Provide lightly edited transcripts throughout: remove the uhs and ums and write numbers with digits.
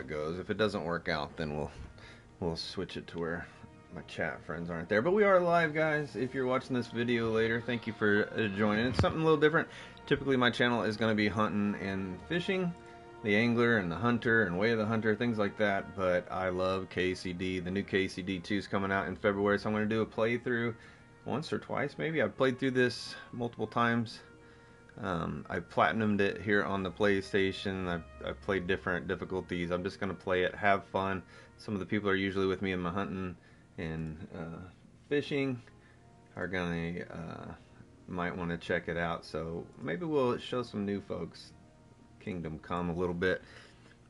goes. If it doesn't work out, then we'll switch it to where my chat friends aren't there. But we are live, guys. If you're watching this video later, thank you for joining. It's something a little different. Typically, my channel is going to be hunting and fishing, the angler and the hunter and way of the hunter, things like that. But I love KCD. The new KCD 2 is coming out in February, so I'm going to do a playthrough once or twice, maybe. I've played through this multiple times. I platinumed it here on the PlayStation. I've played different difficulties. I'm just going to play it, have fun. Some of the people are usually with me in my hunting and fishing are going to might want to check it out. So maybe we'll show some new folks Kingdom Come a little bit.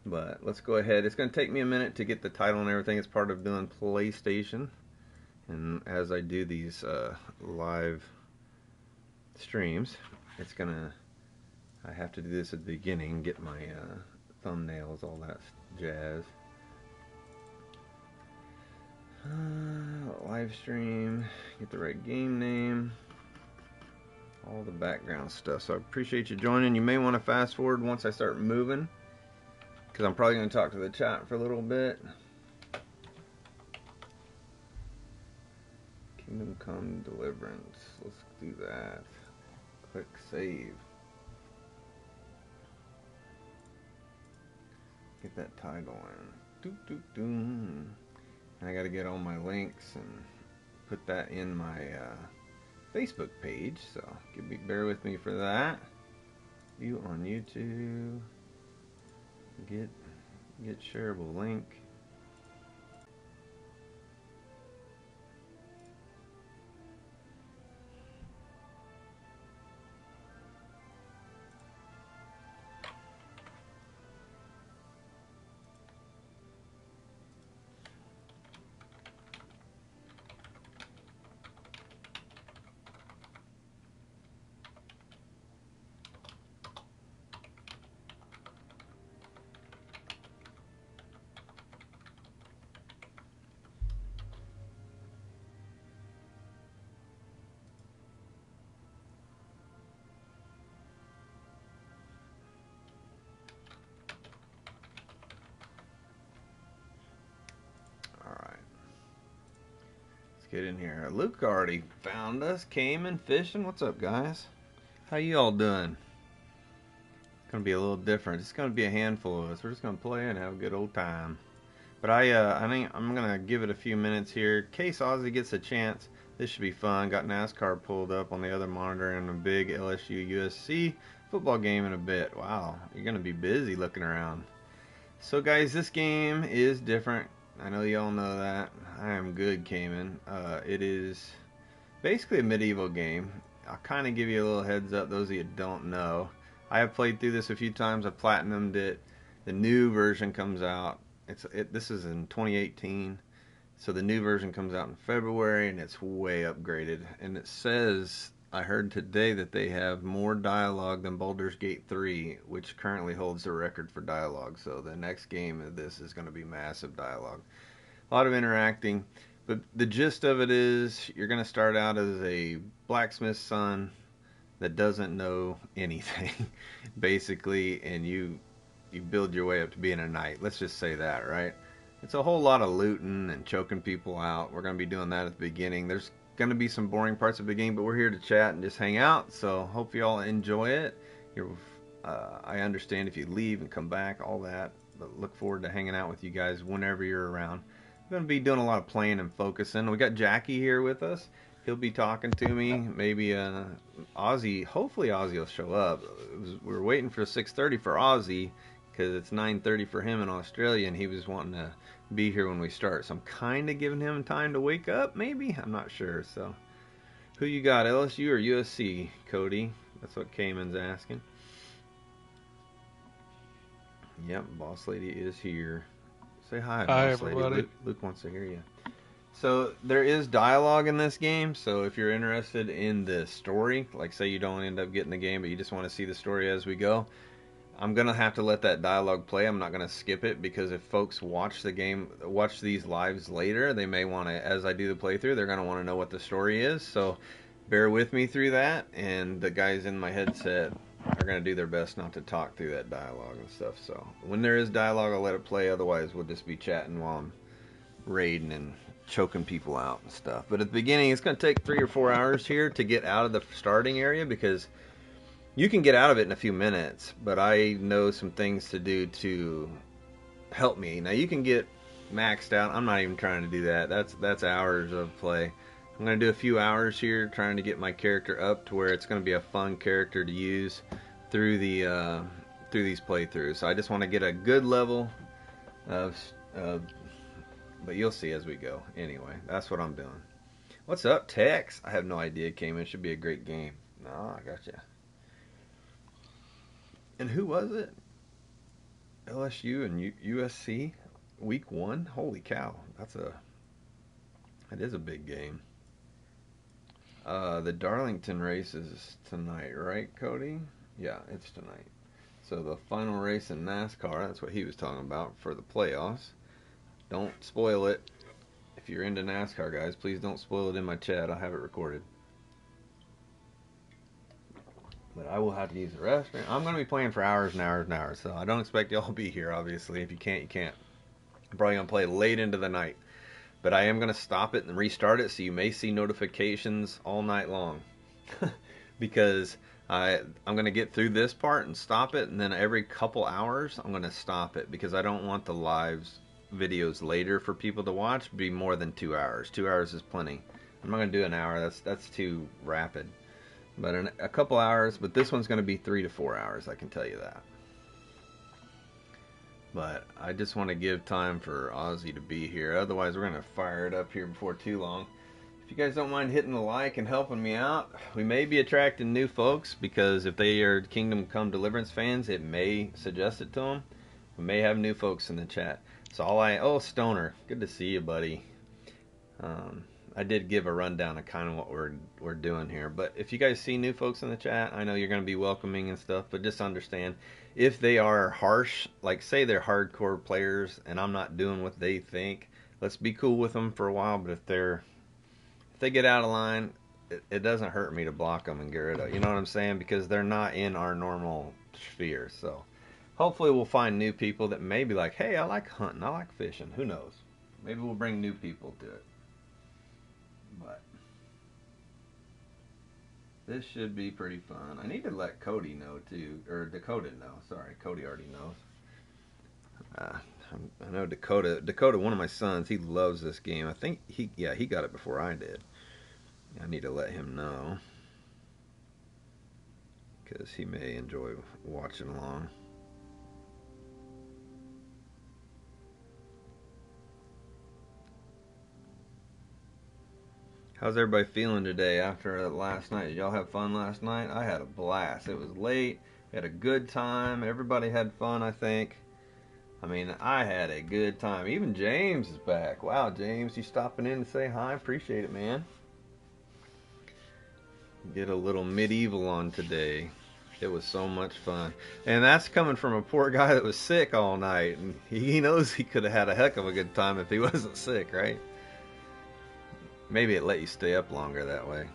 But let's go ahead. It's going to take me a minute to get the title and everything. It's part of doing PlayStation. And as I do these live streams, I have to do this at the beginning, get my thumbnails, all that jazz. Live stream, get the right game name, all the background stuff. So I appreciate you joining. You may want to fast forward once I start moving, because I'm probably going to talk to the chat for a little bit. Kingdom Come Deliverance. Let's do that. Click save. Get that title in. And I got to get all my links and put that in my Facebook page. So bear with me for that. View on YouTube. Get shareable link. Get in here. Luke already found us, came and fishing. What's up, guys? How you all doing? It's gonna be a little different. It's gonna be a handful of us. We're just gonna play and have a good old time. But I think I'm gonna give it a few minutes here. In case Ozzy gets a chance, this should be fun. Got NASCAR pulled up on the other monitor and a big LSU USC football game in a bit. Wow, you're gonna be busy looking around. So, guys, this game is different. I know you all know that. I am good, Cayman. It is basically a medieval game. I'll kind of give you a little heads up, those of you that don't know. I have played through this a few times. I platinumed it. The new version comes out. This is in 2018. So the new version comes out in February, and it's way upgraded. And it says, I heard today, that they have more dialogue than Baldur's Gate 3, which currently holds the record for dialogue. So the next game of this is going to be massive dialogue. A lot of interacting. But the gist of it is, you're going to start out as a blacksmith's son that doesn't know anything, basically, and you build your way up to being a knight. Let's just say that, right? It's a whole lot of looting and choking people out. We're going to be doing that at the beginning. There's going to be some boring parts of the game, but we're here to chat and just hang out, so hope you all enjoy it. I understand if you leave and come back, all that, but look forward to hanging out with you guys whenever you're around. I'm going to be doing a lot of playing and focusing. We got Jackie here with us. He'll be talking to me. Maybe Ozzy, hopefully Ozzy will show up. We were waiting for 6:30 for Ozzy, because it's 9:30 for him in Australia, and he was wanting to be here when we start. So I'm kind of giving him time to wake up, maybe? I'm not sure. So who you got, LSU or USC, Cody? That's what Cayman's asking. Yep, boss lady is here. Say hi, Hi, boss everybody. lady. Luke wants to hear you. So there is dialogue in this game, so if you're interested in the story, like say you don't end up getting the game, but you just want to see the story as we go, I'm going to have to let that dialogue play. I'm not going to skip it, because if folks watch these lives later, they may want to, as I do the playthrough, they're going to want to know what the story is. So bear with me through that. And the guys in my headset, are going to do their best not to talk through that dialogue and stuff. So when there is dialogue, I'll let it play. Otherwise, we'll just be chatting while I'm raiding and choking people out and stuff. But at the beginning, it's going to take 3 or 4 hours here to get out of the starting area, because you can get out of it in a few minutes, but I know some things to do to help me. Now you can get maxed out. I'm not even trying to do that. That's hours of play. I'm going to do a few hours here trying to get my character up to where it's going to be a fun character to use through the through these playthroughs. So I just want to get a good level of but you'll see as we go. Anyway, that's what I'm doing. What's up, Tex? I have no idea it came in. It should be a great game. No, I gotcha. And who was it? LSU and USC week 1? Holy cow. That is a big game. The Darlington race is tonight, right, Cody? Yeah, it's tonight. So the final race in NASCAR, that's what he was talking about for the playoffs. Don't spoil it. If you're into NASCAR, guys, please don't spoil it in my chat. I'll have it recorded. But I will have to use the restroom. I'm going to be playing for hours and hours and hours, so I don't expect y'all to be here, obviously. If you can't, you can't. I'm probably going to play late into the night. But I am going to stop it and restart it, so you may see notifications all night long. Because I'm going to get through this part and stop it, and then every couple hours I'm going to stop it, because I don't want the lives videos later for people to watch be more than 2 hours. 2 hours is plenty. I'm not going to do an hour. That's too rapid. But in a couple hours, but this one's going to be 3 to 4 hours, I can tell you that. But I just want to give time for Ozzy to be here. Otherwise, we're going to fire it up here before too long. If you guys don't mind hitting the like and helping me out, we may be attracting new folks, because if they are Kingdom Come Deliverance fans, it may suggest it to them. We may have new folks in the chat. So oh, Stoner, good to see you, buddy. I did give a rundown of kind of what we're doing here. But if you guys see new folks in the chat, I know you're going to be welcoming and stuff, but just understand, if they are harsh, like say they're hardcore players and I'm not doing what they think, let's be cool with them for a while. But if they get out of line, it doesn't hurt me to block them and get rid of. You know what I'm saying? Because they're not in our normal sphere. So hopefully we'll find new people that may be like, hey, I like hunting, I like fishing. Who knows? Maybe we'll bring new people to it. But this should be pretty fun. I need to let Cody know too, or Dakota know. Sorry, Cody already knows. I know Dakota, one of my sons, he loves this game. I think he got it before I did. I need to let him know, because he may enjoy watching along. How's everybody feeling today after last night? Did y'all have fun last night? I had a blast. It was late. We had a good time. Everybody had fun, I think. I mean, I had a good time. Even James is back. Wow, James, you stopping in to say hi? Appreciate it, man. Get a little medieval on today. It was so much fun. And that's coming from a poor guy that was sick all night. And he knows he could have had a heck of a good time if he wasn't sick, right? Maybe it let you stay up longer that way.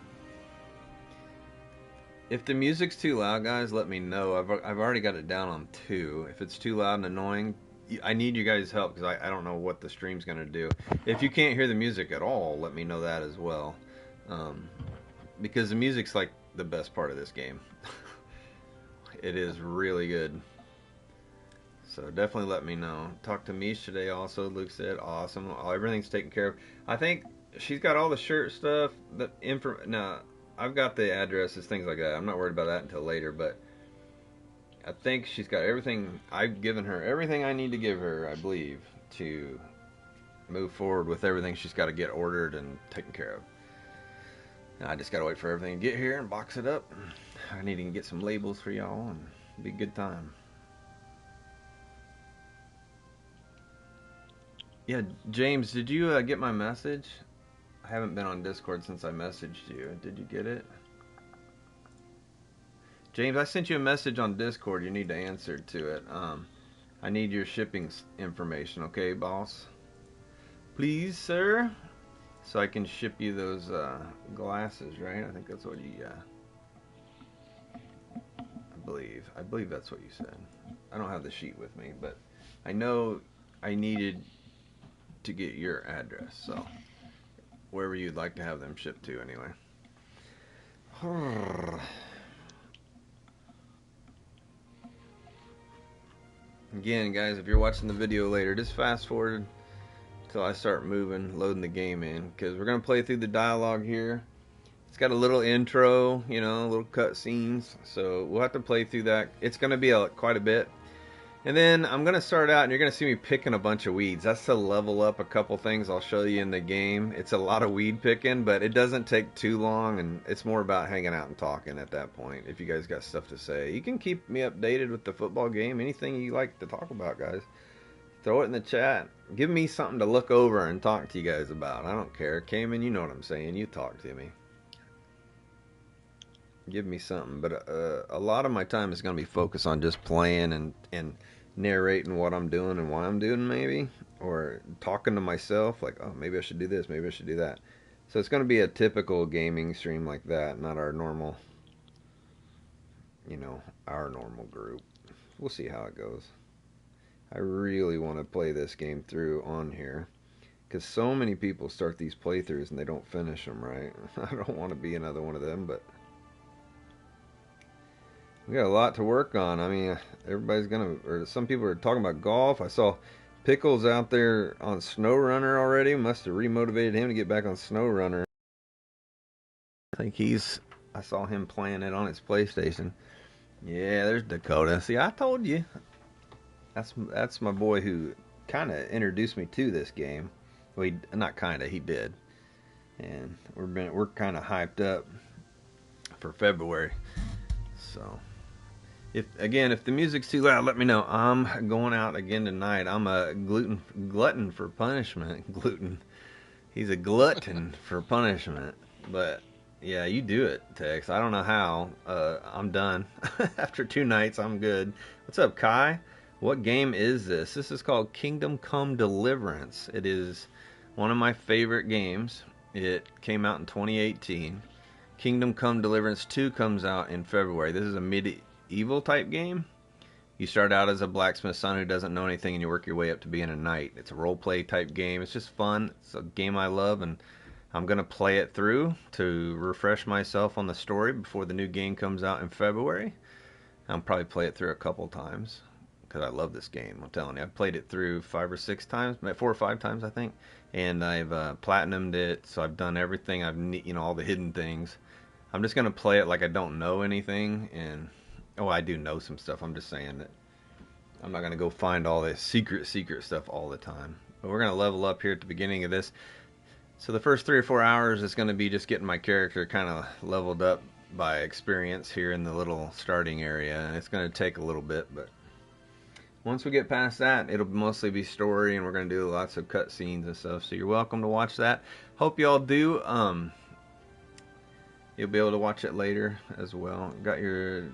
If the music's too loud, guys, let me know. I've already got it down on 2. If it's too loud and annoying, I need you guys' help, because I don't know what the stream's going to do. If you can't hear the music at all, let me know that as well. Because the music's like the best part of this game. It is really good. So definitely let me know. Talked to Mish today also. Luke said, awesome. Everything's taken care of. I think she's got all the shirt stuff. No, I've got the addresses, things like that. I'm not worried about that until later, but I think she's got everything. I've given her everything I need to give her, I believe, to move forward with everything she's got to get ordered and taken care of. And I just got to wait for everything to get here and box it up. I need to get some labels for y'all, and it'll be a good time. Yeah, James, did you get my message? I haven't been on Discord since I messaged you. Did you get it? James, I sent you a message on Discord. You need to answer to it. I need your shipping information, okay, boss? Please, sir? So I can ship you those glasses, right? I think that's what you, I I believe that's what you said. I don't have the sheet with me, but I know I needed to get your address, so wherever you'd like to have them shipped to anyway. Again, guys, if you're watching the video later, just fast forward until I start loading the game in, because we're going to play through the dialogue here. It's got a little intro, you know, little cut scenes, so we'll have to play through that. It's going to be quite a bit. And then I'm going to start out, and you're going to see me picking a bunch of weeds. That's to level up a couple things I'll show you in the game. It's a lot of weed picking, but it doesn't take too long, and it's more about hanging out and talking at that point. If you guys got stuff to say, you can keep me updated with the football game. Anything you like to talk about, guys, throw it in the chat. Give me something to look over and talk to you guys about. I don't care. Cayman, you know what I'm saying. You talk to me. Give me something. But a lot of my time is going to be focused on just playing and narrating what I'm doing and why I'm doing, maybe, or talking to myself like, oh, maybe I should do this, maybe I should do that. So it's going to be a typical gaming stream like that, not our normal, you know, our normal group. We'll see how it goes. I really want to play this game through on here, because so many people start these playthroughs and they don't finish them right. I don't want to be another one of them, but we got a lot to work on. I mean, everybody's gonna, or some people are talking about golf. I saw Pickles out there on SnowRunner already. Must have remotivated him to get back on SnowRunner. I think I saw him playing it on his PlayStation. Yeah, there's Dakota. See, I told you. That's my boy who kind of introduced me to this game. Well, not kind of, he did. And we're kind of hyped up for February. So, if the music's too loud, let me know. I'm going out again tonight. I'm a glutton for punishment. Gluten. He's a glutton for punishment. But yeah, you do it, Tex. I don't know how. I'm done. After 2 nights, I'm good. What's up, Kai? What game is this? This is called Kingdom Come Deliverance. It is one of my favorite games. It came out in 2018. Kingdom Come Deliverance 2 comes out in February. This is a medieval type game. You start out as a blacksmith's son who doesn't know anything, and you work your way up to being a knight. It's a role-play type game. It's just fun. It's a game I love, and I'm going to play it through to refresh myself on the story before the new game comes out in February. I'll probably play it through a couple times, because I love this game. I'm telling you, I've played it through 5 or 6 times, 4 or 5 times, I think, and I've platinumed it, so I've done everything. All the hidden things. I'm just gonna play it like I don't know anything, and I do know some stuff. I'm just saying that I'm not gonna go find all this secret stuff all the time. But we're gonna level up here at the beginning of this. So the first 3 or 4 hours is gonna be just getting my character kind of leveled up by experience here in the little starting area, and it's gonna take a little bit, but once we get past that, it'll mostly be story, and we're going to do lots of cutscenes and stuff, so you're welcome to watch that. Hope y'all do. You'll be able to watch it later as well. Got your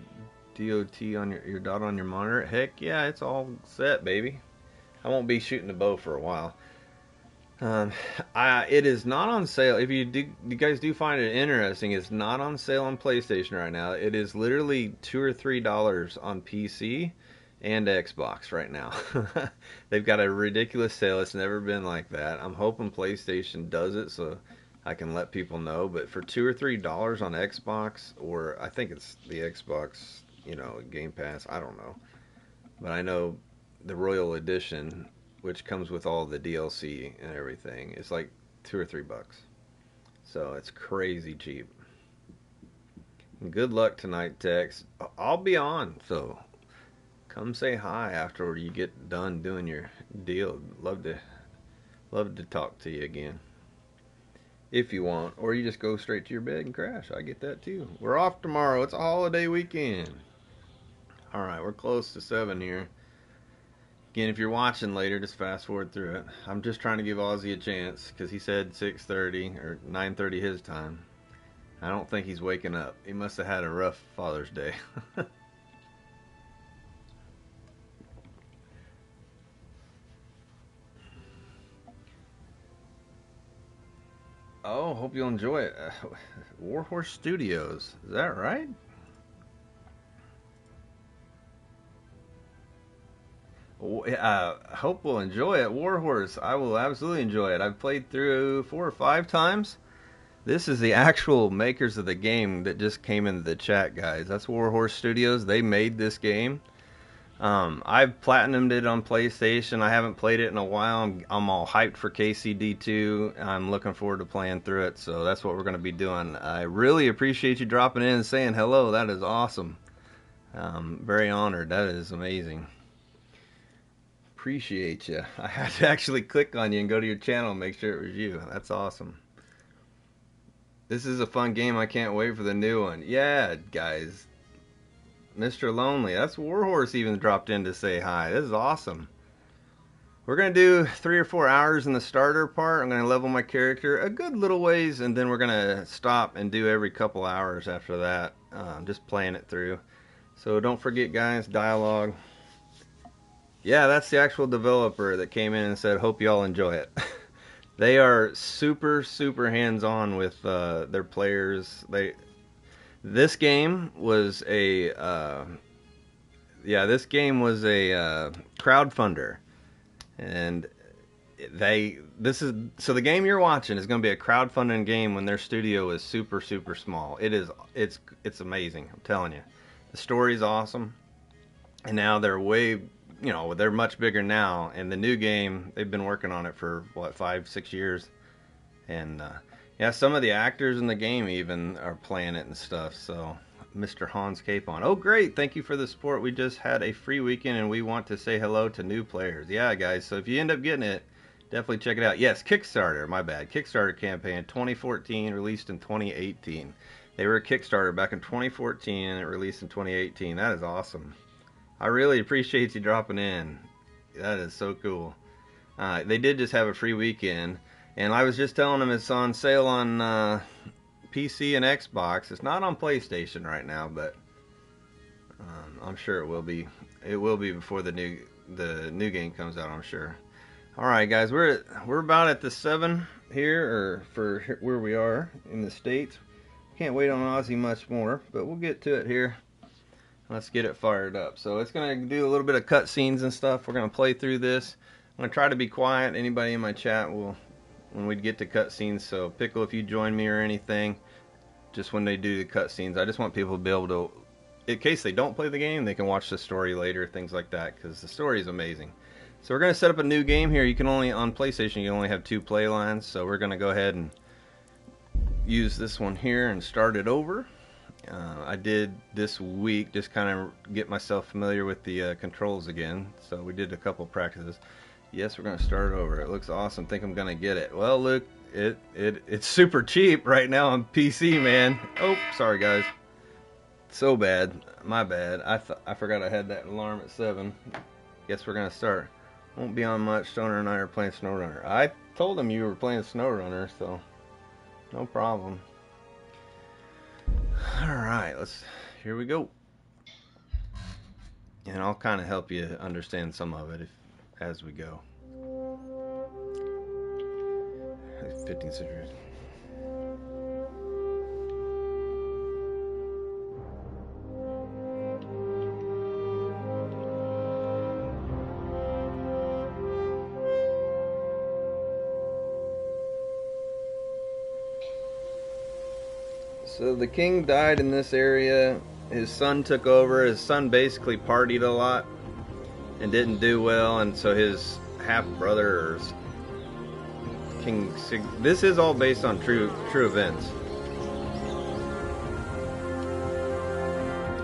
DOT on your dot on your monitor? Heck yeah, it's all set, baby. I won't be shooting the bow for a while. It is not on sale. If you guys do find it interesting, it's not on sale on PlayStation right now. It is literally $2 or $3 on PC and Xbox right now. They've got a ridiculous sale. It's never been like that. I'm hoping PlayStation does it so I can let people know. But for $2 or $3 on Xbox, or I think it's the Xbox, Game Pass. I don't know, but I know the Royal Edition, which comes with all the DLC and everything, is like $2 or $3. So it's crazy cheap. And good luck tonight, Tex. I'll be on, so come say hi after you get done doing your deal. Love to talk to you again. If you want. Or you just go straight to your bed and crash. I get that too. We're off tomorrow. It's a holiday weekend. Alright, we're close to 7 here. Again, if you're watching later, just fast forward through it. I'm just trying to give Ozzy a chance, because he said 6:30 or 9:30 his time. I don't think he's waking up. He must have had a rough Father's Day. Oh, hope you'll enjoy it. Warhorse Studios. Is that right? Hope we'll enjoy it. Warhorse, I will absolutely enjoy it. I've played through 4 or 5 times. This is the actual makers of the game that just came into the chat, guys. That's Warhorse Studios. They made this game. I've platinumed it on PlayStation. I haven't played it in a while. I'm all hyped for KCD 2. I'm looking forward to playing through it, so that's what we're going to be doing. I really appreciate you dropping in and saying hello. That is awesome. Very honored. That is amazing. Appreciate you. I had to actually click on you and go to your channel and make sure it was you. That's awesome. This is a fun game. I can't wait for the new one. Yeah, guys. Mr. Lonely. That's Warhorse even dropped in to say hi. This is awesome. We're going to do 3 or 4 hours in the starter part. I'm going to level my character a good little ways, and then we're going to stop and do every couple hours after that. Just playing it through. So don't forget, guys, dialogue. Yeah, that's the actual developer that came in and said, hope y'all enjoy it. They are super, super hands-on with their players. This game was a crowdfunder, and so the game you're watching is going to be a crowdfunding game when their studio is super, super small. It's amazing. I'm telling you, the story's awesome, and now they're they're much bigger now. And the new game, they've been working on it for, what, 5-6 years. And, yeah, some of the actors in the game even are playing it and stuff. So, Mr. Hans Capon. Oh, great. Thank you for the support. We just had a free weekend, and we want to say hello to new players. Yeah, guys. So, if you end up getting it, definitely check it out. Yes, Kickstarter. My bad. Kickstarter campaign, 2014, released in 2018. They were a Kickstarter back in 2014, and it released in 2018. That is awesome. I really appreciate you dropping in. That is so cool. They did just have a free weekend, and I was just telling them it's on sale on PC and Xbox. It's not on PlayStation right now, but I'm sure it will be. It will be before the new game comes out, I'm sure. All right, guys, we're about at the 7 here, or for where we are in the States. Can't wait on Aussie much more, but we'll get to it here. Let's get it fired up. So it's going to do a little bit of cutscenes and stuff. We're going to play through this. I'm going to try to be quiet. Anybody in my chat will, when we get to cutscenes. So Pickle, if you join me or anything, just when they do the cutscenes, I just want people to be able to, in case they don't play the game, they can watch the story later, things like that, because the story is amazing. So we're going to set up a new game here. You can only, on PlayStation, you can only have 2 play lines. So we're going to go ahead and use this one here and start it over. I did this week just kind of get myself familiar with the controls again. So we did a couple practices. Yes, we're going to start over. It looks awesome. Think I'm going to get it. Well, look, it's super cheap right now on PC, man. Oh, sorry, guys. So bad. My bad. I forgot I had that alarm at 7. Guess we're going to start. Won't be on much. Stoner and I are playing SnowRunner. I told him you were playing SnowRunner, so no problem. Alright, here we go. And I'll kind of help you understand some of it as we go. 15th century. So the king died in this area. His son took over. His son basically partied a lot and didn't do well, and so his half brother, or King Sig, this is all based on true events.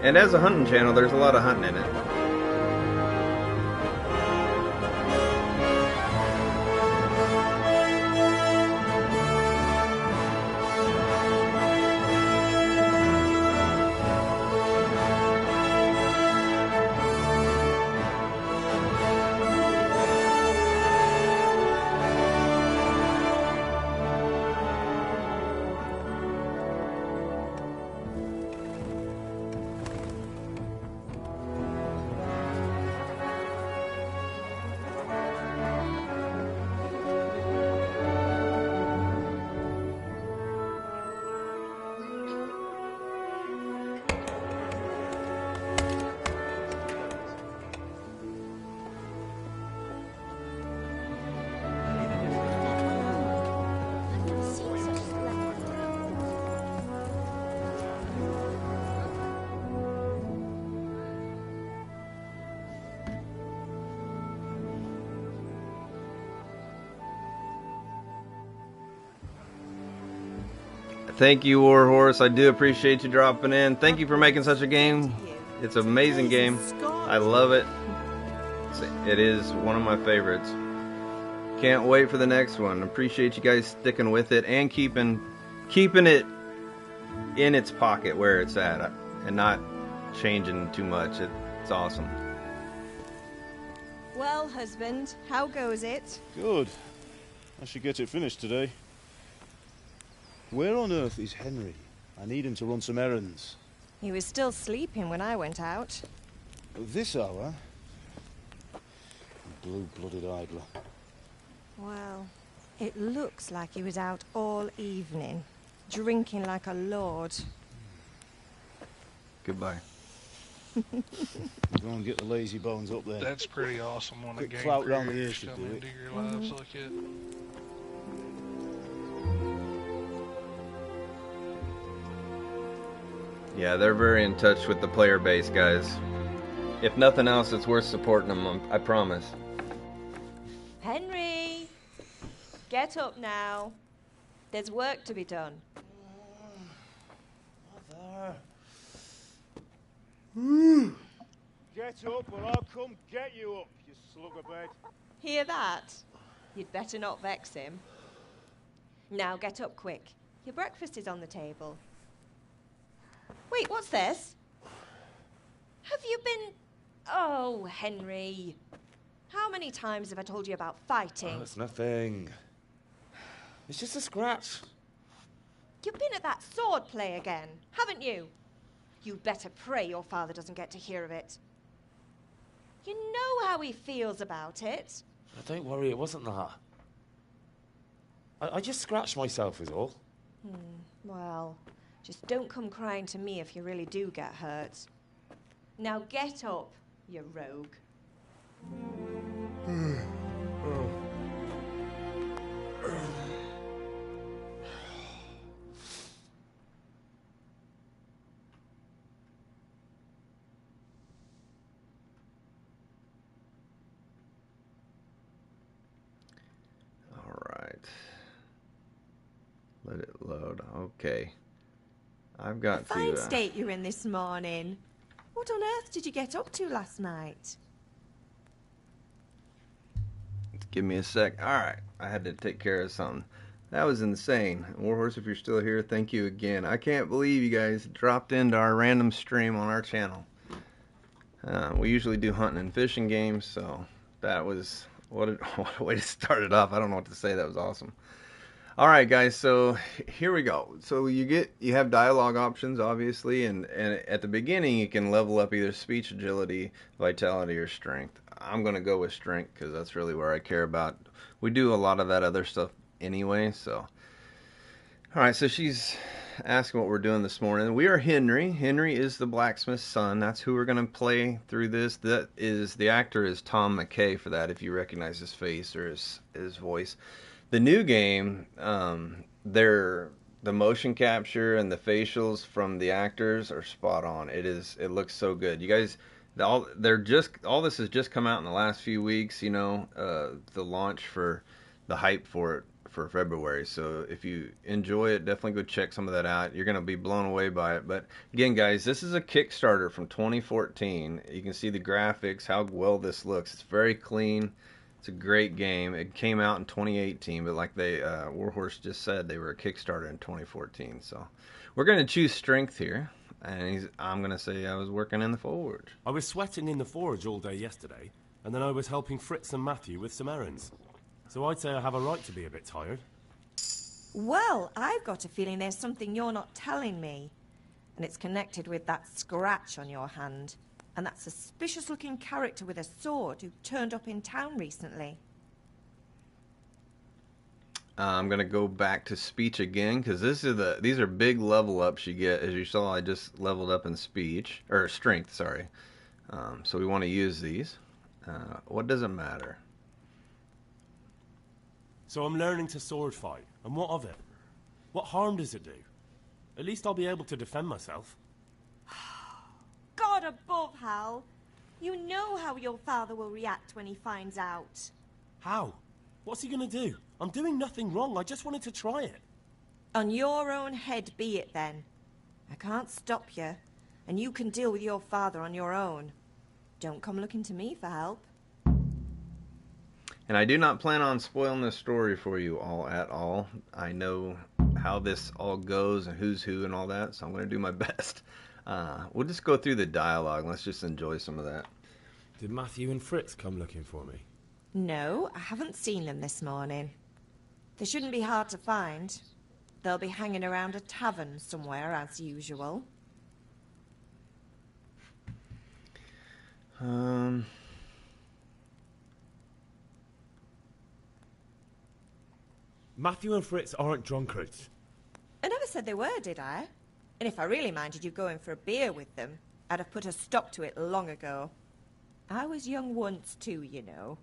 And as a hunting channel, there's a lot of hunting in it. Thank you, Warhorse. I do appreciate you dropping in. Thank you for making such a game. It's an amazing game. I love it. It is one of my favorites. Can't wait for the next one. Appreciate you guys sticking with it and keeping it in its pocket where it's at and not changing too much. It's awesome. Well, husband, how goes it? Good. I should get it finished today. Where on earth is Henry? I need him to run some errands. He was still sleeping when I went out. At this hour? Blue-blooded idler. Well, it looks like he was out all evening, drinking like a lord. Goodbye. Go and get the lazy bones up there. That's pretty awesome when a Quick game clout round the creators ears should come do it. into your lives like it. Yeah, they're very in touch with the player base, guys. If nothing else, it's worth supporting them, I promise. Henry! Get up now. There's work to be done. Get up or I'll come get you up, you slugabed. Hear that? You'd better not vex him. Now get up quick. Your breakfast is on the table. Wait, what's this? Have you been... Oh, Henry. How many times have I told you about fighting? Oh, it's nothing. It's just a scratch. You've been at that sword play again, haven't you? You'd better pray your father doesn't get to hear of it. You know how he feels about it. Oh, don't worry, it wasn't that. I just scratched myself is all. Well, just don't come crying to me if you really do get hurt. Now get up, you rogue. Let it load. Okay. I've got Fine to... state you're in this morning. What on earth did you get up to last night? Give me a sec. Alright. I had to take care of something. That was insane. Warhorse, if you're still here, thank you again. I can't believe you guys dropped into our random stream on our channel. We usually do hunting and fishing games, so that was... What a way to start it off. I don't know what to say. That was awesome. All right, guys, so here we go. So you have dialogue options, obviously, and at the beginning you can level up either speech, agility, vitality, or strength. I'm going to go with strength because that's really where I care about. We do a lot of that other stuff anyway, so. All right, so she's asking what we're doing this morning. We are Henry. Henry is the blacksmith's son. That's who we're going to play through this. The actor is Tom McKay for that, if you recognize his face or his voice. The new game, the motion capture and the facials from the actors are spot on. It looks so good. You guys, all this has just come out in the last few weeks. You know, the launch for the hype for it for February. So if you enjoy it, definitely go check some of that out. You're gonna be blown away by it. But again, guys, this is a Kickstarter from 2014. You can see the graphics, how well this looks. It's very clean. It's a great game. It came out in 2018, but like Warhorse just said, they were a Kickstarter in 2014. So we're going to choose strength here, and I'm going to say I was working in the forge. I was sweating in the forge all day yesterday, and then I was helping Fritz and Matthew with some errands. So I'd say I have a right to be a bit tired. Well, I've got a feeling there's something you're not telling me, and it's connected with that scratch on your hand. And that suspicious-looking character with a sword who turned up in town recently. I'm going to go back to speech again, because these are big level ups you get. As you saw, I just leveled up in speech, or strength, sorry. So we want to use these. What does it matter? So I'm learning to sword fight, and what of it? What harm does it do? At least I'll be able to defend myself. God above, Hal. You know how your father will react when he finds out. How? What's he gonna do? I'm doing nothing wrong. I just wanted to try it. On your own head be it then. I can't stop you, and you can deal with your father on your own. Don't come looking to me for help. And I do not plan on spoiling this story for you all at all. I know how this all goes and who's who and all that, so I'm going to do my best. We'll just go through the dialogue. Let's just enjoy some of that. Did Matthew and Fritz come looking for me? No, I haven't seen them this morning. They shouldn't be hard to find. They'll be hanging around a tavern somewhere, as usual. Matthew and Fritz aren't drunkards. I never said they were, did I? And if I really minded you going for a beer with them, I'd have put a stop to it long ago. I was young once too, you know.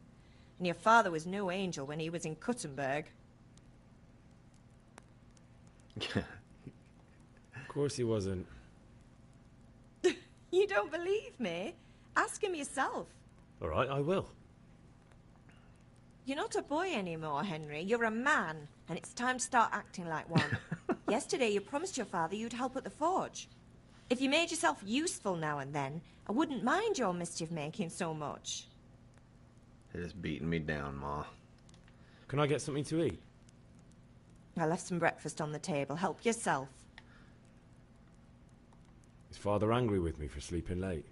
And your father was no angel when he was in Kuttenberg. Of course he wasn't. You don't believe me? Ask him yourself. All right, I will. You're not a boy anymore, Henry. You're a man, and it's time to start acting like one. Yesterday you promised your father you'd help at the forge. If you made yourself useful now and then, I wouldn't mind your mischief-making so much. It is beating me down, Ma. Can I get something to eat? I left some breakfast on the table. Help yourself. Is Father angry with me for sleeping late?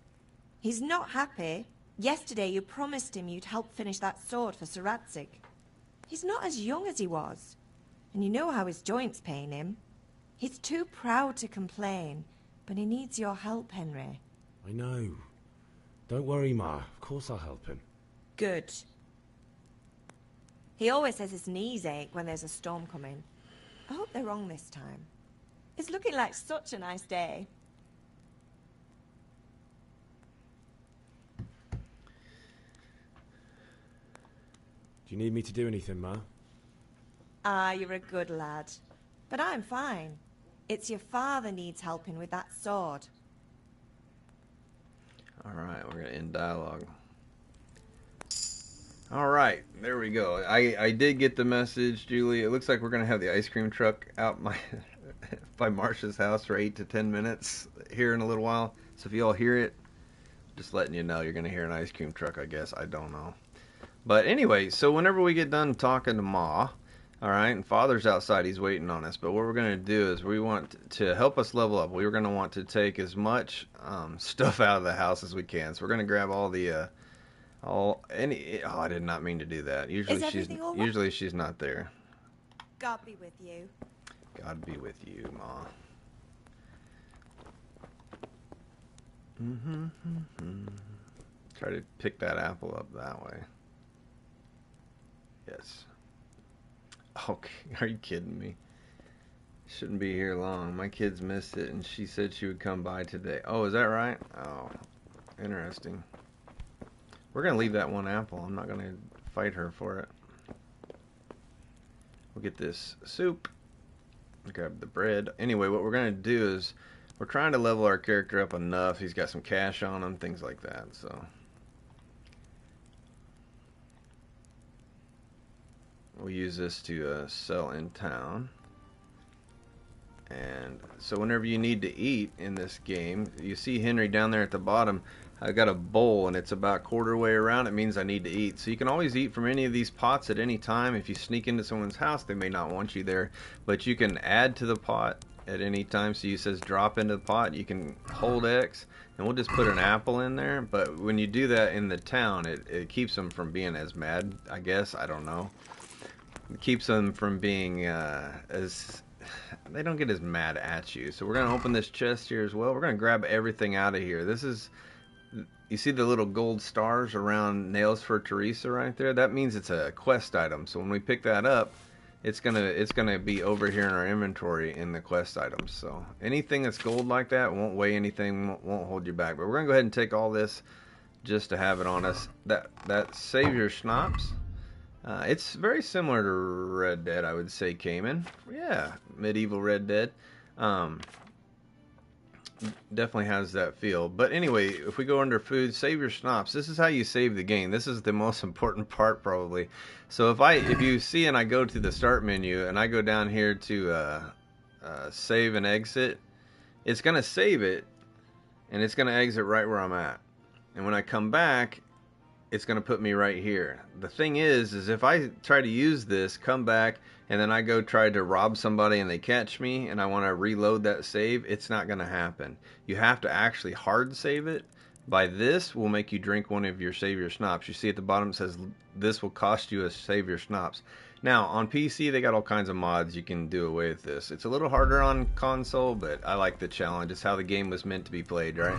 He's not happy. Yesterday you promised him you'd help finish that sword for Sir Radzig. He's not as young as he was. And you know how his joints pain him. He's too proud to complain, but he needs your help, Henry. I know. Don't worry, Ma. Of course I'll help him. Good. He always says his knees ache when there's a storm coming. I hope they're wrong this time. It's looking like such a nice day. Do you need me to do anything, Ma? Ah, you're a good lad. But I'm fine. It's your father needs helping with that sword. Alright, we're going to end dialogue. Alright, there we go. I did get the message, Julie. It looks like we're going to have the ice cream truck out by Marsha's house for 8 to 10 minutes here in a little while. So if you all hear it, just letting you know you're going to hear an ice cream truck, I guess. I don't know. But anyway, so whenever we get done talking to Ma, alright, and Father's outside, he's waiting on us. But what we're going to do is we want to help us level up. We're going to want to take as much stuff out of the house as we can. So we're going to grab all the... I did not mean to do that. Usually she's not there. God be with you. God be with you, Ma. Try to pick that apple up that way. Yes. Okay, are you kidding me? Shouldn't be here long. My kids missed it, and she said she would come by today. Oh, is that right? Oh, interesting. We're going to leave that one apple. I'm not going to fight her for it. We'll get this soup. Grab the bread. Anyway, what we're going to do is we're trying to level our character up enough. He's got some cash on him, things like that. So we'll use this to sell in town. And so whenever you need to eat in this game, you see Henry down there at the bottom. I got a bowl and it's about quarter way around. It means I need to eat. So you can always eat from any of these pots at any time. If you sneak into someone's house, they may not want you there. But you can add to the pot at any time. So you says drop into the pot. You can hold X and we'll just put an apple in there. But when you do that in the town, it keeps them from being as mad, I guess. I don't know. It keeps them from being as... They don't get as mad at you. So we're going to open this chest here as well. We're going to grab everything out of here. This is... You see the little gold stars around Nails for Teresa right there? That means it's a quest item. So when we pick that up, it's gonna be over here in our inventory in the quest items. So anything that's gold like that won't weigh anything, won't hold you back. But we're gonna go ahead and take all this just to have it on us. That Savior Schnapps. It's very similar to Red Dead, I would say, Cayman. Yeah, medieval Red Dead. Definitely has that feel. But anyway, if we go under food, save your schnapps. This is how you save the game. This is the most important part probably. So if you see and I go to the start menu and I go down here to save and exit, it's going to save it, and it's going to exit right where I'm at. And when I come back, it's going to put me right here. The thing is if I try to use this, come back, and then I go try to rob somebody and they catch me, and I want to reload that save, it's not going to happen. You have to actually hard save it. By this will make you drink one of your save your schnapps. You see at the bottom it says this will cost you a save your schnapps. Now on PC they got all kinds of mods you can do away with this. It's a little harder on console, but I like the challenge. It's how the game was meant to be played, right?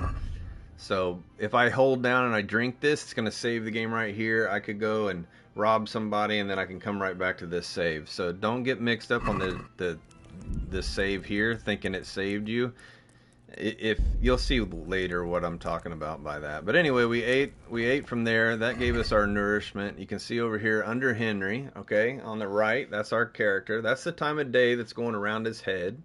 So if I hold down and I drink this, it's going to save the game right here. I could go and rob somebody, and then I can come right back to this save. So don't get mixed up on the save here, thinking it saved you. If you'll see later what I'm talking about by that. But anyway, we ate from there. That gave us our nourishment. You can see over here under Henry, okay, on the right, that's our character. That's the time of day that's going around his head.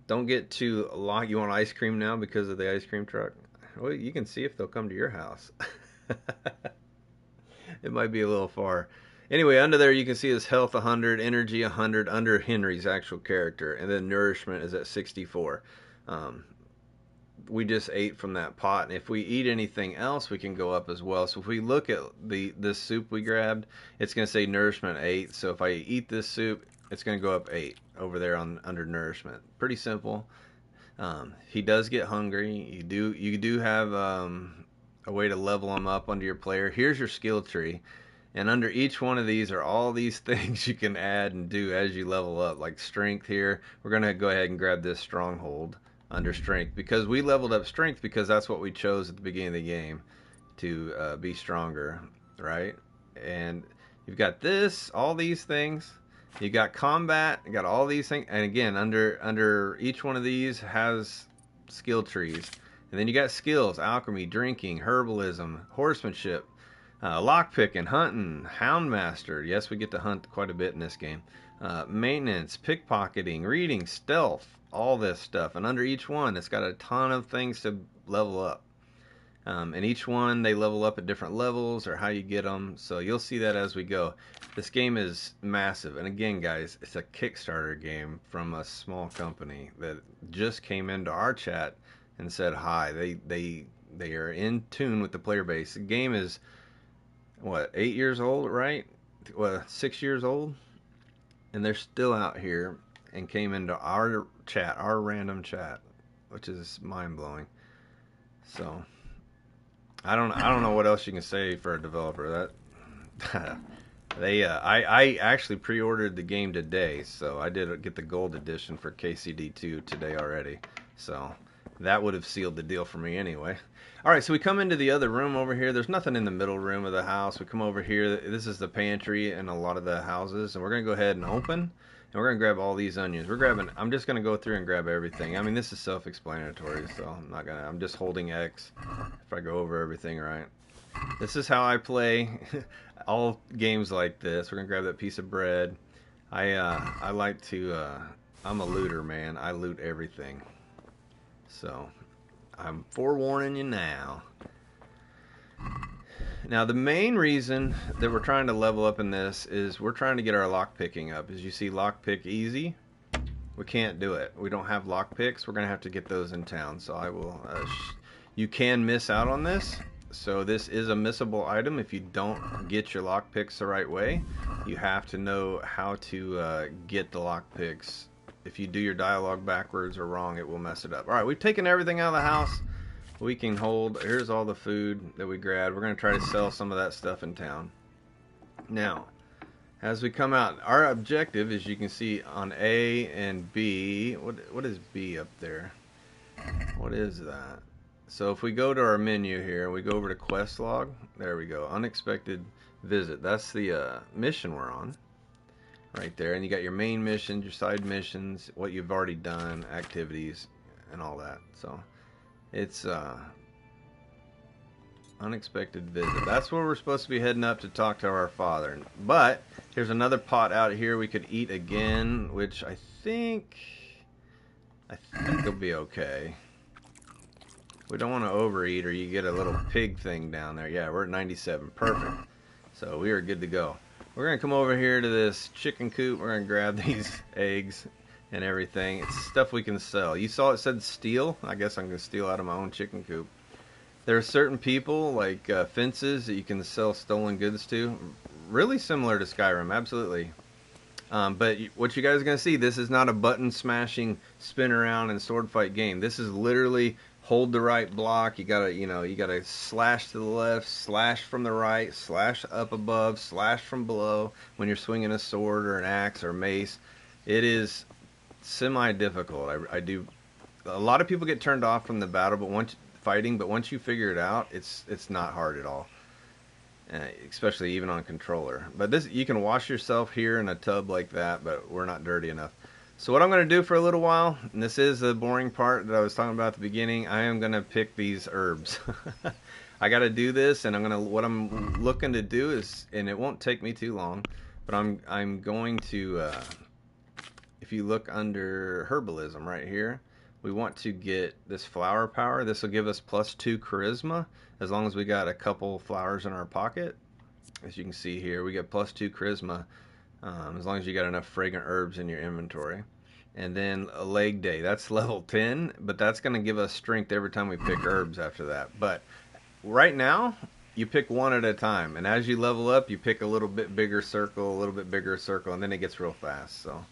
Don't get too long. You want ice cream now because of the ice cream truck? Well, you can see if they'll come to your house. It might be a little far. Anyway, under there you can see his health 100, energy 100 under Henry's actual character, and then nourishment is at 64. We just ate from that pot, and if we eat anything else, we can go up as well. So if we look at this soup we grabbed, it's going to say nourishment 8. So if I eat this soup, it's going to go up 8 over there under nourishment. Pretty simple. He does get hungry. You do have a way to level him up under your player. Here's your skill tree. And under each one of these are all these things you can add and do as you level up, like strength here. We're going to go ahead and grab this stronghold under strength, because we leveled up strength because that's what we chose at the beginning of the game, to be stronger, right? And you've got this, all these things. You got combat, you got all these things. And again, under each one of these has skill trees. And then you got skills, alchemy, drinking, herbalism, horsemanship, lockpicking, hunting, houndmaster. Yes, we get to hunt quite a bit in this game. Maintenance, pickpocketing, reading, stealth, all this stuff. And under each one, it's got a ton of things to level up. And each one, they level up at different levels or how you get them. So you'll see that as we go. This game is massive. And again, guys, it's a Kickstarter game from a small company that just came into our chat and said hi. They are in tune with the player base. The game is, what, 8 years old, right? Well, 6 years old? And they're still out here and came into our chat, our random chat, which is mind-blowing. So I don't know what else you can say for a developer. That I actually pre-ordered the game today, so I did get the gold edition for KCD 2 today already. So that would have sealed the deal for me anyway. All right, so we come into the other room over here. There's nothing in the middle room of the house. We come over here. This is the pantry in a lot of the houses, and we're gonna go ahead and open, and we're gonna grab all these onions. I'm just gonna go through and grab everything. I mean, this is self-explanatory, so I'm just holding X if I go over everything right. This is how I play all games like this. We're gonna grab that piece of bread. I like to. I'm a looter, man. I loot everything. So I'm forewarning you now. Now the main reason that we're trying to level up in this is we're trying to get our lock picking up. As you see, lockpick easy. We can't do it. We don't have lock picks. We're gonna have to get those in town. So I will. You can miss out on this. So this is a missable item if you don't get your lock picks the right way. You have to know how to get the lock picks. If you do your dialogue backwards or wrong, it will mess it up. All right, we've taken everything out of the house we can hold. Here's all the food that we grabbed. We're going to try to sell some of that stuff in town. Now, as we come out, our objective, as you can see on A and B, what is B up there? What is that? So if we go to our menu here, we go over to quest log. There we go. Unexpected visit. That's the mission we're on. Right there, and you got your main missions, your side missions, what you've already done, activities, and all that. So it's unexpected visit. That's where we're supposed to be heading up to talk to our father. But here's another pot out here we could eat again, which I think will be okay. We don't want to overeat, or you get a little pig thing down there. Yeah, we're at 97. Perfect. So we are good to go. We're going to come over here to this chicken coop. We're going to grab these eggs and everything. It's stuff we can sell. You saw it said steal. I guess I'm going to steal out of my own chicken coop. There are certain people, like fences, that you can sell stolen goods to. Really similar to Skyrim, absolutely. But what you guys are going to see, this is not a button smashing, spin around and sword fight game. This is literally hold the right block. You gotta slash to the left, slash from the right, slash up above, slash from below when you're swinging a sword or an axe or mace. It is semi-difficult. I do. A lot of people get turned off from the battle, but once you figure it out, it's not hard at all. Especially even on controller. But this, you can wash yourself here in a tub like that, but we're not dirty enough. So what I'm going to do for a little while, and this is the boring part that I was talking about at the beginning, I am going to pick these herbs. I got to do this, and what I'm looking to do is, and it won't take me too long, but I'm going to, if you look under herbalism right here, we want to get this flower power. This will give us +2 charisma as long as we got a couple flowers in our pocket. As you can see here, we get +2 charisma as long as you got enough fragrant herbs in your inventory. And then a leg day, that's level 10, but that's going to give us strength every time we pick herbs after that. But right now, you pick one at a time. And as you level up, you pick a little bit bigger circle, a little bit bigger circle, and then it gets real fast. So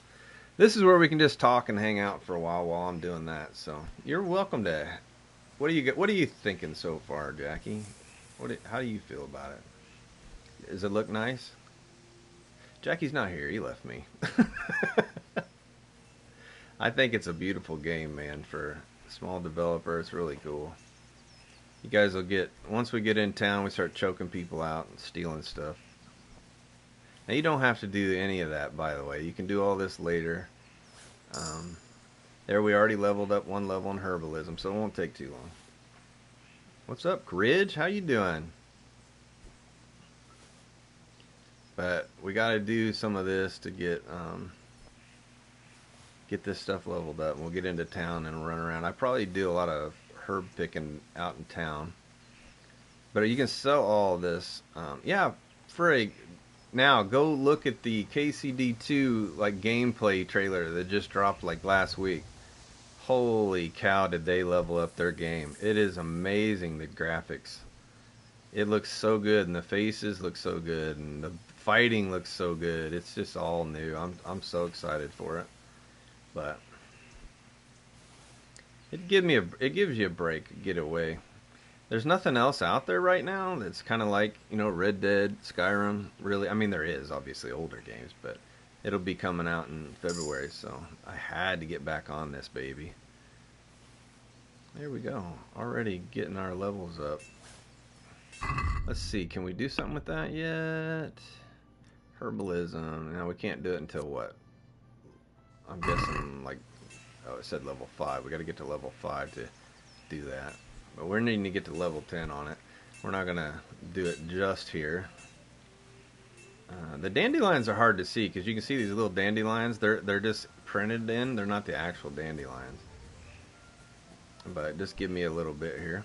this is where we can just talk and hang out for a while I'm doing that. So you're welcome to. What are you thinking so far, Jackie? How do you feel about it? Does it look nice? Jackie's not here. He left me. I think it's a beautiful game, man. For a small developer, it's really cool. You guys will get, once we get in town, we start choking people out and stealing stuff. Now, you don't have to do any of that, by the way. You can do all this later. There, we already leveled up 1 level in herbalism, so it won't take too long. What's up, Ridge? How you doing? But we got to do some of this to get this stuff leveled up. We'll get into town and run around. I probably do a lot of herb picking out in town. But you can sell all this. Yeah, Frig. Now, go look at the KCD 2 gameplay trailer that just dropped last week. Holy cow, did they level up their game. It is amazing, the graphics. It looks so good, and the faces look so good, and the fighting looks so good. It's just all new. I'm so excited for it. But it gives you a break, get away. There's nothing else out there right now that's kind of like, Red Dead, Skyrim, really. I mean, there is, obviously, older games, but it'll be coming out in February, so I had to get back on this, baby. There we go. Already getting our levels up. Let's see, can we do something with that yet? Herbalism. Now, we can't do it until what? I'm guessing, oh, it said level 5. We got to get to level 5 to do that. But we're needing to get to level 10 on it. We're not going to do it just here. The dandelions are hard to see because you can see these little dandelions. They're just printed in. They're not the actual dandelions. But just give me a little bit here.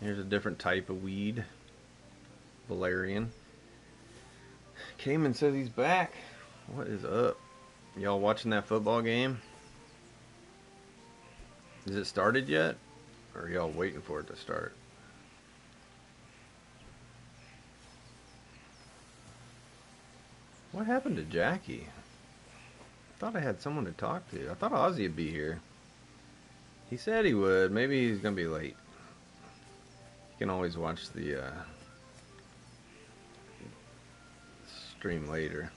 Here's a different type of weed. Valerian. Cayman says he's back. What is up? Y'all watching that football game? Is it started yet? Or are y'all waiting for it to start? What happened to Jackie? I thought I had someone to talk to. I thought Ozzy would be here. He said he would. Maybe he's going to be late. You can always watch the stream later.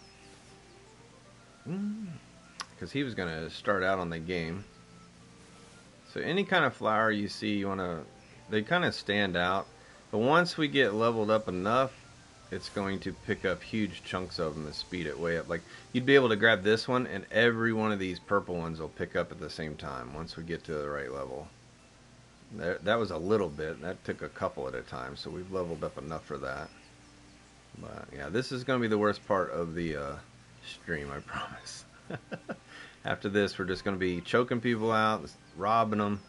Because he was going to start out on the game. So any kind of flower you see, they kind of stand out. But once we get leveled up enough, it's going to pick up huge chunks of them and speed it way up. Like, you'd be able to grab this one, and every one of these purple ones will pick up at the same time once we get to the right level. That was a little bit. That took a couple at a time, so we've leveled up enough for that. But, yeah, this is going to be the worst part of the stream, I promise. After this, we're just going to be choking people out, robbing them.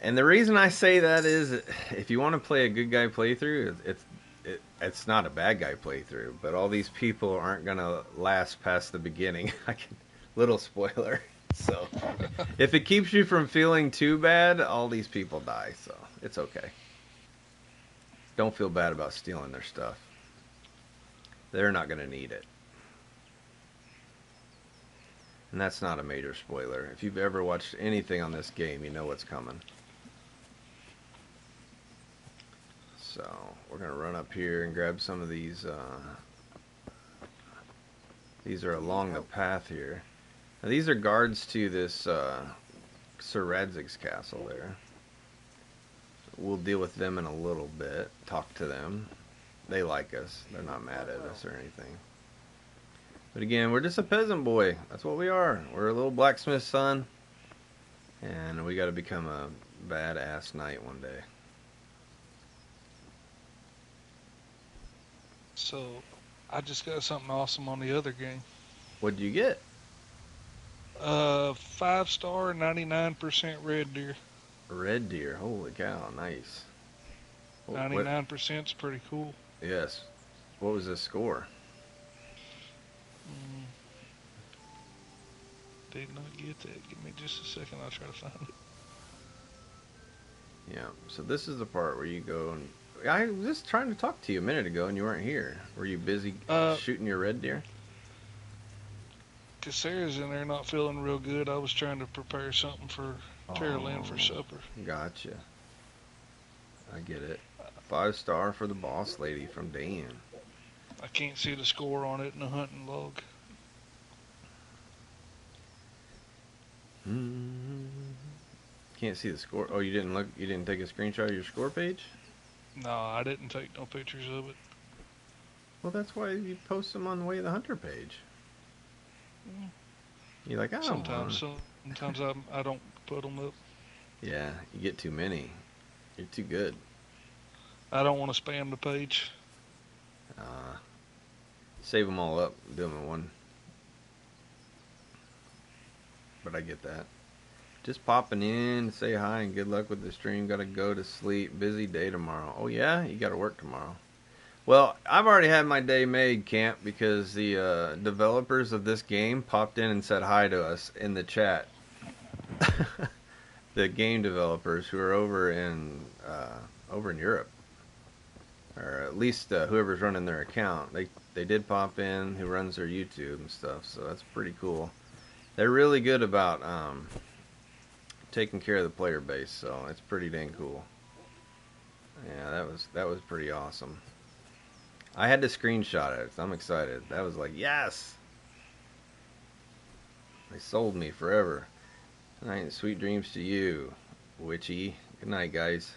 And the reason I say that is, if you want to play a good guy playthrough, it's not a bad guy playthrough. But all these people aren't going to last past the beginning. little spoiler. So, if it keeps you from feeling too bad, all these people die, so it's okay. Don't feel bad about stealing their stuff. They're not going to need it. And that's not a major spoiler. If you've ever watched anything on this game, you know what's coming. So, we're going to run up here and grab some of these. These are along the path here. Now, these are guards to this Sir Radzig's castle there. We'll deal with them in a little bit. Talk to them. They like us. They're not mad at us or anything. But again, we're just a peasant boy. That's what we are. We're a little blacksmith's son. And we got to become a badass knight one day. So, I just got something awesome on the other game. What'd you get? 5-star, 99% red deer. Red deer. Holy cow. Nice. 99% is pretty cool. Yes. What was the score? Did not get that. Give me just a second. I'll try to find it. Yeah. So this is the part where you go and... I was just trying to talk to you a minute ago and you weren't here. Were you busy shooting your red deer? Because Sarah's in there not feeling real good. I was trying to prepare something for Carolyn for supper. Gotcha. I get it. 5-star for the boss lady from Dan. I can't see the score on it in the hunting log. Can't see the score. Oh, you didn't look. You didn't take a screenshot of your score page? No, I didn't take no pictures of it. Well, that's why you post them on the Way of the Hunter page. You're like, oh. Sometimes I don't put them up. Yeah, you get too many. You're too good. I don't want to spam the page. Save them all up. Do them in one. But I get that. Just popping in, say hi and good luck with the stream. Gotta go to sleep. Busy day tomorrow. Oh yeah? You gotta work tomorrow. Well, I've already had my day made, Camp, because the developers of this game popped in and said hi to us in the chat. The game developers who are over in Europe, or at least whoever's running their account, they did pop in. Who runs their YouTube and stuff, so that's pretty cool. They're really good about taking care of the player base, so it's pretty dang cool. Yeah, that was pretty awesome. I had to screenshot it. So I'm excited. That was like, yes! They sold me forever. Good night and sweet dreams to you, Witchy. Good night, guys.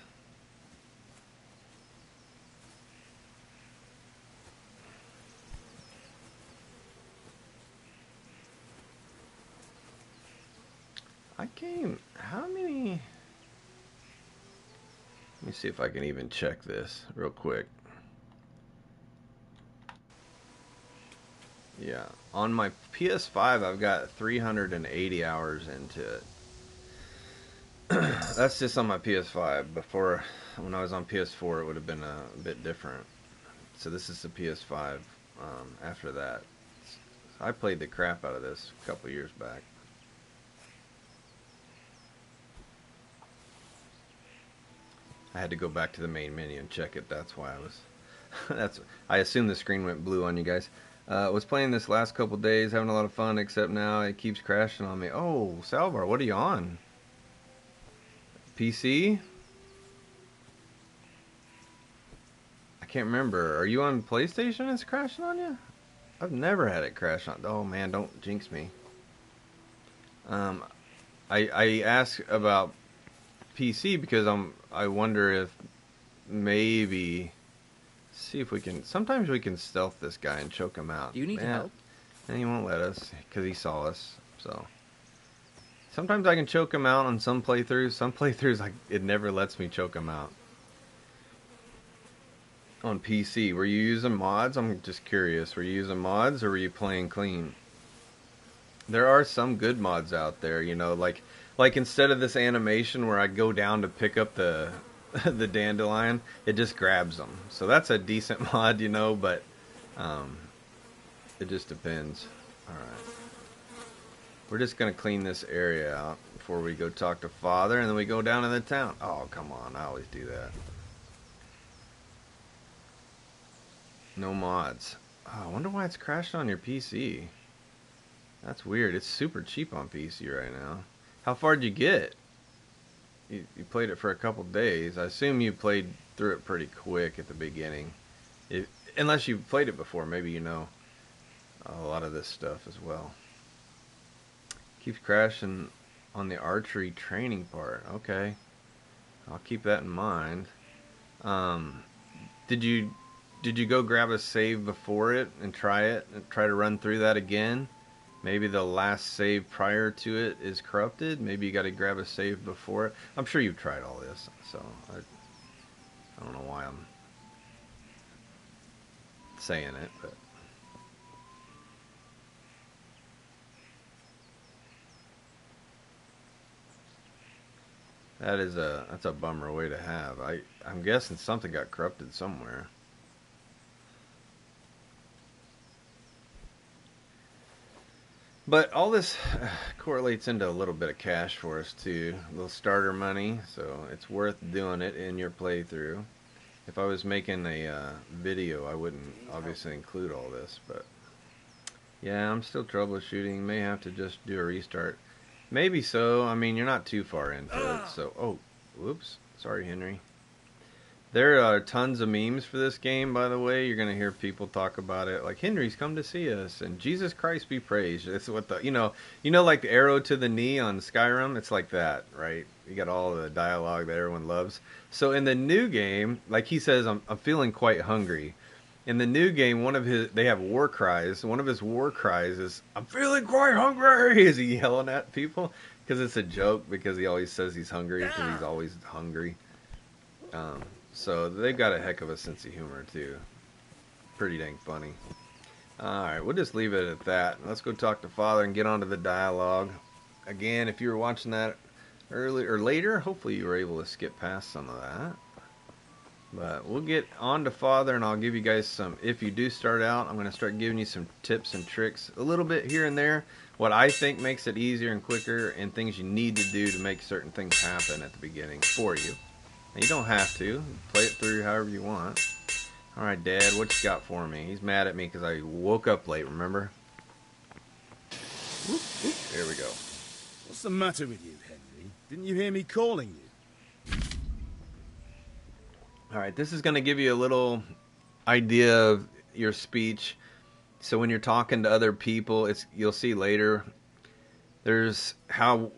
I came... How many... Let me see if I can even check this real quick. Yeah, on my PS5 I've got 380 hours into it. That's just on my PS5. Before, when I was on PS4, it would have been a bit different. So this is the PS5 after that. I played the crap out of this a couple years back. I had to go back to the main menu and check it. That's why I was... I assume the screen went blue on you guys. Was playing this last couple days, having a lot of fun, except now it keeps crashing on me. Oh, Salvar, what are you on? PC? I can't remember. Are you on PlayStation it's crashing on you? I've never had it crash on... Oh, man, don't jinx me. I asked about PC because I wonder if maybe... See if we can... Sometimes we can stealth this guy and choke him out. Do you need help? And he won't let us because he saw us. So sometimes I can choke him out on some playthroughs. Some playthroughs, like, it never lets me choke him out. On PC, were you using mods? I'm just curious. Were you using mods or were you playing clean? There are some good mods out there, you know, like instead of this animation where I go down to pick up the the dandelion, it just grabs them. So that's a decent mod, you know, but it just depends. Alright. We're just going to clean this area out before we go talk to Father, and then we go down to the town. Oh, come on. I always do that. No mods. Oh, I wonder why it's crashed on your PC. That's weird. It's super cheap on PC right now. How far did you get? You played it for a couple days. I assume you played through it pretty quick at the beginning. Unless you've played it before, maybe you know a lot of this stuff as well. Keeps crashing on the archery training part. Okay. I'll keep that in mind. Did you go grab a save before it and try to run through that again? Maybe the last save prior to it is corrupted. Maybe you got to grab a save before it. I'm sure you've tried all this, so I don't know why I'm saying it, but that's a bummer way to have. I'm guessing something got corrupted somewhere. But all this correlates into a little bit of cash for us too, a little starter money, so it's worth doing it in your playthrough. If I was making a video, I wouldn't obviously include all this, but yeah, I'm still troubleshooting. May have to just do a restart. Maybe so. I mean, you're not too far into it, so... Oh, whoops. Sorry, Henry. There are tons of memes for this game, by the way. You're going to hear people talk about it. Like, Henry's come to see us, and Jesus Christ be praised. That's what the... You know, like the arrow to the knee on Skyrim? It's like that, right? You got all the dialogue that everyone loves. So in the new game, like he says, I'm feeling quite hungry. In the new game, they have war cries. One of his war cries is, I'm feeling quite hungry. Is he yelling at people? Because it's a joke, because he always says he's hungry, because he's always hungry. So they've got a heck of a sense of humor, too. Pretty dang funny. Alright, we'll just leave it at that. Let's go talk to Father and get onto the dialogue. Again, if you were watching that early or later, hopefully you were able to skip past some of that. But we'll get on to Father, and I'll give you guys some, if you do start out, I'm going to start giving you some tips and tricks, a little bit here and there, what I think makes it easier and quicker, and things you need to do to make certain things happen at the beginning for you. Now, you don't have to. Play it through however you want. Alright, Dad, what you got for me? He's mad at me because I woke up late, remember? Whoop, whoop. There we go. What's the matter with you, Henry? Didn't you hear me calling you? Alright, this is going to give you a little idea of your speech. So when you're talking to other people, you'll see later, there's how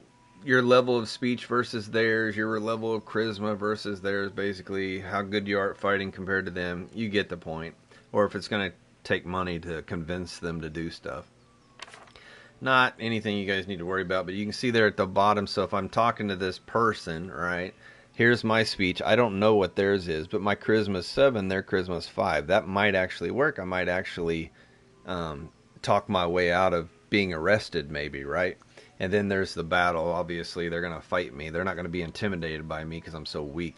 your level of speech versus theirs, your level of charisma versus theirs, basically how good you are at fighting compared to them. You get the point. Or if it's going to take money to convince them to do stuff. Not anything you guys need to worry about, but you can see there at the bottom, so if I'm talking to this person, right, here's my speech. I don't know what theirs is, but my charisma is 7, their charisma is 5. That might actually work. I might actually talk my way out of being arrested, maybe, right? And then there's the battle. Obviously, they're going to fight me. They're not going to be intimidated by me because I'm so weak.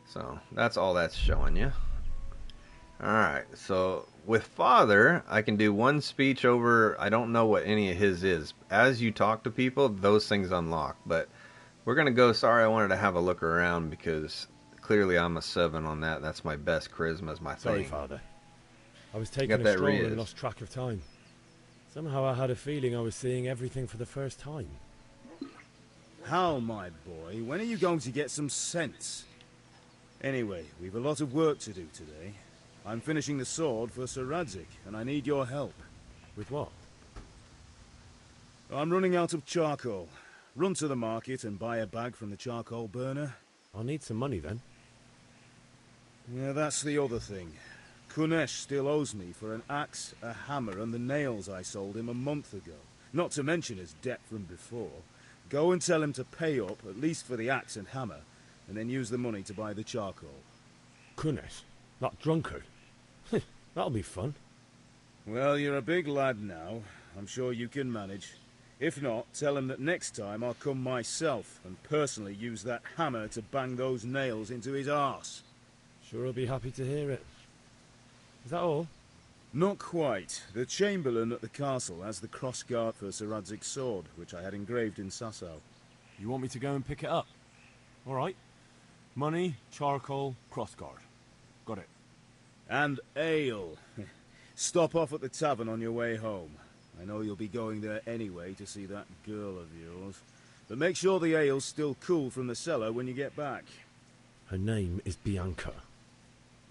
So that's all that's showing you. Alright, so with Father, I can do one speech over, I don't know what any of his is. As you talk to people, those things unlock. But we're going to go, sorry, I wanted to have a look around because clearly I'm a 7 on that. That's my best charisma, is my thing. Sorry, Father. I was taking a stroll and lost track of time. Somehow I had a feeling I was seeing everything for the first time. How, my boy? When are you going to get some sense? Anyway, we've a lot of work to do today. I'm finishing the sword for Sir Radzik, and I need your help. With what? I'm running out of charcoal. Run to the market and buy a bag from the charcoal burner. I'll need some money then. Yeah, that's the other thing. Kunesh still owes me for an axe, a hammer, and the nails I sold him a month ago. Not to mention his debt from before. Go and tell him to pay up, at least for the axe and hammer, and then use the money to buy the charcoal. Kunesh? That drunkard? That'll be fun. Well, you're a big lad now. I'm sure you can manage. If not, tell him that next time I'll come myself and personally use that hammer to bang those nails into his arse. Sure, I'll be happy to hear it. Is that all? Not quite. The Chamberlain at the castle has the cross-guard for Sir Radzig's sword, which I had engraved in Sasau. You want me to go and pick it up? All right. Money, charcoal, crossguard. Got it. And ale. Stop off at the tavern on your way home. I know you'll be going there anyway to see that girl of yours. But make sure the ale's still cool from the cellar when you get back. Her name is Bianca.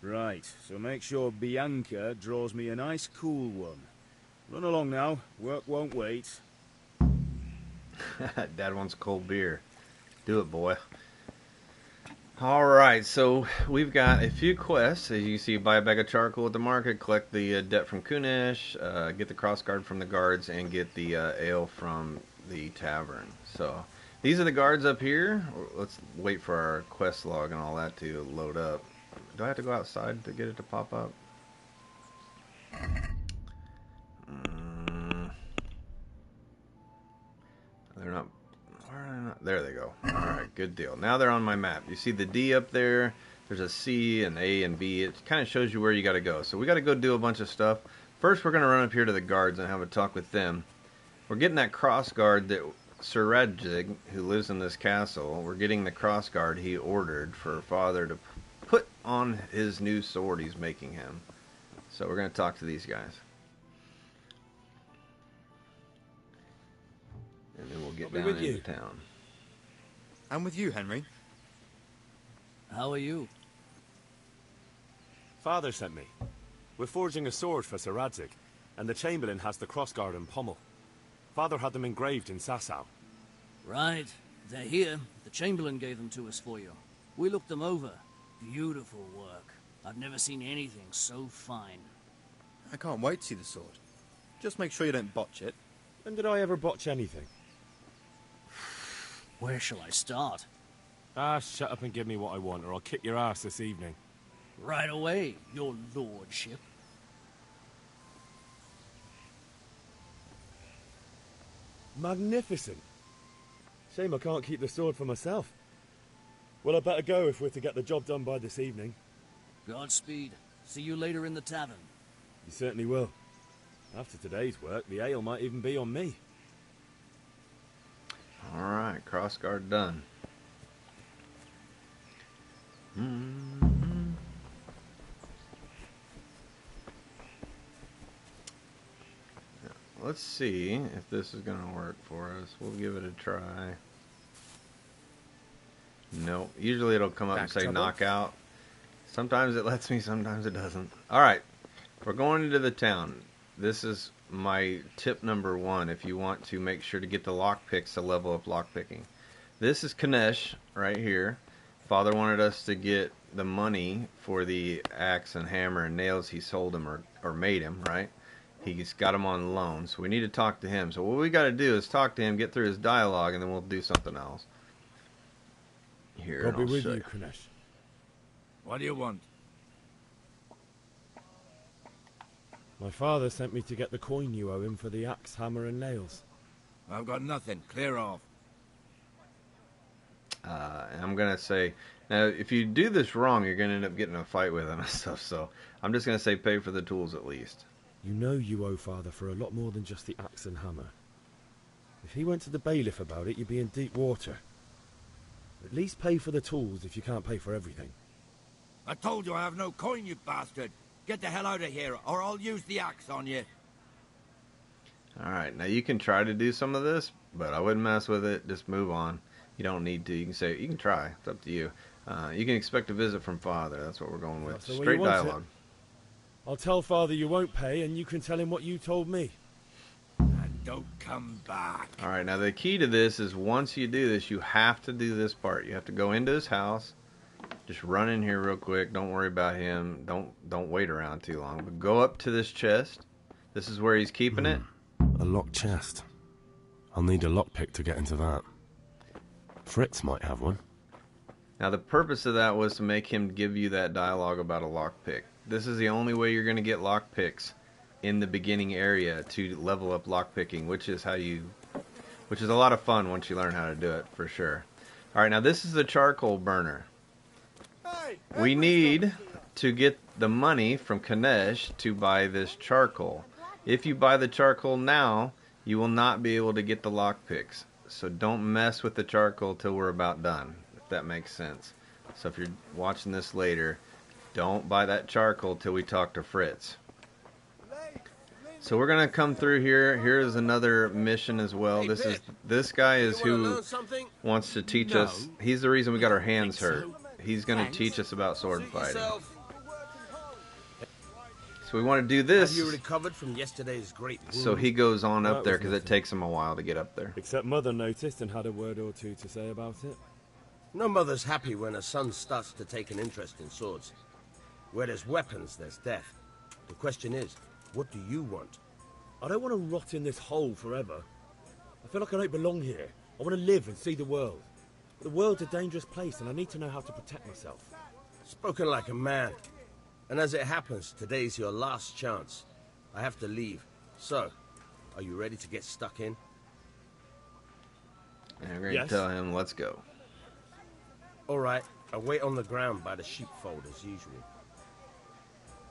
Right, so make sure Bianca draws me a nice cool one. Run along now, work won't wait. Dad wants cold beer. Do it, boy. Alright, so we've got a few quests. As you see, buy a bag of charcoal at the market, collect the debt from Kunesh, get the crossguard from the guards, and get the ale from the tavern. So, these are the guards up here. Let's wait for our quest log and all that to load up. Do I have to go outside to get it to pop up? They're not... Where are they not? There they go. Alright, good deal. Now they're on my map. You see the D up there. There's a C and A and B. It kind of shows you where you got to go. So we got to go do a bunch of stuff. First, we're going to run up here to the guards and have a talk with them. We're getting that cross guard that Sir Radzig, who lives in this castle, we're getting the cross guard he ordered for Father to put on his new sword he's making him. So we're going to talk to these guys. And then we'll get down into town. I'm with you, Henry. How are you? Father sent me. We're forging a sword for Sir Radzig, and the Chamberlain has the crossguard and pommel. Father had them engraved in Sasau. Right. They're here. The Chamberlain gave them to us for you. We looked them over. Beautiful work. I've never seen anything so fine. I can't wait to see the sword. Just make sure you don't botch it. When did I ever botch anything? Where shall I start? Ah, shut up and give me what I want, or I'll kick your ass this evening. Right away, your lordship. Magnificent. Shame I can't keep the sword for myself. Well, I better go if we're to get the job done by this evening. Godspeed. See you later in the tavern. You certainly will. After today's work, the ale might even be on me. Alright, crossguard done. Let's see if this is going to work for us. We'll give it a try. No, usually it'll come up and say knockout. Sometimes it lets me, sometimes it doesn't. Alright, we're going into the town. This is my tip number 1 if you want to make sure to get the lockpicks to level up lockpicking. This is Kunesh right here. Father wanted us to get the money for the axe and hammer and nails he sold him or made him, right? He's got them on loan, so we need to talk to him. So what we got to do is talk to him, get through his dialogue, and then we'll do something else. Here, I'll be with you, Kunesh. What do you want? My father sent me to get the coin you owe him for the axe, hammer, and nails. I've got nothing. Clear off. And I'm going to say, now if you do this wrong, you're going to end up getting in a fight with him and stuff, so I'm just going to say pay for the tools at least. You know you owe Father for a lot more than just the axe and hammer. If he went to the bailiff about it, you'd be in deep water. At least pay for the tools if you can't pay for everything. I told you I have no coin, you bastard. Get the hell out of here, or I'll use the axe on you. Alright, now you can try to do some of this, but I wouldn't mess with it. Just move on. You don't need to. You can say, you can try. It's up to you. You can expect a visit from Father. That's what we're going with. So straight dialogue. I'll tell Father you won't pay, and you can tell him what you told me. And don't come back. Alright, now the key to this is once you do this, you have to do this part. You have to go into his house. Just run in here real quick. Don't worry about him. Don't wait around too long. But go up to this chest. This is where he's keeping it. A locked chest. I'll need a lockpick to get into that. Fritz might have one. Now the purpose of that was to make him give you that dialogue about a lockpick. This is the only way you're going to get lockpicks in the beginning area to level up lockpicking, which is a lot of fun once you learn how to do it, for sure. Alright, now this is the charcoal burner. We need to get the money from Kanesh to buy this charcoal. If you buy the charcoal now, you will not be able to get the lockpicks. So don't mess with the charcoal till we're about done, if that makes sense. So if you're watching this later, don't buy that charcoal till we talk to Fritz. So we're gonna come through here. Here's another mission as well. This guy is who wants to teach us. He's the reason we got our hands hurt. He's gonna teach us about sword fighting. So we want to do this. Have you recovered from yesterday's great wound? So he goes on up there because it takes him a while to get up there. Except Mother noticed and had a word or two to say about it. No mother's happy when her son starts to take an interest in swords. Where there's weapons, there's death. The question is, what do you want? I don't want to rot in this hole forever. I feel like I don't belong here. I want to live and see the world. The world's a dangerous place and I need to know how to protect myself. Spoken like a man. And as it happens, today's your last chance. I have to leave. So, are you ready to get stuck in? And we're going to tell him, let's go. All right, I'll wait on the ground by the sheepfold as usual.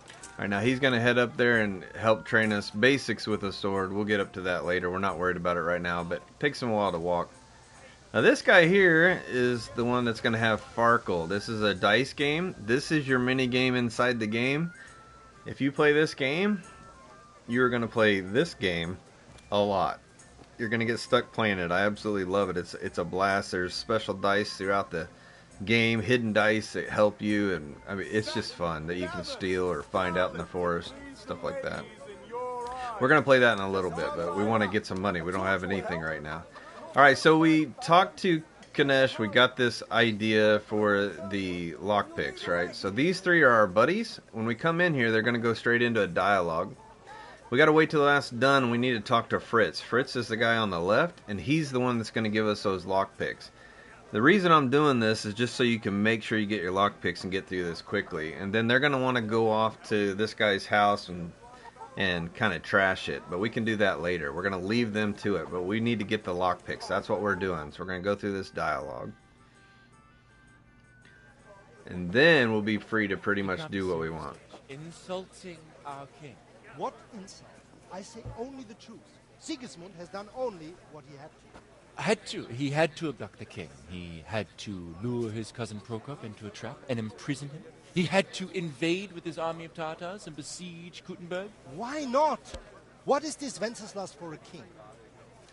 All right, now he's going to head up there and help train us basics with a sword. We'll get up to that later. We're not worried about it right now, but it takes him a while to walk. Now this guy here is the one that's going to have Farkle. This is a dice game. This is your mini game inside the game. If you play this game, you're going to play this game a lot. You're going to get stuck playing it. I absolutely love it. It's a blast. There's special dice throughout the game, hidden dice that help you, and I mean it's just fun that you can steal or find out in the forest, stuff like that. We're going to play that in a little bit, but we want to get some money. We don't have anything right now. Alright, so we talked to Kanesh. We got this idea for the lockpicks, right? So these three are our buddies. When we come in here, they're going to go straight into a dialogue. We got to wait till that's done. We need to talk to Fritz. Fritz is the guy on the left, and he's the one that's going to give us those lockpicks. The reason I'm doing this is just so you can make sure you get your lockpicks and get through this quickly. And then they're going to want to go off to this guy's house and kind of trash it. But we can do that later. We're going to leave them to it. But we need to get the lockpicks. That's what we're doing. So we're going to go through this dialogue. And then we'll be free to pretty much do what we want. Insulting our king. What insult? I say only the truth. Sigismund has done only what he had to. He had to abduct the king. He had to lure his cousin Prokop into a trap and imprison him. He had to invade with his army of Tatars and besiege Kuttenberg. Why not? What is this Wenceslas for a king?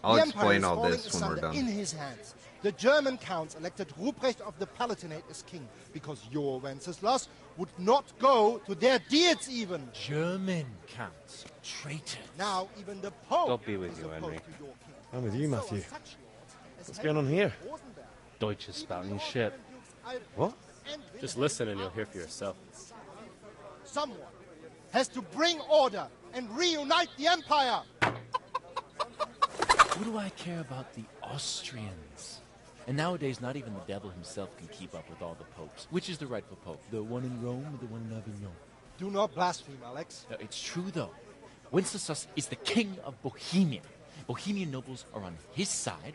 I'll the explain Empire all is this when we're done. in his hands. The German counts elected Ruprecht of the Palatinate as king because your Wenceslas would not go to their deeds even. German counts, traitors. Now even the Pope God be with you, Henry. I'm with you, Matthew. What's going on here? Deutsch is spouting shit. What? Just listen and you'll hear for yourself. Someone has to bring order and reunite the Empire. What do I care about the Austrians? And nowadays, not even the devil himself can keep up with all the popes. Which is the rightful pope? The one in Rome or the one in Avignon? Do not blaspheme, Alex. No, it's true, though. Wenceslas is the king of Bohemia. Bohemian nobles are on his side.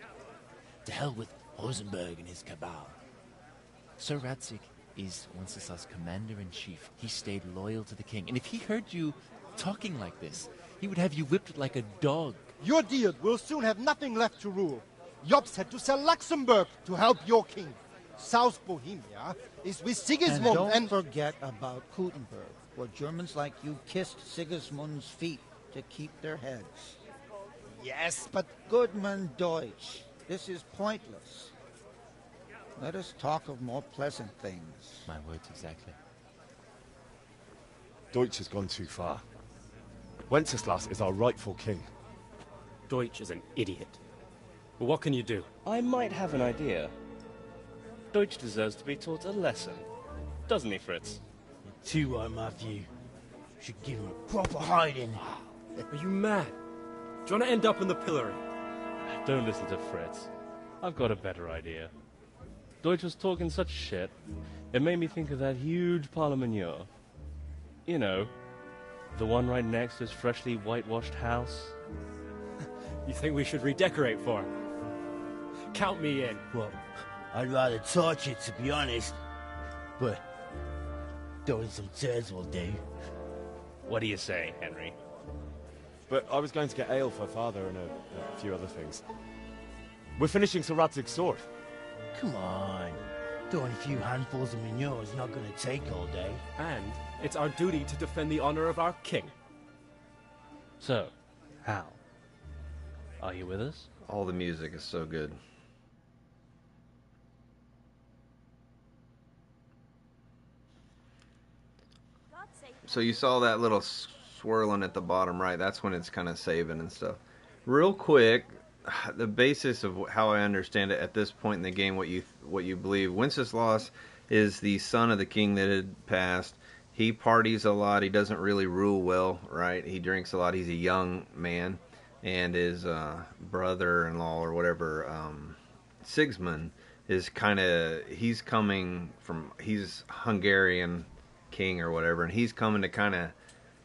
To hell with Rosenberg and his cabal. Sir Radzik is Wenceslas' commander-in-chief. He stayed loyal to the king. And if he heard you talking like this, he would have you whipped like a dog. Your deed will soon have nothing left to rule. Jobst had to sell Luxembourg to help your king. South Bohemia is with Sigismund and don't forget about Kuttenberg, where Germans like you kissed Sigismund's feet to keep their heads. Yes, but Goodman Deutsch, this is pointless. Let us talk of more pleasant things. My words exactly. Deutsch has gone too far. Wenceslas is our rightful king. Deutsch is an idiot. But what can you do? I might have an idea. Deutsch deserves to be taught a lesson. Doesn't he, Fritz? You're too right, Matthew. Should give him a proper hiding. Are you mad? Do you want to end up in the pillory? Don't listen to Fritz. I've got a better idea. Deutsch was talking such shit, it made me think of that huge parliament. You know, the one right next to his freshly whitewashed house. You think we should redecorate for him? Count me in. Well, I'd rather torch it, to be honest. But Throwing some turds will do. What do you say, Henry? But I was going to get ale for Father and a few other things. We're finishing Sir Radzig's sword. Come on. Throwing a few handfuls of manure is not going to take all day. And it's our duty to defend the honor of our king. So, Hal, are you with us? All the music is so good. So you saw that little swirling at the bottom right. That's when it's kind of saving and stuff. Real quick, the basis of how I understand it at this point in the game, what you believe, Wenceslas is the son of the king that had passed. He parties a lot. He doesn't really rule well, right? He drinks a lot. He's a young man. And his brother-in-law or whatever, Sigismund, is he's Hungarian king or whatever, and he's coming to kind of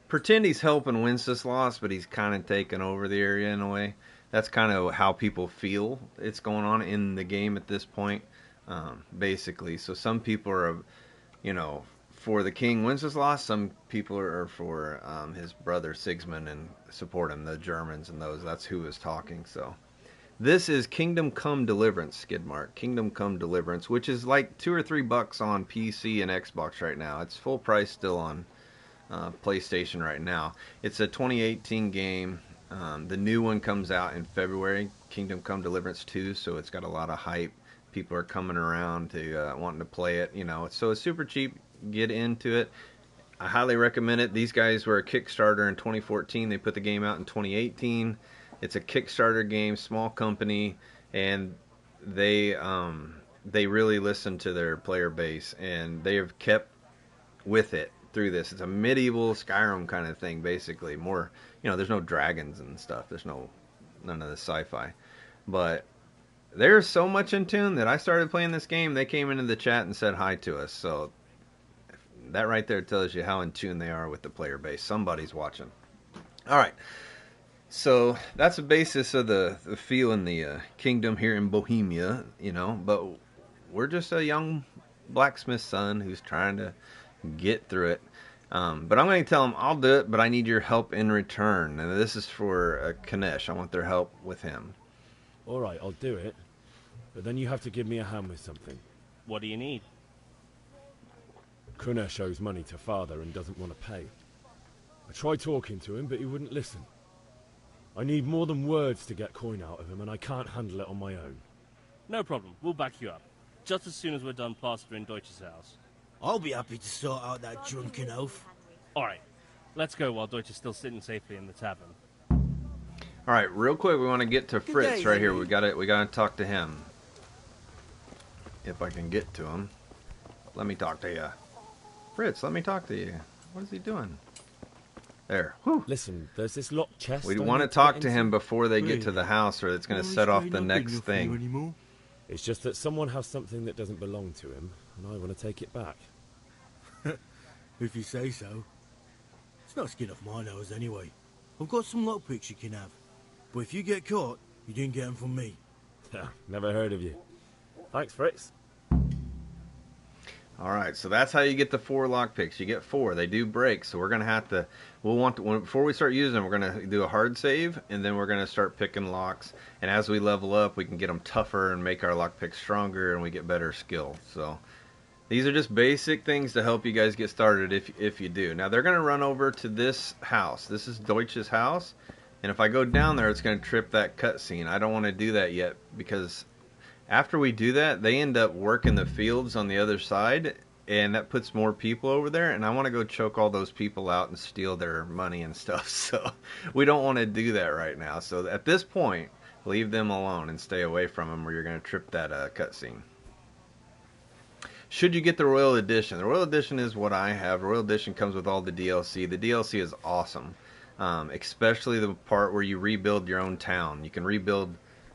pretend he's helping Wenceslas, but he's kind of taking over the area in a way. That's kind of how people feel it's going on in the game at this point, basically. So some people are, for the king Wenceslas, some people are for his brother Sigismund and support him, the Germans and those. That's who is talking. So this is Kingdom Come Deliverance, Skidmark. Kingdom Come Deliverance, which is like $2 or $3 on PC and Xbox right now. It's full price still on PlayStation right now. It's a 2018 game. The new one comes out in February, Kingdom Come Deliverance 2, so it's got a lot of hype. People are coming around to wanting to play it, So it's super cheap. Get into it. I highly recommend it. These guys were a Kickstarter in 2014. They put the game out in 2018. It's a Kickstarter game, small company, and they really listen to their player base, and they have kept with it through this. It's a medieval Skyrim kind of thing, basically. More, there's no dragons and stuff. There's none of the sci-fi, but there's so much in tune that I started playing this game. They came into the chat and said hi to us. So that right there tells you how in tune they are with the player base. Somebody's watching. All right. So that's the basis of the feel in the kingdom here in Bohemia, But we're just a young blacksmith's son who's trying to get through it. But I'm going to tell him I'll do it, but I need your help in return. And this is for Kanesh. I want their help with him. All right, I'll do it. But then you have to give me a hand with something. What do you need? Kunesh owes money to Father and doesn't want to pay. I tried talking to him, but he wouldn't listen. I need more than words to get coin out of him, and I can't handle it on my own. No problem. We'll back you up. Just as soon as we're done plastering Deutsch's house. I'll be happy to sort out that drunken oaf. Alright, let's go while Deutsch is still sitting safely in the tavern. Alright, real quick, we want to get to Fritz right here. We gotta talk to him. If I can get to him. Let me talk to you. Fritz, let me talk to you. What is he doing? There. Whew. Listen, there's this locked chest. We want to talk to him before they get to the house, or it's going to set off the next thing. It's just that someone has something that doesn't belong to him, and I want to take it back. If you say so. It's not skin off my nose anyway. I've got some lockpicks you can have. But if you get caught, you didn't get them from me. Never heard of you. Thanks, Fritz. Alright, so that's how you get the 4 lockpicks. You get 4. They do break, so we're going to have to... before we start using them, we're going to do a hard save, and then we're going to start picking locks. And as we level up, we can get them tougher and make our lockpicks stronger, and we get better skill. So these are just basic things to help you guys get started if you do. Now, they're going to run over to this house. This is Deutsch's house, and if I go down there, it's going to trip that cutscene. I don't want to do that yet, because... after we do that, they end up working the fields on the other side, and that puts more people over there, and I want to go choke all those people out and steal their money and stuff, so we don't want to do that right now. So at this point, leave them alone and stay away from them, or you're going to trip that cutscene. Should you get the Royal Edition? The Royal Edition is what I have. The Royal Edition comes with all the DLC. The DLC is awesome, especially the part where you rebuild your own town. You can rebuild...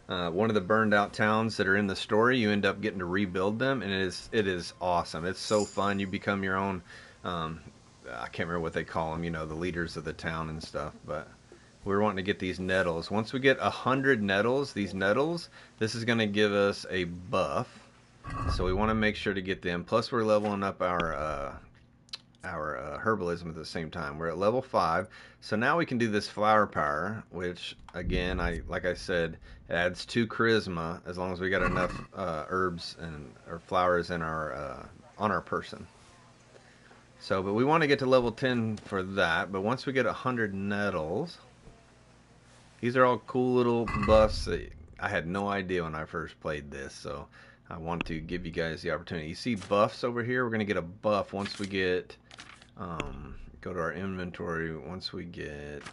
one of the burned out towns that are in the story. You end up getting to rebuild them, and it is awesome. It's so fun. You become your own, I can't remember what they call them, the leaders of the town and stuff, but we're wanting to get these nettles. Once we get 100 nettles, this is going to give us a buff, so we want to make sure to get them. Plus we're leveling up our herbalism at the same time. We're at level 5, so now we can do this flower power, which again, like I said, it adds 2 charisma as long as we got enough herbs or flowers in our on our person. So, but we want to get to level 10 for that. But once we get 100 nettles, these are all cool little buffs that I had no idea when I first played this. So I want to give you guys the opportunity. You see buffs over here? We're going to get a buff once we get, go to our inventory, once we get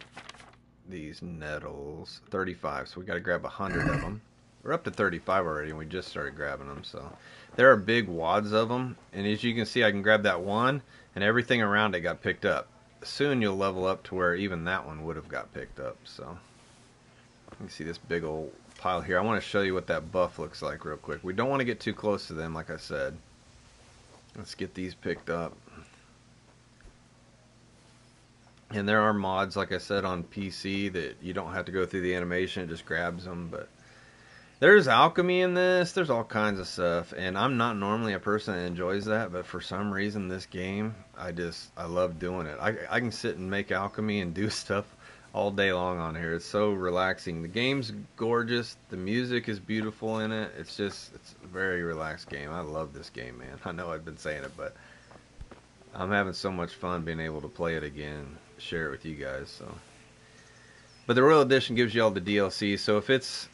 these nettles, 35. So we got to grab 100 of them. We're up to 35 already, and we just started grabbing them. So there are big wads of them, and as you can see, I can grab that one, and everything around it got picked up. Soon you'll level up to where even that one would have got picked up. So you can see this big old pile here. I want to show you what that buff looks like real quick. We don't want to get too close to them, like I said. Let's get these picked up. And there are mods, like I said, on PC that you don't have to go through the animation. It just grabs them. But there's alchemy in this. There's all kinds of stuff. And I'm not normally a person that enjoys that. But for some reason, this game, I love doing it. I can sit and make alchemy and do stuff all day long on here. It's so relaxing. The game's gorgeous. The music is beautiful in it. It's a very relaxed game. I love this game, man. I know I've been saying it, but I'm having so much fun being able to play it again, share it with you guys. So, but the Royal Edition gives you all the DLC. So if it's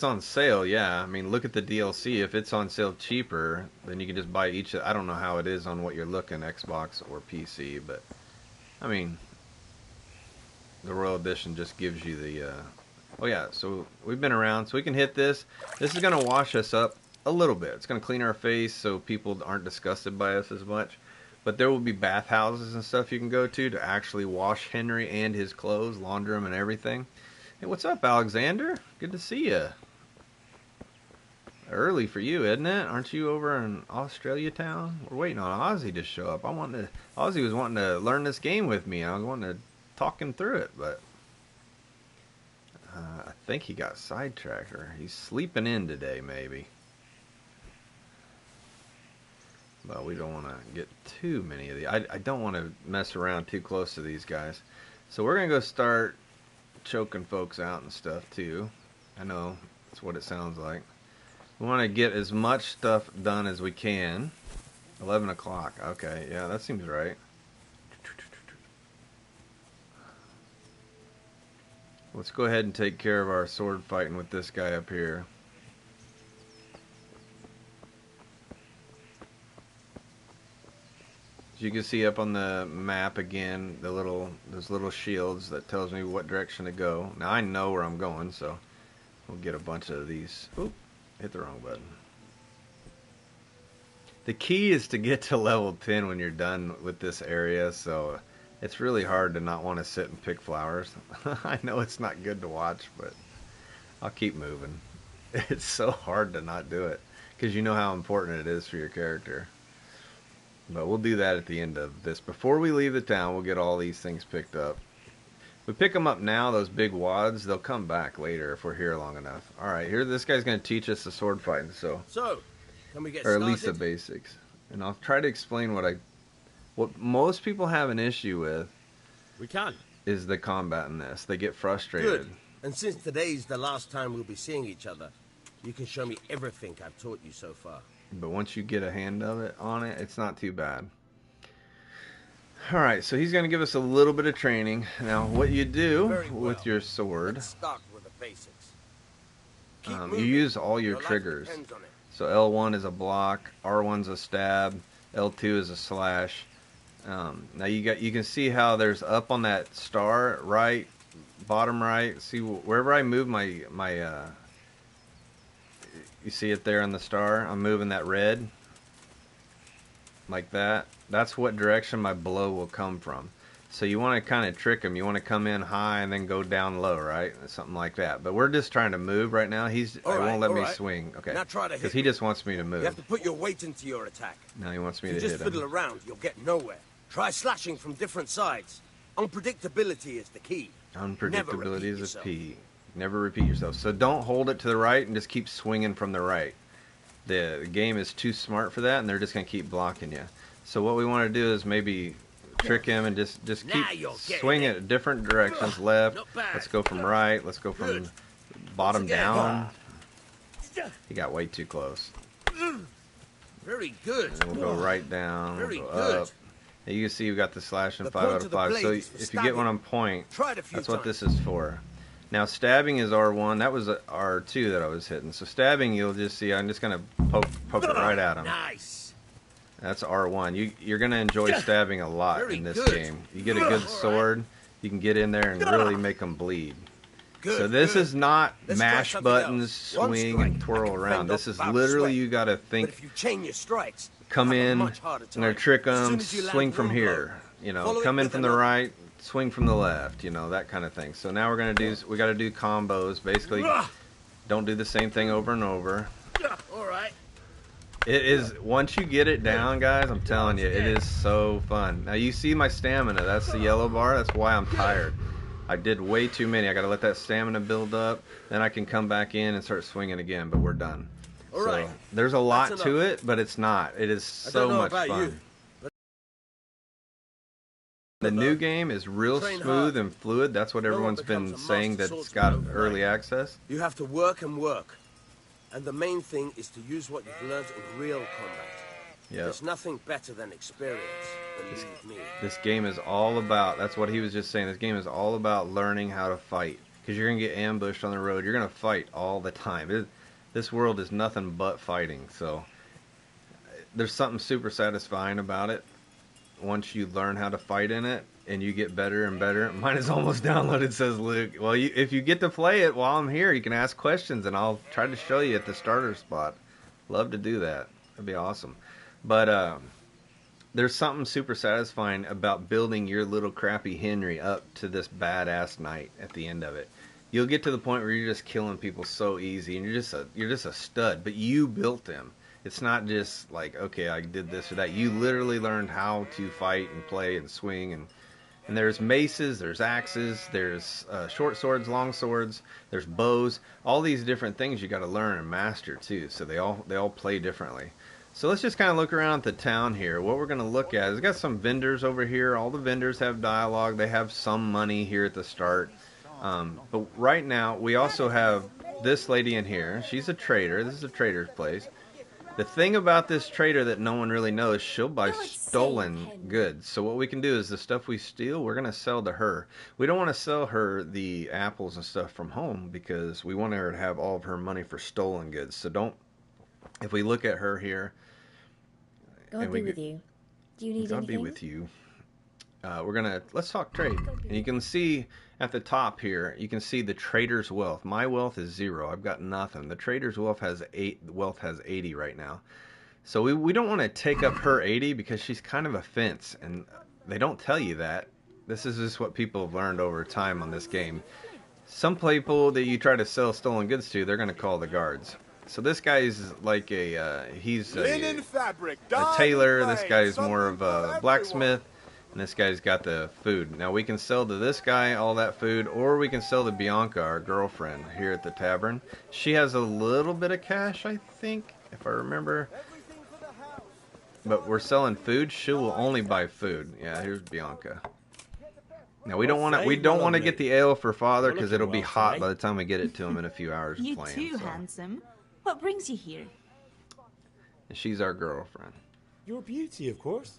on sale, yeah. I mean, look at the DLC. If it's on sale cheaper, then you can just buy each. I don't know how it is on what you're looking, Xbox or PC, but I mean, the Royal Edition just gives you the. Oh yeah, so we've been around, so we can hit this. This is gonna wash us up a little bit. It's gonna clean our face so people aren't disgusted by us as much. But there will be bathhouses and stuff you can go to actually wash Henry and his clothes, launder them and everything. Hey, what's up, Alexander? Good to see you. Early for you, isn't it? Aren't you over in Australia town? We're waiting on Ozzy to show up. Ozzy was wanting to learn this game with me. I was wanting to talk him through it, but I think he got sidetracked, or he's sleeping in today, maybe. But we don't want to get too many of these. I don't want to mess around too close to these guys. So we're going to go start choking folks out and stuff too. I know that's what it sounds like. We want to get as much stuff done as we can. 11 o'clock. Okay, yeah, that seems right. Let's go ahead and take care of our sword fighting with this guy up here. You can see up on the map again, those little shields that tells me what direction to go. Now I know where I'm going, so we'll get a bunch of these. Oop, hit the wrong button. The key is to get to level 10 when you're done with this area, so it's really hard to not want to sit and pick flowers. I know it's not good to watch, but I'll keep moving. It's so hard to not do it, because you know how important it is for your character. But we'll do that at the end of this. Before we leave the town, we'll get all these things picked up. We pick them up now, those big wads. They'll come back later if we're here long enough. Alright, here this guy's going to teach us the sword fighting. So, can we get or at started? least the basics. And I'll try to explain what most people have an issue with. We can. Is the combat in this. They get frustrated. Good. And since today's the last time we'll be seeing each other, you can show me everything I've taught you so far. But once you get a hand of it on it, it's not too bad. Alright, so he's going to give us a little bit of training. Now, what you do with your sword, Let's start with the basics. you use all your triggers. So L1 is a block, R1's a stab, L2 is a slash. Now you can see how there's up on that star, right, bottom right. See, wherever I move my you see it there on the star? I'm moving that red. Like that. That's what direction my blow will come from. So you want to kind of trick him. You want to come in high and then go down low, right? Something like that. But we're just trying to move right now. He won't let me swing. Okay. Now try to hit. Because he just wants me to move. You have to put your weight into your attack. Now he wants me to hit him. If you just fiddle around, you'll get nowhere. Try slashing from different sides. Unpredictability is the key. Unpredictability is a key. Never repeat yourself. So don't hold it to the right and just keep swinging from the right. The game is too smart for that, and they're just going to keep blocking you. So what we want to do is maybe trick him and just keep swinging it different directions. Left. Let's go from right. Let's go from bottom down. He got way too close. Very good. And then we'll go right down. Very we'll go good. up. And you can see we got the slash and 5 out of 5. So if you get one on point, that's what this is for. Now stabbing is R1. That was R2 that I was hitting. So stabbing, you'll just see I'm just going to poke it right at him. Nice. That's R1. You're going to enjoy stabbing a lot in this game. You get a good sword, you can get in there and really make them bleed. So this is not mash buttons, swing, and twirl around. This is literally you got to think. If you chain your strikes, come in, I'm going to trick them, swing from here. You know, come in from the right, swing from the left. You know, that kind of thing. So now we're going to do, we got to do combos. Basically, don't do the same thing over and over. All right. It is, once you get it down, guys, I'm telling you, it is so fun. Now you see my stamina. That's the yellow bar. That's why I'm tired. I did way too many. I got to let that stamina build up. Then I can come back in and start swinging again, but we're done. All right. So there's a lot to it, but it's not. It is so much fun. The new game is real smooth and fluid. That's what everyone's been saying that it's got early access. You have to work and work. And the main thing is to use what you've learned in real combat. Yep. There's nothing better than experience, believe me. This game is all about, that's what he was just saying, this game is all about learning how to fight. Because you're going to get ambushed on the road. You're going to fight all the time. This world is nothing but fighting. So there's something super satisfying about it. Once you learn how to fight in it, and you get better and better. Mine is almost downloaded, says Luke. Well, if you get to play it while I'm here, you can ask questions, and I'll try to show you at the starter spot. Love to do that. That'd be awesome. But there's something super satisfying about building your little crappy Henry up to this badass knight at the end of it. You'll get to the point where you're just killing people so easy, and you're just a stud. But you built them. It's not just like, okay, I did this or that. You literally learned how to fight and play and swing, and there's maces, there's axes, there's short swords, long swords, there's bows. All these different things you got to learn and master too. So they all play differently. So let's just kind of look around at the town here. What we're going to look at is got some vendors over here. All the vendors have dialogue. They have some money here at the start. But right now, we also have this lady in here. She's a trader. This is a trader's place. The thing about this trader that no one really knows, she'll buy stolen goods. So what we can do is the stuff we steal, we're going to sell to her. We don't want to sell her the apples and stuff from home because we want her to have all of her money for stolen goods. So don't, if we look at her here. God be with you. Do you need anything? God be with you. Let's talk trade. And you can see at the top here, you can see the trader's wealth. My wealth is 0. I've got nothing. The trader's wealth has 80 right now. So we don't want to take up her 80 because she's kind of a fence, and they don't tell you that. This is just what people have learned over time on this game. Some people that you try to sell stolen goods to, they're going to call the guards. So this guy's like he's a tailor. This guy's more of a blacksmith. And this guy's got the food. Now we can sell to this guy all that food, or we can sell to Bianca, our girlfriend, here at the tavern. She has a little bit of cash, I think, if I remember. But we're selling food. She will only buy food. Yeah, here's Bianca. Now we don't want to get the ale for father because it'll be hot by the time we get it to him in a few hours of playing. You too, handsome. What brings you here? And she's our girlfriend. Your beauty, of course.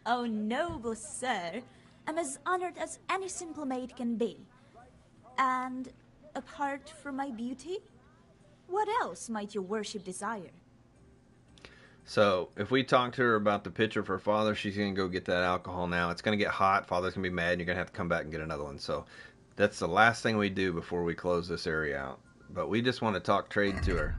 Oh, noble sir, I'm as honored as any simple maid can be. And apart from my beauty, what else might your worship desire? So, if we talk to her about the picture of her father, she's going to go get that alcohol now. It's going to get hot, father's going to be mad, and you're going to have to come back and get another one. So, that's the last thing we do before we close this area out. But we just want to talk trade to her.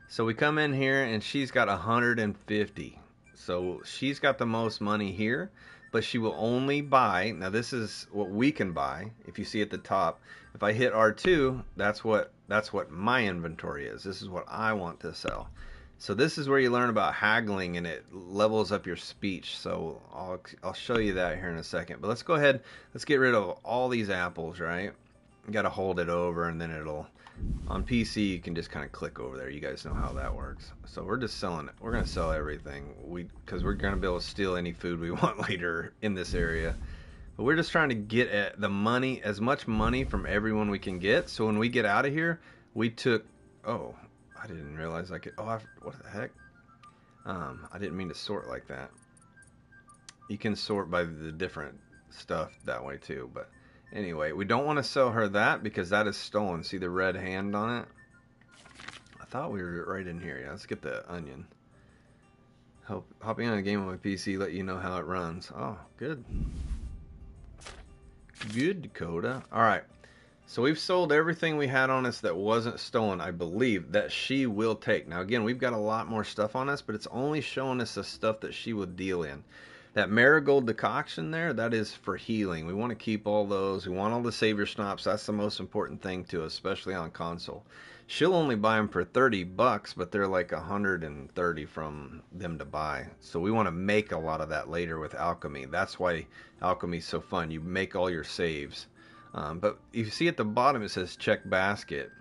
So, we come in here, and she's got 150. So she's got the most money here, but she will only buy, now this is what we can buy, if you see at the top, if I hit R2, that's what my inventory is. This is what I want to sell. So this is where you learn about haggling, and it levels up your speech. So I'll show you that here in a second. But let's go ahead, let's get rid of all these apples, right? You got to hold it over, and then it'll... On PC, you can just kind of click over there. You guys know how that works. So we're just selling it. We're going to sell everything. Because we're going to be able to steal any food we want later in this area. But we're just trying to get at the money, as much money from everyone we can get. So when we get out of here, we took... Oh, I didn't realize I could... Oh, what the heck? I didn't mean to sort like that. You can sort by the different stuff that way too, but anyway, we don't want to sell her that because that is stolen. See the red hand on it? I thought we were right in here. Yeah, let's get the onion. Hopping on a game on my PC, let you know how it runs. Oh, good. Good, Dakota. Alright, so we've sold everything we had on us that wasn't stolen, I believe, that she will take. Now again, we've got a lot more stuff on us, but it's only showing us the stuff that she will deal in. That marigold decoction there, that is for healing. We want to keep all those. We want all the savior schnapps. That's the most important thing to us, especially on console. She'll only buy them for $30, but they're like 130 from them to buy. So we want to make a lot of that later with alchemy. That's why alchemy's so fun. You make all your saves. But you see at the bottom it says check basket.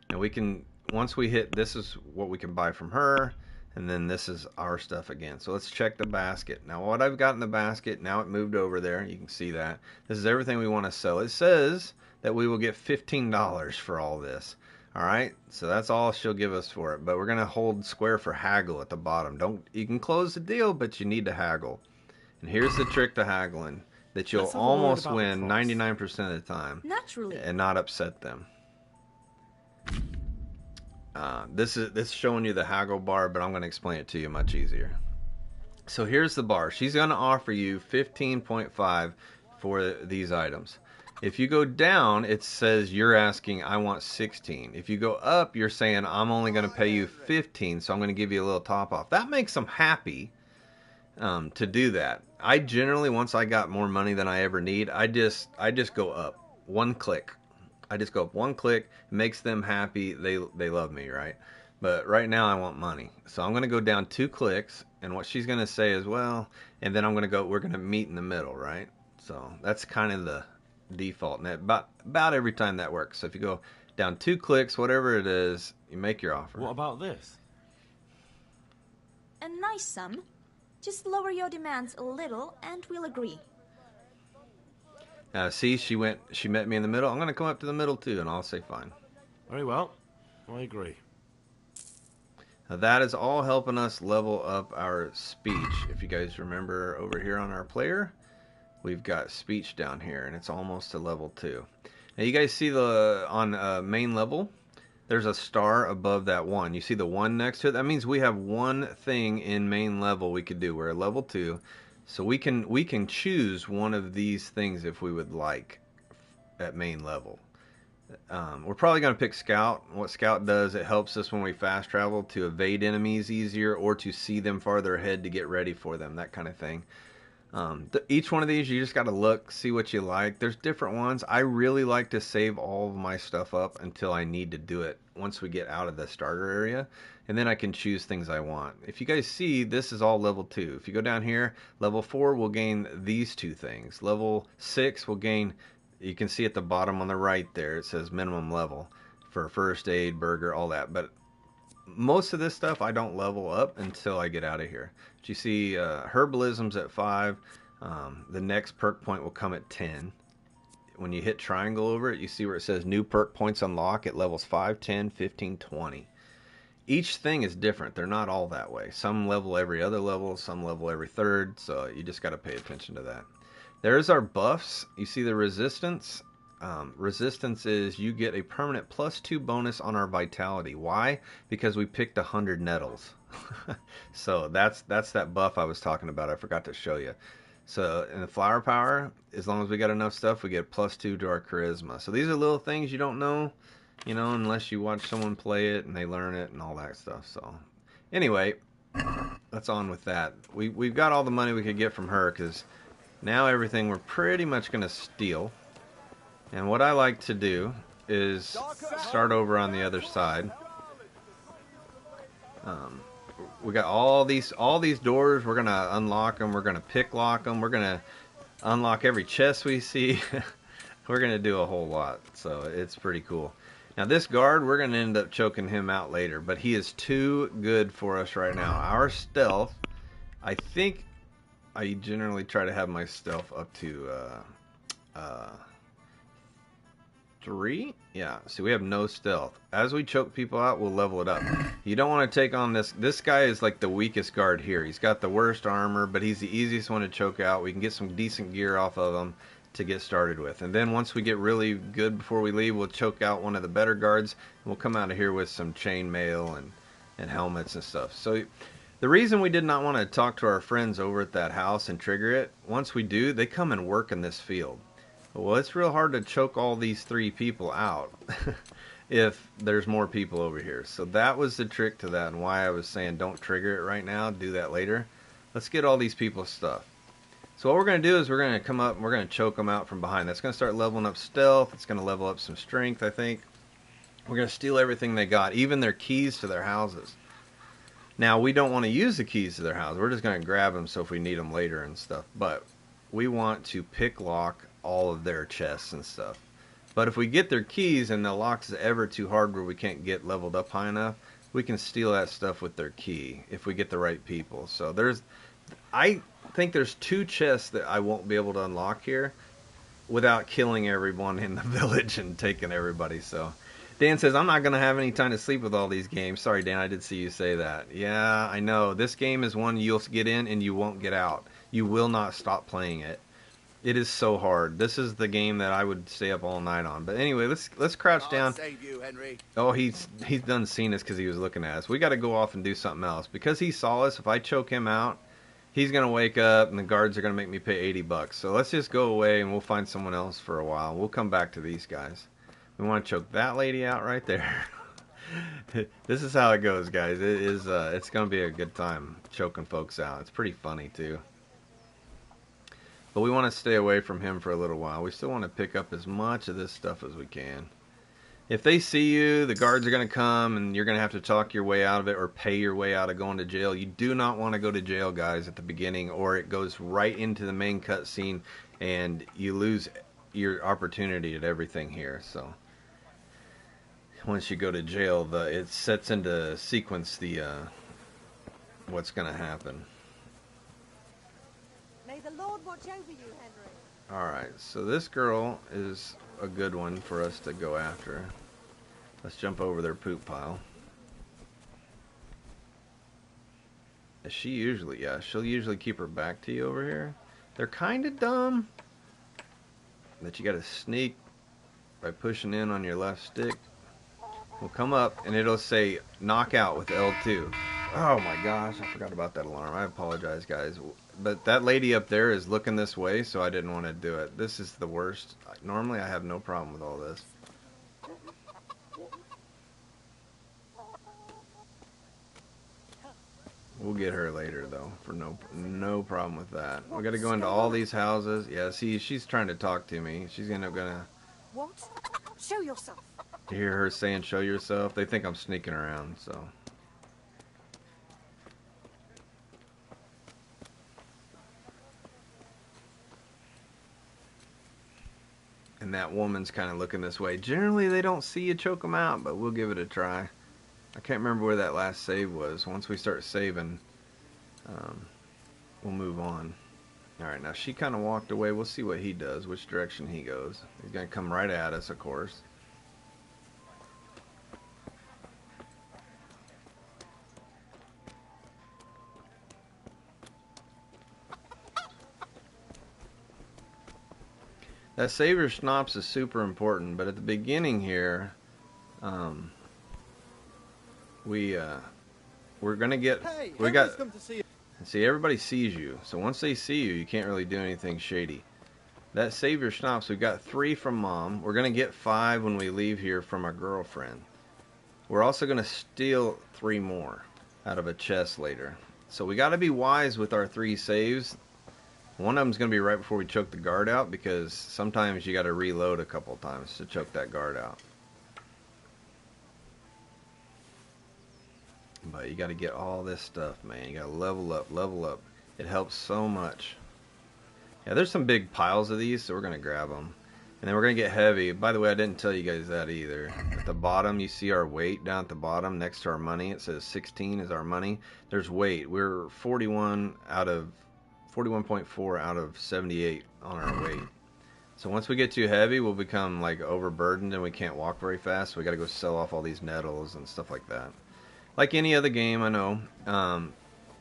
And we can, once we hit, this is what we can buy from her. And then this is our stuff again. So let's check the basket. Now what I've got in the basket, now it moved over there. You can see that. This is everything we want to sell. It says that we will get $15 for all this. Alright, so that's all she'll give us for it. But we're going to hold square for haggle at the bottom. You can close the deal, but you need to haggle. And here's the trick to haggling. That you'll almost win 99% of the time. Naturally. And not upset them. This is showing you the haggle bar, but I'm going to explain it to you much easier. So here's the bar. She's going to offer you 15.5 for these items. If you go down, it says you're asking, I want 16. If you go up, you're saying, I'm only going to pay you 15, so I'm going to give you a little top off. That makes them happy to do that. I generally, once I got more money than I ever need, I just go up one click. I just go up one click. It makes them happy. They love me, right? But right now I want money. So I'm going to go down 2 clicks. And what she's going to say is, well, and then I'm going to go, we're going to meet in the middle, right? So that's kind of the default. And about every time that works. So if you go down 2 clicks, whatever it is, you make your offer. What about this? A nice sum. Just lower your demands a little and we'll agree. See, she met me in the middle. I'm going to come up to the middle too, and I'll say fine. Very well. I agree. Now that is all helping us level up our speech. If you guys remember over here on our player, we've got speech down here, and it's almost to level 2. Now you guys see on main level, there's a star above that 1. You see the 1 next to it? That means we have one thing in main level we could do. We're at level 2. So we can choose one of these things if we would like at main level. We're probably going to pick Scout. What Scout does, it helps us when we fast travel to evade enemies easier or to see them farther ahead to get ready for them, that kind of thing. Each one of these, you just got to look, see what you like. There's different ones. I really like to save all of my stuff up until I need to do it once we get out of the starter area. And then I can choose things I want. If you guys see, this is all level 2. If you go down here, level 4 will gain these 2 things. Level 6 will gain, you can see at the bottom on the right there, it says minimum level for first aid, burger, all that. But most of this stuff I don't level up until I get out of here. But you see herbalism's at 5. The next perk point will come at 10. When you hit triangle over it, you see where it says new perk points unlock at levels 5, 10, 15, 20. Each thing is different. They're not all that way. Some level every other level, some level every third, so you just got to pay attention to that. There's our buffs. You see the resistance? Resistance is you get a permanent +2 bonus on our vitality. Why? Because we picked 100 nettles. So that's that buff I was talking about. I forgot to show you. So in the flower power, as long as we got enough stuff, we get +2 to our charisma. So these are little things you don't know, you know, unless you watch someone play it and they learn it and all that stuff. So anyway, let's on with that. We've got all the money we could get from her because now everything we're pretty much going to steal. And what I like to do is start over on the other side. We got all these doors. We're going to unlock them. We're going to pick lock them. We're going to unlock every chest we see. We're going to do a whole lot, so it's pretty cool. Now this guard, we're going to end up choking him out later, but he is too good for us right now. Our stealth, I think I generally try to have my stealth up to 3. Yeah, see, we have no stealth. As we choke people out, we'll level it up. You don't want to take on this. This guy is like the weakest guard here. He's got the worst armor, but he's the easiest one to choke out. We can get some decent gear off of him to get started with. And then once we get really good before we leave, we'll choke out one of the better guards. And we'll come out of here with some chainmail and helmets and stuff. So the reason we did not want to talk to our friends over at that house and trigger it, once we do, they come and work in this field. Well, it's real hard to choke all these 3 people out if there's more people over here. So that was the trick to that, and why I was saying don't trigger it right now, do that later. Let's get all these people's stuff. So what we're going to do is we're going to come up and we're going to choke them out from behind. That's going to start leveling up stealth. It's going to level up some strength, I think. We're going to steal everything they got, even their keys to their houses. Now, we don't want to use the keys to their house. We're just going to grab them so if we need them later and stuff. But we want to pick lock all of their chests and stuff. But if we get their keys and the lock's ever too hard where we can't get leveled up high enough, we can steal that stuff with their key if we get the right people. So I think there's 2 chests that I won't be able to unlock here without killing everyone in the village and taking everybody. So Dan says, I'm not going to have any time to sleep with all these games. Sorry, Dan, I did see you say that. Yeah, I know. This game is one you'll get in and you won't get out. You will not stop playing it. It is so hard. This is the game that I would stay up all night on. But anyway, let's crouch down. Save you, Henry. Oh, he's done seen us because he was looking at us. We got to go off and do something else. Because he saw us, if I choke him out, he's going to wake up and the guards are going to make me pay $80. So let's just go away and we'll find someone else for a while. We'll come back to these guys. We want to choke that lady out right there. This is how it goes, guys. It's going to be a good time choking folks out. It's pretty funny, too. But we want to stay away from him for a little while. We still want to pick up as much of this stuff as we can. If they see you, the guards are going to come and you're going to have to talk your way out of it or pay your way out of going to jail. You do not want to go to jail, guys, at the beginning, or it goes right into the main cutscene and you lose your opportunity at everything here. So once you go to jail, it sets into sequence what's going to happen. May the Lord watch over you, Henry. Alright, so this girl is a good one for us to go after. Let's jump over their poop pile. Is she usually, yeah, she'll usually keep her back to you over here. They're kind of dumb that you got to sneak by pushing in on your left stick. We'll come up and it'll say knockout with L2. Oh my gosh, I forgot about that alarm. I apologize, guys. But that lady up there is looking this way, so I didn't want to do it. This is the worst. Normally I have no problem with all this. We'll get her later, though, for no problem with that. We got to go into all these houses. Yeah, see, she's trying to talk to me. She's gonna... What? Show yourself. You hear her saying, show yourself? They think I'm sneaking around, so... And that woman's kind of looking this way. Generally, they don't see you choke them out, but we'll give it a try. I can't remember where that last save was. Once we start saving, we'll move on. Alright, now she kind of walked away. We'll see what he does, which direction he goes. He's going to come right at us, of course. That Savior Schnapps is super important, but at the beginning here, we're gonna get see everybody sees you, so once they see you, you can't really do anything shady. That Savior Schnapps, we got 3 from Mom. We're gonna get 5 when we leave here from our girlfriend. We're also gonna steal 3 more out of a chest later. So we got to be wise with our 3 saves. One of them's going to be right before we choke the guard out, because sometimes you got to reload a couple times to choke that guard out. But you got to get all this stuff, man. You got to level up, level up. It helps so much. Yeah, there's some big piles of these, so we're going to grab them. And then we're going to get heavy. By the way, I didn't tell you guys that either. At the bottom, you see our weight down at the bottom next to our money. It says 16 is our money. There's weight. We're 41.4 out of 78 on our weight. So once we get too heavy, we'll become like overburdened and we can't walk very fast. So we got to go sell off all these nettles and stuff like that. Like any other game, I know.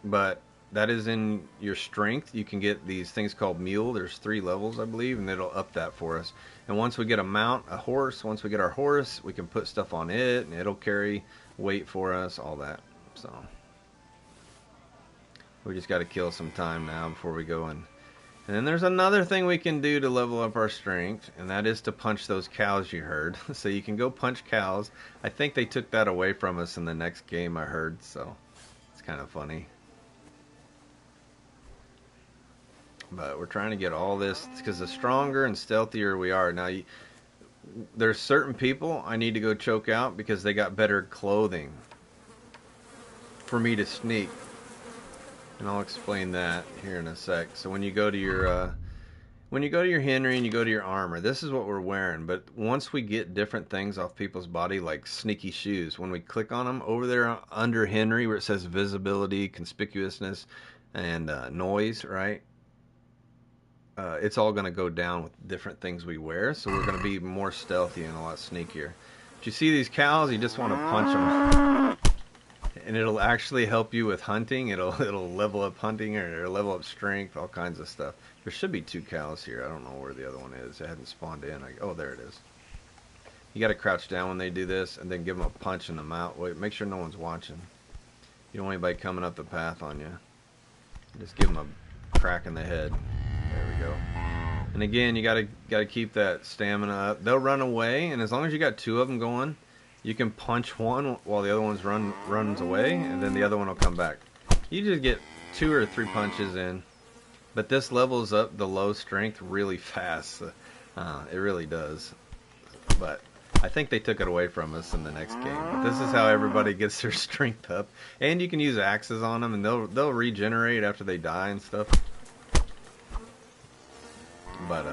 But that is in your strength. You can get these things called mule. There's 3 levels, I believe, and it'll up that for us. And once we get a mount, a horse, once we get our horse, we can put stuff on it, and it'll carry weight for us, all that. So we just got to kill some time now before we go in. And then there's another thing we can do to level up our strength, and that is to punch those cows you heard. So you can go punch cows. I think they took that away from us in the next game, I heard, so it's kind of funny. But we're trying to get all this, because the stronger and stealthier we are. Now, there's certain people I need to go choke out because they got better clothing for me to sneak. And I'll explain that here in a sec. So when you go to your Henry and you go to your armor, this is what we're wearing. But once we get different things off people's body, like sneaky shoes, when we click on them over there under Henry where it says visibility, conspicuousness, and noise, right? It's all going to go down with different things we wear, so we're going to be more stealthy and a lot sneakier. But you see these cows, you just want to punch them, and it'll actually help you with hunting. It'll level up hunting or level up strength, all kinds of stuff. There should be 2 cows here. I don't know where the other one is. It hadn't spawned in. Oh, there it is. You got to crouch down when they do this, and then give them a punch in the mouth. Wait, make sure no one's watching. You don't want anybody coming up the path on you. Just give them a crack in the head. There we go. And again, you gotta keep that stamina up. They'll run away, and as long as you got 2 of them going, you can punch one while the other one's runs away, and then the other one will come back. You just get 2 or 3 punches in, but this levels up the low strength really fast. It really does. But I think they took it away from us in the next game. But this is how everybody gets their strength up, and you can use axes on them, and they'll regenerate after they die and stuff. But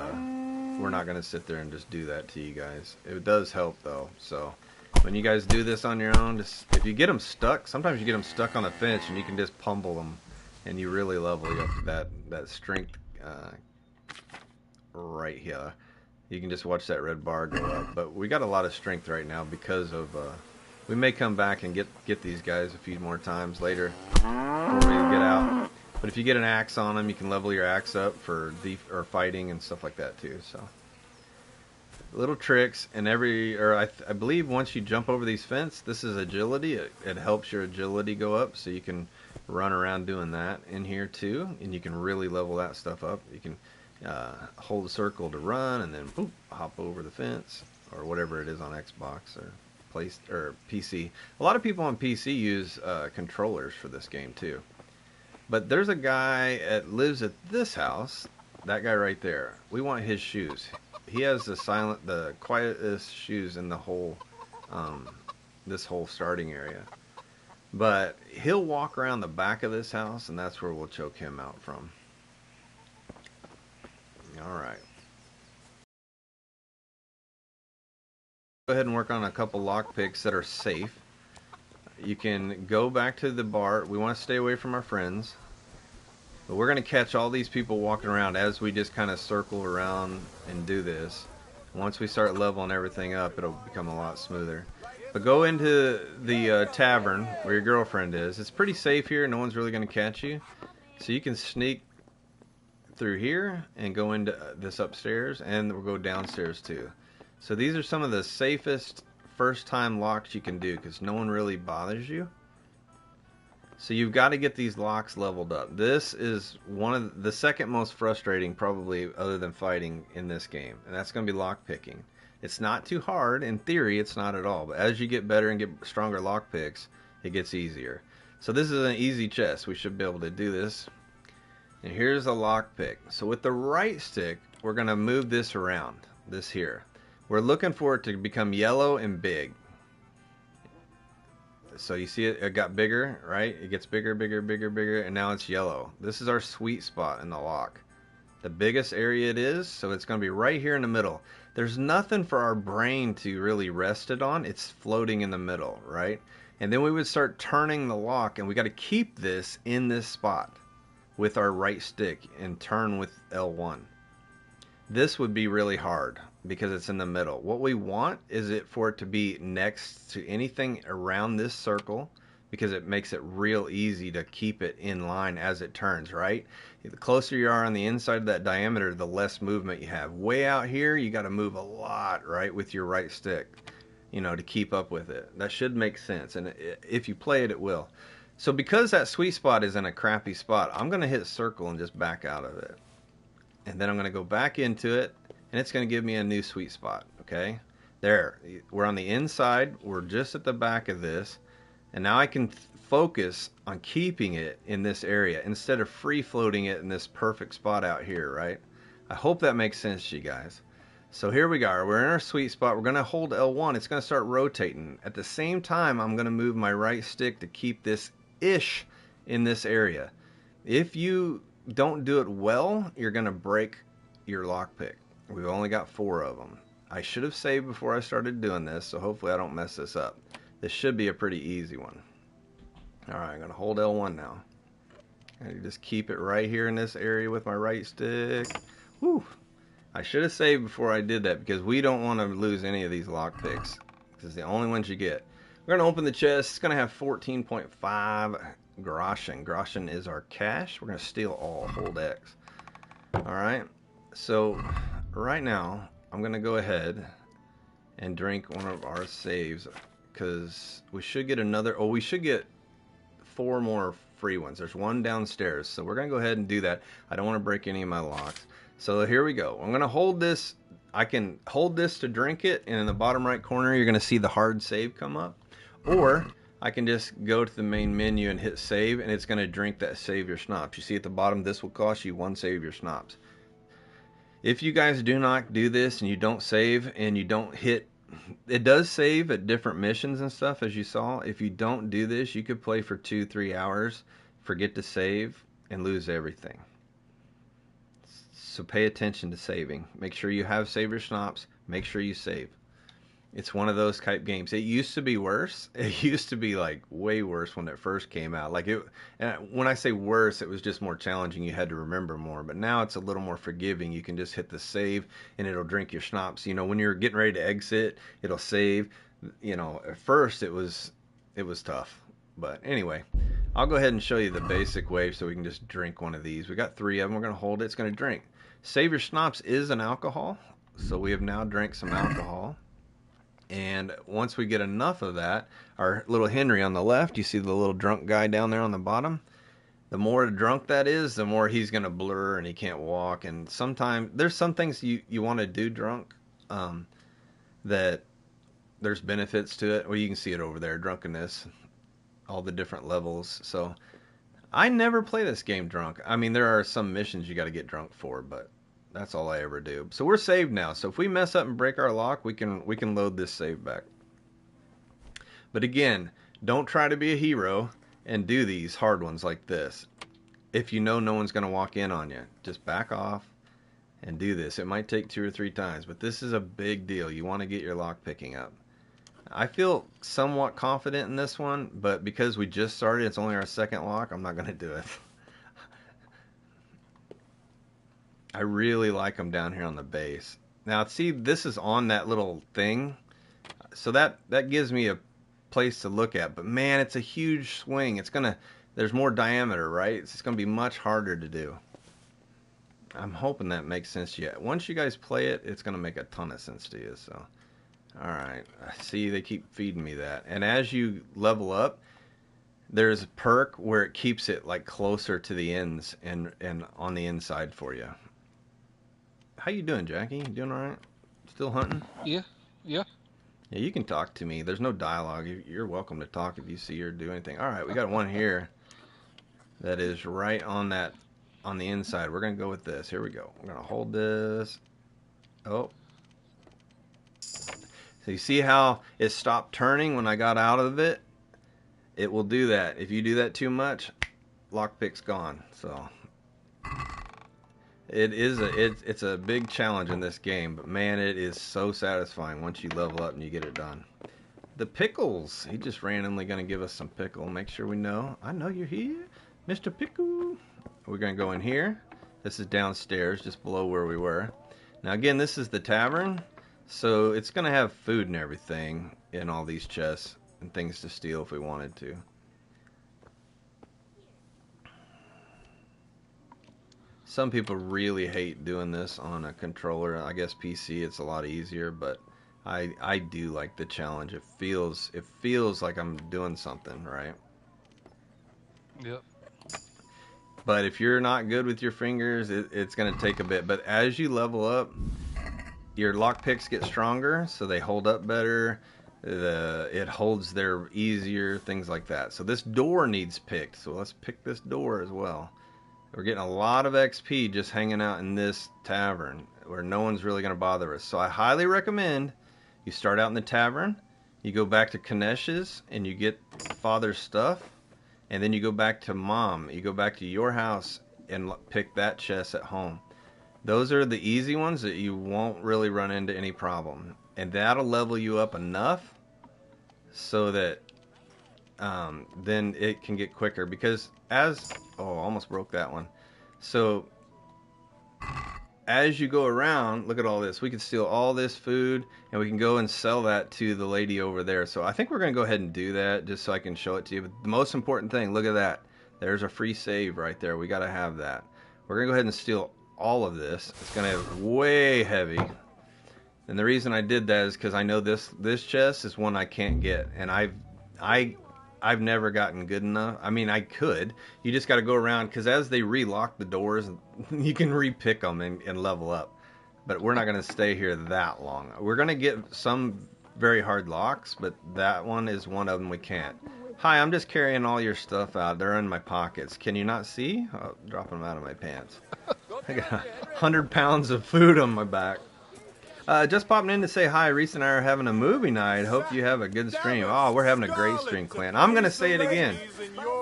we're not going to sit there and just do that to you guys. It does help, though. So when you guys do this on your own, just, if you get them stuck, sometimes you get them stuck on a fence, and you can just pummel them, and you really level you up to that strength right here. You can just watch that red bar go up. But we got a lot of strength right now because of... we may come back and get these guys a few more times later before we get out. But if you get an axe on them, you can level your axe up for fighting and stuff like that too. So little tricks, and I believe once you jump over these fence, this is agility. It helps your agility go up, so you can run around doing that in here too, and you can really level that stuff up. You can hold the circle to run, and then boop, hop over the fence or whatever it is on Xbox or PC. A lot of people on PC use controllers for this game too. But there's a guy that lives at this house, that guy right there. We want his shoes. He has the quietest shoes in the whole, this whole starting area. But he'll walk around the back of this house, and that's where we'll choke him out from. All right. Go ahead and work on a couple lockpicks that are safe. You can go back to the bar. We want to stay away from our friends. But we're going to catch all these people walking around as we just kind of circle around and do this. Once we start leveling everything up, it'll become a lot smoother. But go into the tavern where your girlfriend is. It's pretty safe here. No one's really going to catch you. So you can sneak through here and go into this upstairs, and we'll go downstairs too. So these are some of the safest first time locks you can do because no one really bothers you. So you've got to get these locks leveled up. This is one of the second most frustrating, probably other than fighting, in this game, and that's going to be lock picking. It's not too hard. In theory, it's not at all, but as you get better and get stronger lock picks, it gets easier. So this is an easy chest. We should be able to do this. And here's a lock pick. So with the right stick, we're going to move this around, this here. We're looking for it to become yellow and big. So you see it got bigger, right? It gets bigger, bigger, bigger, bigger, and now it's yellow. This is our sweet spot in the lock. the biggest area it is, so it's going to be right here in the middle. There's nothing for our brain to really rest it on. It's floating in the middle, right? And then we would start turning the lock, and we got to keep this in this spot with our right stick and turn with L1. This would be really hard because it's in the middle. What we want is for it to be next to anything around this circle, because it makes it real easy to keep it in line as it turns, right? The closer you are on the inside of that diameter, the less movement you have. Way out here, you got to move a lot, right, with your right stick, you know, to keep up with it. That should make sense, and if you play it, it will. So because that sweet spot is in a crappy spot, I'm going to hit circle and just back out of it. And then I'm going to go back into it, and it's going to give me a new sweet spot, okay? There, we're on the inside, we're just at the back of this, and now I can focus on keeping it in this area instead of free floating it in this perfect spot out here, right? I hope that makes sense to you guys. So here we are, we're in our sweet spot, we're going to hold L1, it's going to start rotating. At the same time, I'm going to move my right stick to keep this ish in this area. If you don't do it well, you're going to break your lockpick. We've only got 4 of them. I should have saved before I started doing this, so hopefully I don't mess this up. This should be a pretty easy one. Alright, I'm going to hold L1 now. And just keep it right here in this area with my right stick. Whew. I should have saved before I did that because we don't want to lose any of these lockpicks. This is the only ones you get. We're going to open the chest. It's going to have 14.5 groschen. Groschen is our cash. We're going to steal all. Hold X. Alright. So, right now, I'm going to go ahead and drink one of our saves. Because we should get another... Oh, we should get 4 more free ones. There's one downstairs. So we're going to go ahead and do that. I don't want to break any of my locks. So here we go. I'm going to hold this. I can hold this to drink it. And in the bottom right corner, you're going to see the hard save come up. Or I can just go to the main menu and hit save. And it's going to drink that save your schnapps. You see at the bottom, this will cost you 1 save your schnapps. If you guys do not do this and you don't save and you don't hit... It does save at different missions and stuff, as you saw. If you don't do this, you could play for 2-3 hours, forget to save, and lose everything. So pay attention to saving. Make sure you have save your schnapps. Make sure you save. It's one of those type games. It used to be worse. It used to be like way worse when it first came out. Like it, and when I say worse, it was just more challenging. You had to remember more. But now it's a little more forgiving. You can just hit the save and it'll drink your schnapps. You know, when you're getting ready to exit, it'll save. You know, at first it was tough. But anyway, I'll go ahead and show you the basic way so we can just drink one of these. We got 3 of them. We're going to hold it. It's going to drink. Save your schnapps is an alcohol. So we have now drank some alcohol. And once we get enough of that, our little Henry on the left, you see the little drunk guy down there on the bottom? The more drunk that is, the more he's going to blur and he can't walk. And sometimes, there's some things you want to do drunk that there's benefits to it. Well, you can see it over there, drunkenness, all the different levels. So I never play this game drunk. I mean, there are some missions you got to get drunk for, but that's all I ever do. So we're saved now. So if we mess up and break our lock, we can load this save back. But again, don't try to be a hero and do these hard ones like this. If you know no one's going to walk in on you, just back off and do this. It might take 2 or 3 times, but this is a big deal. You want to get your lock picking up. I feel somewhat confident in this one, but because we just started, it's only our 2nd lock, I'm not going to do it. I really like them down here on the base. Now, see, this is on that little thing. So that gives me a place to look at. But, man, it's a huge swing. There's more diameter, right? It's going to be much harder to do. I'm hoping that makes sense to you. Once you guys play it, it's going to make a ton of sense to you. So, all right. I see they keep feeding me that. And as you level up, there's a perk where it keeps it, like, closer to the ends and on the inside for you. How you doing, Jackie? You doing all right? Still hunting? Yeah. Yeah, you can talk to me. There's no dialogue. You're welcome to talk if you see or do anything. All right, we got one here that is right on the inside. We're going to go with this. Here we go. I'm going to hold this. Oh. So you see how it stopped turning when I got out of it? It will do that. If you do that too much, lockpick's gone. So... It's a big challenge in this game, but man, it is so satisfying once you level up and you get it done. The pickles. He just randomly going to give us some pickle. Make sure we know. I know you're here, Mr. Pickle. We're going to go in here. This is downstairs, just below where we were. Now again, this is the tavern, so it's going to have food and everything in all these chests and things to steal if we wanted to. Some people really hate doing this on a controller. I guess PC it's a lot easier, but I do like the challenge. It feels like I'm doing something, right? Yep. But if you're not good with your fingers, it's going to take a bit. But as you level up, your lockpicks get stronger, so they hold up better. It holds there easier, things like that. So this door needs picked, so let's pick this door as well. We're getting a lot of XP just hanging out in this tavern where no one's really going to bother us. So I highly recommend you start out in the tavern, you go back to Kanesh's and you get father's stuff, and then you go back to mom. You go back to your house and pick that chest at home. Those are the easy ones that you won't really run into any problem. And that'll level you up enough so that then it can get quicker. Because as... Oh, almost broke that one. So, as you go around, look at all this. We can steal all this food, and we can go and sell that to the lady over there. So, I think we're going to go ahead and do that, just so I can show it to you. But the most important thing, look at that. There's a free save right there. We got to have that. We're going to go ahead and steal all of this. It's going to be way heavy. And the reason I did that is because I know this chest is one I can't get. And I've never gotten good enough. I mean, I could. You just got to go around, because as they relock the doors, you can re-pick them and level up. But we're not going to stay here that long. We're going to get some very hard locks, but that one is one of them we can't. Hi, I'm just carrying all your stuff out. They're in my pockets. Can you not see? I'll drop them out of my pants. I got 100 pounds of food on my back. Just popping in to say hi. Reese and I are having a movie night. Hope you have a good stream. Oh, we're having a great stream, Clint. I'm going to say it again.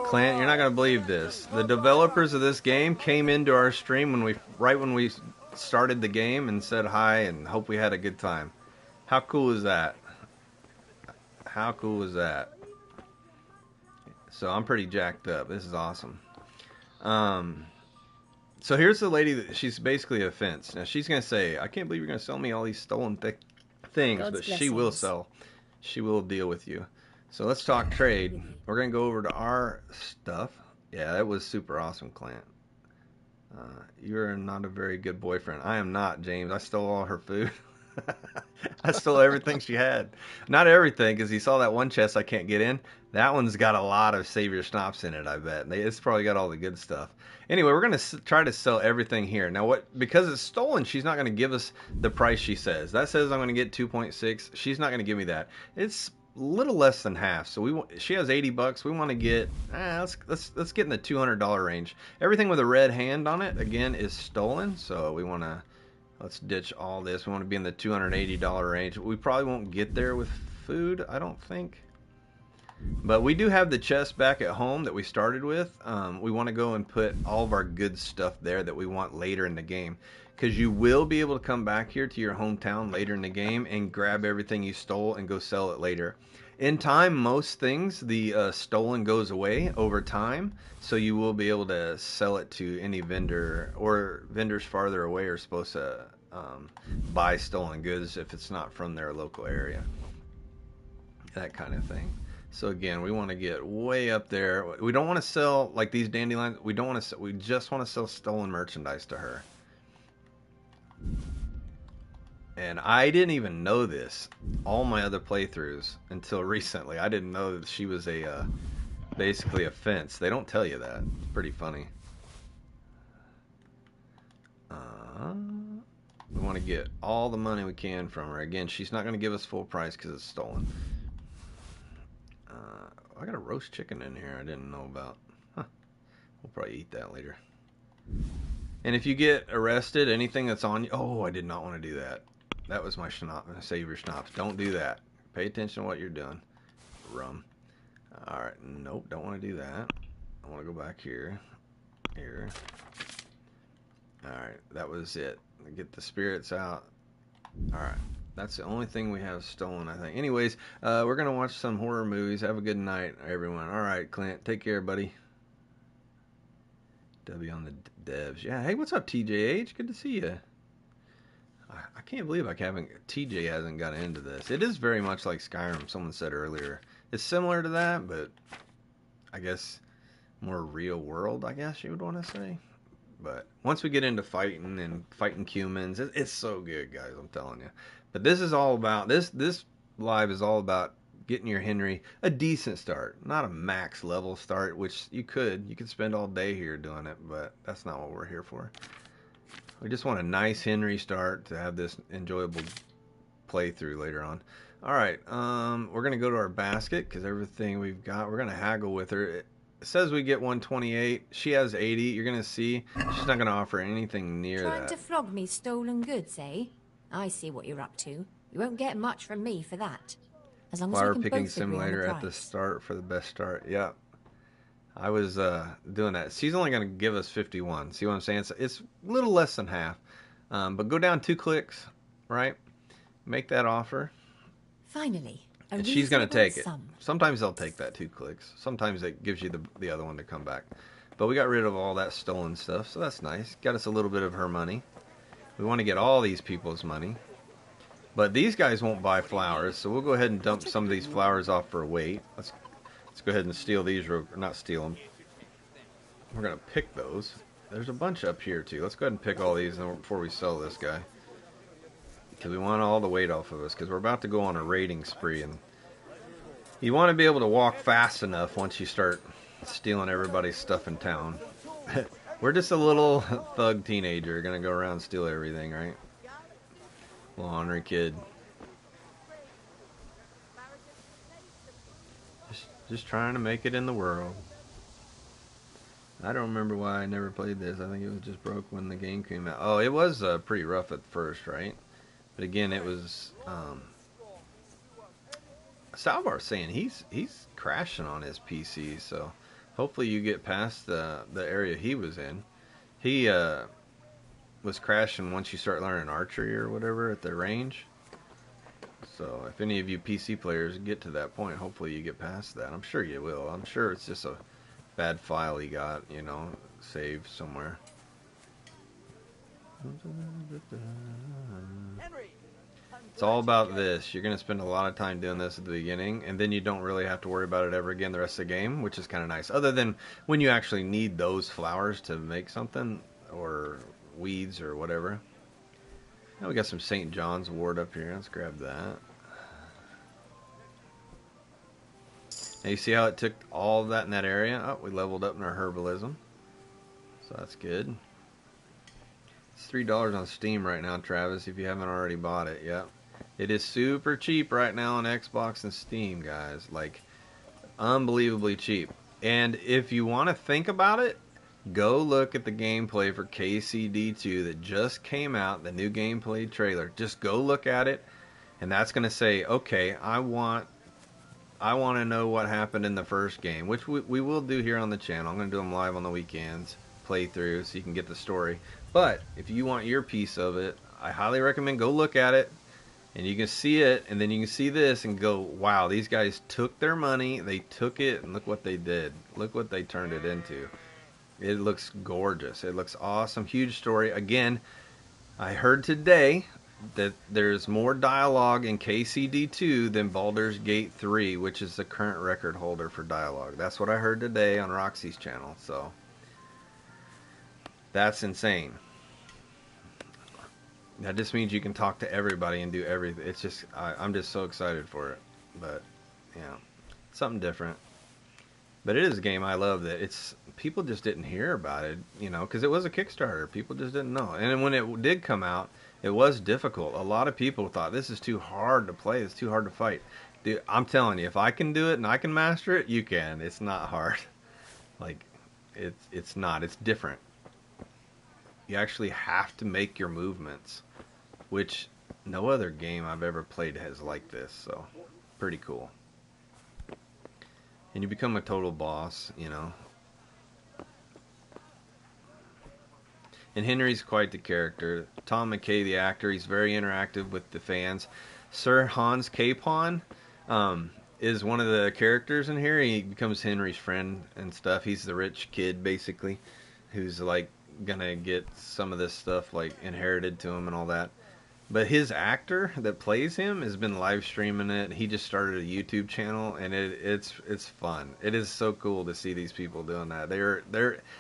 Clint, you're not going to believe this. The developers of this game came into our stream right when we started the game and said hi and hope we had a good time. How cool is that? How cool is that? So I'm pretty jacked up. This is awesome. So here's the lady that she's basically a fence. Now she's going to say, I can't believe you're going to sell me all these stolen things, God's but she will sell. She will deal with you. So let's talk trade. We're going to go over to our stuff. Yeah, that was super awesome, Clint. You're not a very good boyfriend. I am not, James. I stole all her food. I stole everything she had. Not everything, because you saw that one chest I can't get in. That one's got a lot of Savior Schnapps in it, I bet. It's probably got all the good stuff. Anyway, we're going to try to sell everything here. Now, because it's stolen, she's not going to give us the price she says. That says I'm going to get 2.6. She's not going to give me that. It's a little less than half. So she has $80. We want to get, let's get in the $200 range. Everything with a red hand on it, again, is stolen. So we want to... Let's ditch all this. We want to be in the $280 range. We probably won't get there with food, I don't think. But we do have the chest back at home that we started with. We want to go and put all of our good stuff there that we want later in the game. Because you will be able to come back here to your hometown later in the game and grab everything you stole and go sell it later. In time, most things, the stolen goes away over time, so you will be able to sell it to any vendor, or vendors farther away are supposed to buy stolen goods if it's not from their local area. That kind of thing. So again, we want to get way up there. We don't want to sell like these dandelions. We don't want to. We just want to sell stolen merchandise to her. And I didn't even know this all my other playthroughs until recently. I didn't know that she was basically a fence. They don't tell you that. It's pretty funny. We want to get all the money we can from her. Again, she's not going to give us full price because it's stolen. I got a roast chicken in here I didn't know about. Huh. We'll probably eat that later. And if you get arrested, anything that's on you... Oh, I did not want to do that. That was my Savior Schnapps. Don't do that. Pay attention to what you're doing. Rum. Alright, nope, don't want to do that. I want to go back here. Here. Alright, that was it. Get the spirits out. Alright, that's the only thing we have stolen, I think. Anyways, we're going to watch some horror movies. Have a good night, everyone. Alright, Clint, take care, buddy. W on the devs. Yeah, hey, what's up, TJH? Good to see you. I can't believe TJ hasn't got into this. It is very much like Skyrim, someone said earlier. It's similar to that, but I guess more real world, I guess you would want to say. But once we get into fighting and fighting humans, it's so good, guys, I'm telling you. But this is all about, this live is all about getting your Henry a decent start. Not a max level start, which you could spend all day here doing it, but that's not what we're here for. We just want a nice Henry start to have this enjoyable playthrough later on. Alright, we're going to go to our basket, because everything we've got, we're going to haggle with her. It says we get 128. She has 80. You're going to see she's not going to offer anything near that. Trying to flog me stolen goods, eh? I see what you're up to. You won't get much from me for that. As long as we can Flower picking both agree on the simulator at the price. start for the best start. Yeah. I was doing that. She's only going to give us 51. See what I'm saying? It's a little less than half. But go down 2 clicks, right? Make that offer. Finally, a And she's going to take it. sum. Sometimes they'll take that 2 clicks. Sometimes it gives you the other one to come back. But we got rid of all that stolen stuff, so that's nice. Got us a little bit of her money. We want to get all these people's money. But these guys won't buy flowers, so we'll go ahead and dump some of these flowers off for weight. Let's go ahead and steal these, or not steal them. We're going to pick those. There's a bunch up here, too. Let's go ahead and pick all these before we sell this guy. Because we want all the weight off of us, because we're about to go on a raiding spree, and you want to be able to walk fast enough once you start stealing everybody's stuff in town. We're just a little thug teenager, going to go around and steal everything, right? Little ornery kid. Just trying to make it in the world. I don't remember why I never played this. I think it was just broke when the game came out. Oh, it was pretty rough at first, right? But again, it was Salvar's saying he's crashing on his PC, so hopefully you get past the area he was in. He was crashing once you start learning archery or whatever at the range. So if any of you PC players get to that point, hopefully you get past that. I'm sure you will. I'm sure it's just a bad file he got, you know, saved somewhere. It's all about this. You're going to spend a lot of time doing this at the beginning, and then you don't really have to worry about it ever again the rest of the game, which is kind of nice. Other than when you actually need those flowers to make something, or weeds or whatever. Now we got some St. John's wort up here. Let's grab that. Now you see how it took all of that in that area? Oh, we leveled up in our herbalism. So that's good. It's $3 on Steam right now, Travis, if you haven't already bought it. Yep. It is super cheap right now on Xbox and Steam, guys. Like, unbelievably cheap. And if you want to think about it, go look at the gameplay for KCD 2 that just came out, the new gameplay trailer. Just go look at it, and that's going to say, okay, I want to know what happened in the first game, which we will do here on the channel. I'm going to do them live on the weekends, playthrough, so you can get the story. But if you want your piece of it, I highly recommend go look at it, and you can see it, and then you can see this and go, wow, these guys took their money, they took it, and look what they did. Look what they turned it into. It looks gorgeous. It looks awesome. Huge story. Again, I heard today that there's more dialogue in KCD 2 than Baldur's Gate 3, which is the current record holder for dialogue. That's what I heard today on Roxy's channel. So that's insane. That just means you can talk to everybody and do everything. It's just, I'm just so excited for it. But, yeah, something different. But it is a game I love that people just didn't hear about it, you know, because it was a Kickstarter. People just didn't know. And when it did come out, it was difficult. A lot of people thought, this is too hard to play. It's too hard to fight. Dude, I'm telling you, if I can do it and I can master it, you can. It's not hard. Like, it's not. It's different. You actually have to make your movements, which no other game I've ever played has like this. So, pretty cool. And you become a total boss, you know. And Henry's quite the character. Tom McKay, the actor, he's very interactive with the fans. Sir Hans Capon is one of the characters in here. He becomes Henry's friend and stuff. He's the rich kid, basically, who's like gonna get some of this stuff like inherited to him and all that. But his actor that plays him has been live streaming it. He just started a YouTube channel, and it's fun. It is so cool to see these people doing that. They're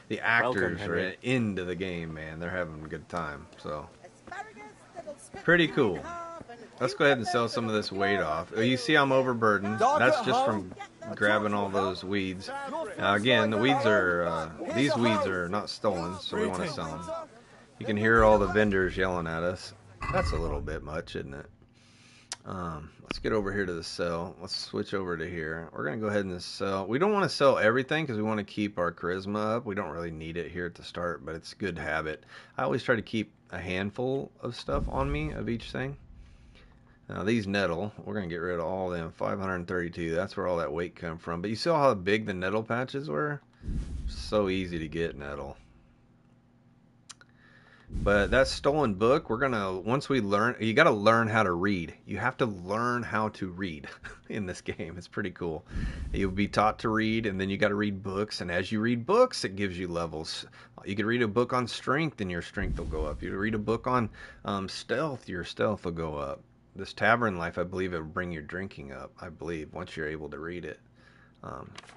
the actors Welcome, are into the game, man. They're having a good time. So pretty cool. Let's go ahead and sell some of this weight off. You see I'm overburdened. That's just from grabbing all those weeds. Again, the weeds are these weeds are not stolen, so we want to sell them. You can hear all the vendors yelling at us. That's a little bit much, isn't it? Let's get over here to the sell. Let's switch over to here. We're going to go ahead and sell. We don't want to sell everything because we want to keep our charisma up. We don't really need it here at the start, but it's a good habit. I always try to keep a handful of stuff on me of each thing. Now these nettle, we're going to get rid of all of them. 532, that's where all that weight come from. But you saw how big the nettle patches were? So easy to get nettle. But that stolen book, we're gonna, once we learn, you gotta learn how to read. You have to learn how to read in this game. It's pretty cool. You'll be taught to read, and then you gotta read books, and as you read books, it gives you levels. You could read a book on strength, and your strength will go up. You read a book on stealth, your stealth will go up. This tavern life, I believe, it will bring your drinking up, I believe, once you're able to read it.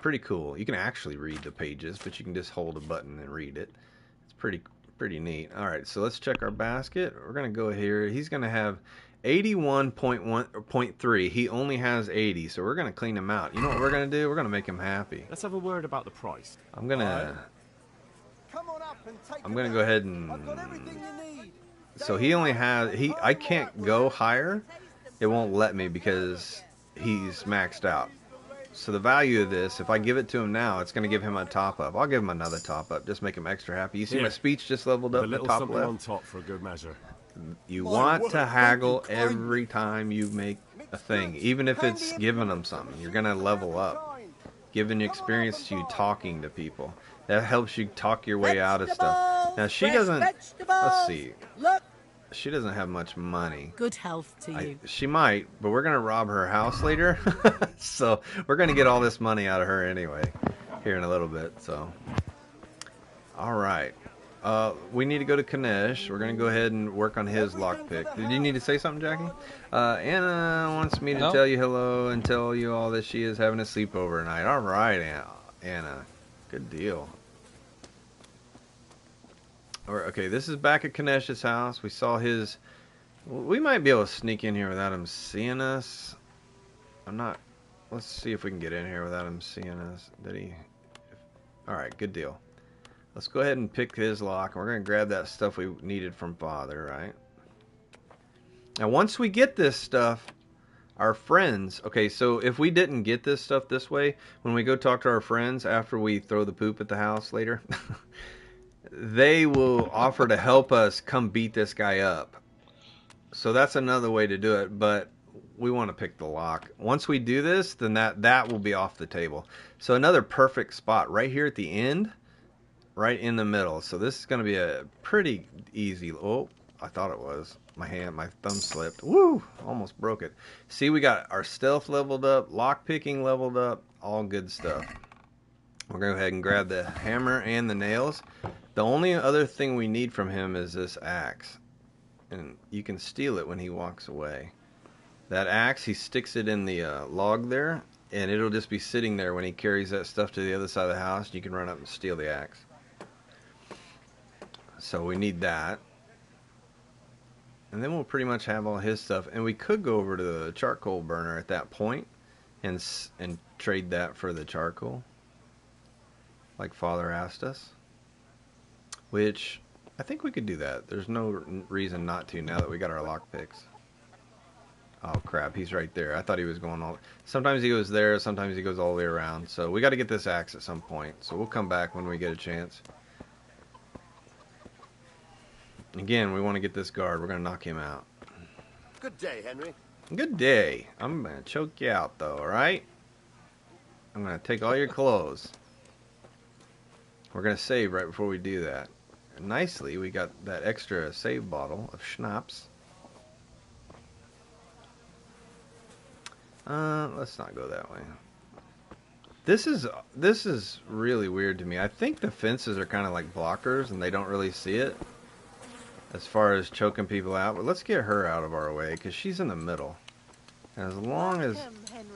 Pretty cool. You can actually read the pages, but you can just hold a button and read it. It's pretty neat. All right, so let's check our basket. We're going to go here. He's going to have 81.1.3. He only has 80, so we're going to clean him out. You know what we're going to do? We're going to make him happy. Let's have a word about the price. I'm going to go ahead and so he only has I can't go higher. It won't let me because he's maxed out. So the value of this, if I give it to him now, it's going to give him a top up. I'll give him another top up, just make him extra happy. You see my speech just leveled up a at little the top something left? on top for a good measure. You want to haggle every time you make a thing, even if it's giving them something. You're going to level up, giving experience to you talking to people. That helps you talk your way out of stuff. Now she doesn't, let's see. She doesn't have much money. Good health to you. She might, but we're going to rob her house later. So we're going to get all this money out of her anyway here in a little bit. So, all right. We need to go to Kanesh. We're going to go ahead and work on his lockpick. Did you need to say something, Jackie? Anna wants me to tell you hello and tell you all that she is having a sleepover tonight. All right, Anna. Good deal. Okay, this is back at Kanesh's house. We saw his... We might be able to sneak in here without him seeing us. I'm not... Let's see if we can get in here without him seeing us. Did he... Alright, good deal. Let's go ahead and pick his lock. We're going to grab that stuff we needed from Father, right? Now, once we get this stuff, our friends... Okay, so if we didn't get this stuff this way, when we go talk to our friends after we throw the poop at the house later... they will offer to help us come beat this guy up. So that's another way to do it, but we want to pick the lock. Once we do this, then that will be off the table. So another perfect spot right here at the end, right in the middle. So this is going to be a pretty easy... Oh, I thought it was. My thumb slipped. Woo! Almost broke it. See, we got our stealth leveled up, lock picking leveled up, all good stuff. We're going to go ahead and grab the hammer and the nails. The only other thing we need from him is this axe. And you can steal it when he walks away. That axe, he sticks it in the log there, and it'll just be sitting there when he carries that stuff to the other side of the house. You can run up and steal the axe. So we need that. And then we'll pretty much have all his stuff. And we could go over to the charcoal burner at that point and trade that for the charcoal, like Father asked us. Which, I think we could do that. There's no reason not to now that we got our lockpicks. Oh crap, he's right there. I thought he was going all... Sometimes he goes there, sometimes he goes all the way around. So we got to get this axe at some point. So we'll come back when we get a chance. Again, we want to get this guard. We're going to knock him out. Good day, Henry. Good day. I'm going to choke you out though, alright? I'm going to take all your clothes. We're going to save right before we do that. nicely. We got that extra save bottle of schnapps. Let's not go that way. This is really weird to me. I think the fences are kind of like blockers and they don't really see it as far as choking people out. But let's get her out of our way because she's in the middle. And as long as...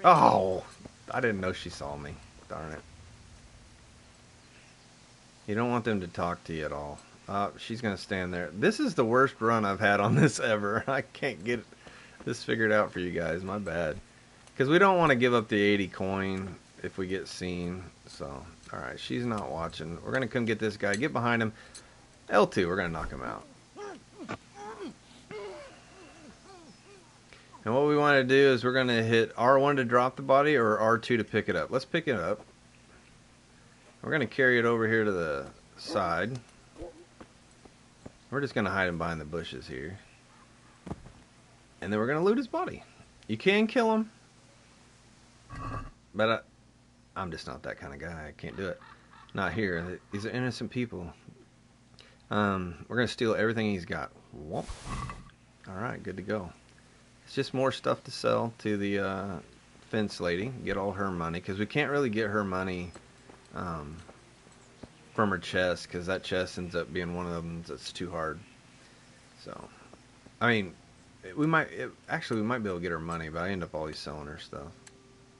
Oh! I didn't know she saw me. Darn it. You don't want them to talk to you at all. She's going to stand there. This is the worst run I've had on this ever. I can't get this figured out for you guys. My bad. Because we don't want to give up the 80 coin if we get seen. So, alright, she's not watching. We're going to come get this guy. Get behind him. L2, we're going to knock him out. And what we want to do is we're going to hit R1 to drop the body or R2 to pick it up. Let's pick it up. We're going to carry it over here to the side. We're just going to hide him behind the bushes here. And then we're going to loot his body. You can kill him. But I'm just not that kind of guy. I can't do it. Not here. These are innocent people. We're going to steal everything he's got. Whoop. Alright, good to go. It's just more stuff to sell to the fence lady. Get all her money. Because we can't really get her money from her chest. Because that chest ends up being one of them that's too hard. So, I mean, we might be able to get her money. But I end up always selling her stuff.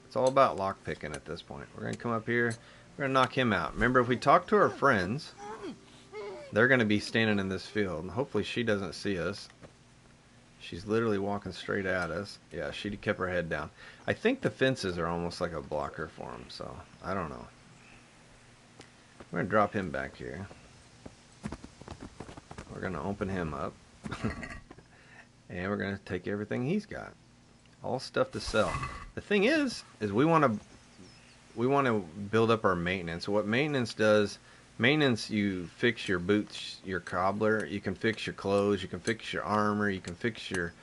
It's all about lockpicking at this point. We're going to come up here. We're going to knock him out. Remember, if we talk to our friends, they're going to be standing in this field. Hopefully she doesn't see us. She's literally walking straight at us. Yeah, she kept her head down. I think the fences are almost like a blocker for him, so I don't know. We're going to drop him back here. We're going to open him up. And we're going to take everything he's got. All stuff to sell. The thing is we want to build up our maintenance. So what maintenance does, you fix your boots, your cobbler, you can fix your clothes, you can fix your armor, you can fix your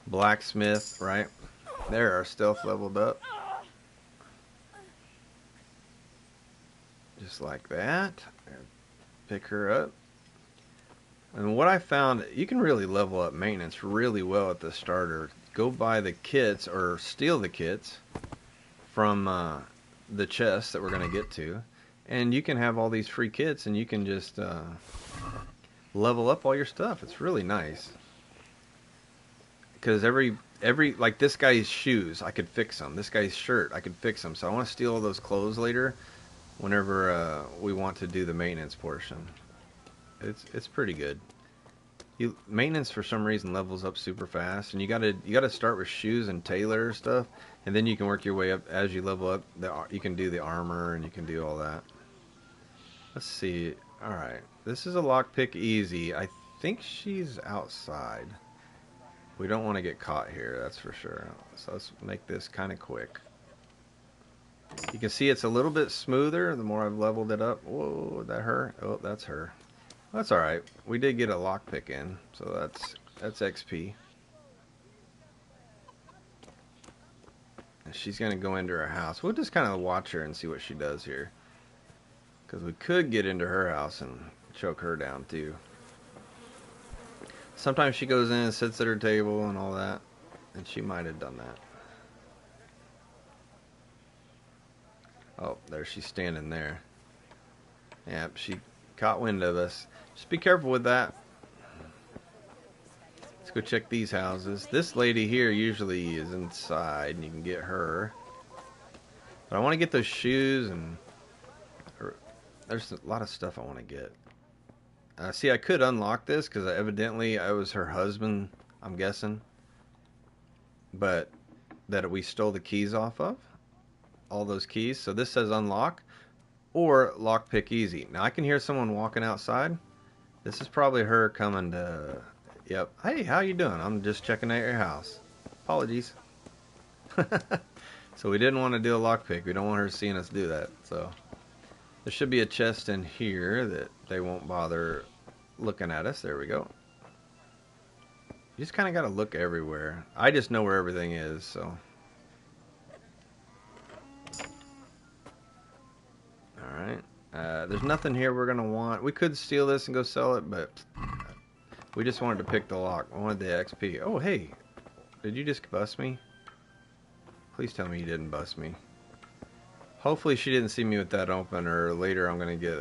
blacksmith, right? There, our stealth leveled up. Just like that. Pick her up. And what I found, you can really level up maintenance really well at the starter. Go buy the kits or steal the kits from the chest that we're going to get to. And you can have all these free kits and you can just level up all your stuff. It's really nice. Because every like this guy's shoes, I could fix them. This guy's shirt, I could fix them. So I want to steal all those clothes later whenever we want to do the maintenance portion. It's pretty good. Maintenance for some reason levels up super fast, and you gotta start with shoes and tailor stuff, and then you can work your way up as you level up. You can do the armor and you can do all that. Let's see. All right, this is a lockpick easy. I think she's outside. We don't want to get caught here, that's for sure. So let's make this kind of quick. You can see it's a little bit smoother the more I've leveled it up. Whoa, that her? Oh, that's her. That's alright. We did get a lockpick in, so that's XP. And she's going to go into her house. We'll just kind of watch her and see what she does here. Because we could get into her house and choke her down too. Sometimes she goes in and sits at her table and all that. And she might have done that. Oh, there she's standing there. Yep, she caught wind of us. Just be careful with that. Let's go check these houses. This lady here usually is inside, and you can get her. But I want to get those shoes, and there's a lot of stuff I want to get. See, I could unlock this, because evidently I was her husband, I'm guessing. But that we stole the keys off of. All those keys. So this says unlock. Or lockpick easy. Now I can hear someone walking outside. This is probably her coming to... Yep. Hey, how you doing? I'm just checking out your house. Apologies. So we didn't want to do a lockpick. We don't want her seeing us do that. So there should be a chest in here that they won't bother looking at us. There we go. You just kind of got to look everywhere. I just know where everything is, so... Alright. There's nothing here we're going to want. We could steal this and go sell it, but we just wanted to pick the lock. I wanted the XP. Oh, hey. Did you just bust me? Please tell me you didn't bust me. Hopefully she didn't see me with that open, or later I'm going to get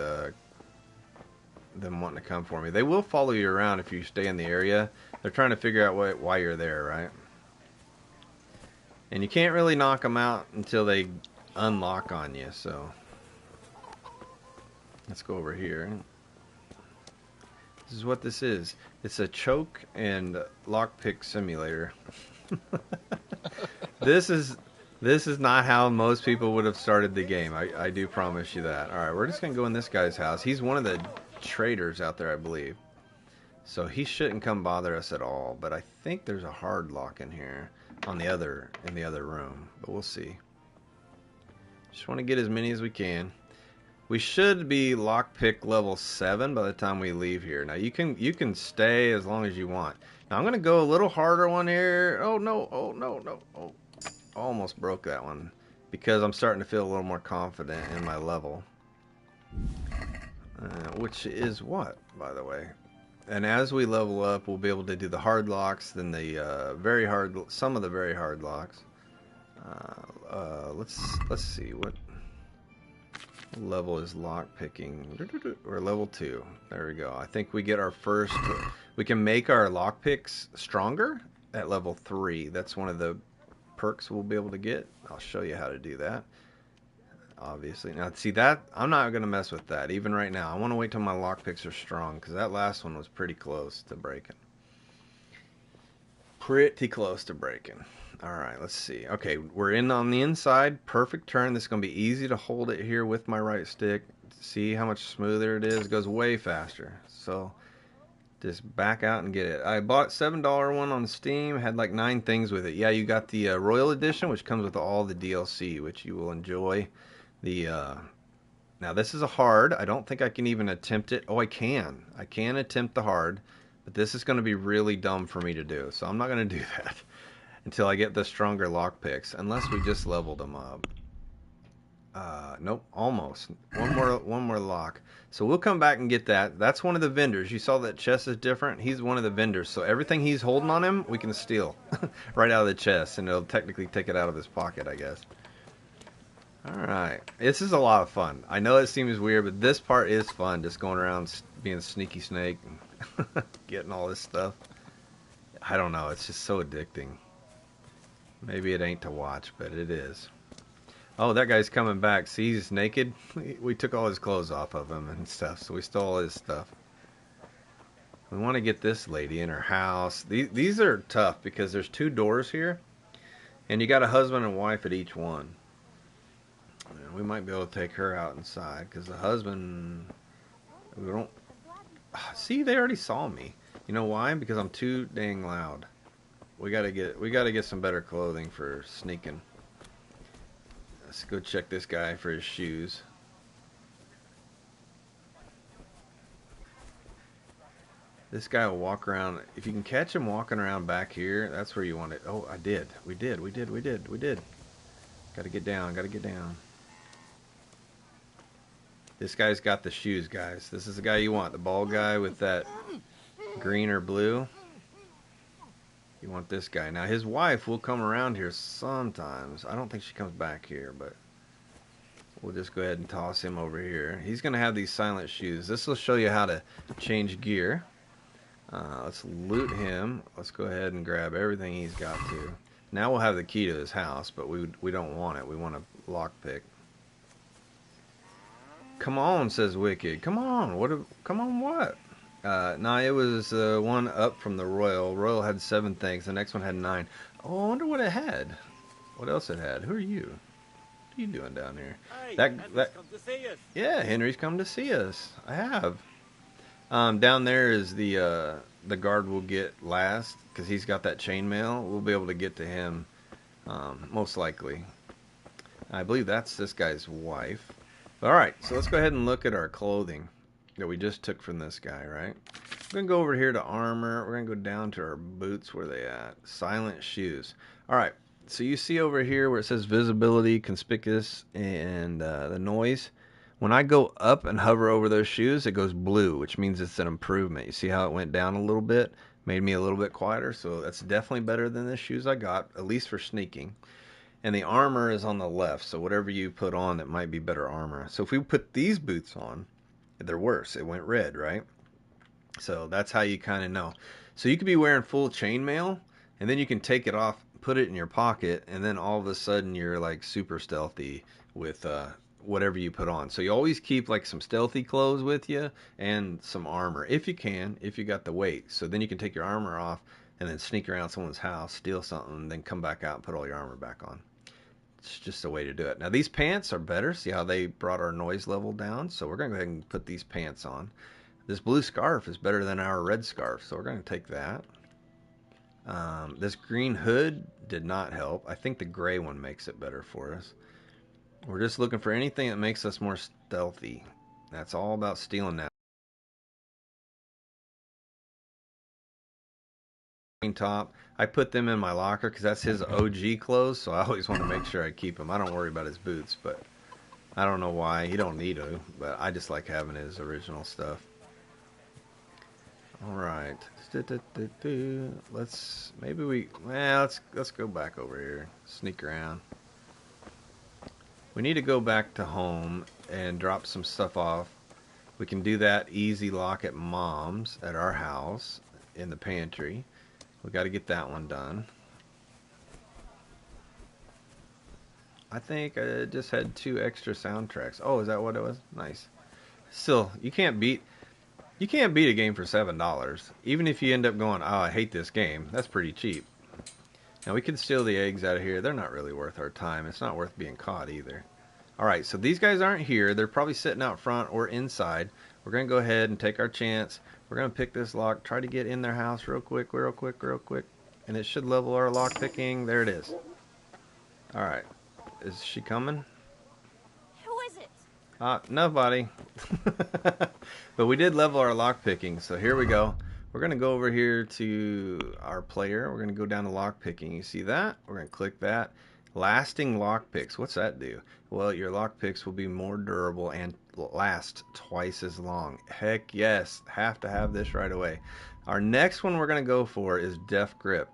them wanting to come for me. They will follow you around if you stay in the area. They're trying to figure out why you're there, right? And you can't really knock them out until they unlock on you, so... Let's go over here. This is what this is. It's a choke and lockpick simulator. This is not how most people would have started the game. I do promise you that. Alright, we're just going to go in this guy's house. He's one of the traders out there, I believe. So he shouldn't come bother us at all. But I think there's a hard lock in here in the other room. But we'll see. Just want to get as many as we can. We should be lockpick level 7 by the time we leave here. Now you can stay as long as you want. Now I'm gonna go a little harder one here. Oh no! Oh no! No! Oh, almost broke that one because I'm starting to feel a little more confident in my level. Which is what, by the way. And as we level up, we'll be able to do the hard locks, then the some of the very hard locks. Let's see what level is lock picking. We're level 2. There we go. I think we get our first. We can make our lock picks stronger at level 3. That's one of the perks we'll be able to get. I'll show you how to do that. Obviously, now see that I'm not gonna mess with that even right now. I want to wait till my lock picks are strong because that last one was pretty close to breaking. Pretty close to breaking. Alright, let's see. Okay, we're in on the inside. Perfect turn. This is going to be easy to hold it here with my right stick. See how much smoother it is? It goes way faster. So, just back out and get it. I bought $7 one on Steam. Had like 9 things with it. Yeah, you got the Royal Edition, which comes with all the DLC, which you will enjoy. Now, this is a hard. I don't think I can even attempt it. Oh, I can. I can attempt the hard. But this is going to be really dumb for me to do. So, I'm not going to do that until I get the stronger lockpicks, unless we just leveled them up. Nope, almost. One more lock. So we'll come back and get that. That's one of the vendors. You saw that chest is different. He's one of the vendors. So everything he's holding on him, we can steal right out of the chest, and it'll technically take it out of his pocket, I guess. All right, this is a lot of fun. I know it seems weird, but this part is fun. Just going around being a sneaky snake and getting all this stuff. I don't know. It's just so addicting. Maybe it ain't to watch, but it is. Oh, that guy's coming back. See, he's naked. We took all his clothes off of him and stuff, so we stole all his stuff. We want to get this lady in her house. These are tough because there's 2 doors here, and you got a husband and wife at each one. We might be able to take her out inside because the husband, we don't. See, they already saw me. You know why? Because I'm too dang loud. We gotta get some better clothing for sneaking. Let's go check this guy for his shoes. This guy will walk around. If you can catch him walking around back here, that's where you want it. Oh, I did. We did. Gotta get down. This guy's got the shoes, guys. This is the guy you want. The bald guy with that green or blue. You want this guy. Now, his wife will come around here sometimes. I don't think she comes back here, but we'll just go ahead and toss him over here. He's going to have these silent shoes. This will show you how to change gear. Let's loot him. Let's go ahead and grab everything he's got to. Now we'll have the key to his house, but we don't want it. We want a lockpick. Come on, says Wicked. Come on. Come on what? No, it was one up from the Royal. Royal had 7 things. The next one had 9. Oh, I wonder what it had. What else it had? Who are you? What are you doing down here? Hey, Henry's come to see us. Yeah, Henry's come to see us. I have. Down there is the guard we'll get last because he's got that chainmail. We'll be able to get to him most likely. I believe that's this guy's wife. All right, so let's go ahead and look at our clothing that we just took from this guy, right? We're going to go over here to armor. We're going to go down to our boots. Where they at? Silent shoes. All right, so you see over here where it says visibility, conspicuous, and the noise. When I go up and hover over those shoes, it goes blue, which means it's an improvement. You see how it went down a little bit? Made me a little bit quieter, so that's definitely better than the shoes I got, at least for sneaking. And the armor is on the left, so whatever you put on, it might be better armor. So if we put these boots on, they're worse. It went red, right? So that's how you kind of know. So you could be wearing full chainmail, and then you can take it off, put it in your pocket, and then all of a sudden you're like super stealthy with whatever you put on. So you always keep like some stealthy clothes with you and some armor, if you can, if you got the weight. So then you can take your armor off and then sneak around someone's house, steal something, and then come back out and put all your armor back on. It's just a way to do it. Now these pants are better. See how they brought our noise level down? So we're going to go ahead and put these pants on. This blue scarf is better than our red scarf, so we're going to take that. This green hood did not help. I think the gray one makes it better for us. We're just looking for anything that makes us more stealthy. That's all about stealing now. Green top. I put them in my locker because that's his OG clothes, so I always want to make sure I keep them. I don't worry about his boots, but I don't know why. He don't need to, but I just like having his original stuff. All right. Let's go back over here. Sneak around. We need to go back to home and drop some stuff off. We can do that easy lock at Mom's at our house in the pantry. We got to get that one done. I think I just had 2 extra soundtracks. Oh, is that what it was? Nice. Still, you can't beat a game for $7. Even if you end up going, oh, I hate this game. That's pretty cheap. Now we can steal the eggs out of here. They're not really worth our time. It's not worth being caught either. Alright, so these guys aren't here. They're probably sitting out front or inside. We're going to go ahead and take our chance. We're going to pick this lock. Try to get in their house real quick. And it should level our lock picking. There it is. Alright. Is she coming? Who is it? Nobody. But we did level our lock picking, so here we go. We're going to go over here to our player. We're going to go down to lock picking. You see that? We're going to click that. Lasting lock picks. What's that do? Well, your lock picks will be more durable and last twice as long. Heck yes. Have to have this right away. Our next one we're going to go for is Deft Grip.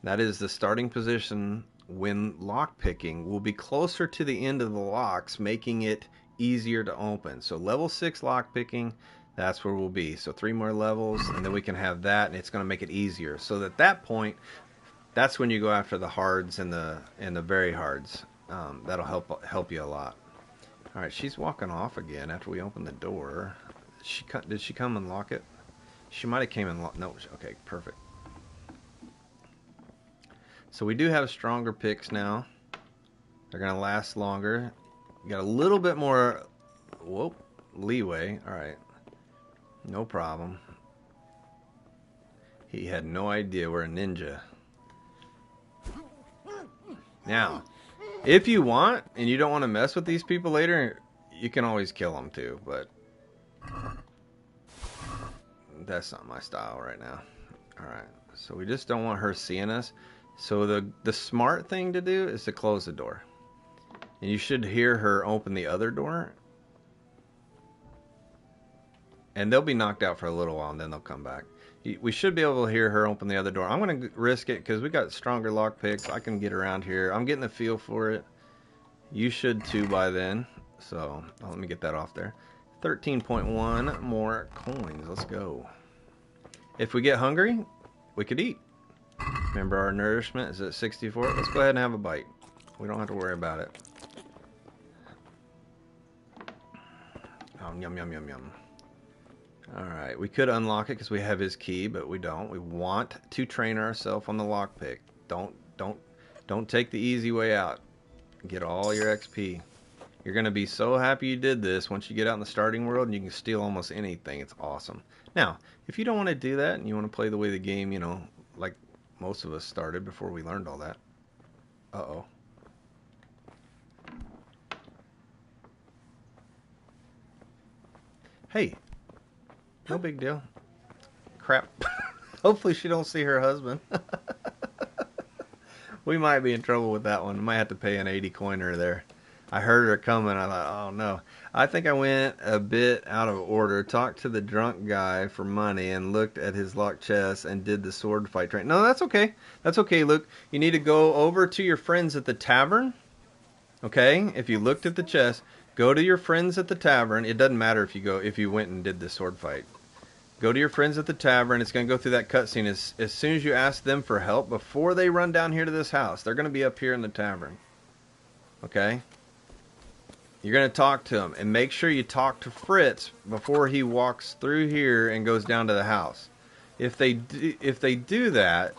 That is the starting position when lock picking will be closer to the end of the locks, making it easier to open. So level 6 lock picking, that's where we'll be. So 3 more levels, and then we can have that, and it's going to make it easier. So at that point, that's when you go after the hards and the very hards. That'll help you a lot. All right, she's walking off again after we open the door. Did she come and lock it? She might have came and locked. No, okay, perfect. So we do have stronger picks now. They're going to last longer. You got a little bit more leeway. All right. No problem. He had no idea we're a ninja. Now, if you want and you don't want to mess with these people later, you can always kill them too, but that's not my style right now. All right. So we just don't want her seeing us. So the smart thing to do is to close the door. And you should hear her open the other door. And they'll be knocked out for a little while, and then they'll come back. We should be able to hear her open the other door. I'm going to risk it because we got stronger lock picks. I can get around here. I'm getting the feel for it. You should too by then. So let me get that off there. 13.1 more coins. Let's go. If we get hungry, we could eat. Remember, our nourishment is at 64. Let's go ahead and have a bite. We don't have to worry about it. Oh, yum, yum, yum, yum. Alright, we could unlock it because we have his key, but we don't. We want to train ourselves on the lockpick. Don't take the easy way out. Get all your XP. You're going to be so happy you did this once you get out in the starting world and you can steal almost anything. It's awesome. Now, if you don't want to do that and you want to play the way the game, you know, like most of us started before we learned all that. Uh-oh. Hey. No big deal. Crap. Hopefully she don't see her husband. We might be in trouble with that one. We might have to pay an 80 coiner there. I heard her coming. I thought, oh no. I think I went a bit out of order. Talked to the drunk guy for money and looked at his locked chest and did the sword fight train. No, that's okay. That's okay, Luke. You need to go over to your friends at the tavern. Okay? If you looked at the chest, go to your friends at the tavern. It doesn't matter if you went and did the sword fight. Go to your friends at the tavern. It's going to go through that cutscene. As soon as you ask them for help, before they run down here to this house, they're going to be up here in the tavern. Okay? You're going to talk to him. And make sure you talk to Fritz before he walks through here and goes down to the house. If they do that,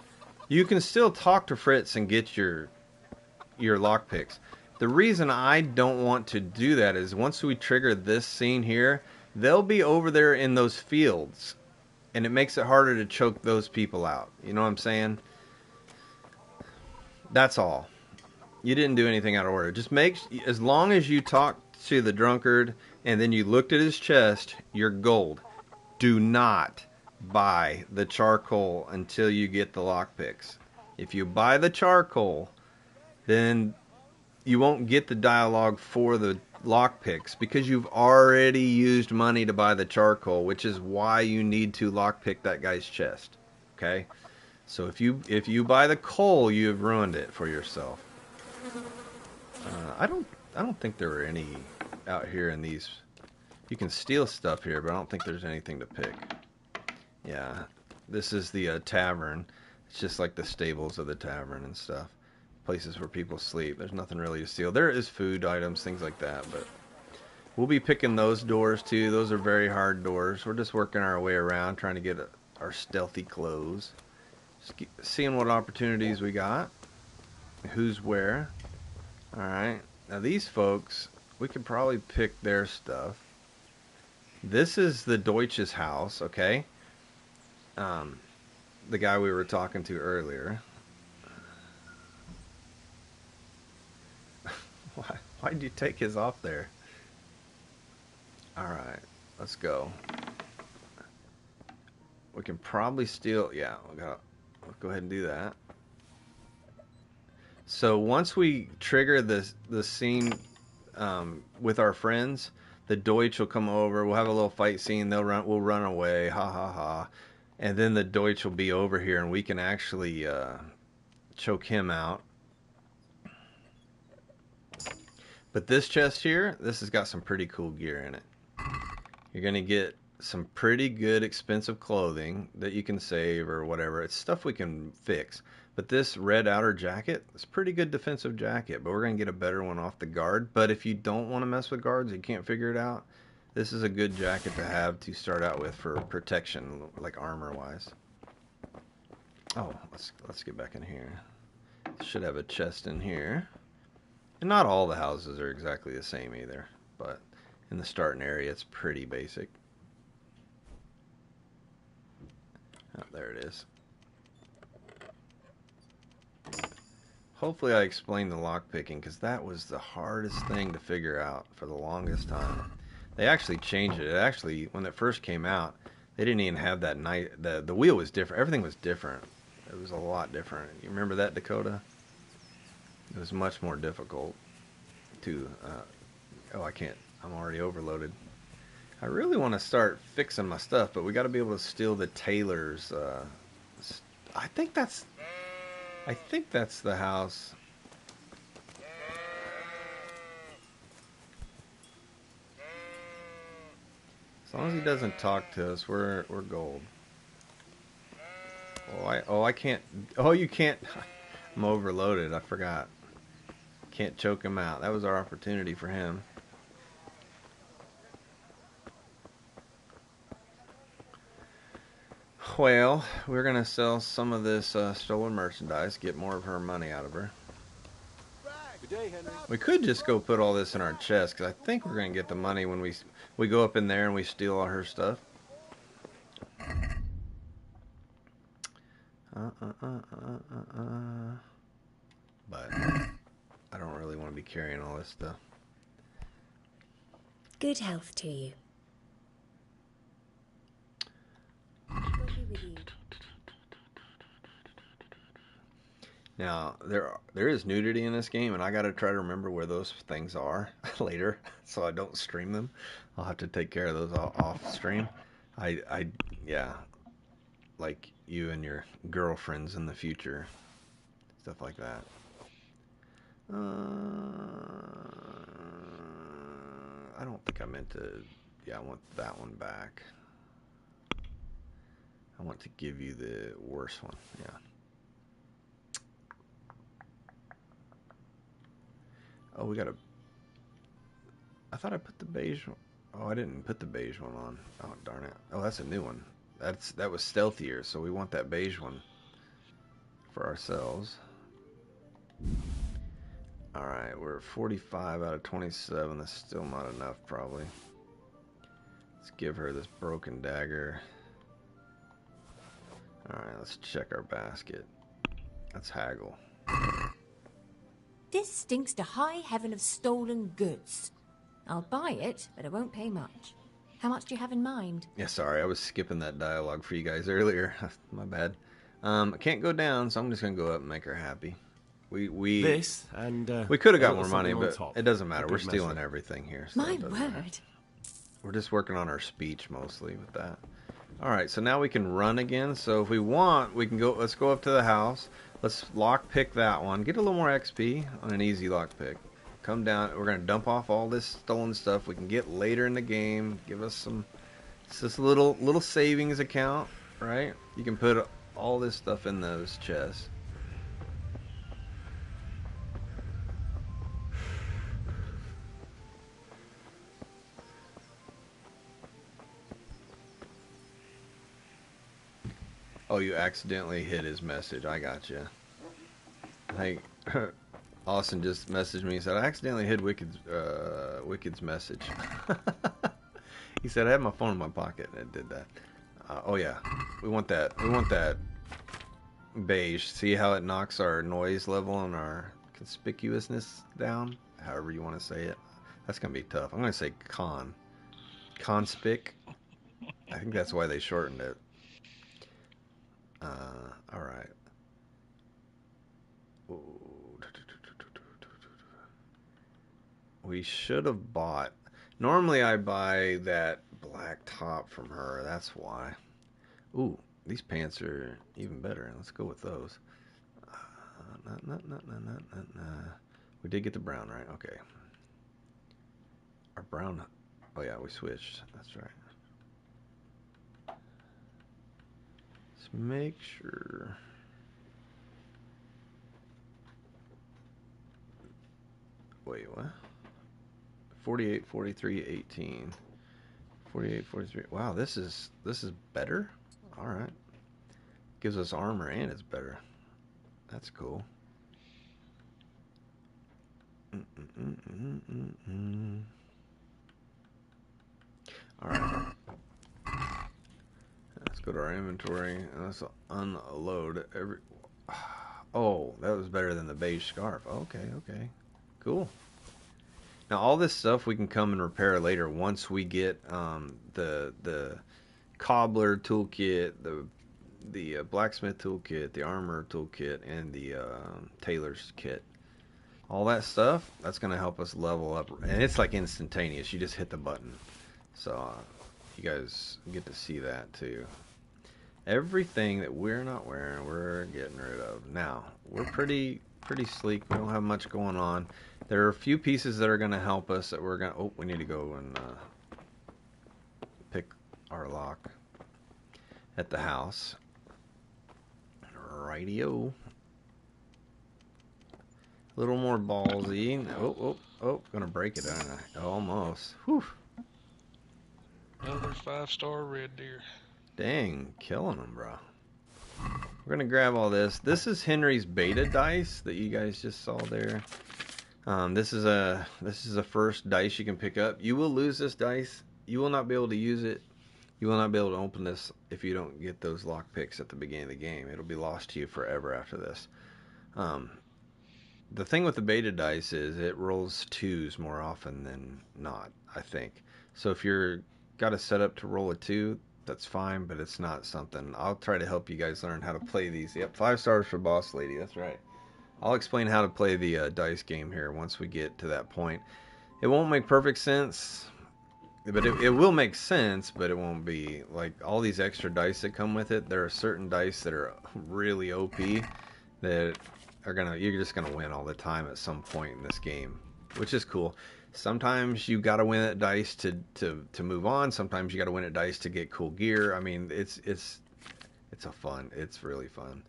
you can still talk to Fritz and get your lockpicks. The reason I don't want to do that is once we trigger this scene here, they'll be over there in those fields. And it makes it harder to choke those people out. You know what I'm saying? That's all. You didn't do anything out of order. Just as long as you talked to the drunkard and then you looked at his chest, you're gold. Do not buy the charcoal until you get the lockpicks. If you buy the charcoal, then you won't get the dialogue for the lockpicks because you've already used money to buy the charcoal, which is why you need to lockpick that guy's chest. Okay? So if you buy the coal, you have ruined it for yourself. I don't think there were any out here in these. You can steal stuff here, but I don't think there's anything to pick. Yeah, this is the tavern. It's just like the stables of the tavern and stuff. Places where people sleep. There's nothing really to steal. There is food items, things like that, but we'll be picking those doors too. Those are very hard doors. We're just working our way around, trying to get our stealthy clothes. Just seeing what opportunities we got. Who's where. Alright. Now these folks, we could probably pick their stuff. This is the Deutsch's house, okay? The guy we were talking to earlier. Why'd you take his off there? Alright, let's go. We can probably steal. Yeah, we'll go ahead and do that. So once we trigger the scene with our friends, the Deutsch will come over. We'll have a little fight scene. We'll run away. Ha ha ha. And then the Deutsch will be over here, and we can actually choke him out. But this chest here, this has got some pretty cool gear in it. You're going to get some pretty good expensive clothing that you can save or whatever. It's stuff we can fix. But this red outer jacket, it's a pretty good defensive jacket. But we're going to get a better one off the guard. But if you don't want to mess with guards, you can't figure it out, this is a good jacket to have to start out with for protection, like armor-wise. Oh, let's get back in here. Should have a chest in here. And not all the houses are exactly the same either, but in the starting area it's pretty basic. Oh, there it is. Hopefully I explained the lockpicking, because that was the hardest thing to figure out for the longest time. They actually changed it. Actually, when it first came out, they didn't even have that the wheel was different. Everything was different. It was a lot different. You remember that, Dakota? It was much more difficult to, oh, I can't, I'm already overloaded. I really want to start fixing my stuff, but we got to be able to steal the tailor's, I think that's the house. As long as he doesn't talk to us, we're gold. I can't, you can't, I'm overloaded, I forgot. Can't choke him out. That was our opportunity for him. Well, we're going to sell some of this stolen merchandise, get more of her money out of her. Good day, Henry. We could just go put all this in our chest, because I think we're going to get the money when we go up in there and we steal all her stuff. But I don't really want to be carrying all this stuff. Good health to you. Now, there is nudity in this game, and I got to try to remember where those things are later, so I don't stream them. I'll have to take care of those off stream. Yeah, like you and your girlfriends in the future, stuff like that. I don't think I meant to. Yeah, I want that one back. I want to give you the worst one. Yeah. Oh, we got a... I thought I put the beige one... Oh, I didn't put the beige one on. Oh, darn it. Oh, that's a new one. That was stealthier, so we want that beige one for ourselves. Alright, we're 45 out of 27. That's still not enough, probably. Let's give her this broken dagger. Alright, let's check our basket. Let's haggle. This stinks to high heaven of stolen goods. I'll buy it, but I won't pay much. How much do you have in mind? Yeah, sorry, I was skipping that dialogue for you guys earlier. My bad. I can't go down, so I'm just gonna go up and make her happy. We this and we could have got a more little money, something on but top. it doesn't matter. A We're good stealing measure. everything here. So My it doesn't matter. word. We're just working on our speech mostly with that. All right, so now we can run again. So if we want, we can go. Let's go up to the house. Let's lock pick that one. Get a little more XP on an easy lock pick. Come down. We're gonna dump off all this stolen stuff we can get later in the game. Give us some. It's this little savings account, right? You can put all this stuff in those chests. Oh, you accidentally hit his message. I got you. Hey, Austin just messaged me and said, I accidentally hit Wicked's message. He said, I had my phone in my pocket and it did that. Oh, yeah. We want that. We want that beige. See how it knocks our noise level and our conspicuousness down? However you want to say it. That's going to be tough. I'm going to say conspic. I think that's why they shortened it. Alright. We should have bought... Normally I buy that black top from her. That's why. Ooh, these pants are even better. Let's go with those. We did get the brown, right? Okay. Our brown... Oh yeah, we switched. That's right. Let's make sure... Wait, what? 48, 43, 18. 48, 43. Wow, this is better? Alright. Gives us armor and it's better. That's cool. Alright. Let's go to our inventory and let's unload every... Oh, that was better than the beige scarf. Okay, okay. Cool. Now all this stuff we can come and repair later once we get the cobbler toolkit, the blacksmith toolkit, the armor toolkit, and the tailor's kit. All that stuff, that's going to help us level up. And it's like instantaneous. You just hit the button. So you guys get to see that too. Everything that we're not wearing, we're getting rid of. Now, we're pretty sleek. We don't have much going on. There are a few pieces that are going to help us that we're going to... Oh, we need to go and pick our lock at the house. Rightio. A little more ballsy. Oh, gonna break it, aren't I? Almost. Whew. Another 5-star red deer. Dang, killing them, bro. We're gonna grab all this. This is Henry's beta dice that you guys just saw there. This is a first dice you can pick up. You will lose this dice. You will not be able to use it. You will not be able to open this if you don't get those lock picks at the beginning of the game. It'll be lost to you forever after this. The thing with the beta dice is it rolls 2s more often than not, I think. So if you're got a setup to roll a 2, that's fine, but it's not something. I'll try to help you guys learn how to play these. Yep, 5 stars for Boss Lady. That's right. I'll explain how to play the dice game here once we get to that point. It won't make perfect sense, but it will make sense, but it won't be like all these extra dice that come with it. There are certain dice that are really OP that are you're just gonna win all the time at some point in this game, which is cool. Sometimes you gotta win at dice to move on. Sometimes you gotta win at dice to get cool gear. I mean, it's really fun.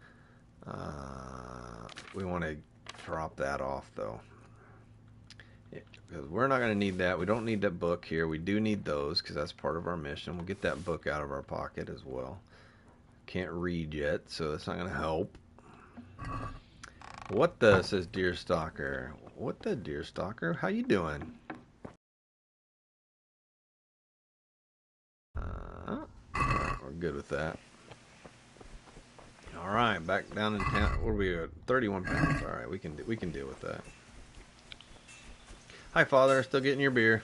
We want to drop that off though, because we're not going to need that. We don't need that book here. We do need those because that's part of our mission. We'll get that book out of our pocket as well. Can't read yet, so that's not going to help. What the, says Deer Stalker. What the, Deer Stalker? How you doing? We're good with that. All right, back down in town. What are we at? 31 pounds. All right, we can deal with that. Hi, Father. Still getting your beer.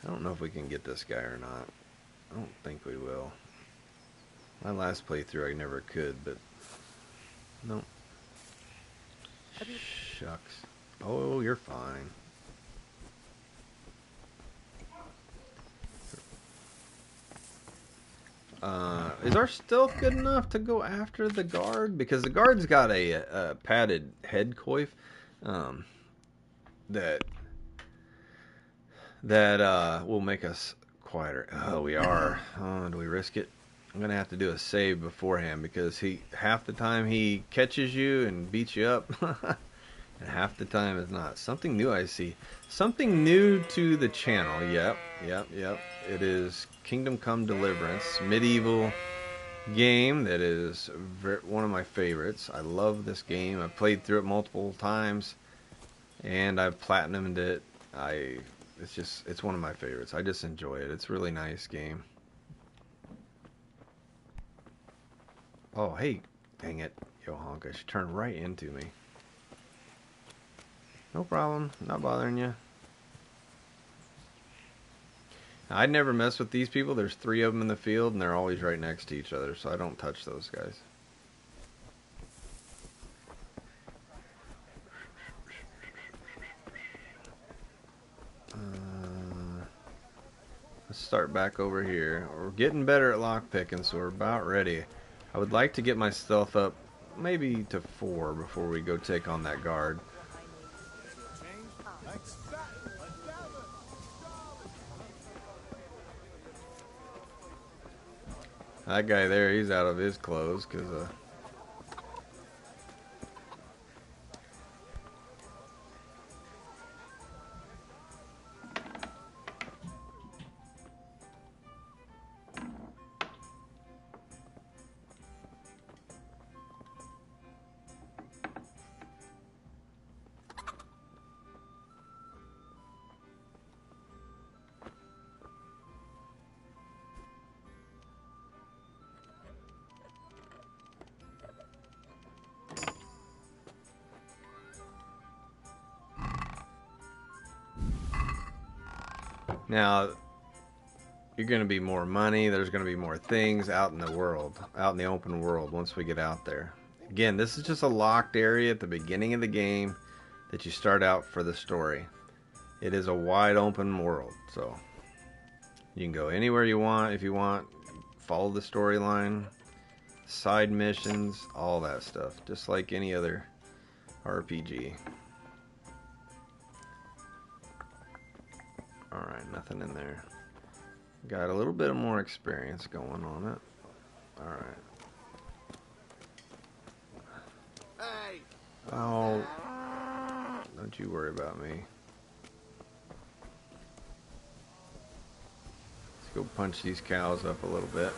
I don't know if we can get this guy or not. I don't think we will. My last playthrough, I never could, but no. Shucks. Oh, you're fine. Is our stealth good enough to go after the guard? Because the guard's got a padded head coif that will make us quieter. Oh, we are. Oh, do we risk it? I'm gonna have to do a save beforehand because half the time he catches you and beats you up, and half the time it's not. Something new I see. Something new to the channel. Yep. It is Kingdom Come Deliverance, medieval game that is one of my favorites. I love this game. I've played through it multiple times, and I've platinumed it. It's one of my favorites. I just enjoy it. It's a really nice game. Oh, hey, dang it, yo honk! I should turn right into me. No problem, not bothering you. I'd never mess with these people. There's 3 of them in the field, and they're always right next to each other, so I don't touch those guys. Let's start back over here. We're getting better at lockpicking, so we're about ready. I would like to get my stealth up maybe to 4 before we go take on that guard. That guy there, he's out of his clothes because now, you're going to be more money. There's going to be more things out in the world, out in the open world once we get out there. Again, this is just a locked area at the beginning of the game that you start out for the story. It is a wide open world, so you can go anywhere you want if you want. Follow the storyline, side missions, all that stuff, just like any other RPG. Alright, nothing in there. Got a little bit of more experience going on it. Alright. Hey. Oh, don't you worry about me. Let's go punch these cows up a little bit.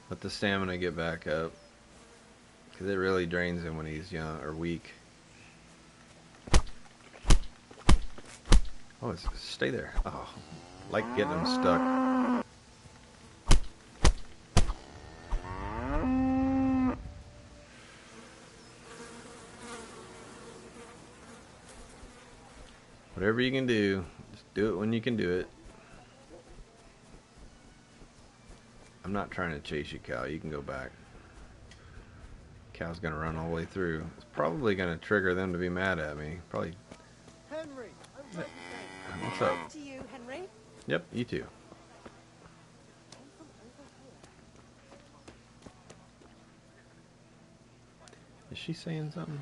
Let the stamina get back up, because it really drains him when he's young or weak. Oh, stay there. Oh, like getting them stuck. Whatever you can do, just do it when you can do it. I'm not trying to chase you, Cal. You can go back. Cal's gonna run all the way through. It's probably gonna trigger them to be mad at me. Probably. Henry, What's up? To you, Henry. Yep, you too. Is she saying something?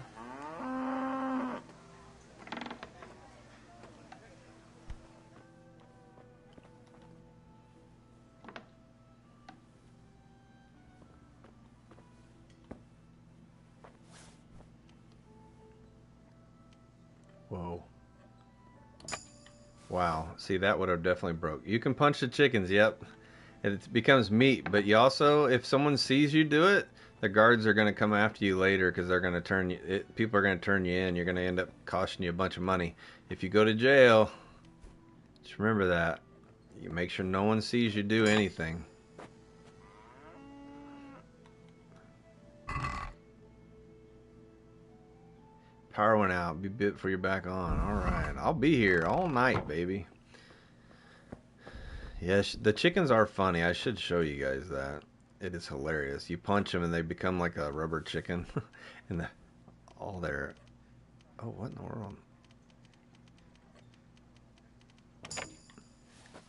Whoa. Wow. See, that would have definitely broke. You can punch the chickens, yep. It becomes meat, but you also, if someone sees you do it, the guards are going to come after you later because they're going to turn you, people are going to turn you in. You're going to end up costing you a bunch of money. If you go to jail, just remember that. You make sure no one sees you do anything. Power went out. Be bit before you're back on. Alright. I'll be here all night, baby. Yes, the chickens are funny. I should show you guys that. It is hilarious. You punch them and they become like a rubber chicken. And all their... Oh, what in the world?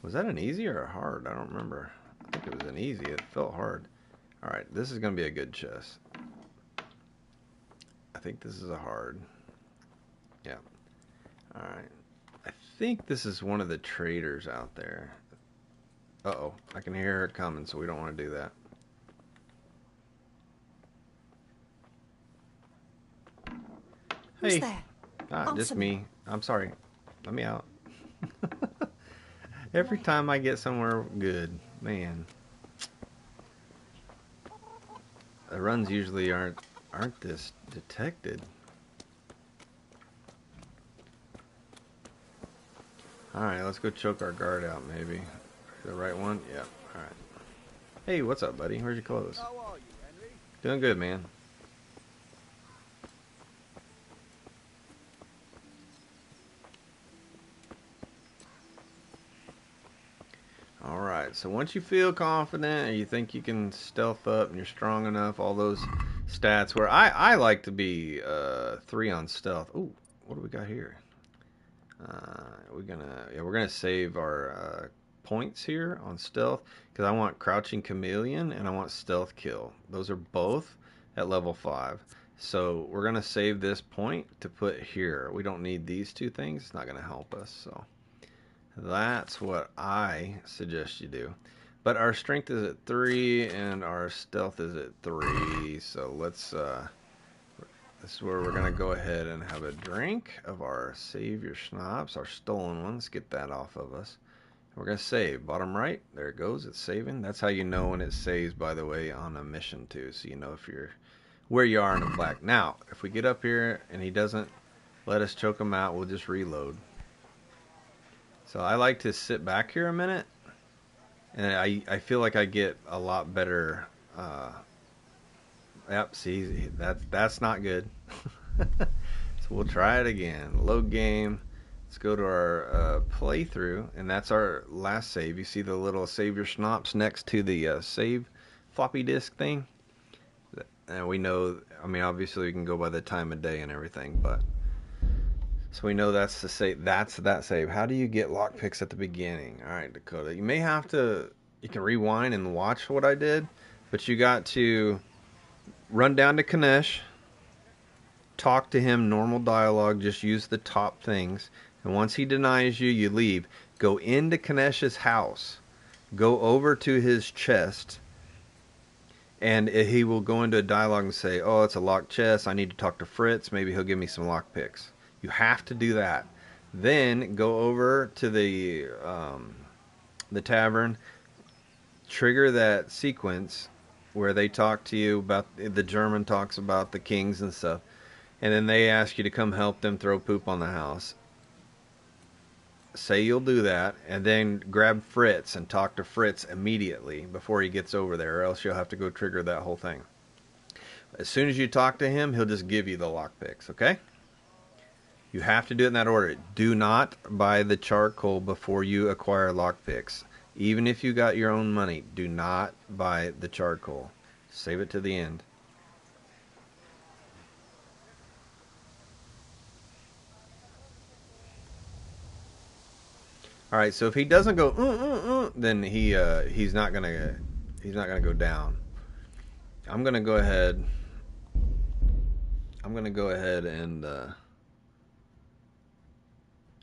Was that an easy or a hard? I don't remember. I think it was an easy. It felt hard. Alright, this is going to be a good chest. I think this is a hard. Yeah. Alright. I think this is one of the traders out there. Uh-oh. I can hear her coming, so we don't want to do that. Who's Hey. there? Just Answer me. I'm sorry. Let me out. Every time I get somewhere good, man. The runs usually aren't this detected. Alright, let's go choke our guard out, maybe. The right one? Yep. Alright. Hey, what's up, buddy? Where's your clothes? How are you, Henry? Doing good, man. Alright, so once you feel confident and you think you can stealth up and you're strong enough, all those stats where I like to be 3 on stealth. Ooh, what do we got here? We're gonna save our points here on stealth because I want crouching chameleon and I want stealth kill. Those are both at level 5. So we're gonna save this point to put here. We don't need these two things. It's not gonna help us. So that's what I suggest you do. But our strength is at 3 and our stealth is at 3. So let's this is where we're going to go ahead and have a drink of our Save Your Schnapps, our stolen one. Let's get that off of us. We're going to save. Bottom right, there it goes. It's saving. That's how you know when it saves, by the way, on a mission too. So you know if you're where you are in the black. Now, if we get up here and he doesn't let us choke him out, we'll just reload. So I like to sit back here a minute. And I feel like I get a lot better... Yep, see, that's not good. So we'll try it again. Load game. Let's go to our playthrough, and that's our last save. You see the little Save Your Schnapps next to the save floppy disk thing? And we know, I mean, obviously we can go by the time of day and everything, but... So we know that's the save. That's that save. How do you get lockpicks at the beginning? Alright, Dakota. You may have to... You can rewind and watch what I did, but you got to... Run down to Kanesh, talk to him, normal dialogue, just use the top things. And once he denies you, you leave. Go into Kanesh's house, go over to his chest, and he will go into a dialogue and say, oh, it's a locked chest, I need to talk to Fritz, maybe he'll give me some lock picks. You have to do that. Then go over to the tavern, trigger that sequence where they talk to you about, the German talks about the kings and stuff, and then they ask you to come help them throw poop on the house. Say you'll do that, and then grab Fritz and talk to Fritz immediately before he gets over there, or else you'll have to go trigger that whole thing. As soon as you talk to him, he'll just give you the lockpicks, okay? You have to do it in that order. Do not buy the charcoal before you acquire lockpicks. Even if you got your own money, do not buy the charcoal. Save it to the end. All right, so if he doesn't go, then he's not gonna go down. I'm gonna go ahead and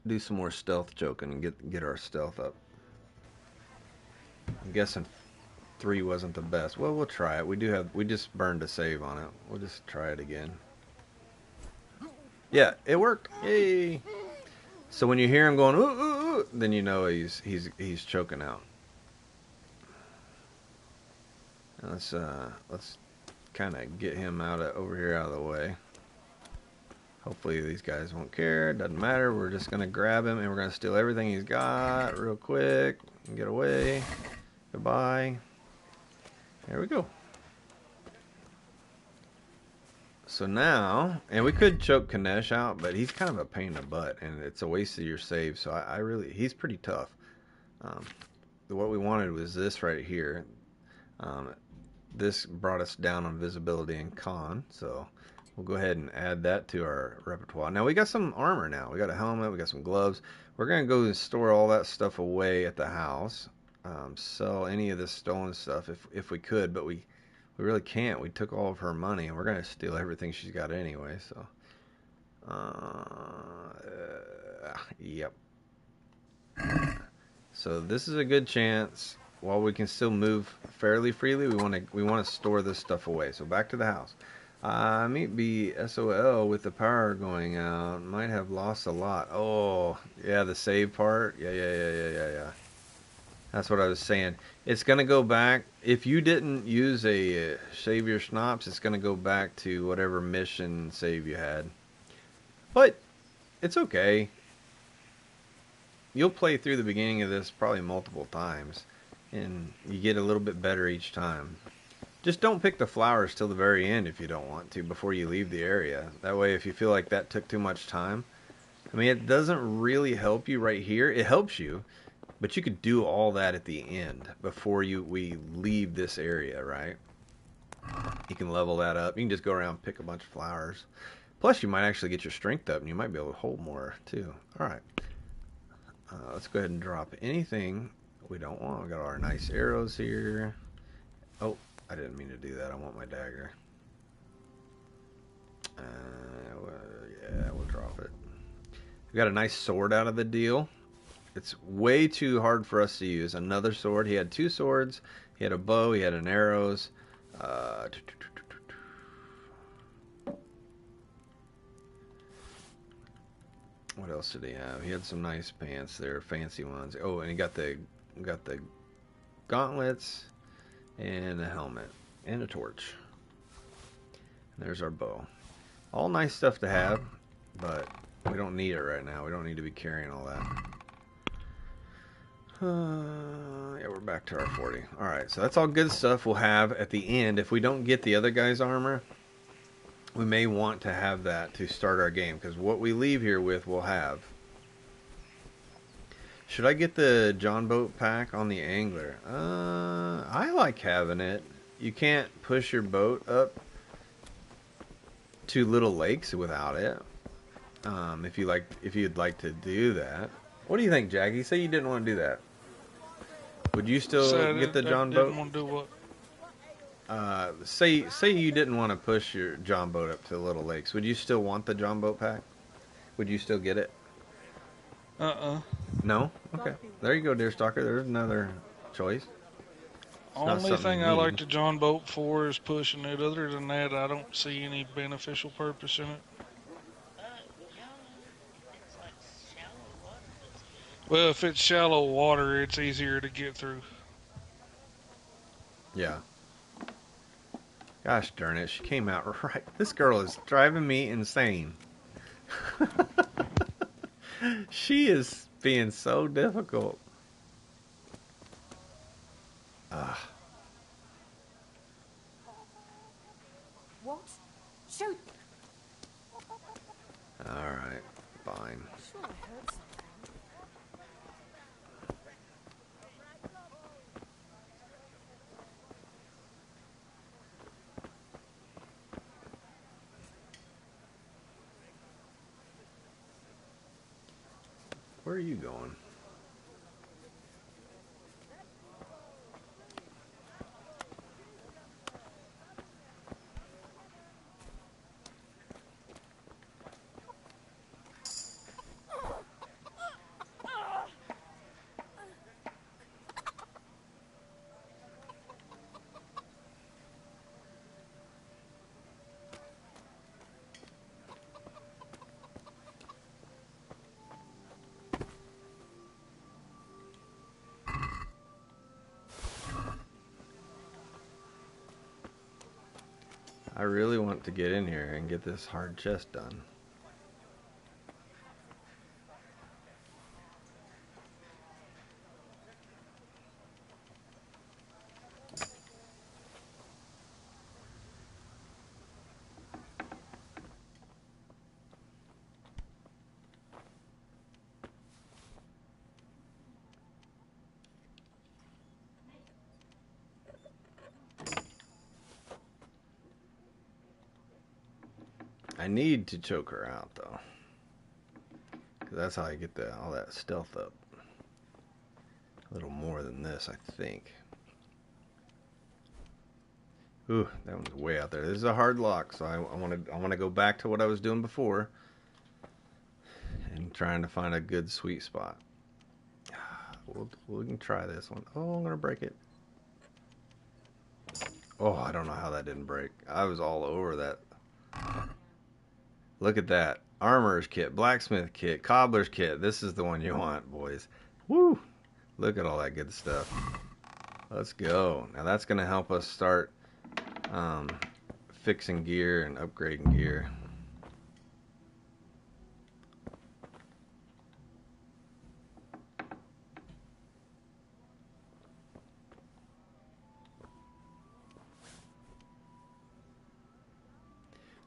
do some more stealth choking and get our stealth up. I'm guessing 3 wasn't the best. Well, we'll try it. We just burned a save on it. We'll just try it again. Yeah, it worked. Yay! So when you hear him going, ooh, ooh, ooh, then you know he's choking out. Let's kind of get him over here out of the way. Hopefully these guys won't care. Doesn't matter. We're just gonna grab him and we're gonna steal everything he's got real quick and get away. Goodbye. There we go. So now, and we could choke Kanesh out, but he's kind of a pain in the butt, and it's a waste of your save. So he's pretty tough. What we wanted was this right here. This brought us down on visibility and con, so we'll go ahead and add that to our repertoire. Now we got some armor now. We got a helmet, we got some gloves. We're gonna go and store all that stuff away at the house. Sell any of this stolen stuff if we could, but we really can't. We took all of her money, and we're gonna steal everything she's got anyway. So, yep. So this is a good chance. While we can still move fairly freely, we want to store this stuff away. So back to the house. I might be SOL with the power going out. Might have lost a lot. Oh, yeah, the save part. Yeah. That's what I was saying. It's going to go back. If you didn't use a save your schnapps, it's going to go back to whatever mission save you had. But it's okay. You'll play through the beginning of this probably multiple times, and you get a little bit better each time. Just don't pick the flowers till the very end if you don't want to, before you leave the area. That way, if you feel like that took too much time, I mean, it doesn't really help you right here. It helps you. But you could do all that at the end before we leave this area, right? You can level that up. You can just go around and pick a bunch of flowers. Plus, you might actually get your strength up, and you might be able to hold more, too. All right. Let's go ahead and drop anything we don't want. We got our nice arrows here. Oh, I didn't mean to do that. I want my dagger. Yeah, we'll drop it. We got a nice sword out of the deal. It's way too hard for us to use. Another sword. He had 2 swords. He had a bow. He had an arrows. What else did he have? He had some nice pants there, fancy ones. Oh, and he got the gauntlets and a helmet and a torch. And there's our bow. All nice stuff to have, but we don't need it right now. We don't need to be carrying all that. Yeah, we're back to our 40. Alright, so that's all good stuff we'll have at the end. If we don't get the other guy's armor, we may want to have that to start our game, because what we leave here with, we'll have. Should I get the John Boat pack on the angler? I like having it. You can't push your boat up to little lakes without it. If you'd like to do that. What do you think, Jackie? Say you didn't want to do that. Would you still get the John Boat? Didn't want to do what? Say you didn't want to push your John Boat up to little lakes. Would you still want the John Boat pack? Would you still get it? No? Okay. There you go, Deerstalker. There's another choice. Only thing I like the John Boat for is pushing it. Other than that, I don't see any beneficial purpose in it. Well, if it's shallow water, it's easier to get through. Yeah. Gosh darn it, she came out right. This girl is driving me insane. She is being so difficult. What? Shoot! Alright, fine. Sure, I heard something. Where are you going? I really want to get in here and get this hard chest done. I need to choke her out, though. 'Cause that's how I get all that stealth up. A little more than this, I think. Ooh, that one's way out there. This is a hard lock, so I want to go back to what I was doing before. And trying to find a good sweet spot. We can try this one. Oh, I'm going to break it. Oh, I don't know how that didn't break. I was all over that. Look at that. Armorer's kit, blacksmith kit, cobbler's kit. This is the one you want, boys. Woo! Look at all that good stuff. Let's go. Now that's going to help us start fixing gear and upgrading gear.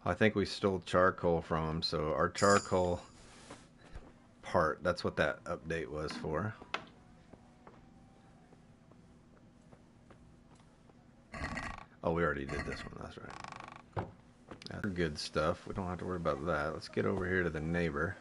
I think we stole charcoal from him, so our charcoal part, that's what that update was for. Oh, we already did this one, that's right. That's good stuff. We don't have to worry about that. Let's get over here to the neighbor.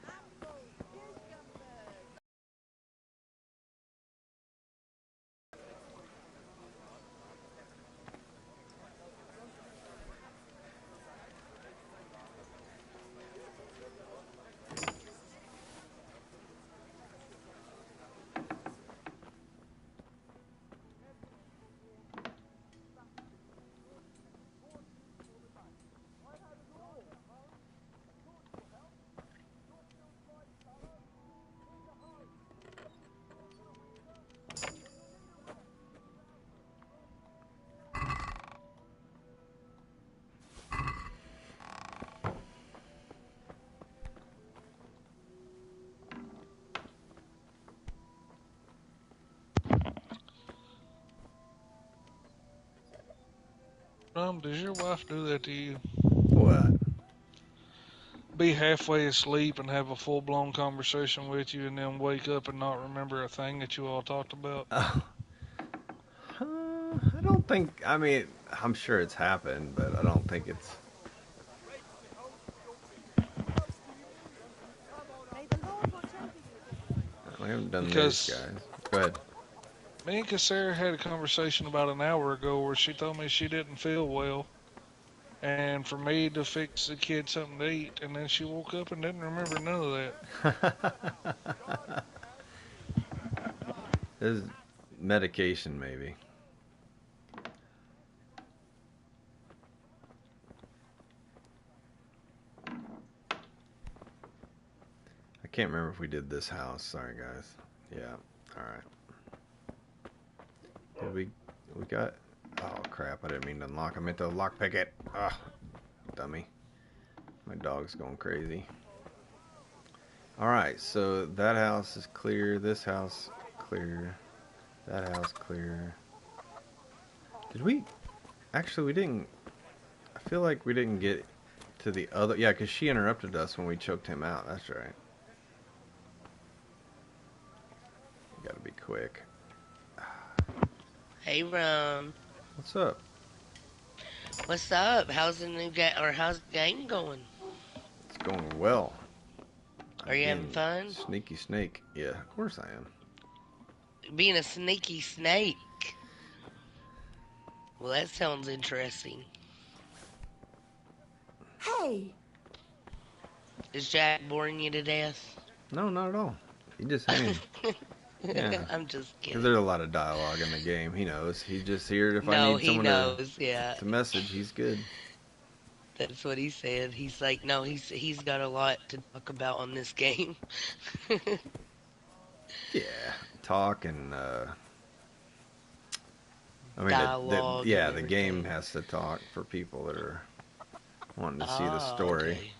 Does your wife do that to you? What? Be halfway asleep and have a full-blown conversation with you and then wake up and not remember a thing that you all talked about? I don't think, I mean, I'm sure it's happened, but I don't think it's... We haven't done this, guys. Go ahead. Me and Cassara had a conversation about an hour ago where she told me she didn't feel well, and for me to fix the kid something to eat, and then she woke up and didn't remember none of that. This is medication, maybe. I can't remember if we did this house. Sorry, guys. Yeah. All right. Did we got... Oh, crap. I didn't mean to unlock. I meant to lockpick it. Ah, dummy. My dog's going crazy. All right. So that house is clear. This house clear. That house clear. Did we... Actually, we didn't... I feel like we didn't get to the other... Yeah, because she interrupted us when we choked him out. That's right. We gotta be quick. Hey, Rum. What's up? What's up? How's the new game, or how's the game going? It's going well. Are you having fun? Sneaky snake. Yeah, of course I am. Being a sneaky snake. Well, that sounds interesting. Hey! Is Jack boring you to death? No, not at all. He just hanging. Yeah. I'm just kidding. Because there's a lot of dialogue in the game. He knows. He's just here if I No, need he someone knows, yeah. to message. He's good. That's what he said. He's like, no, he's got a lot to talk about on this game. Yeah. Talk and, I mean, Dialogue and the game has to talk for people that are wanting to see the story. Okay.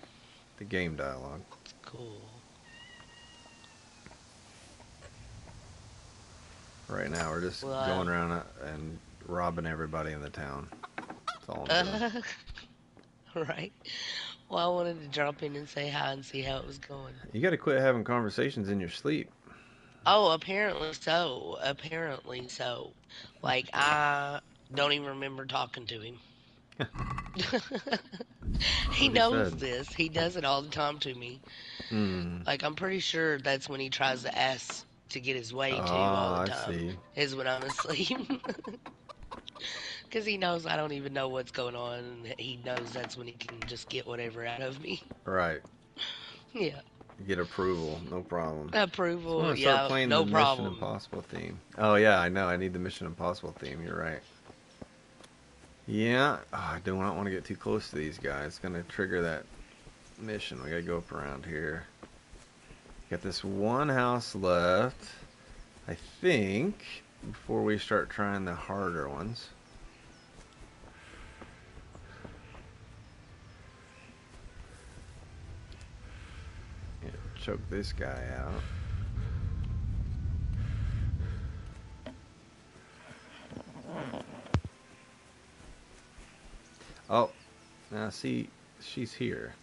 The game dialogue. Cool. Right now, we're just Well, going around and robbing everybody in the town. That's all I'm doing. Right. Well, I wanted to drop in and say hi and see how it was going. You got to quit having conversations in your sleep. Oh, apparently so. Like, I don't even remember talking to him. He knows this. He does it all the time to me. Like, I'm pretty sure that's when he tries to ask to get his way to all the time. I see. Is when I'm asleep. Because he knows I don't even know what's going on. And he knows that's when he can just get whatever out of me. Right. Yeah. Get approval, no problem. Approval, I'm gonna start playing the Mission Impossible theme. Oh yeah, I know. I need the Mission Impossible theme. You're right. Yeah, I do not want to get too close to these guys. It's gonna trigger that mission. We gotta go up around here. Got this one house left, I think, before we start trying the harder ones. Choke this guy out. Oh, now see, she's here.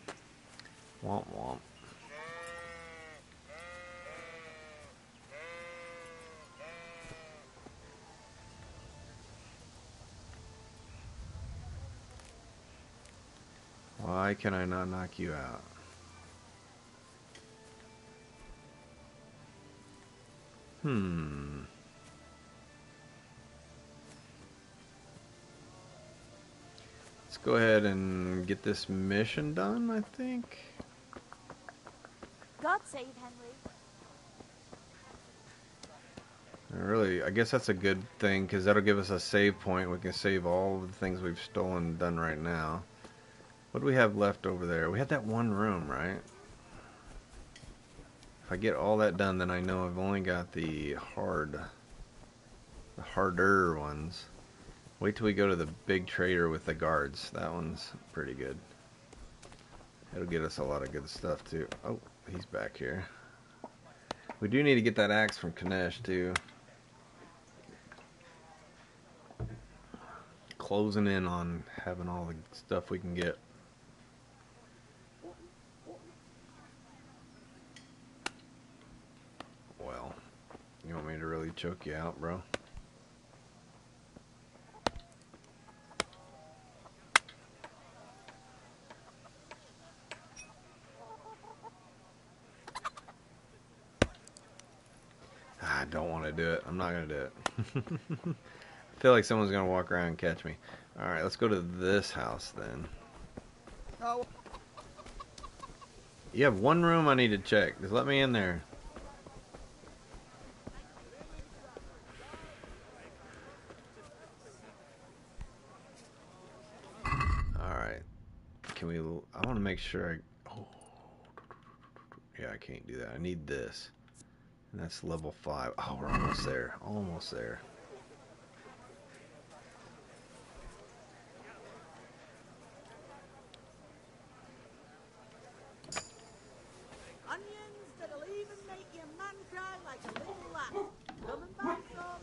Womp womp. Why can I not knock you out? Let's go ahead and get this mission done, I think. God save Henry. I guess that's a good thing, because that'll give us a save point. We can save all of the things we've stolen and done right now. What do we have left over there? We had that one room, right? If I get all that done, then I know I've only got the harder ones. Wait till we go to the big trader with the guards. That one's pretty good. It'll get us a lot of good stuff too. Oh, he's back here. We do need to get that axe from Kanesh too. Closing in on having all the stuff we can get. Well, you want me to really choke you out, bro? I don't want to do it. I'm not going to do it. I feel like someone's going to walk around and catch me. Alright, let's go to this house then. Oh. You have one room I need to check. Just let me in there. Alright. Can we... I want to make sure I... Oh. Yeah, I can't do that. I need this. And that's level 5. Oh, we're almost there. Almost there. Onions that'll even make your man cry like a little lamb. Come and buy some.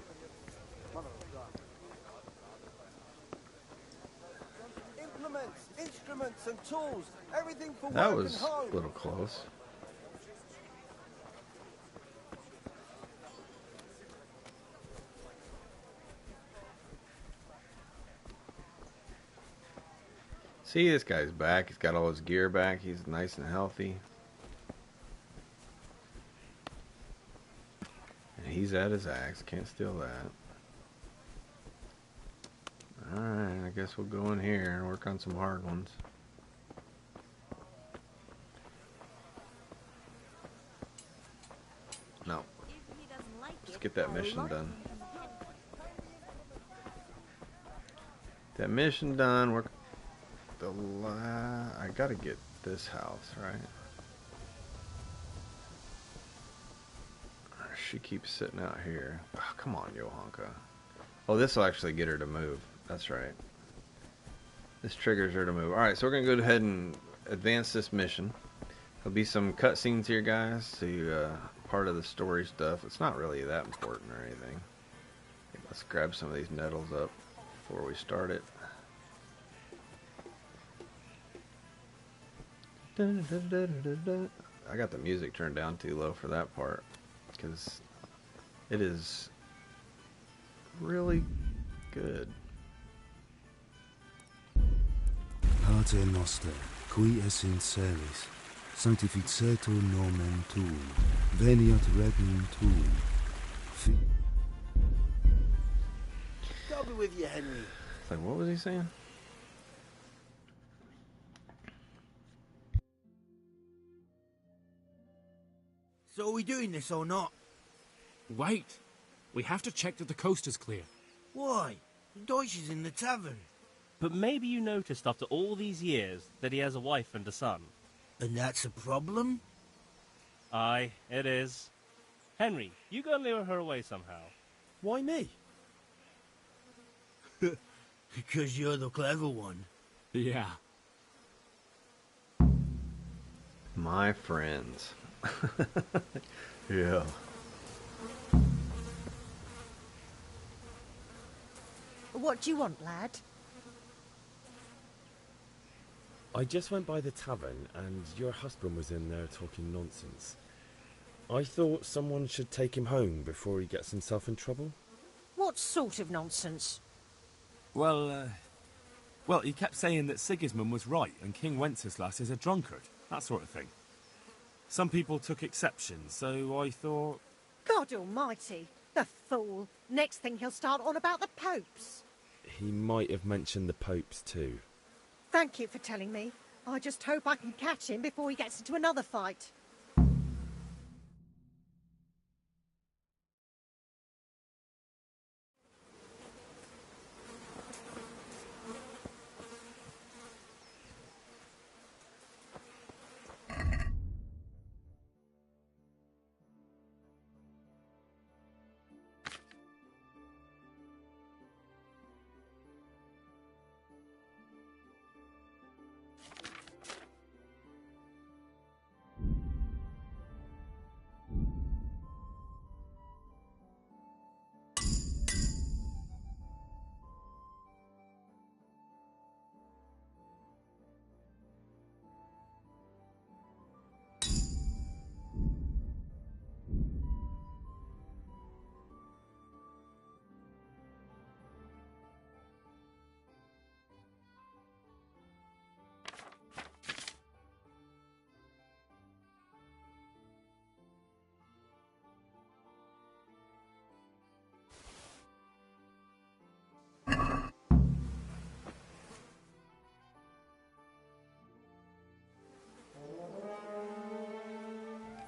Implements, instruments, and tools. Everything for That work was and home. a little close. See, this guy's back. He's got all his gear back. He's nice and healthy. He's at his axe. Can't steal that. Alright, I guess we'll go in here and work on some hard ones. No. Let's get that mission done. That mission done. Work the I gotta get this house, right? She keeps sitting out here. Oh, come on, Johanka. Oh, this will actually get her to move. That's right. This triggers her to move. Alright, so we're going to go ahead and advance this mission. There'll be some cutscenes here, guys. To part of the story stuff. It's not really that important or anything. Okay, let's grab some of these nettles up before we start it. I got the music turned down too low for that part, because it is really good. Pater noster, qui es in celis, sanctificetur nomen tuum, veniat regnum tuum. I'll be with you, Henry. It's like, what was he saying? So are we doing this or not? Wait. We have to check that the coast is clear. Why? Deutsch is in the tavern. But maybe you noticed after all these years that he has a wife and a son. And that's a problem? Aye, it is. Henry, you go and lure her away somehow. Why me? Because you're the clever one. Yeah. My friends. Yeah. What do you want, lad? I just went by the tavern and your husband was in there talking nonsense. I thought someone should take him home before he gets himself in trouble. What sort of nonsense? Well, he kept saying that Sigismund was right and King Wenceslas is a drunkard, that sort of thing. Some people took exception, so I thought... God almighty, the fool. Next thing he'll start on about the popes. He might have mentioned the popes too. Thank you for telling me. I just hope I can catch him before he gets into another fight.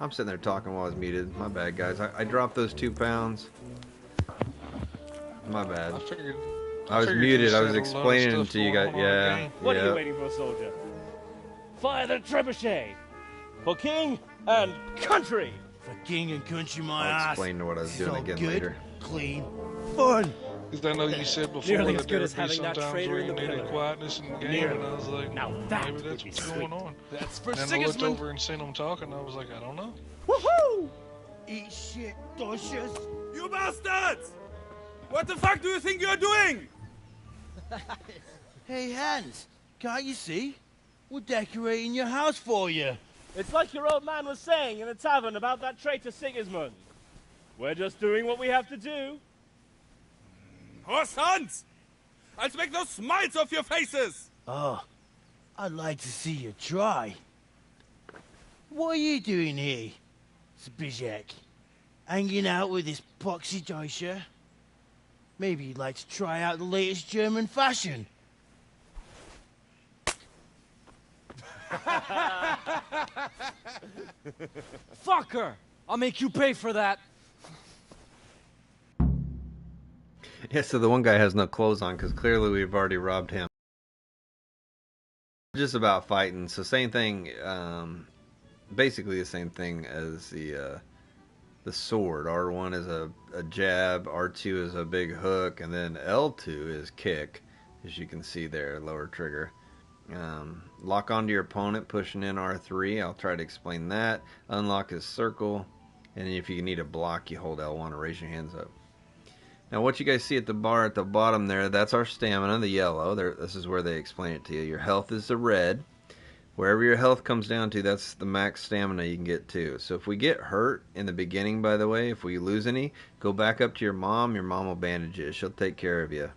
I'm sitting there talking while I was muted. My bad, guys. I dropped those 2 pounds. My bad. I was muted. I was explaining to you guys. Yeah. What are you waiting for, soldier? Fire the trebuchet! For king and country! For king and country, my I'll ass. explain what I was doing again good, later. Clean, fun. Because I know you said before Nearly that as there good would as be having some that times traitor where in you the needed pillory. quietness in the game, Nearly. and I was like, Now that maybe that's would be what's sweet. going on. That's for And then I looked Sigismund. over and seen them talking, I was like, I don't know. Woohoo! Eat shit, Deutsches. You bastards! What the fuck do you think you're doing? Hey, Hans, can't you see? We're decorating your house for you. It's like your old man was saying in the tavern about that traitor Sigismund. We're just doing what we have to do. Horse Hans! I'll make those smiles off your faces! Oh, I'd like to see you try. What are you doing here, Zbigniew? Hanging out with this poxy Deutscher? Maybe you'd like to try out the latest German fashion. Fuck her! I'll make you pay for that. Yeah, so the one guy has no clothes on because clearly we've already robbed him. Just about fighting. So same thing, basically the same thing as the sword. R1 is a jab, R2 is a big hook, and then L2 is kick, as you can see there, lower trigger. Lock onto your opponent, pushing in R3. I'll try to explain that. Unlock is circle, and if you need a block, you hold L1 or raise your hands up. Now what you guys see at the bar at the bottom there, that's our stamina, the yellow. This is where they explain it to you. Your health is the red. Wherever your health comes down to, that's the max stamina you can get to. So if we get hurt in the beginning, by the way, if we lose any, go back up to your mom. Your mom will bandage you. She'll take care of you.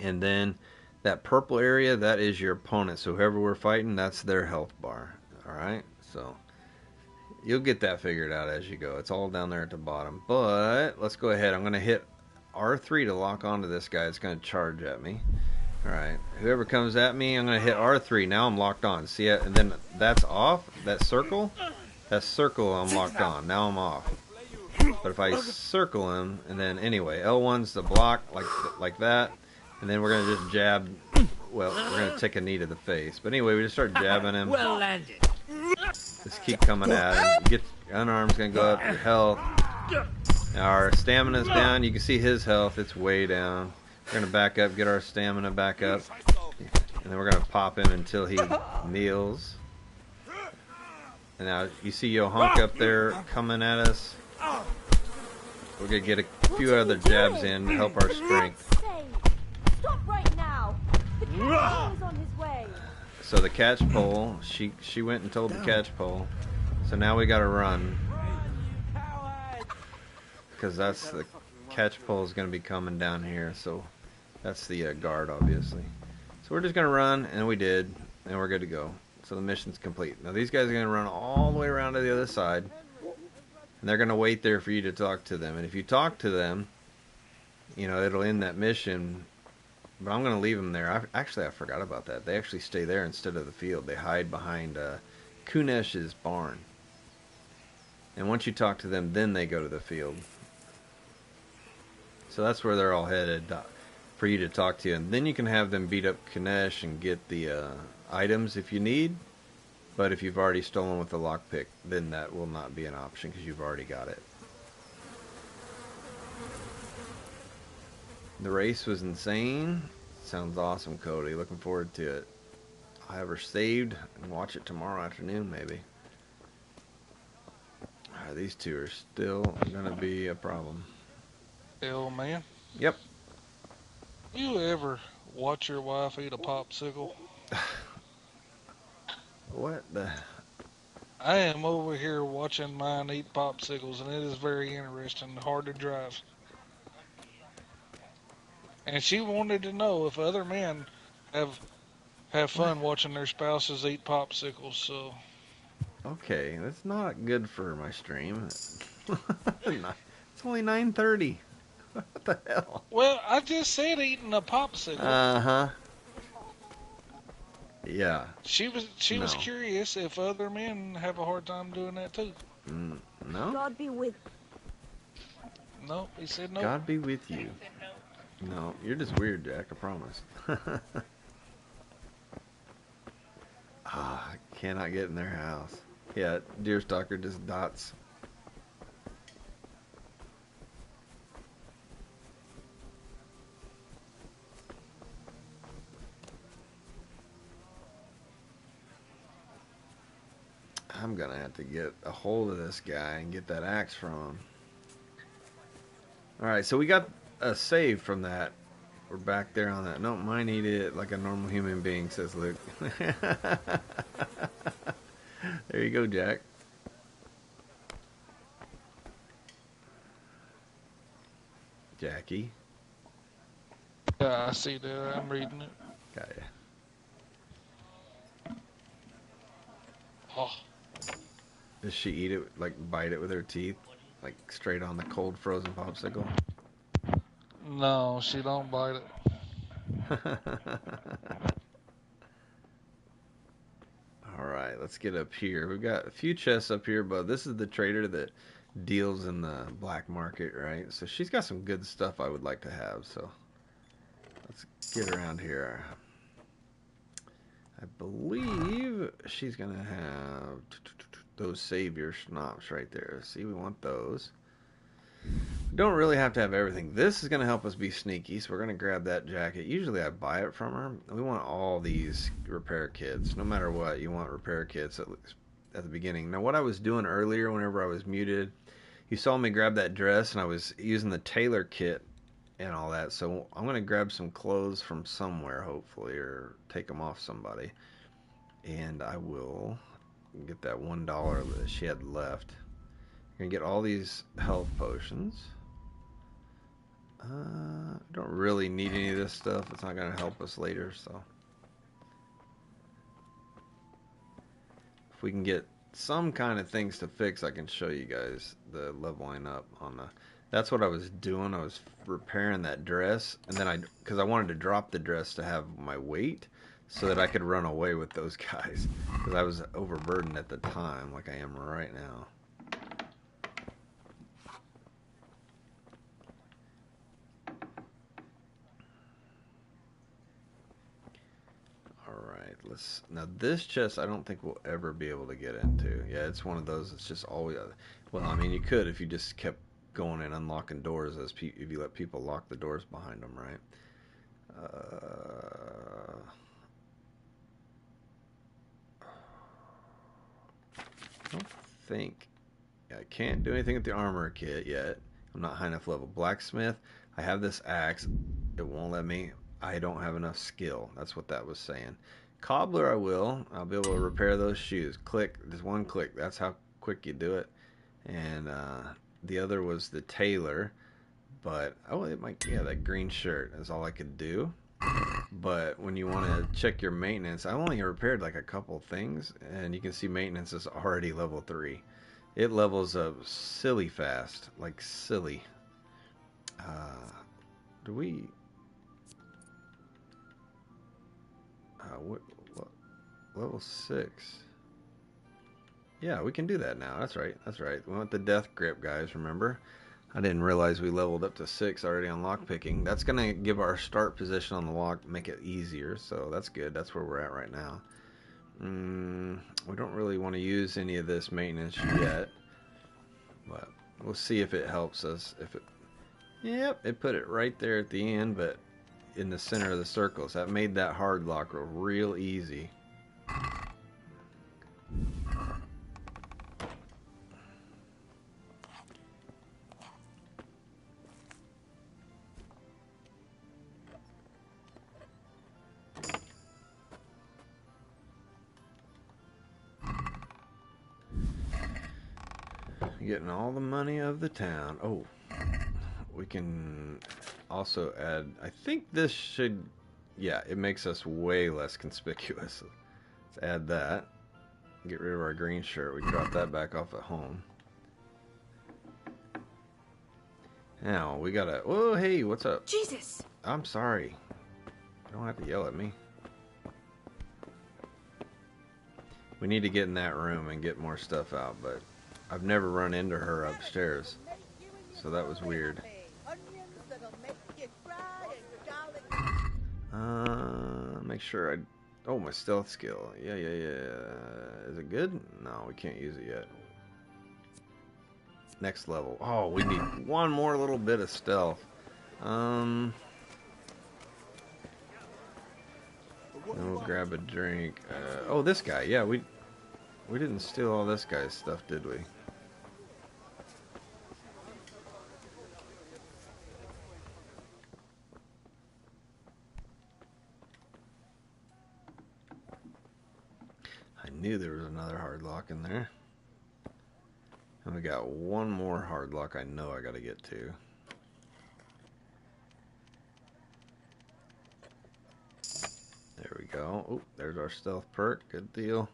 And then that purple area, that is your opponent. So whoever we're fighting, that's their health bar. Alright? So you'll get that figured out as you go. It's all down there at the bottom. But let's go ahead. I'm going to hit R3 to lock onto this guy. It's going to charge at me. Alright, whoever comes at me, I'm going to hit R3. Now I'm locked on. See it? And then that's off. That circle, I'm locked on. Now I'm off. But if I circle him, and then anyway, L1's the block, like that. And then we're going to just jab. Well, we're going to take a knee to the face. But anyway, we just start jabbing him. Well landed. Just keep coming at him. Get unarmed's going to go up. Your health. Now our stamina's down. You can see his health. It's way down. We're going to back up, get our stamina back up, and then we're going to pop him until he kneels. And now you see Yohonk up there coming at us. We're going to get a few other jabs in to help our strength. Stop right now. The catch is on his way. So the catch pole, she went and told the catch pole. So now we got to run. Because that's the catch pole is going to be coming down here. So that's the guard, obviously. So we're just going to run, and we did, and we're good to go. So the mission's complete. Now these guys are going to run all the way around to the other side, and they're going to wait there for you to talk to them. And if you talk to them, you know, it'll end that mission, but I'm going to leave them there. I forgot about that. They actually stay there instead of the field. They hide behind Kunesh's barn. And once you talk to them, then they go to the field. So that's where they're all headed. For you to talk to, and then you can have them beat up Kunesh and get the items if you need. But if you've already stolen with the lockpick, then that will not be an option because you've already got it. The race was insane. Sounds awesome, Cody. Looking forward to it. I'll have her saved and watch it tomorrow afternoon, maybe. These two are still going to be a problem. Hey, old man. Yep. You ever watch your wife eat a popsicle? What the? I am over here watching mine eat popsicles, and it is very interesting, hard to drive. And she wanted to know if other men have fun watching their spouses eat popsicles, so... Okay, that's not good for my stream. It's only 9:30. What the hell? Well, I just said eating a popsicle. Uh-huh. Yeah. She was curious if other men have a hard time doing that too. No? God be with... No, he said no. God be with you. No, you're just weird, Jack, I promise. I cannot get in their house. Yeah, Deerstalker just dots. I'm gonna have to get a hold of this guy and get that axe from him. Alright, so we got a save from that. We're back there on that. No, mine eat it like a normal human being, says Luke. There you go, Jack. Jackie. Yeah, I see that. I'm reading it. Got ya. Oh. Does she eat it, like bite it with her teeth? Like straight on the cold frozen popsicle? No, she don't bite it. Alright, let's get up here. We've got a few chests up here, but this is the trader that deals in the black market, right? So she's got some good stuff I would like to have, so let's get around here. I believe she's gonna have those savior schnapps right there. See, we want those. Don't really have to have everything. This is going to help us be sneaky, so we're going to grab that jacket. Usually I buy it from her. We want all these repair kits. No matter what, you want repair kits at the beginning. Now, what I was doing earlier whenever I was muted, you saw me grab that dress, and I was using the tailor kit and all that. So I'm going to grab some clothes from somewhere, hopefully, or take them off somebody. And I will get that $1 that she had left. You're going to get all these health potions. I don't really need any of this stuff. It's not going to help us later, so. If we can get some kind of things to fix, I can show you guys the leveling up on the... That's what I was doing. I was repairing that dress, and then because I wanted to drop the dress to have my weight so that I could run away with those guys. Because I was overburdened at the time, like I am right now. Now this chest I don't think we'll ever be able to get into. Yeah, it's one of those. It's just always. Well, I mean, you could if you just kept going and unlocking doors if you let people lock the doors behind them, right? I don't think. Yeah, I can't do anything with the armor kit yet. I'm not high enough level. Blacksmith. I have this axe. It won't let me. I don't have enough skill. That's what that was saying. Cobbler, I will. I'll be able to repair those shoes. Click. Just one click. That's how quick you do it. And the other was the tailor. But, oh, it might, yeah, that green shirt is all I could do. But when you want to check your maintenance, I only repaired like a couple things. And you can see maintenance is already level 3. It levels up silly fast. Like silly. Do we... what, level 6. Yeah, we can do that now. That's right. That's right. We want the death grip, guys. Remember? I didn't realize we leveled up to 6 already on lockpicking. That's going to give our start position on the lock, make it easier. So that's good. That's where we're at right now. We don't really want to use any of this maintenance yet. But we'll see if it helps us. Yep, it put it right there at the end, but in the center of the circles. That made that hard lock real easy. Getting all the money of the town. Oh, we can also add, I think this should, yeah, it makes us way less conspicuous. Let's add that. Get rid of our green shirt. We can drop that back off at home. Now, we gotta, oh, hey, what's up? Jesus! I'm sorry. You don't have to yell at me. We need to get in that room and get more stuff out, but I've never run into her upstairs. So that was weird. Make sure I... Oh, my stealth skill. Yeah. Is it good? No, we can't use it yet. Next level. Oh, we need one more little bit of stealth. Then we'll grab a drink. Oh, this guy. Yeah, we didn't steal all this guy's stuff, did we? I knew there was another hard lock in there. And we got one more hard lock I know I gotta get to. There we go. Oh, there's our stealth perk. Good deal.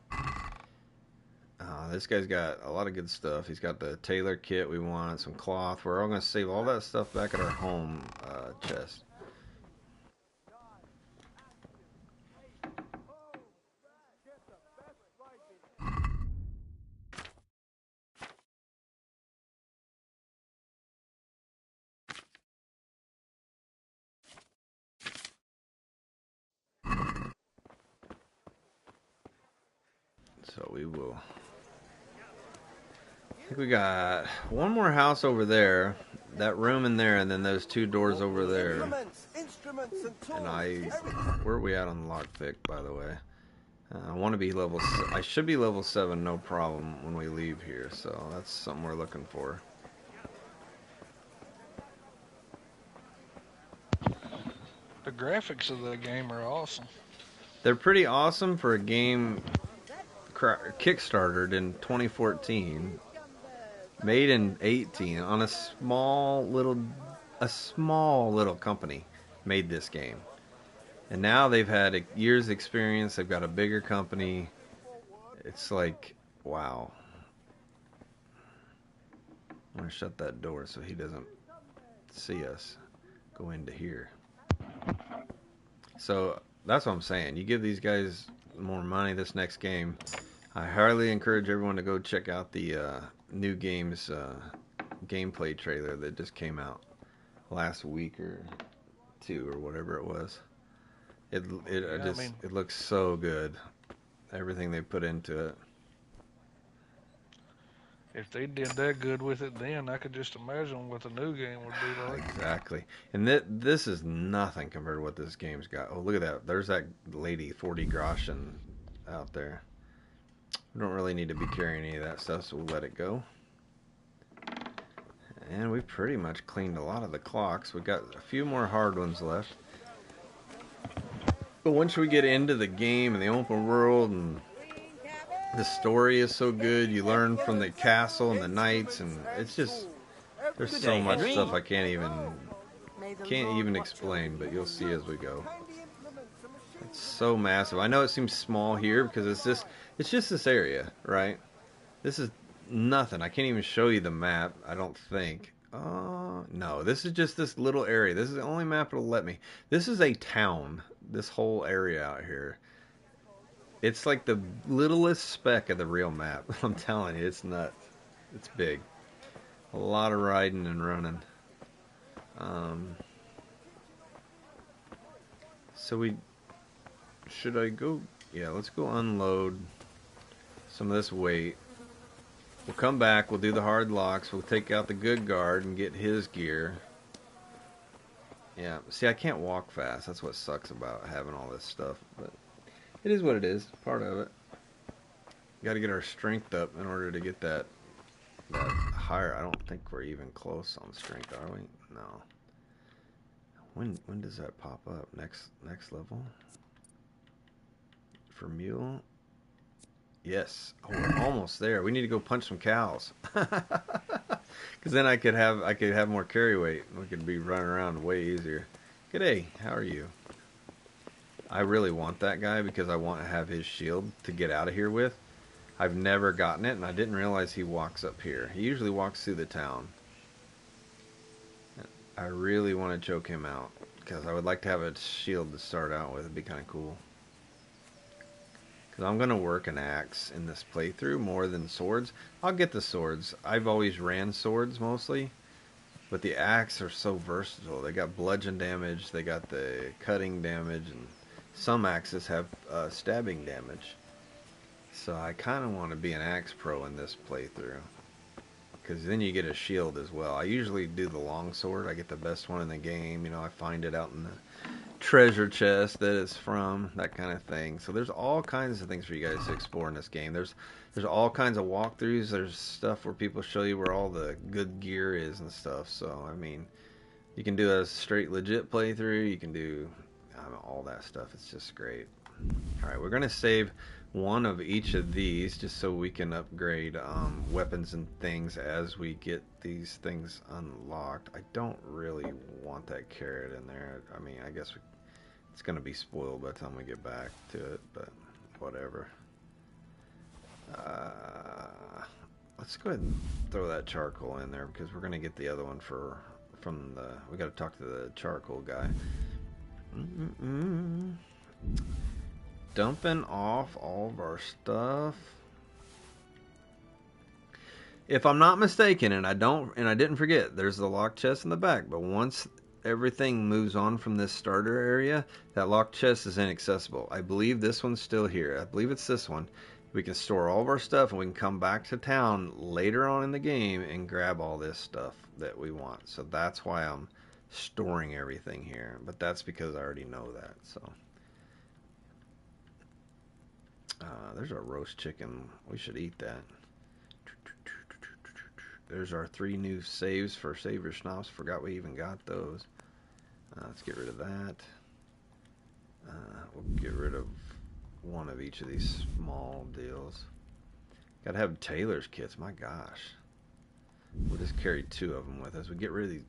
This guy's got a lot of good stuff. He's got the tailor kit we want, some cloth. We're all going to save all that stuff back at our home chest. So we will. I think we got one more house over there, that room in there, and then those 2 doors over there. And where are we at on the lockpick, by the way? I want to be level. I should be level 7, no problem when we leave here. So that's something we're looking for. The graphics of the game are awesome. They're pretty awesome for a game kickstarted in 2014, made in 18 on a small little company made this game, and now they've had a year's experience. They've got a bigger company. It's like, wow. I'm gonna shut that door so he doesn't see us go into here. So that's what I'm saying. You give these guys more money this next game. I highly encourage everyone to go check out the new game's gameplay trailer that just came out last week or 2 or whatever it was. It looks so good. Everything they put into it. If they did that good with it then, I could just imagine what the new game would be like. Exactly. And this is nothing compared to what this game's got. Oh, look at that. There's that lady, 40 groschen out there. We don't really need to be carrying any of that stuff, so we'll let it go. And we've pretty much cleaned a lot of the clocks. We've got a few more hard ones left. But once we get into the game and the open world, and the story is so good, you learn from the castle and the knights, and it's just, there's so much stuff I can't even explain, but you'll see as we go. It's so massive. I know it seems small here because it's just this area, right? This is nothing. I can't even show you the map, I don't think. No, this is just this little area. This is the only map it'll let me. This is a town, this whole area out here. It's like the littlest speck of the real map. I'm telling you, it's nuts. It's big. A lot of riding and running. So should I go? Yeah, let's go unload some of this weight. We'll come back, we'll do the hard locks, we'll take out the good guard and get his gear. Yeah, see, I can't walk fast. That's what sucks about having all this stuff, but it is what it is, part of it. Got to get our strength up in order to get that higher. I don't think we're even close on strength, are we? No. When does that pop up? Next level? For mule? Yes. Oh, we're almost there. We need to go punch some cows. Because then I could have more carry weight. We could be running around way easier. G'day, how are you? I really want that guy because I want to have his shield to get out of here with. I've never gotten it, and I didn't realize he walks up here. He usually walks through the town. I really want to choke him out because I would like to have a shield to start out with. It'd be kind of cool. Because I'm going to work an axe in this playthrough more than swords. I'll get the swords. I've always ran swords mostly. But the axe are so versatile. They got bludgeon damage. They got the cutting damage. And some axes have stabbing damage. So I kind of want to be an axe pro in this playthrough. Because then you get a shield as well. I usually do the longsword. I get the best one in the game. You know, I find it out in the treasure chest that it's from, that kind of thing. So there's all kinds of things for you guys to explore in this game. There's all kinds of walkthroughs. There's stuff where people show you where all the good gear is and stuff. So I mean, you can do a straight legit playthrough. You can do all that stuff. It's just great. All right, we're gonna save one of each of these just so we can upgrade weapons and things as we get these things unlocked. I don't really want that carrot in there. I mean, I guess it's going to be spoiled by the time we get back to it, but whatever. let's go ahead and throw that charcoal in there because we're gonna get the other one from the. We got to talk to the charcoal guy. Dumping off all of our stuff. If I'm not mistaken, and I didn't forget, there's the lock chest in the back. But once everything moves on from this starter area, that lock chest is inaccessible. I believe this one's still here. I believe it's this one. We can store all of our stuff, and we can come back to town later on in the game and grab all this stuff that we want. So that's why I'm storing everything here. But that's because I already know that. So there's our roast chicken. We should eat that. There's our 3 new saves for Save Your Schnapps. Forgot we even got those. Let's get rid of that. We'll get rid of one of each of these small deals. Gotta have tailor's kits. My gosh. We'll just carry 2 of them with us. We get rid of these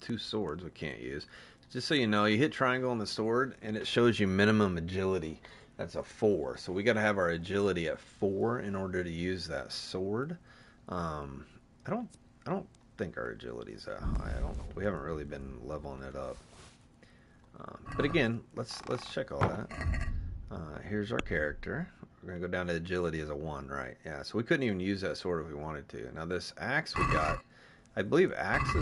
2 swords we can't use. Just so you know, you hit triangle on the sword and it shows you minimum agility. That's a 4. So we gotta have our agility at 4 in order to use that sword. I don't think our agility is that high. We haven't really been leveling it up. But again, let's check all that. Here's our character. We're gonna go down to agility as a 1, right? Yeah. So we couldn't even use that sword if we wanted to. Now this axe we got, I believe axe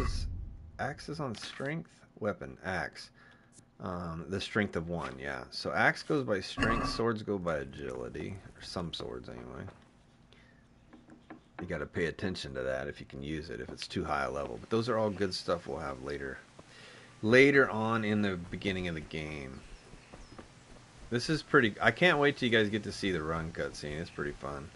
is on strength. Weapon axe. The strength of 1. Yeah. So axe goes by strength. Swords go by agility, or some swords anyway. You got to pay attention to that if you can use it, if it's too high a level. But those are all good stuff we'll have later on in the beginning of the game. This is pretty. I can't wait till you guys get to see the run cutscene. It's pretty fun.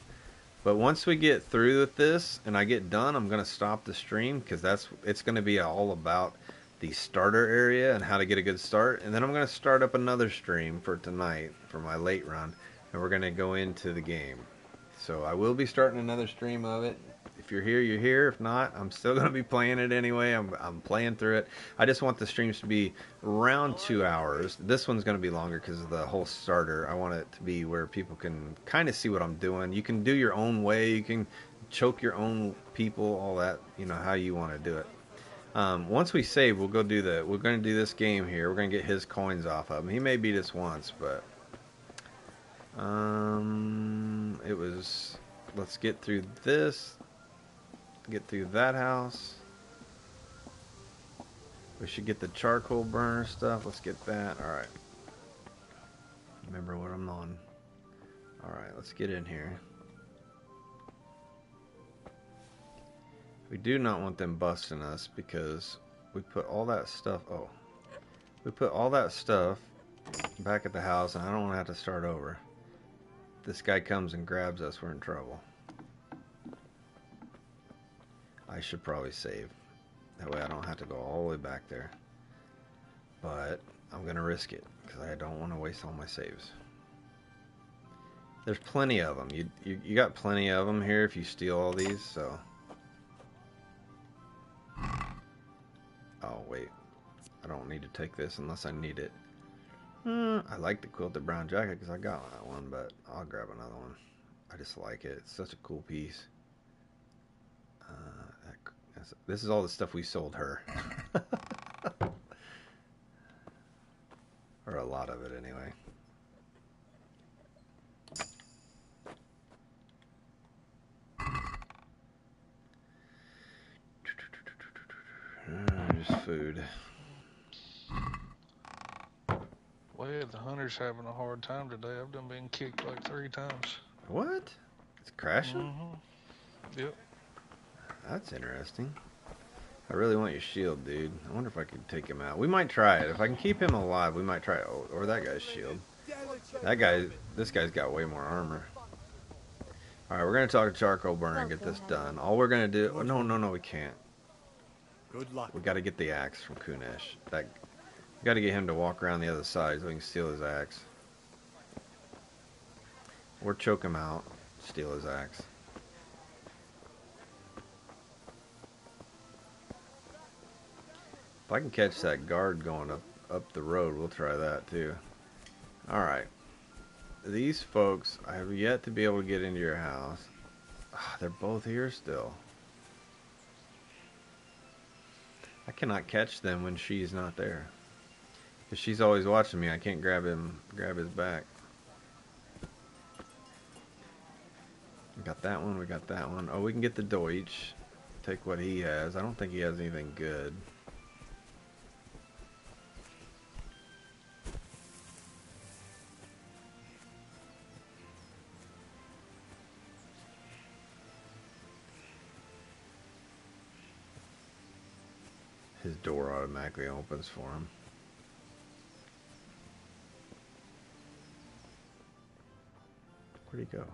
But once we get through with this and I get done, I'm gonna stop the stream because it's gonna be all about the starter area and how to get a good start. And then I'm gonna start up another stream for tonight for my late run, and we're gonna go into the game. So I will be starting another stream of it. If you're here, you're here. If not, I'm still going to be playing it anyway. I'm playing through it. I just want the streams to be around 2 hours. This one's going to be longer because of the whole starter. I want it to be where people can kind of see what I'm doing. You can do your own way. You can choke your own people, all that, how you want to do it. Once we save, we're going to do this game here. We're going to get his coins off of him. He may beat us once, but let's get through this, get through that house. We should get the charcoal burner stuff. Let's get that. Alright. Remember what I'm on. Alright, let's get in here. We do not want them busting us because we put all that stuff, back at the house, and I don't want to have to start over. This guy comes and grabs us, we're in trouble. I should probably save. That way I don't have to go all the way back there. But I'm going to risk it because I don't want to waste all my saves. There's plenty of them. You got plenty of them here if you steal all these, so. Oh, wait. I don't need to take this unless I need it. I like the quilted brown jacket because I got that one, but I'll grab another one. I just like it. It's such a cool piece. This is all the stuff we sold her. Or a lot of it, anyway. Just food. Well, the hunter's having a hard time today. I've done been kicked like 3 times. What? It's crashing? Mm-hmm. Yep. That's interesting. I really want your shield, dude. I wonder if I could take him out. We might try it. If I can keep him alive, we might try it. Oh, or that guy's shield. This guy's got way more armor. Alright, we're going to talk to Charcoal Burner and get this done. All we're going to do... Oh, no, we can't. Good luck. We got to get the axe from Kunesh. We got to get him to walk around the other side so we can steal his axe. Or choke him out, steal his axe. If I can catch that guard going up the road, we'll try that too. Alright. These folks, I have yet to be able to get into your house. They're both here still. I cannot catch them when she's not there. Because she's always watching me. I can't grab his back. We got that one, we got that one. Oh, we can get the Deutsch. Take what he has. I don't think he has anything good. His door automatically opens for him. Where'd he go?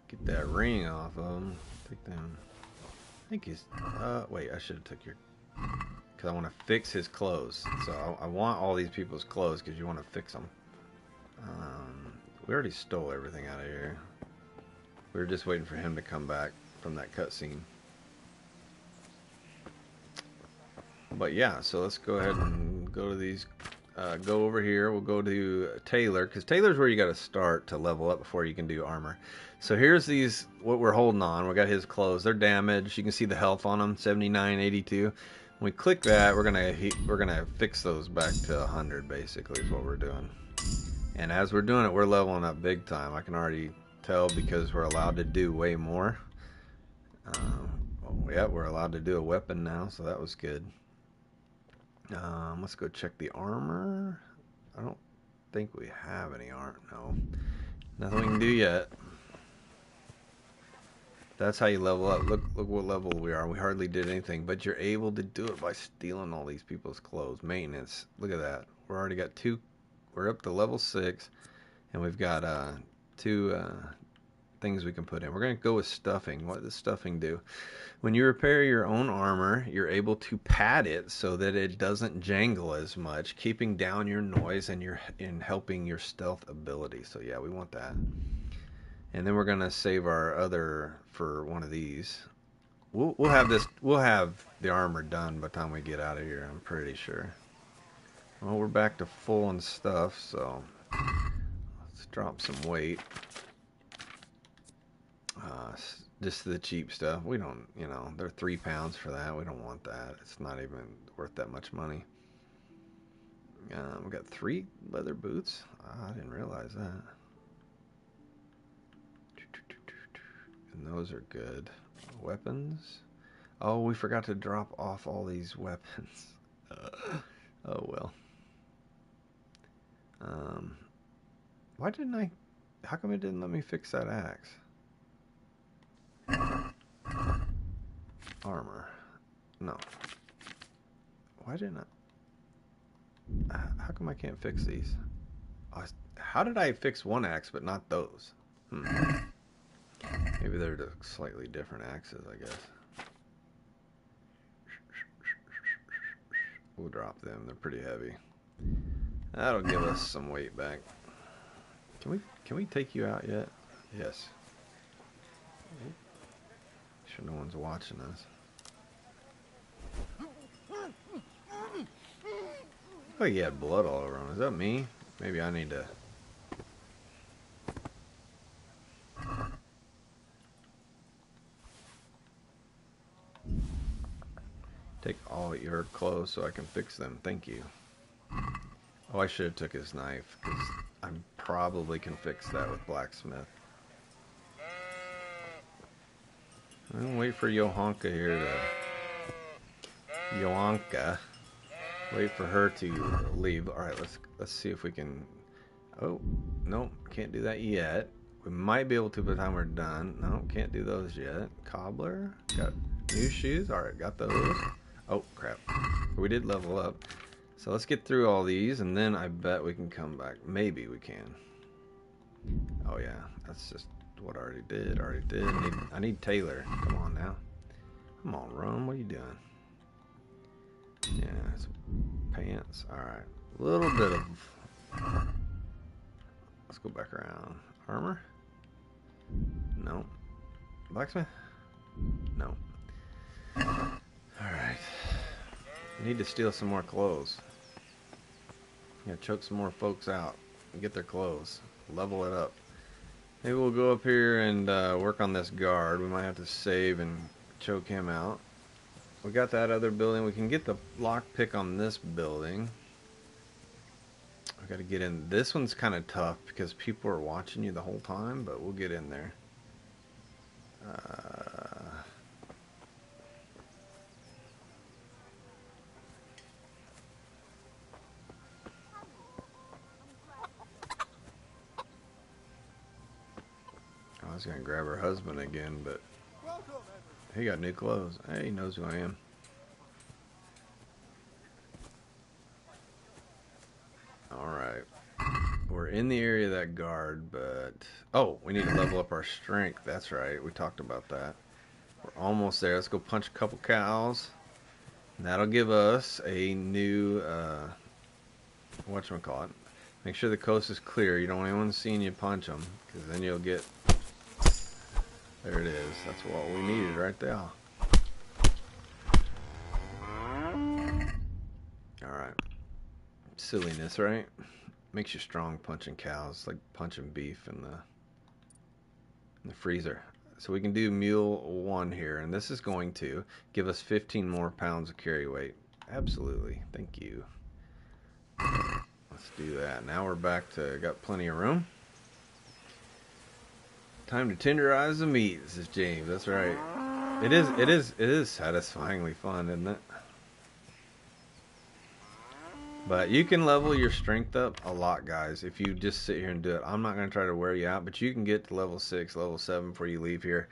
Get that ring off of him. Take them. I think he's. Wait, I should have took your. Because I want to fix his clothes. So I want all these people's clothes because you want to fix them. We already stole everything out of here. We were just waiting for him to come back from that cutscene. But yeah, so let's go ahead and go to these. Go over here. We'll go to Taylor, because Taylor's where you got to start to level up before you can do armor. So here's these, what we're holding on. We got his clothes. They're damaged. You can see the health on them, 79, 82. When we click that, we're gonna fix those back to 100. Basically, is what we're doing. And as we're doing it, we're leveling up big time. I can already tell because we're allowed to do way more. Yeah, we're allowed to do a weapon now, so that was good. Let's go check the armor. I don't think we have any armor. No, nothing we can do yet. That's how you level up. Look what level we are. We hardly did anything, but you're able to do it by stealing all these people's clothes. Maintenance. Look at that. We're already got 2. We're up to level 6, and we've got 2 things we can put in. We're going to go with stuffing. What does stuffing do? When you repair your own armor, you're able to pad it so that it doesn't jangle as much, keeping down your noise and helping your stealth ability. So yeah, we want that. And then we're going to save our other for one of these. We'll have this. We'll have the armor done by the time we get out of here. I'm pretty sure. Well, we're back to full on stuff, so let's drop some weight. Just the cheap stuff. We don't, you know, they're 3 pounds for that. We don't want that. It's not even worth that much money. We got 3 leather boots. I didn't realize that. And those are good. Weapons. Oh, we forgot to drop off all these weapons. Oh well. Why didn't I? How come it didn't let me fix that axe? Armor. No. Why didn't I? How come I can't fix these? How did I fix one axe but not those? Maybe they're slightly different axes, I guess. We'll drop them. They're pretty heavy. That'll give us some weight back. Can we take you out yet? Yes. Sure no one's watching us. Oh, he had blood all over him. Is that me? Maybe I need to... Take all your clothes so I can fix them. Thank you. Oh, I should have took his knife, because I probably can fix that with blacksmith. I'll wait for Johanka here to... Johanka. Wait for her to leave. Alright, let's see if we can... Oh, no, can't do that yet. We might be able to by the time we're done. No, can't do those yet. Cobbler. Got new shoes. Alright, got those. Oh, crap. We did level up. So let's get through all these, and then I bet we can come back. Maybe we can. Oh, yeah. That's just what I already did. I need Taylor. Come on now. Come on, Rum. What are you doing? Yeah, some pants. Alright. A little bit of... Let's go back around. Armor? No. Blacksmith? No. Alright. Need to steal some more clothes. Yeah, choke some more folks out and get their clothes. Level it up. Maybe we'll go up here and work on this guard. We might have to save and choke him out. We got that other building. We can get the lockpick on this building. I gotta get in. This one's kind of tough because people are watching you the whole time, but we'll get in there. I was gonna grab her husband again, but he got new clothes. Hey, he knows who I am. Alright. We're in the area of that guard, but... Oh, we need to level up our strength. That's right. We talked about that. We're almost there. Let's go punch a couple cows. And that'll give us a new... whatchamacallit. Make sure the coast is clear. You don't want anyone seeing you punch them, because then you'll get... There it is. That's what we needed right there. Alright. Silliness, right? Makes you strong punching cows, like punching beef in the freezer. So we can do mule 1 here, and this is going to give us 15 more pounds of carry weight. Absolutely. Thank you. Let's do that. Now we're back to got plenty of room. Time to tenderize the meat. This is James. That's right. It is satisfyingly fun, isn't it? But you can level your strength up a lot, guys, if you just sit here and do it. I'm not going to try to wear you out, but you can get to level 6, level 7 before you leave here.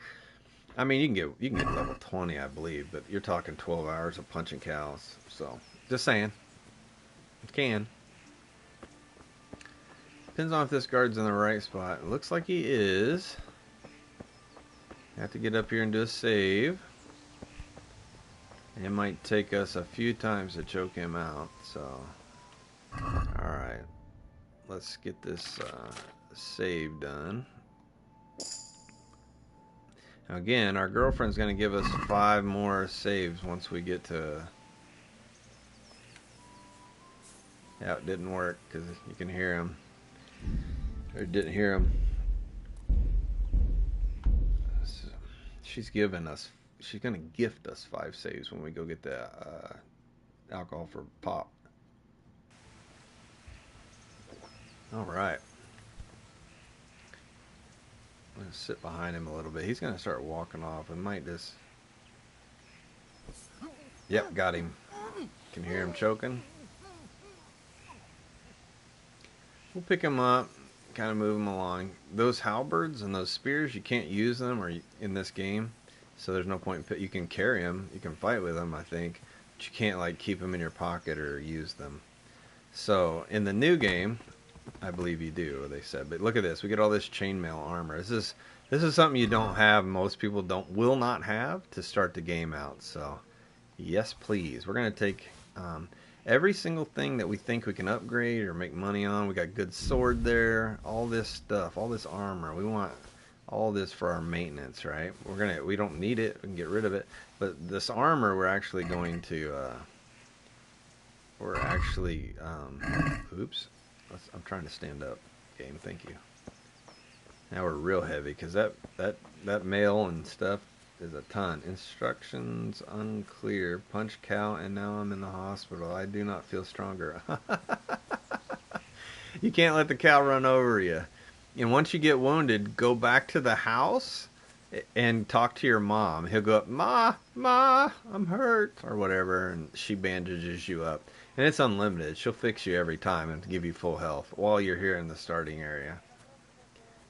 I mean, you can get to level 20, I believe, but you're talking 12 hours of punching cows. So, just saying. You can. Depends on if this guard's in the right spot. It looks like he is. Have to get up here and do a save. It might take us a few times to choke him out, so... Alright. Let's get this save done. Now again, our girlfriend's going to give us 5 more saves once we get to... Yeah, it didn't work, because you can hear him. Or didn't hear him. So she's giving us... She's going to gift us 5 saves when we go get the alcohol for pop. Alright. I'm going to sit behind him a little bit. He's going to start walking off. We might just... Yep, got him. Can hear him choking. We'll pick him up, kind of move him along. Those halberds and those spears, you can't use them or in this game. So there's no point in... You can carry them. You can fight with them, I think. But you can't, like, keep them in your pocket or use them. So, in the new game... I believe you do, they said. But look at this. We get all this chainmail armor. This is something you don't have. Most people will not have to start the game out. So, yes, please. We're going to take every single thing that we think we can upgrade or make money on. We got good sword there. All this stuff. All this armor. We want all this for our maintenance, right? We don't need it. We can get rid of it. But this armor, we're actually going to... oops. I'm trying to stand up, game. Thank you. Now we're real heavy because that mail and stuff is a ton. Instructions unclear. Punch cow, and now I'm in the hospital. I do not feel stronger. You can't let the cow run over you. And once you get wounded, go back to the house and talk to your mom. He'll go up, Ma, I'm hurt, or whatever, and she bandages you up. And it's unlimited. She'll fix you every time and give you full health while you're here in the starting area.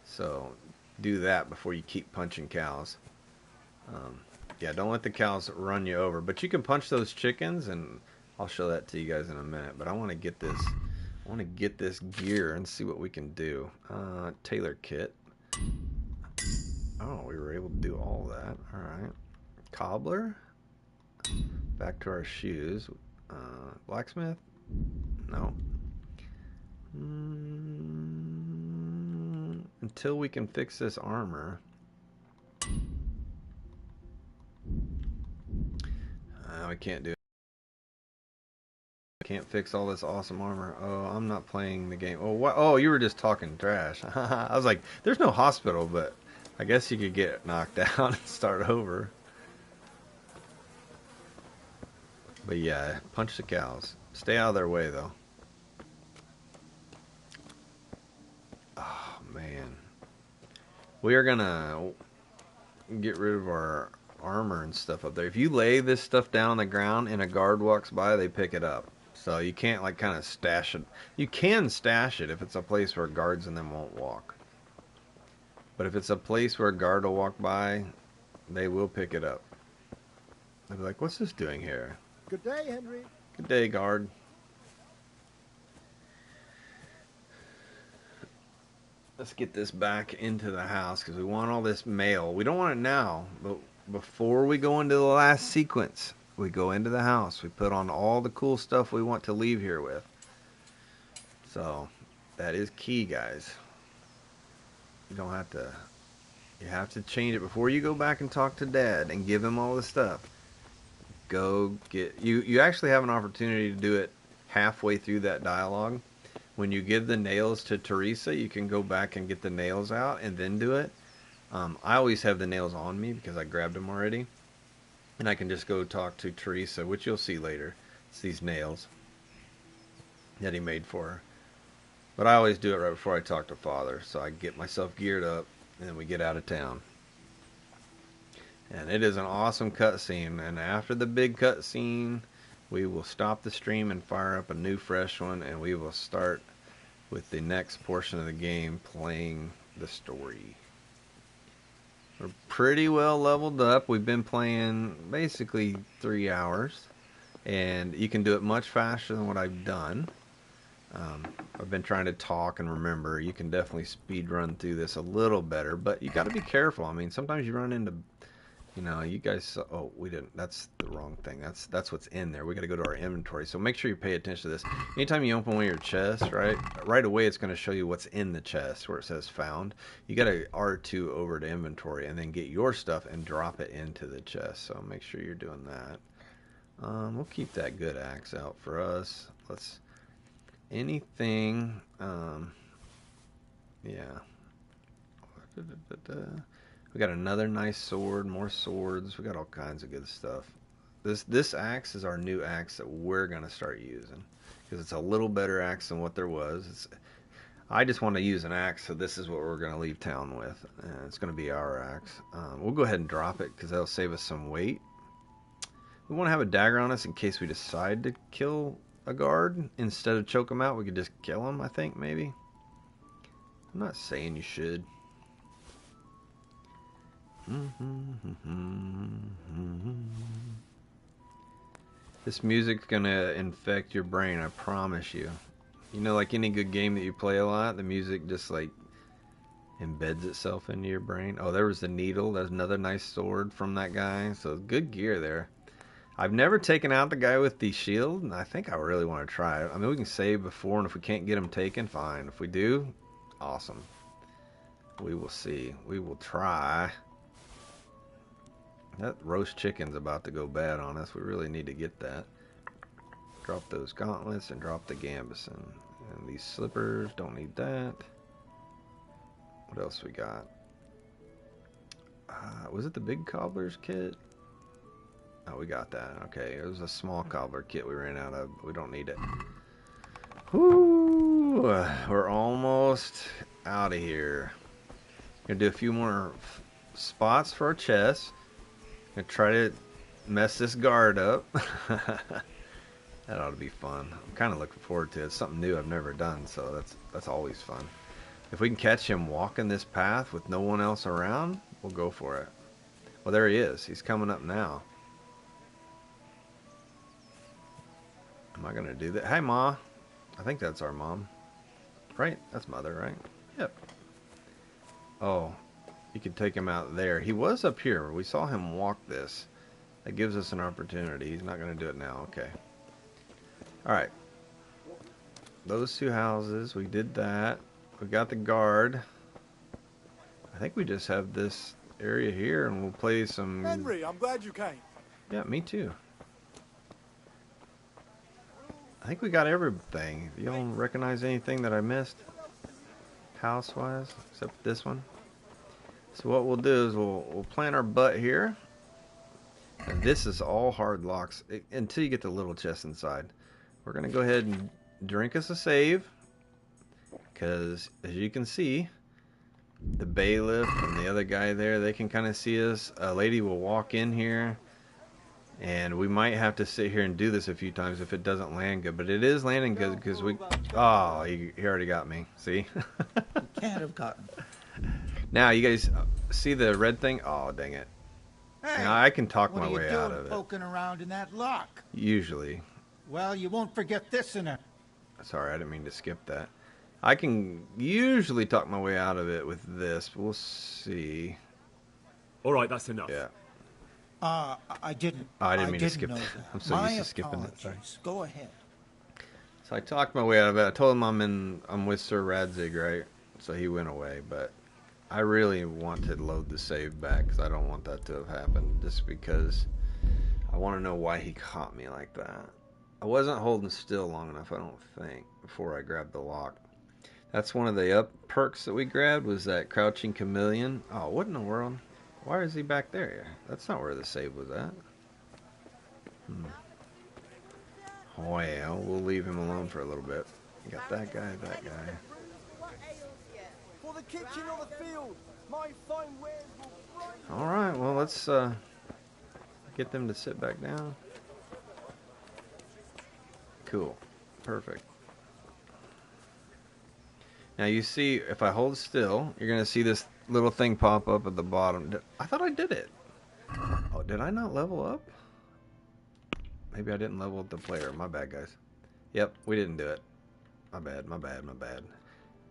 So, do that before you keep punching cows. Yeah, don't let the cows run you over. But you can punch those chickens, and I'll show that to you guys in a minute. But I want to get this. I want to get this gear and see what we can do. Tailor kit. Oh, we were able to do all that. All right. Cobbler. Back to our shoes. Blacksmith? No. until we can fix this armor. We can't do it. Can't fix all this awesome armor. Oh, I'm not playing the game. Oh, what? Oh, you were just talking trash. I was like, there's no hospital, but I guess you could get knocked out and start over. But yeah, punch the cows. Stay out of their way, though. Oh, man. We are gonna get rid of our armor and stuff up there. If you lay this stuff down on the ground and a guard walks by, they pick it up. So you can't like kind of stash it. You can stash it if it's a place where guards and them won't walk. But if it's a place where a guard will walk by, they will pick it up. They'll be like, what's this doing here? Good day, Henry. Good day, guard. Let's get this back into the house because we want all this mail. We don't want it now, but before we go into the last sequence, we go into the house. We put on all the cool stuff we want to leave here with. So that is key, guys. You don't have to. You have to change it before you go back and talk to Dad and give him all the stuff. Go get you actually have an opportunity to do it halfway through that dialogue. When you give the nails to Teresa, you can go back and get the nails out and then do it. I always have the nails on me because I grabbed them already. And I can just go talk to Teresa, which you'll see later. It's these nails that he made for her. But I always do it right before I talk to Father, so I get myself geared up and then we get out of town. And it is an awesome cutscene. And after the big cutscene, we will stop the stream and fire up a new fresh one, and we will start with the next portion of the game playing the story. We're pretty well leveled up. We've been playing basically 3 hours, and you can do it much faster than what I've done. I've been trying to talk and remember. You can definitely speed run through this a little better, but you got to be careful. I mean, sometimes you run into, you know, you guys. Oh, we didn't. That's the wrong thing. That's what's in there. We got to go to our inventory. So make sure you pay attention to this. Anytime you open one of your chests, right away it's going to show you what's in the chest where it says found. You got to R2 over to inventory and then get your stuff and drop it into the chest. So make sure you're doing that. We'll keep that good axe out for us. Let's. Anything, yeah. We got another nice sword, more swords. We got all kinds of good stuff. This axe is our new axe that we're gonna start using because it's a little better axe than what there was. I just want to use an axe, so this is what we're gonna leave town with. It's gonna be our axe. We'll go ahead and drop it because that'll save us some weight. We want to have a dagger on us in case we decide to kill a guard. Instead of choke him out, we could just kill him, I think, maybe. I'm not saying you should. This music's gonna infect your brain, I promise you. You know, like any good game that you play a lot, the music just like embeds itself into your brain. Oh, there was the needle. There's another nice sword from that guy. So good gear there. I've never taken out the guy with the shield, and I think I really want to try it. I mean, we can save before, and if we can't get him taken, fine. If we do, awesome. We will see. We will try. That roast chicken's about to go bad on us. We really need to get that. Drop those gauntlets and drop the gambeson. And these slippers, don't need that. What else we got? Was it the big cobbler's kit? Oh, we got that. Okay, it was a small cobbler kit we ran out of. We don't need it. Whoo! We're almost out of here. Gonna do a few more spots for our chest. Gonna try to mess this guard up. That ought to be fun. I'm kind of looking forward to it. It's something new I've never done, so that's always fun. If we can catch him walking this path with no one else around, we'll go for it. Well, there he is. He's coming up now. Am I gonna do that? Hi, Ma. I think that's our mom. Right? That's Mother, right? Yep. Oh, you could take him out there. He was up here. We saw him walk this. That gives us an opportunity. He's not gonna do it now. Okay. Alright. Those two houses. We did that. We got the guard. I think we just have this area here, and we'll play some... Henry, I'm glad you came. Yeah, me too. I think we got everything. You don't recognize anything that I missed? House-wise, except this one. So what we'll do is we'll plant our butt here. And this is all hard locks until you get the little chest inside. We're going to go ahead and drink us a save. Because, as you can see, the bailiff and the other guy there, they can kind of see us. A lady will walk in here. And we might have to sit here and do this a few times if it doesn't land good. But it is landing good because we... Oh, he already got me. See? Can't have gotten. Now, you guys see the red thing? Oh, dang it. Hey, now, I can talk my way out of it. What are you doing poking around in that lock? Usually. Well, you won't forget this in it. Sorry, I didn't mean to skip that. I can usually talk my way out of it with this. We'll see. All right, that's enough. Yeah. I didn't. Oh, I didn't mean to didn't skip know that. that. I'm so My used to skipping it. Sorry. apologies. Go ahead. So I talked my way out of it. I told him I'm with Sir Radzig, right? So he went away, but I really want to load the save back because I don't want that to have happened. Just because I want to know why he caught me like that. I wasn't holding still long enough, I don't think, before I grabbed the lock. That's one of the up perks that we grabbed, was that Crouching Chameleon. Oh, what in the world? Why is he back there? That's not where the save was at. Well, we'll leave him alone for a little bit. You got that guy, that guy. For the kitchen or the field, my fine wares will brighten. Alright, well, let's get them to sit back down. Cool. Perfect. Now you see, if I hold still, you're going to see this little thing pop up at the bottom. I thought I did it. Oh, did I not level up? Maybe I didn't level up the player. My bad, guys. Yep, we didn't do it. My bad, my bad, my bad.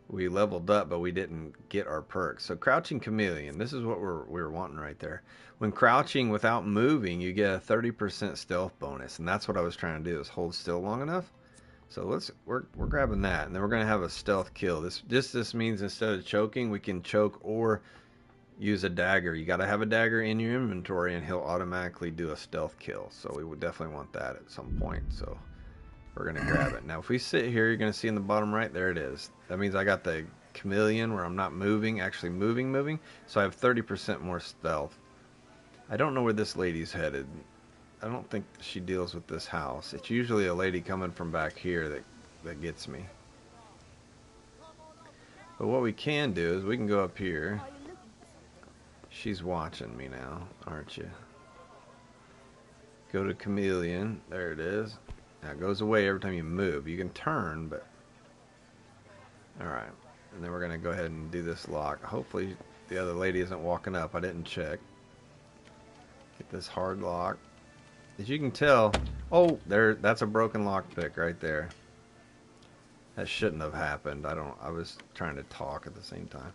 We leveled up, but we didn't get our perks. So Crouching Chameleon, this is what we're wanting right there. When crouching without moving, you get a 30% stealth bonus, and that's what I was trying to do, is hold still long enough. So we're grabbing that, and then we're gonna have a stealth kill. This means instead of choking, we can choke or use a dagger. You gotta have a dagger in your inventory, and he'll automatically do a stealth kill. So we would definitely want that at some point. So we're gonna grab it. Now if we sit here, you're gonna see in the bottom right, there it is. That means I got the chameleon where I'm not moving, actually moving. So I have 30% more stealth. I don't know where this lady's headed. I don't think she deals with this house. It's usually a lady coming from back here that gets me. But what we can do is we can go up here. She's watching me now, aren't you? Go to chameleon. There it is. Now it goes away every time you move. You can turn, but... Alright. And then we're going to go ahead and do this lock. Hopefully the other lady isn't walking up. I didn't check. Get this hard lock. As you can tell... Oh, that's a broken lockpick right there. That shouldn't have happened. I was trying to talk at the same time.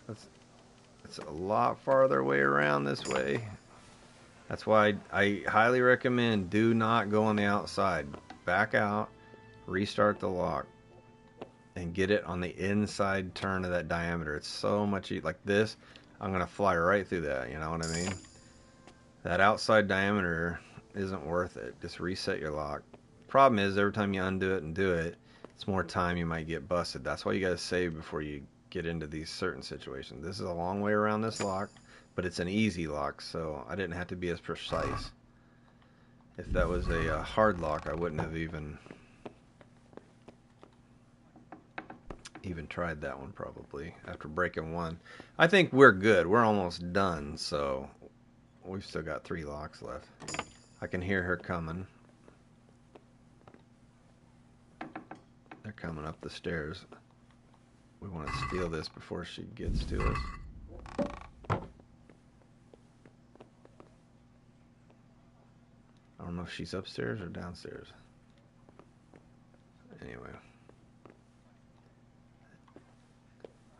It's a lot farther way around this way. That's why I highly recommend do not go on the outside. Back out, restart the lock, and get it on the inside turn of that diameter. It's so much like this. I'm gonna fly right through that. You know what I mean? That outside diameter isn't worth it. Just reset your lock. Problem is, every time you undo it and do it, it's more time you might get busted. That's why you gotta save before you get into these certain situations. This is a long way around this lock, but it's an easy lock, so I didn't have to be as precise. If that was a hard lock, I wouldn't have even tried that one probably after breaking one. I think we're good. We're almost done, so we've still got 3 locks left. I can hear her coming. They're coming up the stairs. We want to steal this before she gets to us. I don't know if she's upstairs or downstairs. Anyway.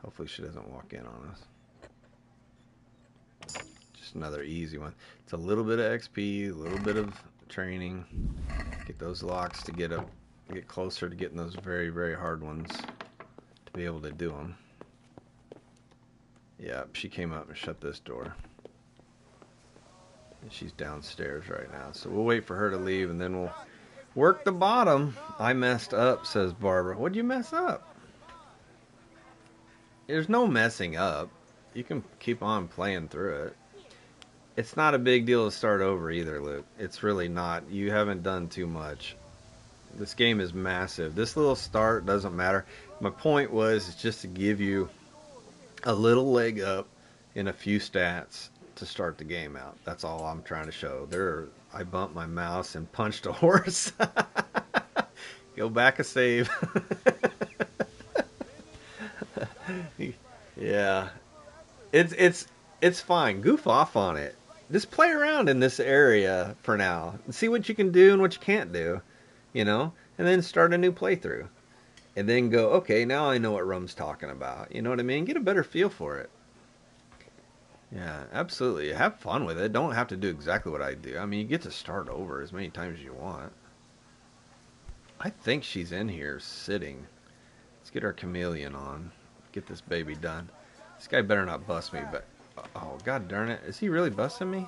Hopefully she doesn't walk in on us. Just another easy one. It's a little bit of XP, a little bit of training. Get those locks to get closer to getting those very, very hard ones to be able to do them. Yep, she came up and shut this door. And she's downstairs right now. So we'll wait for her to leave and then we'll work the bottom. I messed up, says Barbara. What'd you mess up? There's no messing up. You can keep on playing through it. It's not a big deal to start over either, Luke. It's really not. You haven't done too much. This game is massive. This little start doesn't matter. My point was just to give you a little leg up in a few stats to start the game out. That's all I'm trying to show. I bumped my mouse and punched a horse. Go back a save. Yeah. It's fine. Goof off on it. Just play around in this area for now. And see what you can do and what you can't do. You know? And then start a new playthrough. And then go, okay, now I know what Rum's talking about. You know what I mean? Get a better feel for it. Yeah, absolutely. Have fun with it. Don't have to do exactly what I do. I mean, you get to start over as many times as you want. I think she's in here sitting. Let's get our chameleon on. Get this baby done. This guy better not bust me, but... Oh, god darn it. Is he really busting me?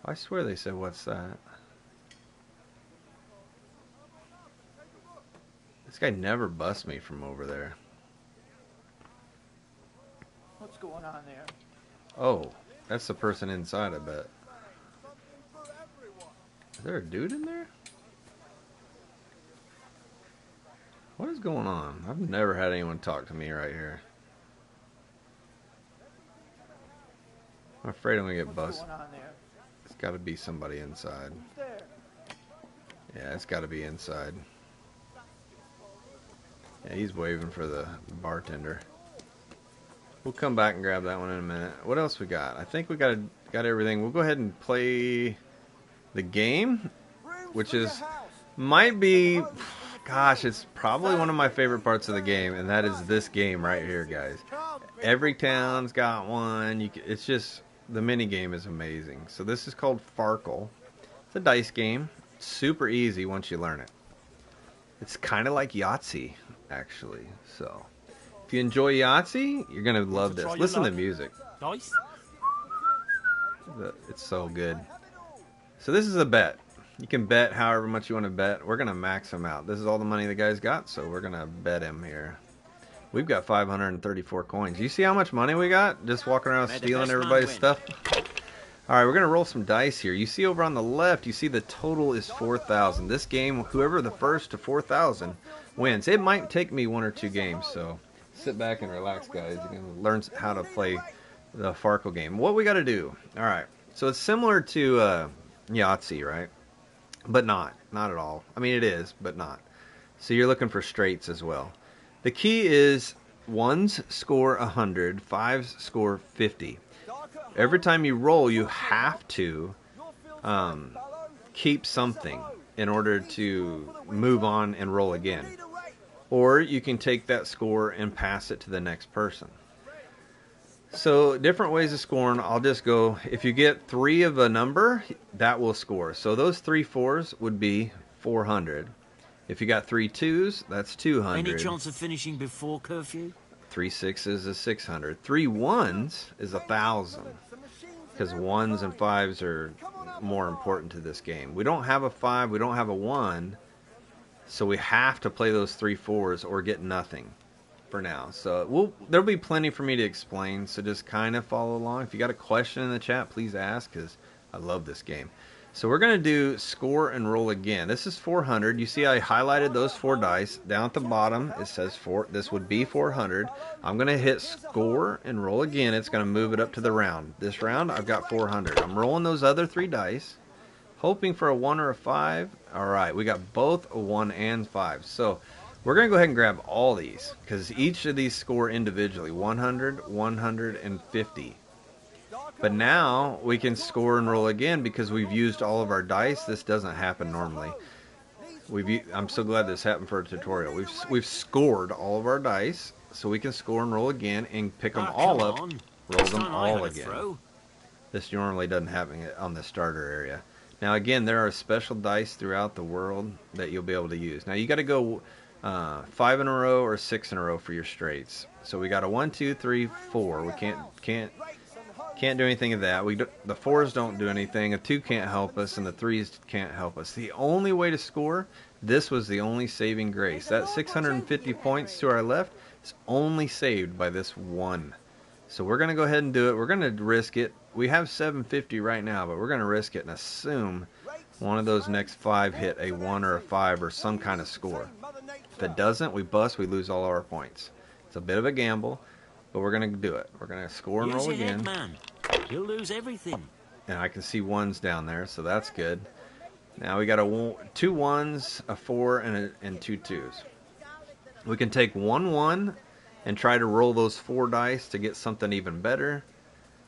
I swear they said, what's that? This guy never busts me from over there. What's going on there? Oh, that's the person inside, I bet. Is there a dude in there? What is going on? I've never had anyone talk to me right here. I'm afraid I'm gonna get busted. It's gotta be somebody inside. Yeah, it's gotta be inside. Yeah, he's waving for the bartender. We'll come back and grab that one in a minute. What else we got? I think we got everything. We'll go ahead and play the game, which might be, gosh, it's probably one of my favorite parts of the game, and that is this game right here, guys. Every town's got one. It's just, the mini game is amazing. So this is called Farkle. It's a dice game. It's super easy once you learn it. It's kind of like Yahtzee, actually. So if you enjoy Yahtzee, you're gonna love this. Listen to the music. Dice? It's so good. So this is a bet. You can bet however much you want to bet. We're gonna max him out. This is all the money the guy's got, so we're gonna bet him here. We've got 534 coins. You see how much money we got? Just walking around stealing everybody's stuff. Alright, we're going to roll some dice here. You see over on the left, you see the total is 4,000. This game, whoever the first to 4,000 wins. It might take me 1 or 2 games, so sit back and relax, guys. You can learn how to play the Farkle game. What we got to do? Alright, so it's similar to Yahtzee, right? But not. Not at all. I mean, it is, but not. So you're looking for straights as well. The key is 1s score 100, 5s score 50. Every time you roll, you have to keep something in order to move on and roll again. Or you can take that score and pass it to the next person. So different ways of scoring. I'll just go, if you get 3 of a number, that will score. So those 3 4s would be 400. If you got 3 2s, that's 200. Any chance of finishing before curfew? 3 6s is 600. 3 1s is 1,000. Because 1s and 5s are more important to this game. We don't have a 5, we don't have a 1, so we have to play those 3 4s or get nothing for now. So there'll be plenty for me to explain, so just kind of follow along. If you got a question in the chat, please ask, because I love this game. So we're going to do score and roll again. This is 400. You see I highlighted those 4 dice. Down at the bottom it says 4. This would be 400. I'm going to hit score and roll again. It's going to move it up to the round. This round I've got 400. I'm rolling those other 3 dice, hoping for a 1 or a 5. Alright, we got both a 1 and 5. So we're going to go ahead and grab all these, because each of these score individually. 100, 100, and 50. But now we can score and roll again because we've used all of our dice. This doesn't happen normally. I'm so glad this happened for a tutorial. We've scored all of our dice, so we can score and roll again and pick them all up, roll them all again. This normally doesn't happen on the starter area. Now again, there are special dice throughout the world that you'll be able to use. Now you got to go 5 in a row or 6 in a row for your straights. So we got a 1, 2, 3, 4. We can't do anything of that. The 4s don't do anything. A 2 can't help us, and the 3s can't help us. The only way to score, this was the only saving grace. That 650 points to our left is only saved by this 1. So we're going to go ahead and do it. We're going to risk it. We have 750 right now, but we're going to risk it and assume one of those next 5 hit a 1 or a 5 or some kind of score. If it doesn't, we bust, we lose all our points. It's a bit of a gamble, but we're going to do it. We're going to score and roll again. Head, man. You'll lose everything. And I can see 1s down there, so that's good. Now we got 2 1s, a 4, and 2 2s. We can take 1 1 and try to roll those 4 dice to get something even better.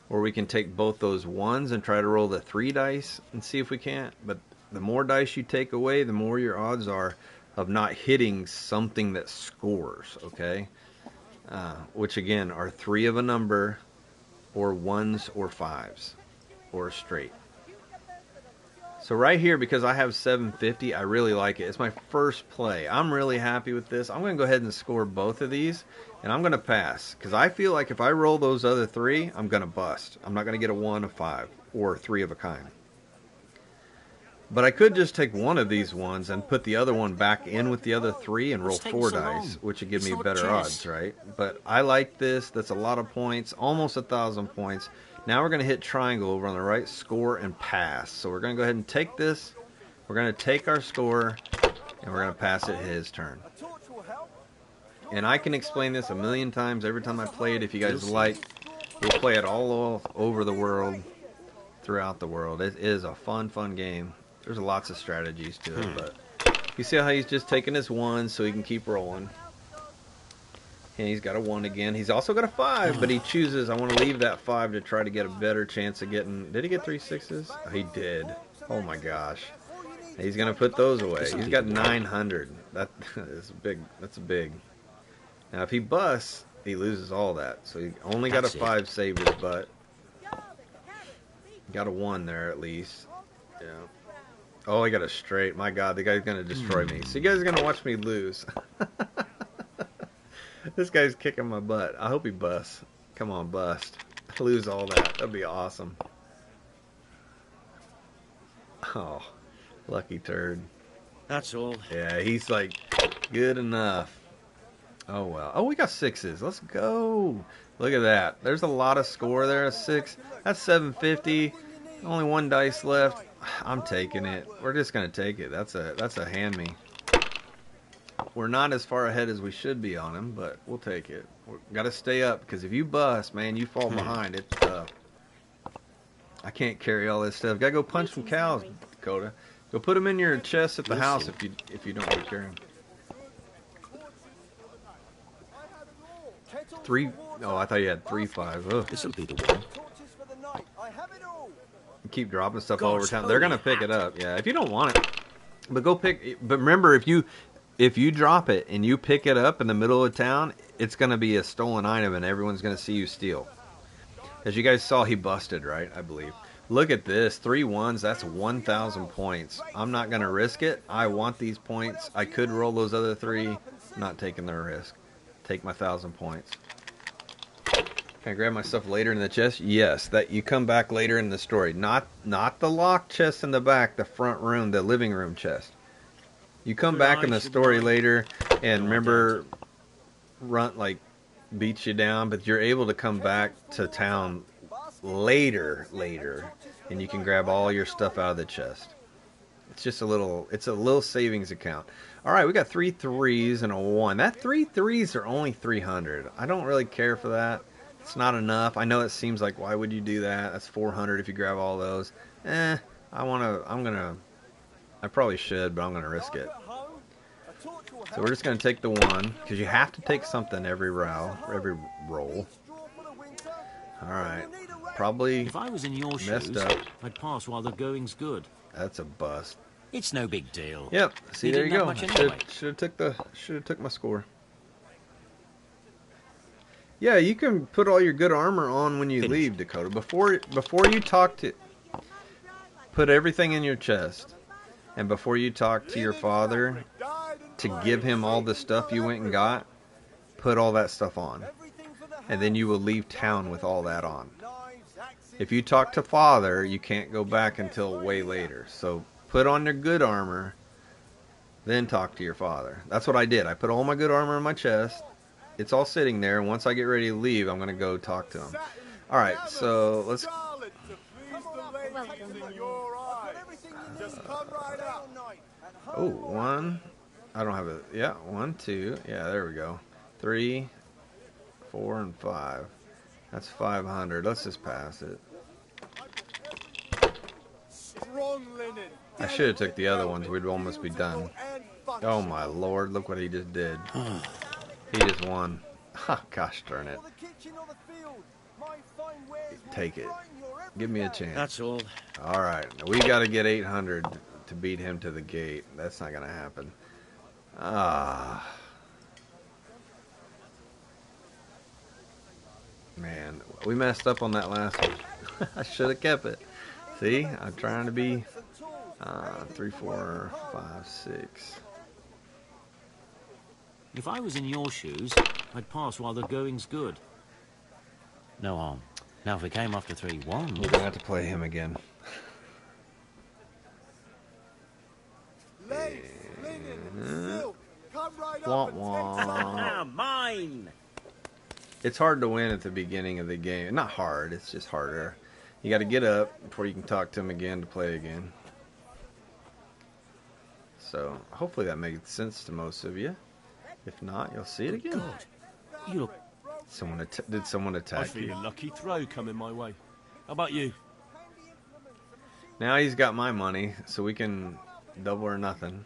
Or we can take both those 1s and try to roll the 3 dice and see if we can't. But the more dice you take away, the more your odds are of not hitting something that scores, okay? Which again are 3 of a number, or 1s or 5s, or straight. So right here, because I have 750, I really like it. It's my first play. I'm really happy with this. I'm going to go ahead and score both of these, and I'm going to pass. Because I feel like if I roll those other 3, I'm going to bust. I'm not going to get a 1, a 5, or 3 of a kind. But I could just take one of these ones and put the other one back in with the other 3 and roll 4 dice, which would give me better odds, right? But I like this. That's a lot of points, almost 1,000 points. Now we're going to hit triangle over on the right, score and pass. So we're going to go ahead and take this. We're going to take our score, and we're going to pass it his turn. And I can explain this a million times every time I play it. If you guys like, we'll play it all over the world, throughout the world. It is a fun game. There's lots of strategies to it, but you see how he's just taking his 1 so he can keep rolling. And he's got a 1 again. He's also got a 5, but he chooses, I want to leave that 5 to try to get a better chance of getting... Did he get 3 6s? Oh, he did. Oh my gosh. He's going to put those away. He's got 900. That is big. That's big. Now, if he busts, he loses all that. So he only got a 5 save his butt. Got a 1 there at least. Yeah. Oh, he got a straight. My God, the guy's going to destroy me. So you guys are going to watch me lose. This guy's kicking my butt. I hope he busts. Come on, bust. Lose all that. That'd be awesome. Oh, lucky turd. That's all. Yeah, he's like, good enough. Oh, well. Oh, we got 6s. Let's go. Look at that. There's a lot of score there. A 6. That's 750. Only 1 dice left. I'm taking it. We're just going to take it. That's a hand me. We're not as far ahead as we should be on him, but we'll take it. We've got to stay up, because if you bust, man, you fall behind. It's tough. I can't carry all this stuff. Got to go punch some cows, Dakota. Go put them in your chest at the house if you don't want to carry them. 3... Oh, I thought you had 3 5s. This'll be the one. Keep dropping stuff all over town. They're gonna pick it up. Yeah, if you don't want it, but go pick. But remember, if you drop it and you pick it up in the middle of town, it's gonna be a stolen item, and everyone's gonna see you steal. As you guys saw, he busted, right? I believe. Look at this, 3 1s. That's 1,000 points. I'm not gonna risk it. I want these points. I could roll those other 3. Not taking the risk. Take my 1,000 points. Can I grab my stuff later in the chest? Yes, that you come back later in the story. Not the locked chest in the back, the front room, the living room chest. You come back in the story later, and remember, beats you down, but you're able to come back to town later, and you can grab all your stuff out of the chest. It's just a little savings account. All right, we got 3 3s and a 1. That 3 3s are only 300. I don't really care for that. It's not enough. I know it seems like, why would you do that? That's 400 if you grab all those. I probably should, but I'm going to risk it. So we're just going to take the 1, because you have to take something every roll. All right. Probably if I was in your messed shoes, up. I'd pass while the going's good. That's a bust. It's no big deal. Yep. See, there you go. Anyway. Should have took my score. Yeah, you can put all your good armor on when you leave, Dakota. Before you talk to... Put everything in your chest. And before you talk to your father, to give him all the stuff you went and got, put all that stuff on. And then you will leave town with all that on. If you talk to Father, you can't go back until way later. So put on your good armor, then talk to your father. That's what I did. I put all my good armor in my chest. It's all sitting there. Once I get ready to leave, I'm going to go talk to him. All right, so let's... Oh, one. I don't have a... Yeah, 1, 2. Yeah, there we go. 3, 4, and 5. That's 500. Let's just pass it. I should have took the other ones. We'd almost be done. Oh my lord, look what he just did. He just won. Ha, gosh darn it. Take it. Give me a chance. That's all. Alright, we got to get 800 to beat him to the gate. That's not going to happen. Man, we messed up on that last one. I should have kept it. See, I'm trying to be 3, 4, 5, 6. If I was in your shoes, I'd pass while the going's good. No harm. Now if it came after 3 1... We're going to have to play him again. Wah, wah. Mine! It's hard to win at the beginning of the game. Not hard, it's just harder. You got to get up before you can talk to him again to play again. So, hopefully that makes sense to most of you. If not, you'll see it again. God, you look... Did someone attack I feel a lucky throw coming my way. How about you? Now he's got my money, so we can double or nothing.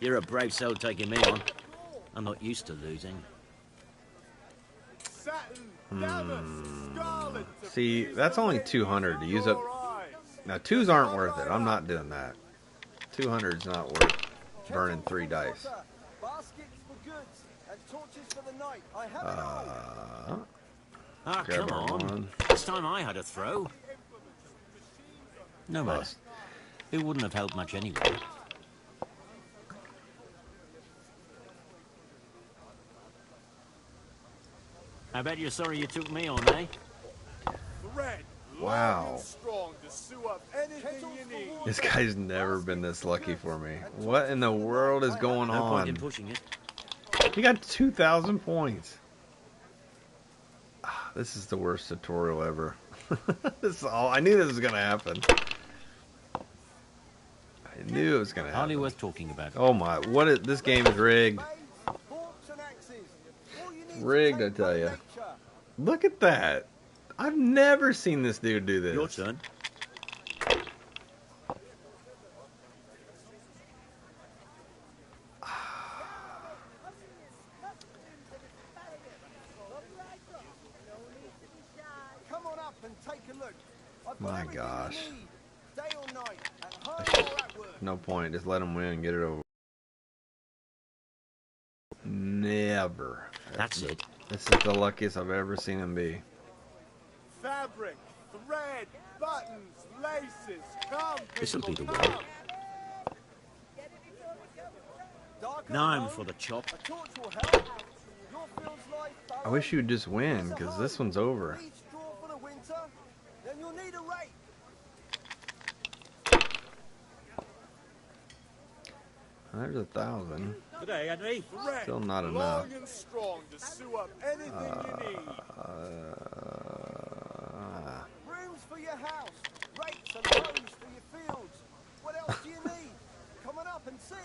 You're a brave soul taking me on. I'm not used to losing. See, that's only 200 to use up. Now, 2s aren't worth it. I'm not doing that. 200's not worth burning 3 dice. Come on. This time I had a throw. No matter. It wouldn't have helped much anyway. I bet you're sorry you took me on, eh? Wow. This guy's never been this lucky for me. What in the world is going No point in on? pushing it. He got 2,000 points. This is the worst tutorial ever. This is all. I knew this was going to happen. I knew it was going to happen. Hardly worth talking about. Oh my, what is, this game is rigged. Rigged, I tell you. Look at that. I've never seen this dude do this. Your turn. Come on up and take a look. My gosh. No point. Just let him win and get it over. Never. That's it. This is the luckiest I've ever seen him be. Fabric, thread, buttons, laces. Come, This'll be the people, one. come. Now I'm for the chop. A torch will help. Your field's life I wish you'd just win, because this one's over. needs straw for the winter, then you'll need a rake. There's 1,000. Today, Henry. Still not enough. Long and strong to sew up anything you need. Rooms for your house, rakes and hoes for your fields. What else do you need? Come on up and see.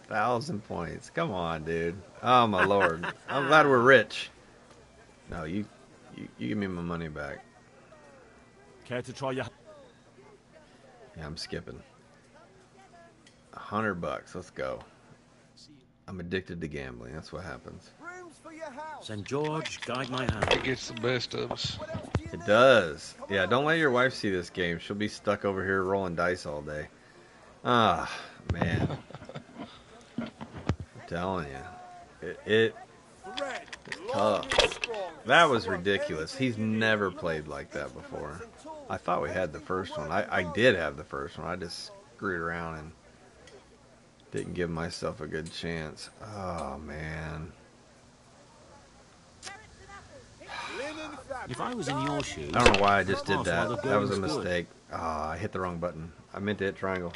1,000 points. Come on, dude. Oh my lord. I'm glad we're rich. No, you give me my money back. Care to try your... Yeah, I'm skipping. $100. Let's go. I'm addicted to gambling. That's what happens. Rooms for your house. St. George, guide my hand. It gets the best of us. It does. Yeah, don't let your wife see this game. She'll be stuck over here rolling dice all day. Ah, man. I'm telling you. It's tough. That was ridiculous. He's never played like that before. I thought we had the first one. I did have the first one. I just screwed around and didn't give myself a good chance. Oh, man. If I was in your shoes... I don't know why I just did that. That was a mistake. I hit the wrong button. I meant to hit triangle.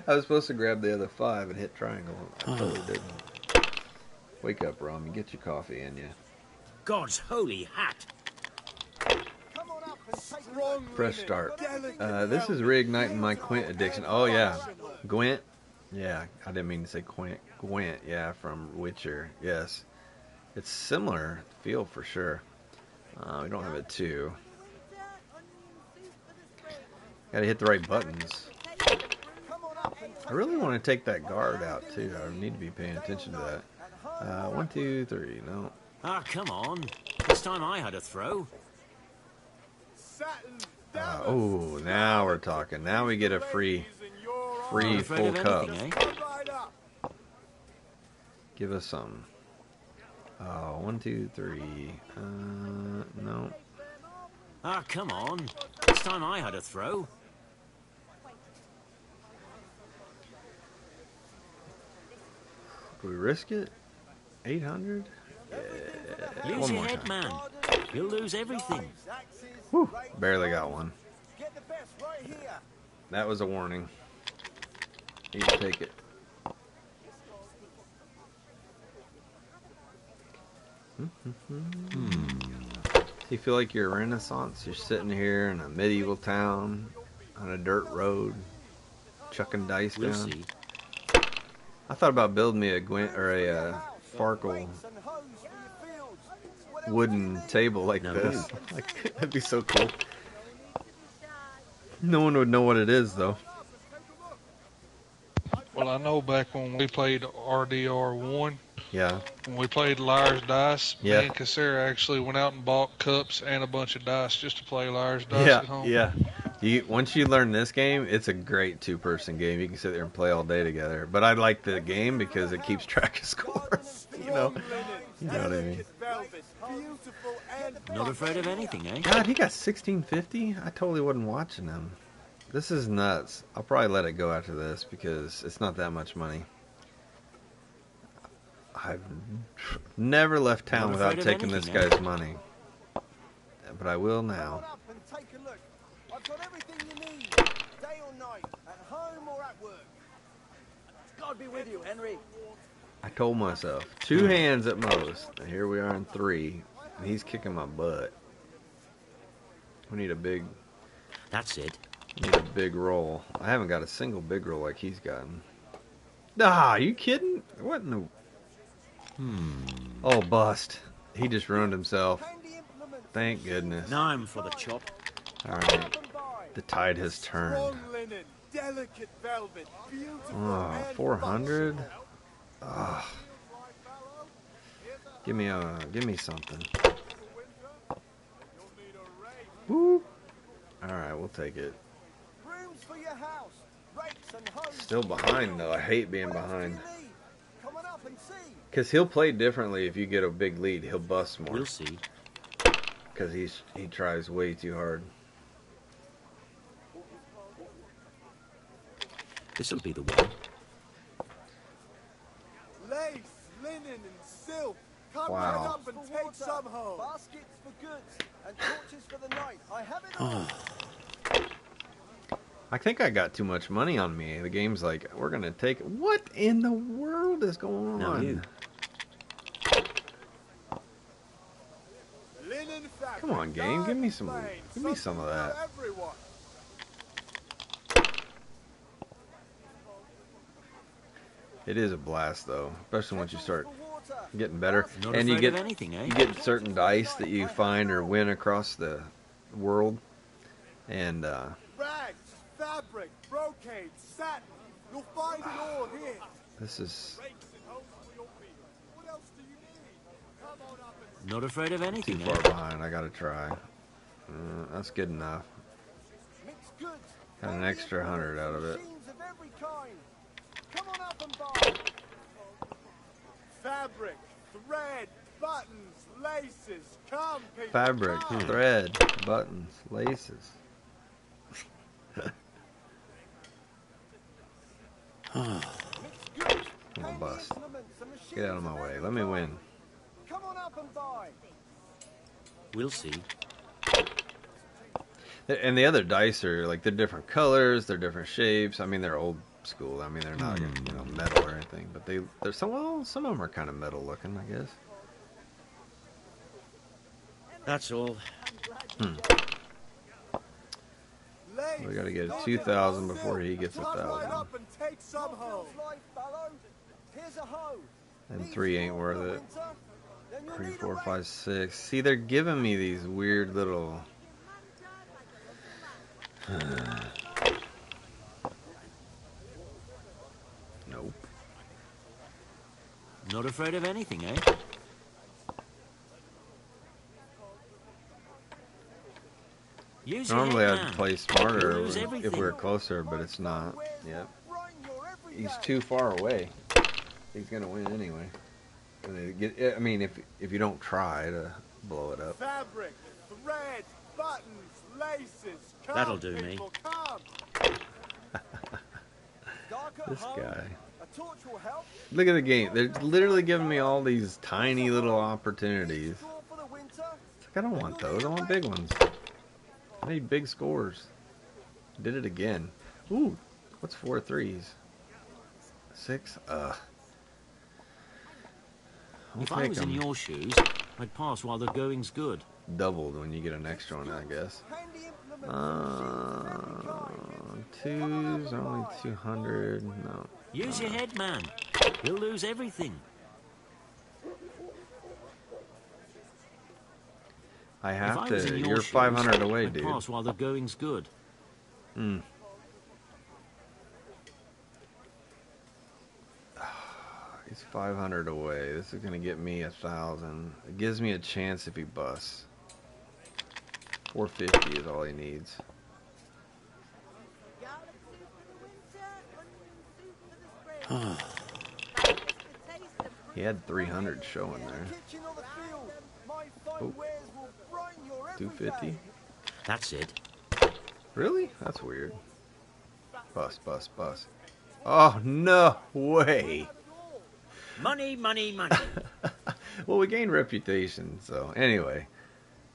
I was supposed to grab the other 5 and hit triangle. I totally didn't. Wake up, Rom. You get your coffee in you. God's holy hat. Fresh start. This is reigniting my Quint addiction. Oh, yeah. Gwent. Yeah, I didn't mean to say Quint. Gwent, yeah, from Witcher. Yes. It's similar feel for sure. We don't have it too. Gotta hit the right buttons. I really want to take that guard out too. I need to be paying attention to that. 1, 2, 3. No. Ah, come on. This time I had a throw. Oh, now we're talking. Now we get a free full cup. Anything, eh? Give us some. 1, 2, 3. No. Ah, come on. This time I had a throw. Do we risk it? 800? Yeah. Use your head, man. You'll lose everything. Whew, barely got one. That was a warning. Need to take it. You feel like you're a Renaissance? You're sitting here in a medieval town on a dirt road, chucking dice down. We'll see. I thought about building me a Gwent or a Farkle wooden table like this. Like, that'd be so cool. No one would know what it is, though. Well, I know back when we played RDR1, Yeah. when we played Liar's Dice, Yeah. me and Cassera actually went out and bought cups and a bunch of dice just to play Liar's Dice Yeah, at home. yeah. Once you learn this game, it's a great two-person game. You can sit there and play all day together. But I like the game because it keeps track of scores. You know what I mean? Not afraid of anything, eh? God, he got 1650. I totally wasn't watching him. This is nuts. I'll probably let it go after this because it's not that much money. I've never left town without taking this guy's money. But I will now. I've got everything you need, day or night, at home or at work. God be with you, Henry. I told myself 2 hands at most. And here we are in 3, and he's kicking my butt. We need a big. That's it. We need a big roll. I haven't got a single big roll like he's gotten. Ah, you kidding? What in the? Oh, bust. He just ruined himself. Thank goodness. Now I'm for the chop. All right. The tide has turned. Linen, delicate velvet, beautiful. Oh, 400. Ah. Give me something. Woo. All right, we'll take it. Rooms for your house, rakes and hoes. Still behind though. I hate being behind. Come on up and see. Cause he'll play differently if you get a big lead. He'll bust more. We'll see. Cause he tries way too hard. This'll be the one. Lace, linen, and silk. Come Wow. right up and take some home. Baskets for goods and torches for the night. I have it all. I think I got too much money on me. The game's like, we're gonna take. What in the world is going Now on? you. Linen fabric, Come on, game. Give me some. plain, Give me some of that. for everyone. It is a blast though, especially once you start getting better, Not and you afraid get of anything, eh? you get certain dice that you find or win across the world, and Rags, fabric, brocade, satin. You'll find it all here. this is What else do you need? Come on up and Not afraid of too anything, far eh? behind. I gotta try. That's good enough. mix goods. Got an extra 100 out of it. Machines of every kind. Come on up and buy. Fabric, thread, buttons, laces. Come, people. Fabric, come. thread, buttons, laces. Come on, bust. Get out of my way. Let me win. Come on up and buy. We'll see. And the other dice are like they're different colors, they're different shapes. I mean, they're old school. I mean, they're not metal or anything, but they're some of them are kind of metal looking, I guess. That's all. We got to get 2,000 before he gets 1,000. And 3 ain't worth it. 3, 4, 5, 6. See, they're giving me these weird little. Nope. Not afraid of anything, eh? Normally I'd play smarter if we were closer, but it's not. Yep. He's too far away. He's gonna win anyway. I mean, if you don't try to blow it up. Fabric, thread, buttons, laces. Come, That'll do me. people, come. This guy. Look at the game. They're literally giving me all these tiny little opportunities. It's like, I don't want those. I want big ones. I need big scores. Did it again. Ooh, what's 4 threes? 6? If I was in your shoes, I'd pass while the going's good. Doubled when you get an extra one, I guess. 2's only 200. No. Use your head, man. You'll lose everything. I have to. You're 500 away, dude. Pass while the going's good. He's 500 away. This is gonna get me 1,000. It gives me a chance if he busts. 450 is all he needs. He had 300 showing there. Oh. 250? That's it. Really? That's weird. Bust, bust, bust. Oh, no way. Money, money, money. Well, we gained reputation, so anyway.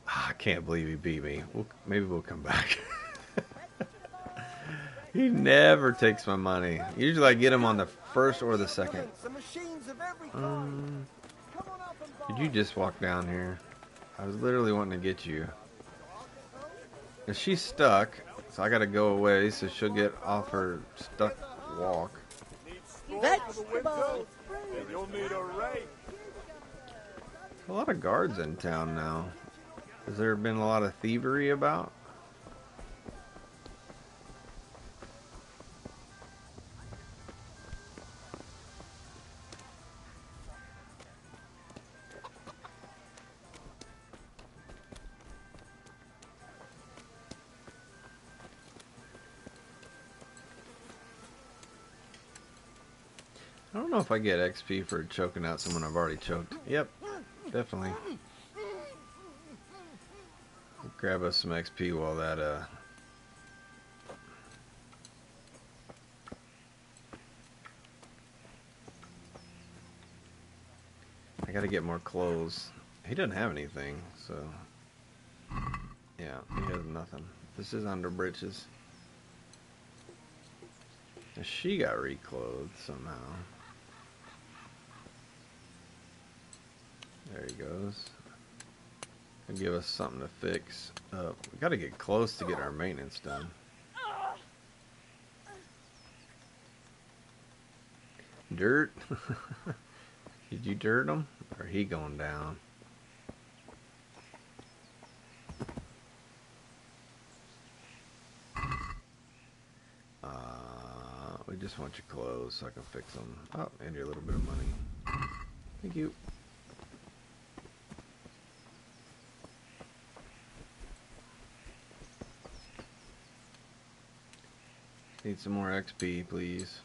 I can't believe he beat me. Maybe we'll come back. He never takes my money. Usually I get him on the first or the second. Did you just walk down here? I was literally wanting to get you. And she's stuck, so I gotta go away so she'll get off her stuck walk. Vegetables. You'll need a rake. A lot of guards in town now. Has there been a lot of thievery about? I don't know if I get XP for choking out someone I've already choked. Yep, definitely. We'll grab us some XP while that, I gotta get more clothes. He doesn't have anything, so... Yeah, he has nothing. This is under britches. She got reclothed somehow. There he goes. He'll give us something to fix up. We gotta get close to get our maintenance done. Dirt? Did you dirt him? Or he going down? We just want your clothes so I can fix them. Oh, and your little bit of money. Thank you. Need some more XP, please.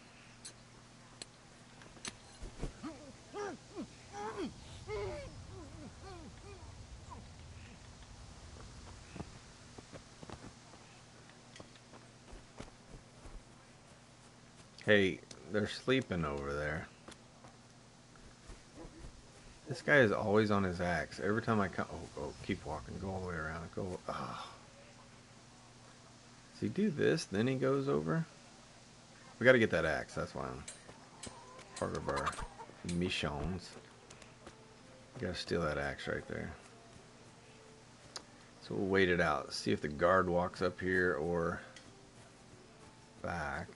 Hey, they're sleeping over there. This guy is always on his axe. Every time I come... Oh, keep walking. Go all the way around. Go... Oh. Does he do this, then he goes over? We gotta get that axe. That's why I'm part of our missions. We gotta steal that axe right there. So we'll wait it out. See if the guard walks up here or back.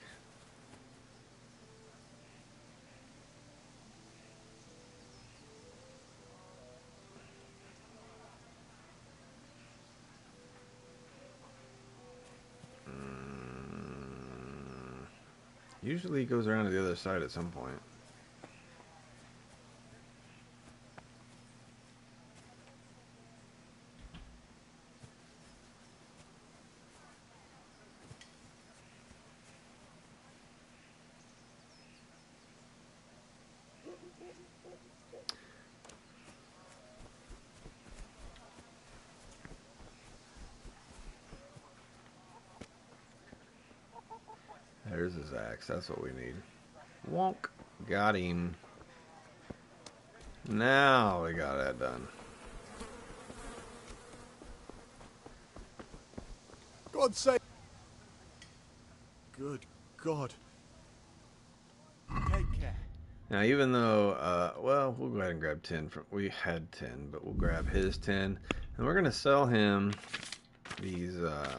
Usually he goes around to the other side at some point. There's his axe. That's what we need. Wonk. Got him. Now we got that done. God save. Good God. Take care. Now, even though, well, we'll go ahead and grab 10. We had 10, but we'll grab his 10. And we're going to sell him these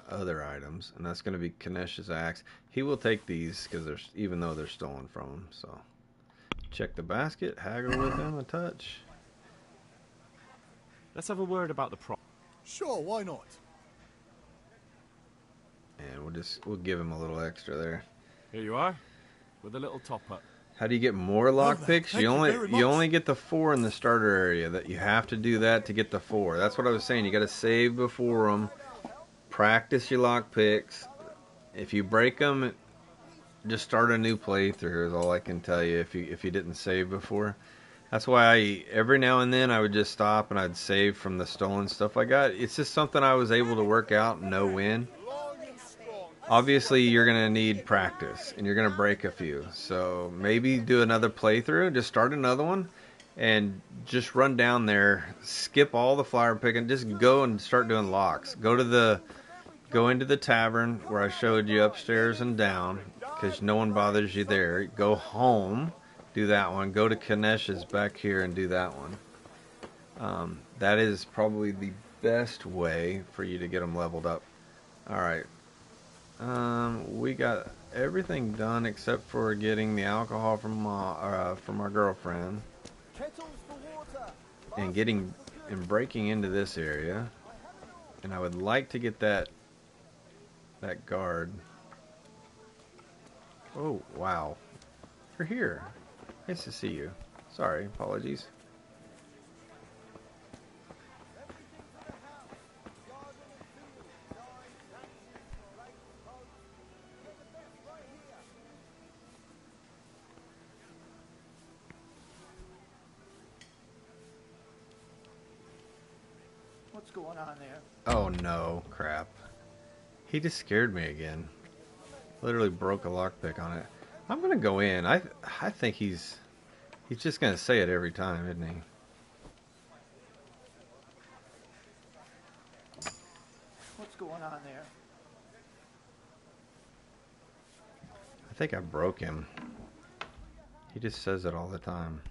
other items. And that's going to be Kanesh's axe. He will take these, because they're, even though they're stolen from him. So, check the basket. Haggle with him a touch. Let's have a word about the price. Sure, why not? And we'll give him a little extra there. Here you are, with a little top up. How do you get more lockpicks? You only get the 4 in the starter area. That you have to do that to get the 4. That's what I was saying. You got to save before them. Practice your lockpicks. If you break them, just start a new playthrough. Is all I can tell you. If you didn't save before, that's why every now and then I would just stop and I'd save from the stolen stuff I got. It's just something I was able to work out and know when. Obviously, you're going to need practice, and you're going to break a few. So maybe do another playthrough, just start another one, and just run down there, skip all the flower picking, just go and start doing locks. Go into the tavern where I showed you upstairs and down, because no one bothers you there. Go home, do that one. Go to Kanesh's back here and do that one. That is probably the best way for you to get them leveled up. All right. We got everything done except for getting the alcohol from our girlfriend, and breaking into this area. And I would like to get that guard. Oh wow, you're here. Nice to see you. Sorry, apologies. What's going on there? Oh no, crap. He just scared me again. Literally broke a lockpick on it. I'm gonna go in. I think he's just gonna say it every time, isn't he? What's going on there? I think I broke him. He just says it all the time.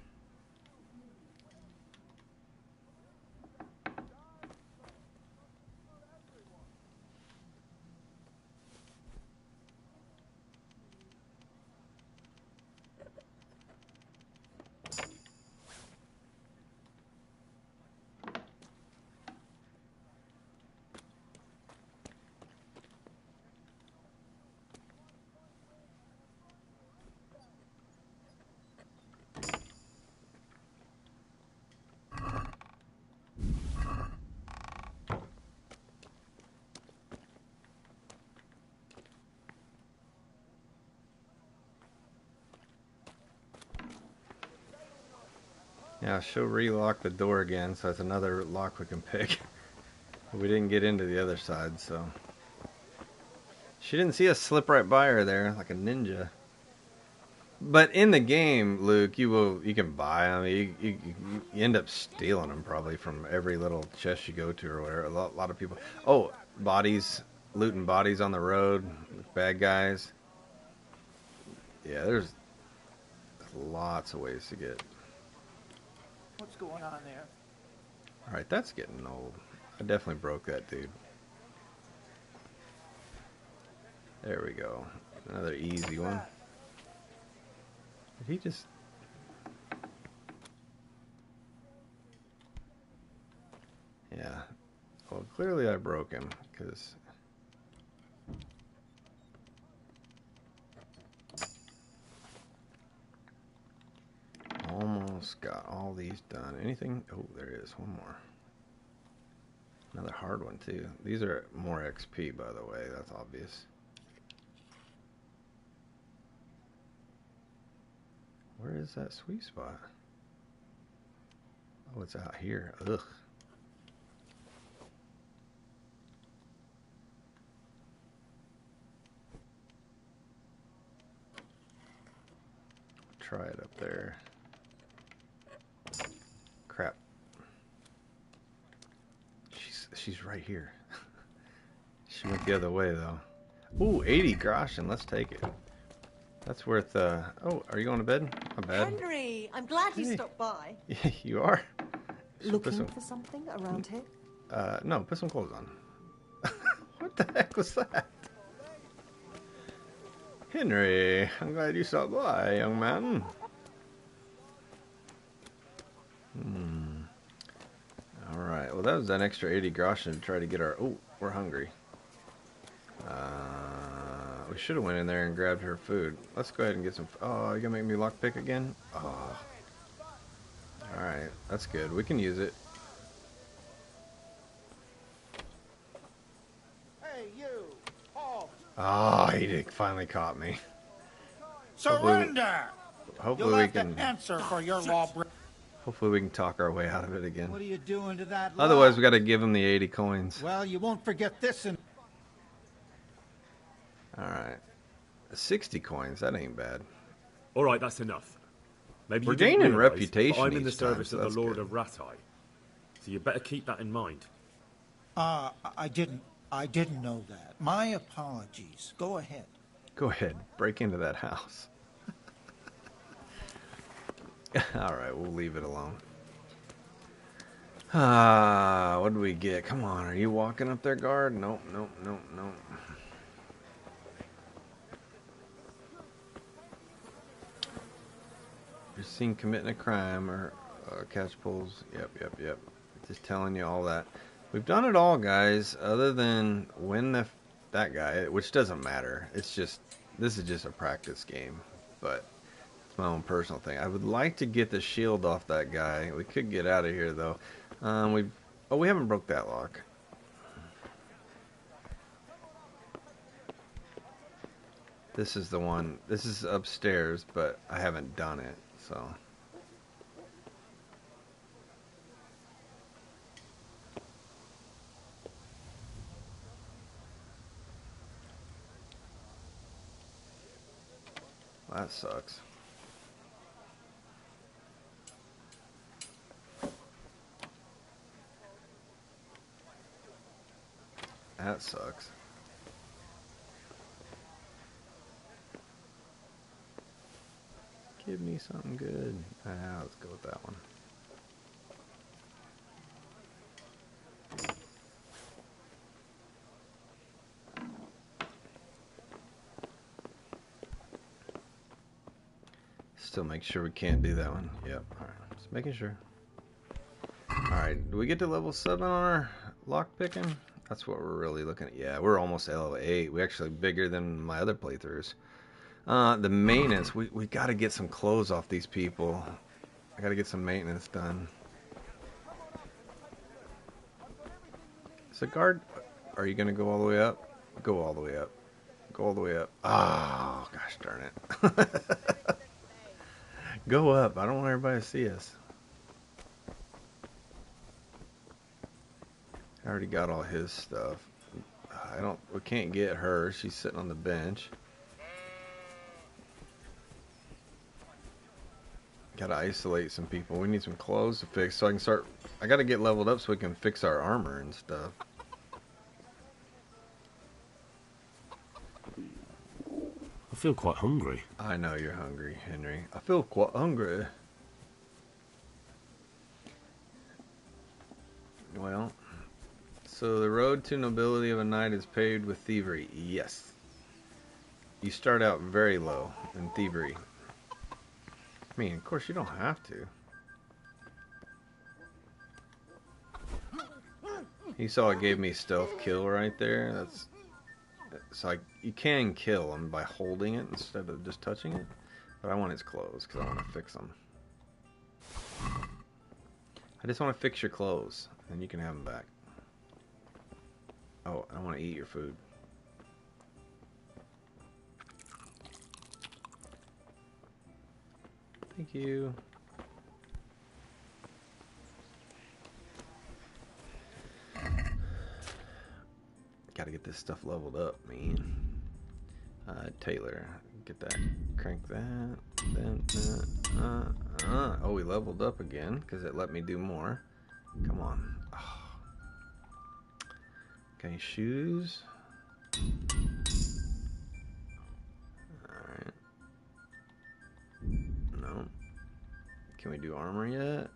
Yeah, she'll relock the door again, so that's another lock we can pick. We didn't get into the other side, so... She didn't see us slip right by her there, like a ninja. But in the game, Luke, you can buy them. You end up stealing them probably from every little chest you go to or whatever. A lot of people. Oh, bodies, looting bodies on the road, bad guys. Yeah, there's lots of ways to get. What's going on there? All right, that's getting old. I definitely broke that dude. There we go. Another easy one. Did he just... Yeah. Well, clearly I broke him, because... Almost got all these done. Anything? Oh, there is one more. Another hard one, too. These are more XP, by the way. That's obvious. Where is that sweet spot? Oh, it's out here. Ugh. Try it up there. Crap. She's right here. She went the other way, though. Ooh, 80 groschen. Let's take it. That's worth, oh, are you going to bed? Not bad. Henry, I'm glad you stopped by. You are? Looking for something around here? No, put some clothes on. What the heck was that? Henry, I'm glad you stopped by, young man. Alright, well that was an extra 80 groschen to try to get our... Oh, we're hungry. We should have went in there and grabbed her food. Let's go ahead and get some... Oh, you gonna make me lockpick again? Oh. Alright, that's good. We can use it. Hey, you! Halt! Oh, he finally caught me. Surrender! Hopefully You'll we have can... to answer for your lawbreaking. Hopefully we can talk our way out of it again. What are you doing to that Otherwise, log? we got to give him the 80 coins. Well, you won't forget this in... Alright. 60 coins, that ain't bad. Alright, that's enough. Maybe We're you didn't gaining realise, reputation but I'm in the each time, service so of that's the Lord good. of Ratai. So you better keep that in mind. I didn't know that. My apologies. Go ahead. Go ahead, break into that house. Alright, we'll leave it alone. What do we get? Come on, are you walking up there, guard? Nope, nope, nope, nope. You're seen committing a crime or catch pulls. Yep. Just telling you all that. We've done it all, guys, other than win that guy, which doesn't matter. It's just, this is just a practice game, but it's my own personal thing. I would like to get the shield off that guy. We could get out of here, though. We haven't broke that lock. This is the one. This is upstairs, but I haven't done it, so. That sucks. That sucks. Give me something good. Let's go with that one. Still make sure we can't do that one. Yep. Alright. Just making sure. Alright. Do we get to level 7 on our lock picking? That's what we're really looking at. Yeah, we're almost at level 8. We're actually bigger than my other playthroughs. The maintenance. We got to get some clothes off these people. I got to get some maintenance done. So guard, are you going to go all the way up? Go all the way up. Go all the way up. Oh, gosh darn it. Go up. I don't want everybody to see us. I already got all his stuff. We can't get her. She's sitting on the bench. Gotta isolate some people. We need some clothes to fix so I can start. I gotta get leveled up so we can fix our armor and stuff. I feel quite hungry. I know you're hungry, Henry. I feel quite hungry. Well, so the road to nobility of a knight is paved with thievery. Yes. You start out very low in thievery. I mean, of course, you don't have to. You saw it gave me stealth kill right there. It's like you can kill them by holding it instead of just touching it. But I want his clothes because I want to fix them. I just want to fix your clothes, and you can have them back. Oh, I want to eat your food. Thank you. Gotta get this stuff leveled up, man. Taylor, get that, crank that, then, oh, we leveled up again, because it let me do more. Come on. Oh. Okay, shoes. Alright. No. Can we do armor yet?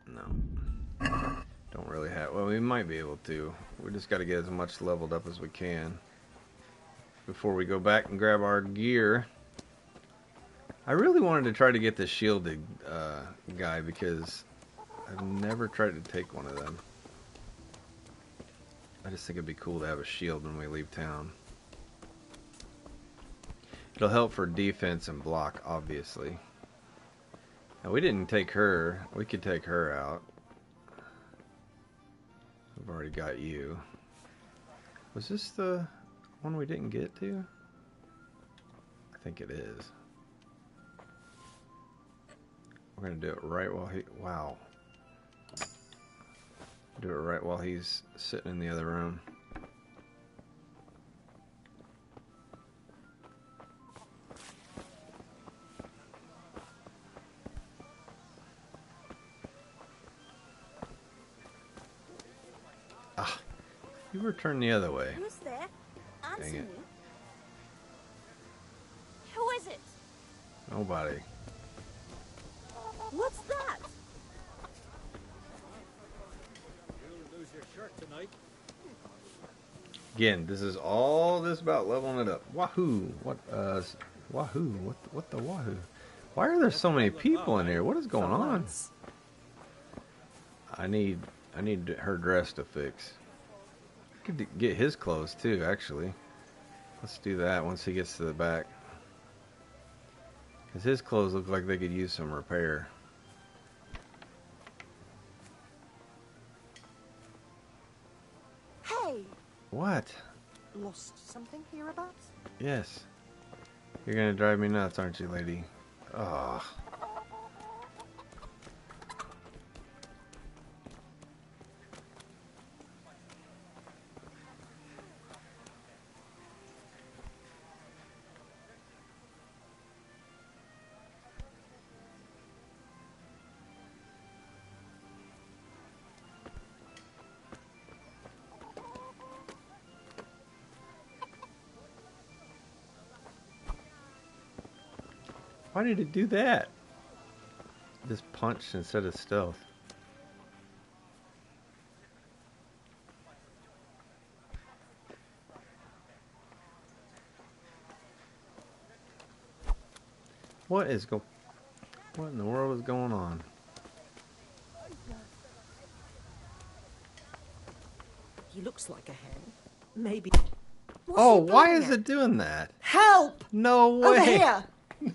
No. Don't really have... Well, we might be able to. We just got to get as much leveled up as we can before we go back and grab our gear. I really wanted to try to get the shielded guy because I've never tried to take one of them. I just think it'd be cool to have a shield when we leave town. It'll help for defense and block, obviously. Now, we didn't take her. We could take her out. I've already got you. Was this the one we didn't get to? I think it is. We're gonna do it right while he... Wow. Do it right while he's sitting in the other room. Ah, you were turned the other way. Who's there? Answer Dang me. it. Who is it? Nobody. What's that? You'll lose your shirt tonight. Again, this is all this about leveling it up. Wahoo! What wahoo? What the wahoo? Why are there so many people in here? What is going on? I need her dress to fix. I could get his clothes too, actually. Let's do that once he gets to the back. Because his clothes look like they could use some repair. Hey! What? Lost something hereabouts? Yes. You're gonna drive me nuts, aren't you, lady? Ugh. Why did it do that? Just punched instead of stealth. What in the world is going on? He looks like a hen. Maybe. Oh, why is it doing that? Help! No way. Over here!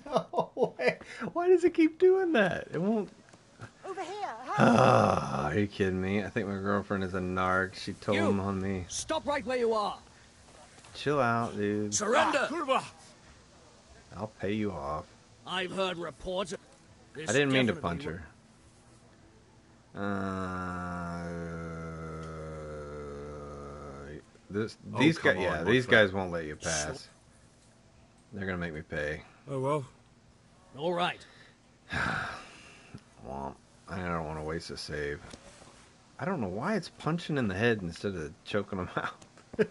No way. Why does it keep doing that? It won't. Over here! Are you kidding me? I think my girlfriend is a narc. She told him on me. Stop right where you are. Chill out, dude. Surrender. I'll pay you off. I've heard reports. I didn't mean to punch her. These guys, yeah, these guys won't let you pass. They're gonna make me pay. Oh well. All right. Well, I don't want to waste a save. I don't know why it's punching in the head instead of choking them out.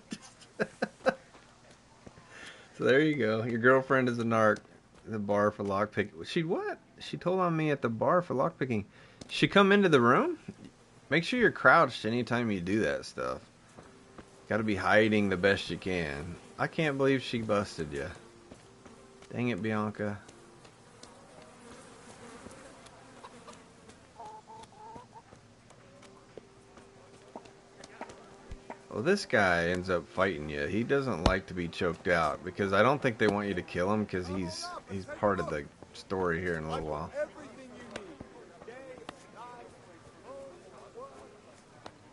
So there you go. Your girlfriend is a narc. The bar for lockpicking. She what? She told on me at the bar for lockpicking. She come into the room? Make sure you're crouched anytime you do that stuff. Gotta be hiding the best you can. I can't believe she busted you. Dang it, Bianca. Well, this guy ends up fighting you. He doesn't like to be choked out because I don't think they want you to kill him because he's part of the story here in a little while.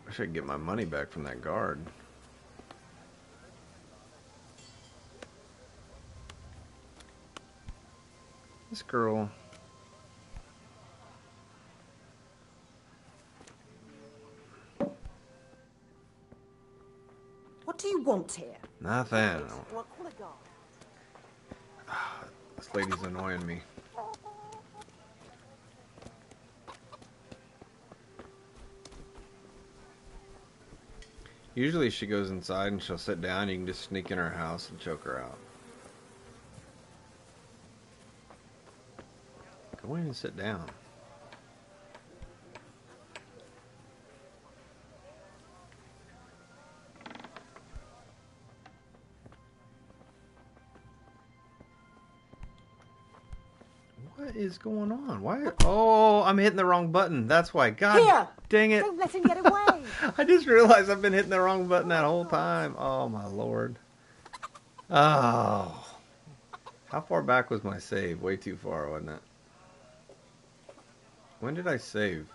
I should get my money back from that guard. This girl. What do you want here? Nothing. Well, call a guard. This lady's annoying me. Usually she goes inside and she'll sit down. You can just sneak in her house and choke her out. Go in and sit down. What is going on? Why? Oh, I'm hitting the wrong button. That's why. God Here! dang it. Don't let him get away. I just realized I've been hitting the wrong button that whole time. Oh, my lord. Oh. How far back was my save? Way too far, wasn't it? When did I save?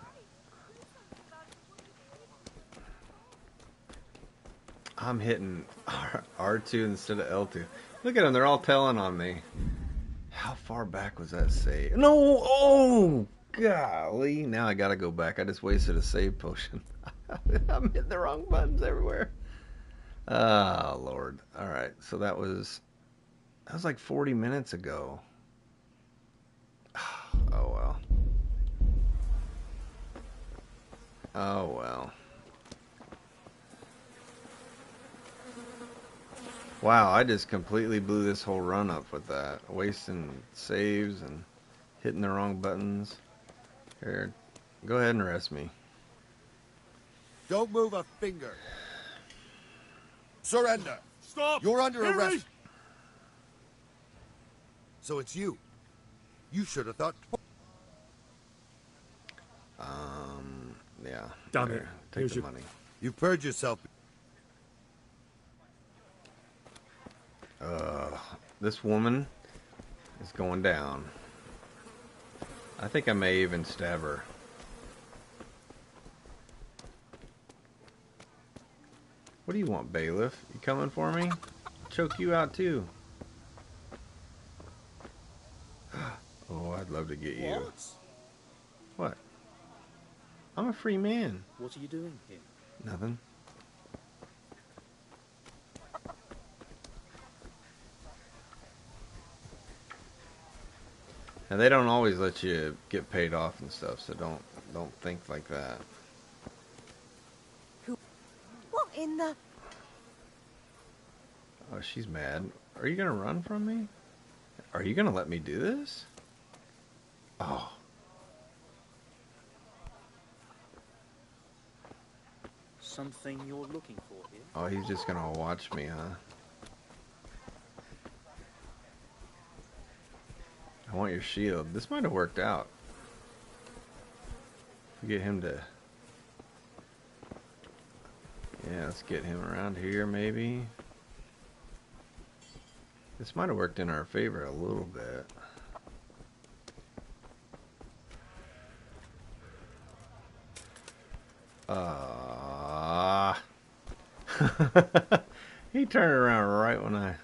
I'm hitting R2 instead of L2. Look at them. They're all telling on me. How far back was that save? No! Oh! Golly. Now I gotta go back. I just wasted a save potion. I'm hitting the wrong buttons everywhere. Oh, Lord. Alright, so that was like 40 minutes ago. Oh, well. Oh, well. Wow, I just completely blew this whole run up with that. Wasting saves and hitting the wrong buttons. Here, go ahead and arrest me. Don't move a finger. Surrender. Stop! You're under Henry! arrest. So it's you. You should have thought. Yeah. Damn Here, it. take Here's the your money. You purged yourself. This woman is going down. I think I may even stab her. What do you want, bailiff? You coming for me? I'll choke you out too. Oh, I'd love to get you. What? I'm a free man. What are you doing here? Nothing. Now they don't always let you get paid off and stuff, so don't think like that. What in the... Oh, she's mad. Are you gonna run from me? Are you gonna let me do this? Oh. Something you're looking for here? Oh, he's just gonna watch me, huh? I want your shield. This might have worked out. Get him to... Yeah, let's get him around here, maybe. This might have worked in our favor a little bit. He turned around right when I...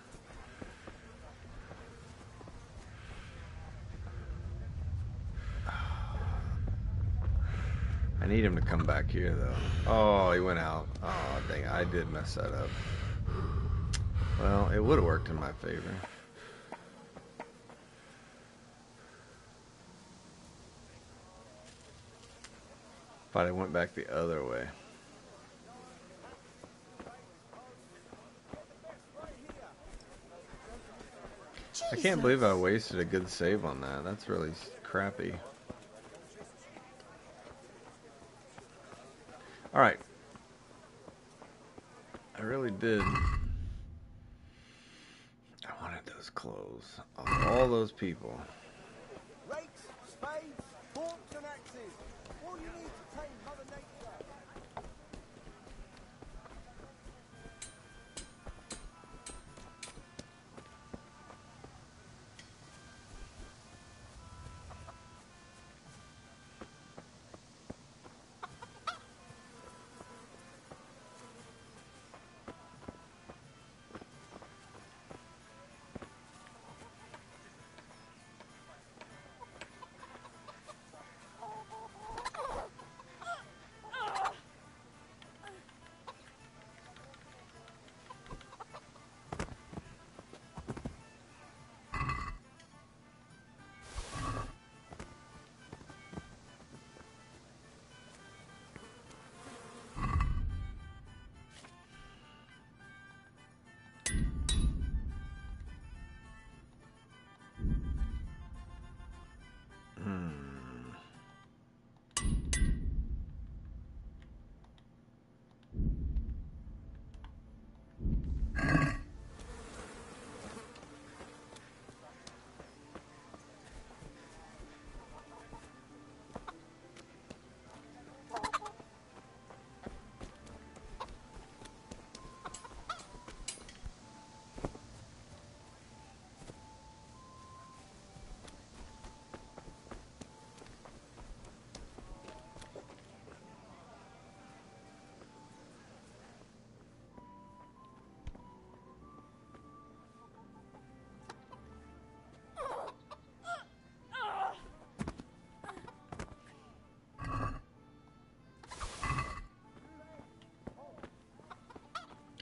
I need him to come back here, though. Oh, he went out. Oh, dang, I did mess that up. Well, it would have worked in my favor. But I went back the other way. I can't believe I wasted a good save on that. That's really crappy. Alright. I really did. I wanted those clothes. All those people. Rakes, spades, forks and axes. All you need to tame Mother Nature.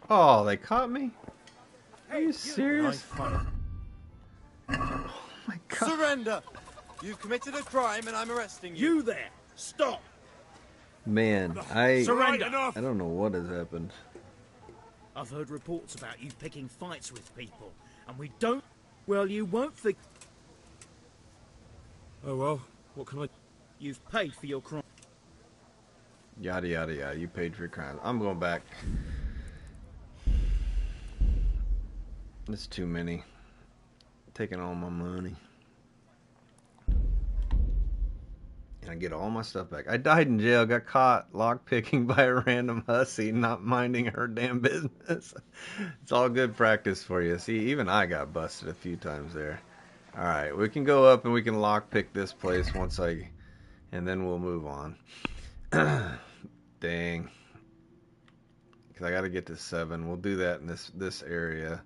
Oh, they caught me? Are you serious? Oh my God. Surrender! You've committed a crime and I'm arresting you. You there! Stop! Man, I Surrender. don't know what has happened. I've heard reports about you picking fights with people, and we don't... Well, you won't think... Oh well, what can I... You've paid for your crime. Yada yada yada. You paid for your crimes. I'm going back. It's too many. Taking all my money. And I get all my stuff back. I died in jail, got caught lockpicking by a random hussy, not minding her damn business. It's all good practice for you. See, even I got busted a few times there. Alright, we can go up and we can lockpick this place once I... And then we'll move on. Dang. Because I got to get to 7. We'll do that in this area.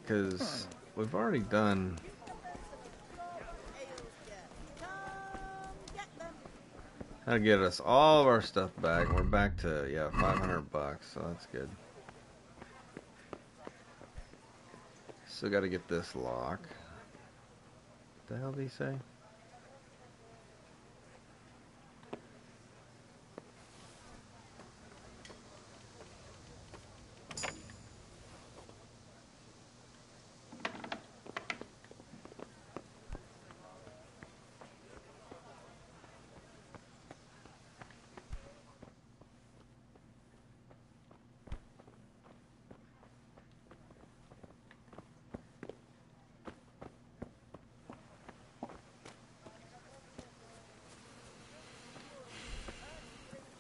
Because we've already done... That'll get us all of our stuff back. We're back to, yeah, $500, so that's good. Still got to get this lock. What the hell did he say?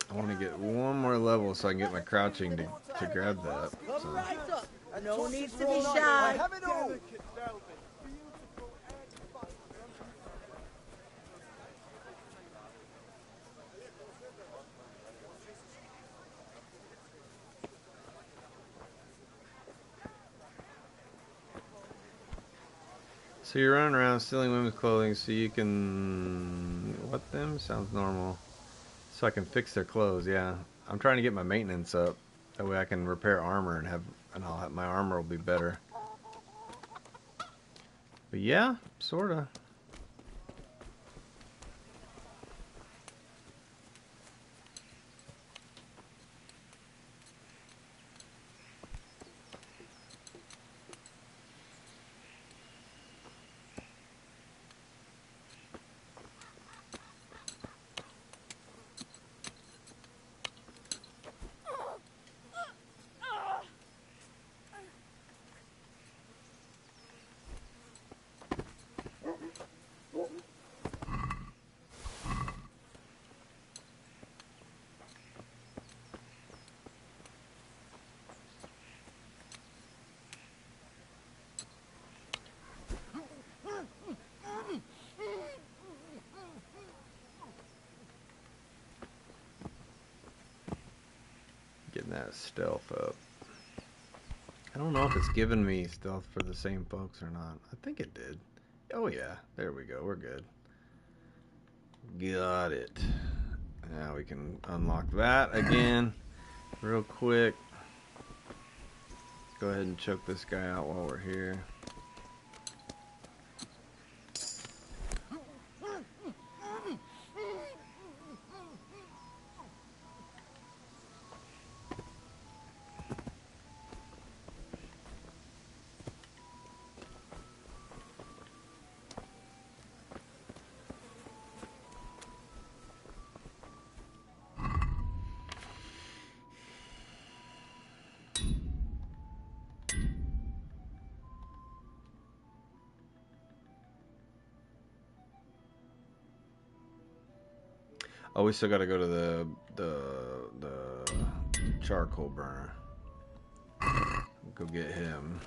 I want to get one more level so I can get my crouching to grab that. So. Right up. No need to be shy. Have it all. So you're running around stealing women's clothing so you can... What them? Sounds normal. So I can fix their clothes, yeah. I'm trying to get my maintenance up. That way I can repair armor and my armor will be better. But yeah, sorta. that stealth up. I don't know if it's giving me stealth for the same folks or not. I think it did. Oh yeah, there we go. We're good. Got it. Now we can unlock that again real quick. Let's go ahead and choke this guy out while we're here. Oh, we still got to go to the charcoal burner. Go get him.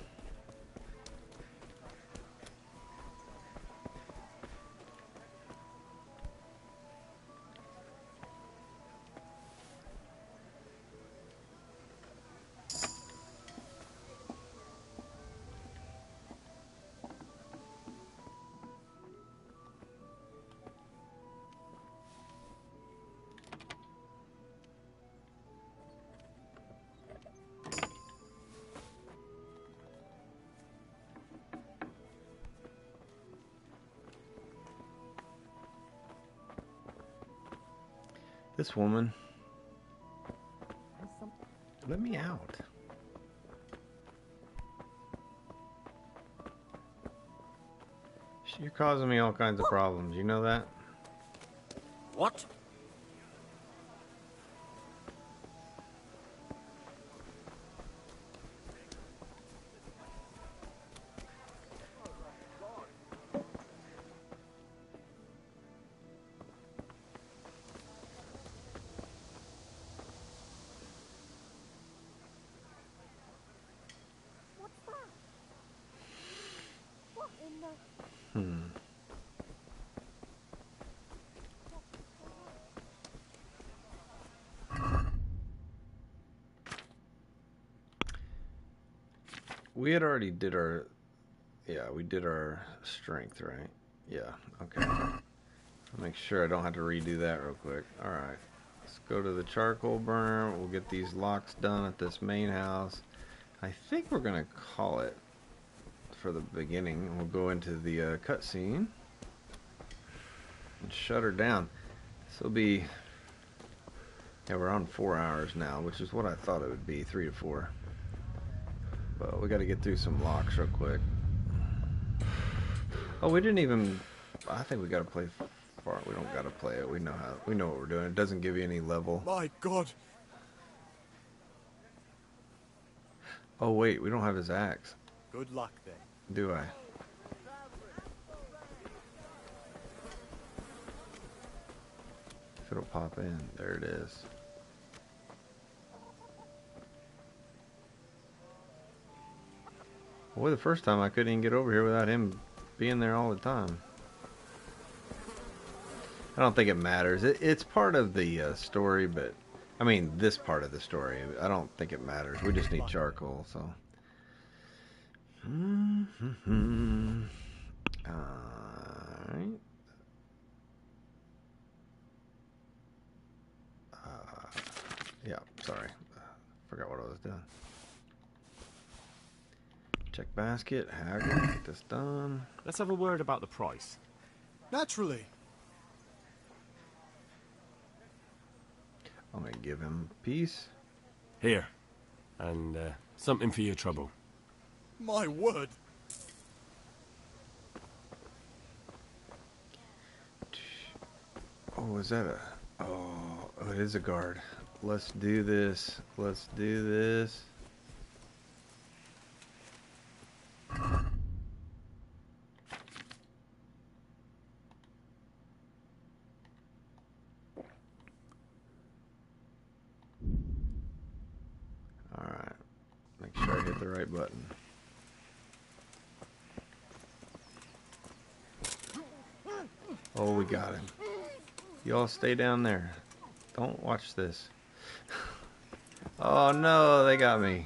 This woman. Let me out. You're causing me all kinds of problems. You know that? What? We had already did our, we did our strength, right? Yeah, okay. I'll make sure I don't have to redo that real quick. Alright, let's go to the charcoal burner. We'll get these locks done at this main house. I think we're going to call it for the beginning. We'll go into the cutscene and shut her down. This will be, yeah, we're on 4 hours now, which is what I thought it would be, 3 to 4. But we got to get through some locks real quick. Oh, we didn't even. I think we got to play far. We don't got to play it. We know how. We know what we're doing. It doesn't give you any level. My God. Oh wait, we don't have his axe. Good luck then. Do I? If it'll pop in, there it is. Boy, the first time I couldn't even get over here without him being there all the time. I don't think it matters. It's part of the story, but I mean this part of the story. I don't think it matters. We just need charcoal, so. Alright. Yeah, sorry. Forgot what I was doing. Check basket, haggle, get this done. Let's have a word about the price. Naturally. I'm gonna give him a piece. Here. And something for your trouble. My word. Oh, is that a... Oh, it is a guard. Let's do this. Let's do this. Alright. Make sure I hit the right button. Oh, we got him. You all stay down there. Don't watch this. Oh no, they got me.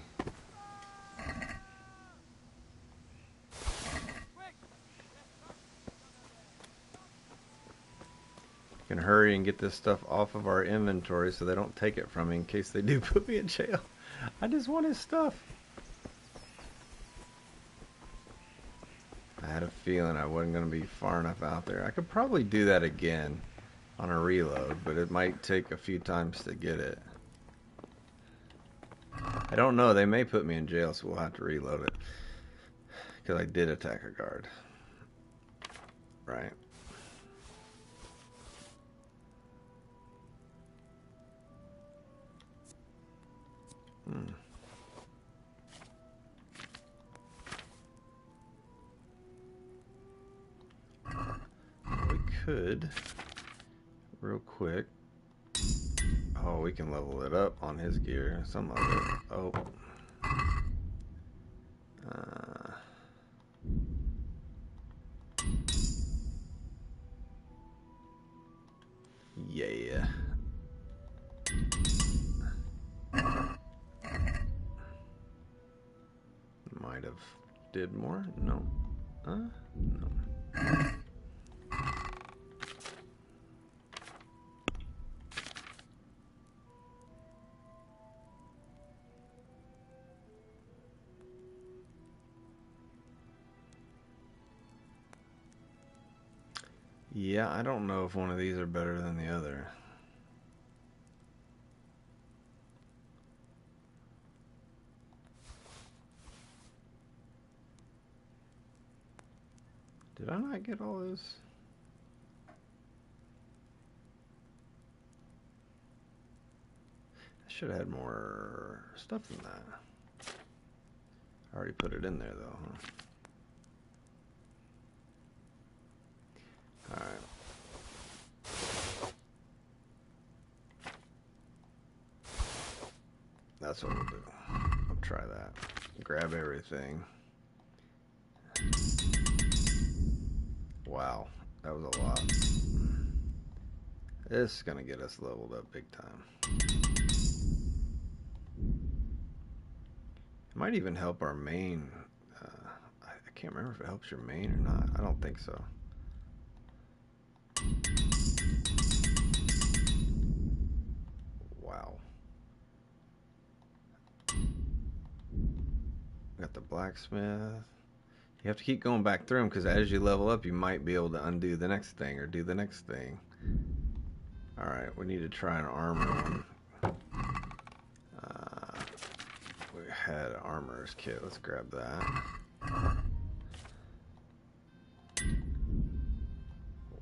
Can hurry and get this stuff off of our inventory so they don't take it from me in case they do put me in jail. I just want his stuff. I had a feeling I wasn't going to be far enough out there. I could probably do that again on a reload, but it might take a few times to get it. I don't know. They may put me in jail, so we'll have to reload it. Because I did attack a guard. Right. We could, real quick. Oh, we can level it up on his gear. Some of it. Oh. Yeah. Might have did more? No. No. Yeah, I don't know if one of these are better than the other. Did I not get all this? I should have had more stuff than that. I already put it in there though, huh? Alright. That's what we'll do. I'll try that. Grab everything. Wow, that was a lot. This is gonna get us leveled up big time. It might even help our main. I can't remember if it helps your main or not. I don't think so. Wow. Got the blacksmith. You have to keep going back through them because as you level up, you might be able to undo the next thing or do the next thing. Alright, we need to try an armor one. We had an armorer's kit. Let's grab that.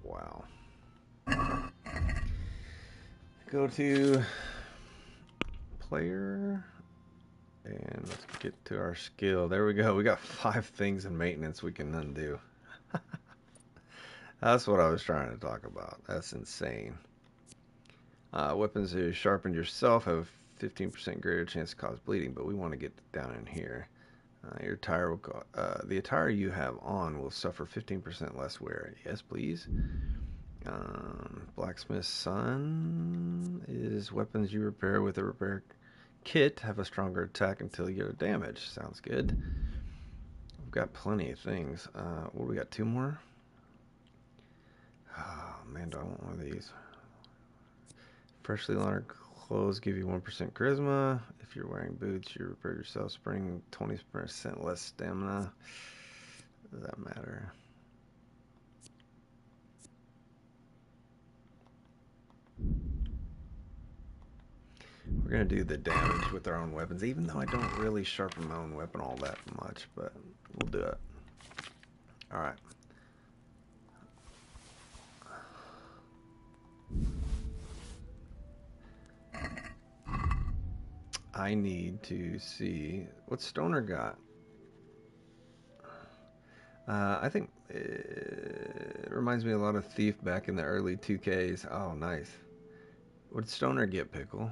Wow. Go to player. And let's get to our skill. There we go. We got 5 things in maintenance we can undo. That's what I was trying to talk about. That's insane. Weapons that are sharpened yourself have 15% greater chance to cause bleeding, but we want to get down in here. Your attire will the attire you have on will suffer 15% less wear. Yes, please. Blacksmith's son is weapons you repair with a repair kit have a stronger attack until you get damage. Sounds good. We've got plenty of things. What do we got? 2 more? Oh man, do I want one of these? Freshly laundered clothes give you 1% charisma. If you're wearing boots, you repair yourself, spring 20% less stamina. Does that matter? We're going to do the damage with our own weapons, even though I don't really sharpen my own weapon all that much, but we'll do it. Alright. I need to see what Stoner got. I think it reminds me a lot of Thief back in the early 2Ks. Oh, nice. What did Stoner get, Pickle?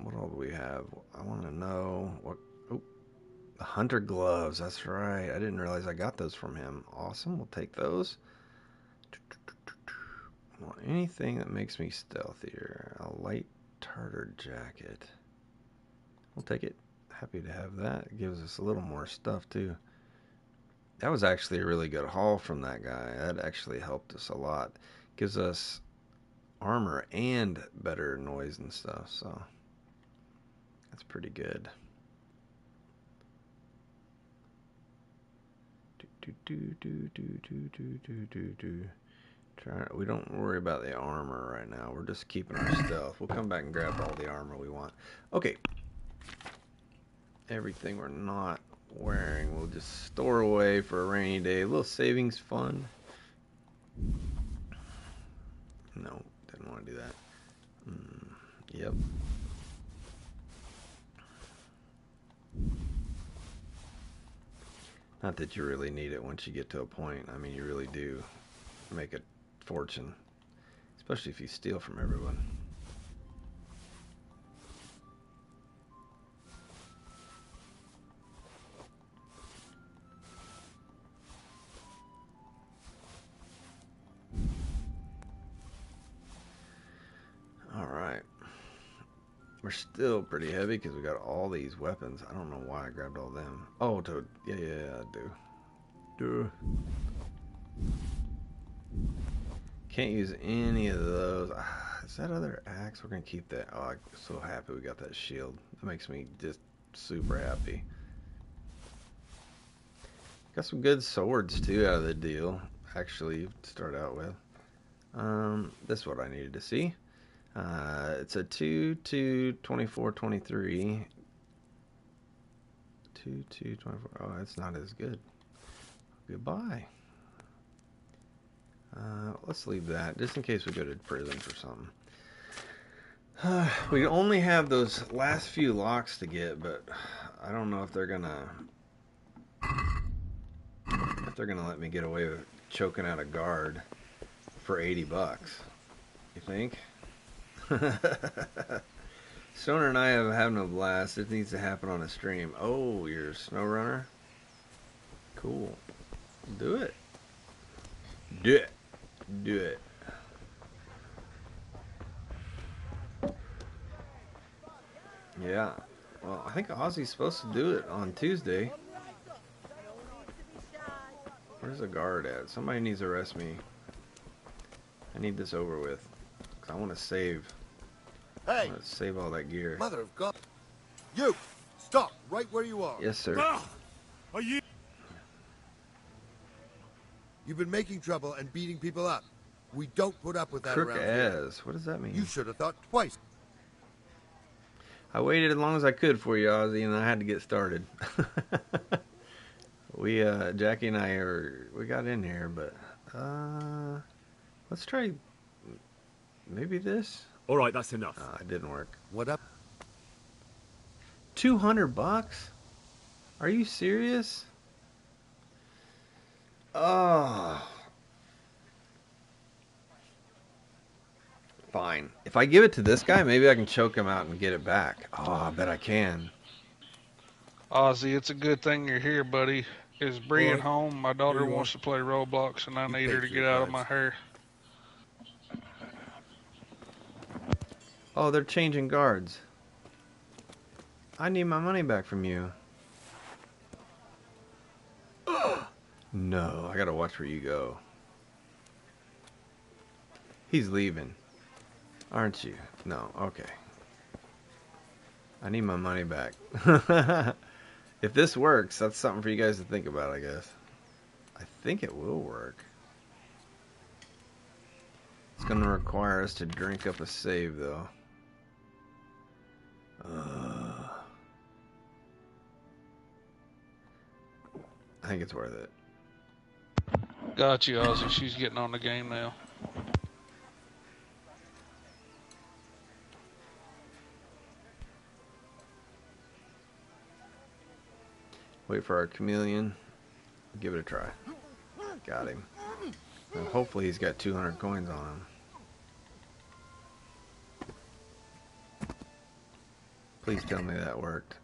What all do we have? I want to know what. Oh, the hunter gloves. That's right. I didn't realize I got those from him. Awesome. We'll take those. want anything that makes me stealthier. A light tartar jacket. We'll take it. Happy to have that. It gives us a little more stuff too. That was actually a really good haul from that guy. That actually helped us a lot. Gives us armor and better noise and stuff, so that's pretty good. We don't worry about the armor right now. We're just keeping our stealth. We'll come back and grab all the armor we want. Okay. Everything we're not wearing we'll just store away for a rainy day. A little savings fund. No, didn't want to do that. Yep. Not that you really need it once you get to a point. I mean, you really do make a fortune, especially if you steal from everyone. We're still pretty heavy because we got all these weapons. I don't know why I grabbed all them. Oh, yeah, I do. Can't use any of those. Is that other axe? We're going to keep that. Oh, I'm so happy we got that shield. That makes me just super happy. Got some good swords, too, out of the deal. Actually, to start out with. This is what I needed to see. It's a 2, 24, 23. 2, 24. Oh, it's not as good. Goodbye. Let's leave that, just in case we go to prison for something. We only have those last few locks to get, but I don't know if they're gonna let me get away with choking out a guard for $80. You think? Stoner and I have having a blast. It needs to happen on a stream. Oh, you're a snow runner? Cool. Do it. Do it. Do it. Yeah. Well, I think Ozzy's supposed to do it on Tuesday. Where's the guard at? Somebody needs to arrest me. I need this over with. I want to save. Hey! I want to save all that gear. Mother of God! You! Stop right where you are. Yes, sir. Are you? You've been making trouble and beating people up. We don't put up with that Crook around as. here. What does that mean? You should have thought twice. I waited as long as I could for you, Ozzy, and I had to get started. Jackie and I we got in here, but let's try maybe this. All right, that's enough. It didn't work. What up? $200? Are you serious? Oh. Fine. If I give it to this guy, maybe I can choke him out and get it back. Oh, I bet I can. Ozzy, it's a good thing you're here, buddy. Is Bree at home? My daughter you wants to play Roblox, and I need her to get out of my hair. Oh, they're changing guards. I need my money back from you. No, I gotta watch where you go. He's leaving. Aren't you? No, okay. I need my money back. If this works, that's something for you guys to think about, I guess. I think it will work. It's gonna require us to drink up a save, though. I think it's worth it. Got you, Ozzy. She's getting on the game now. Wait for our chameleon. Give it a try. Got him. Well, hopefully he's got 200 coins on him. Please tell me that worked.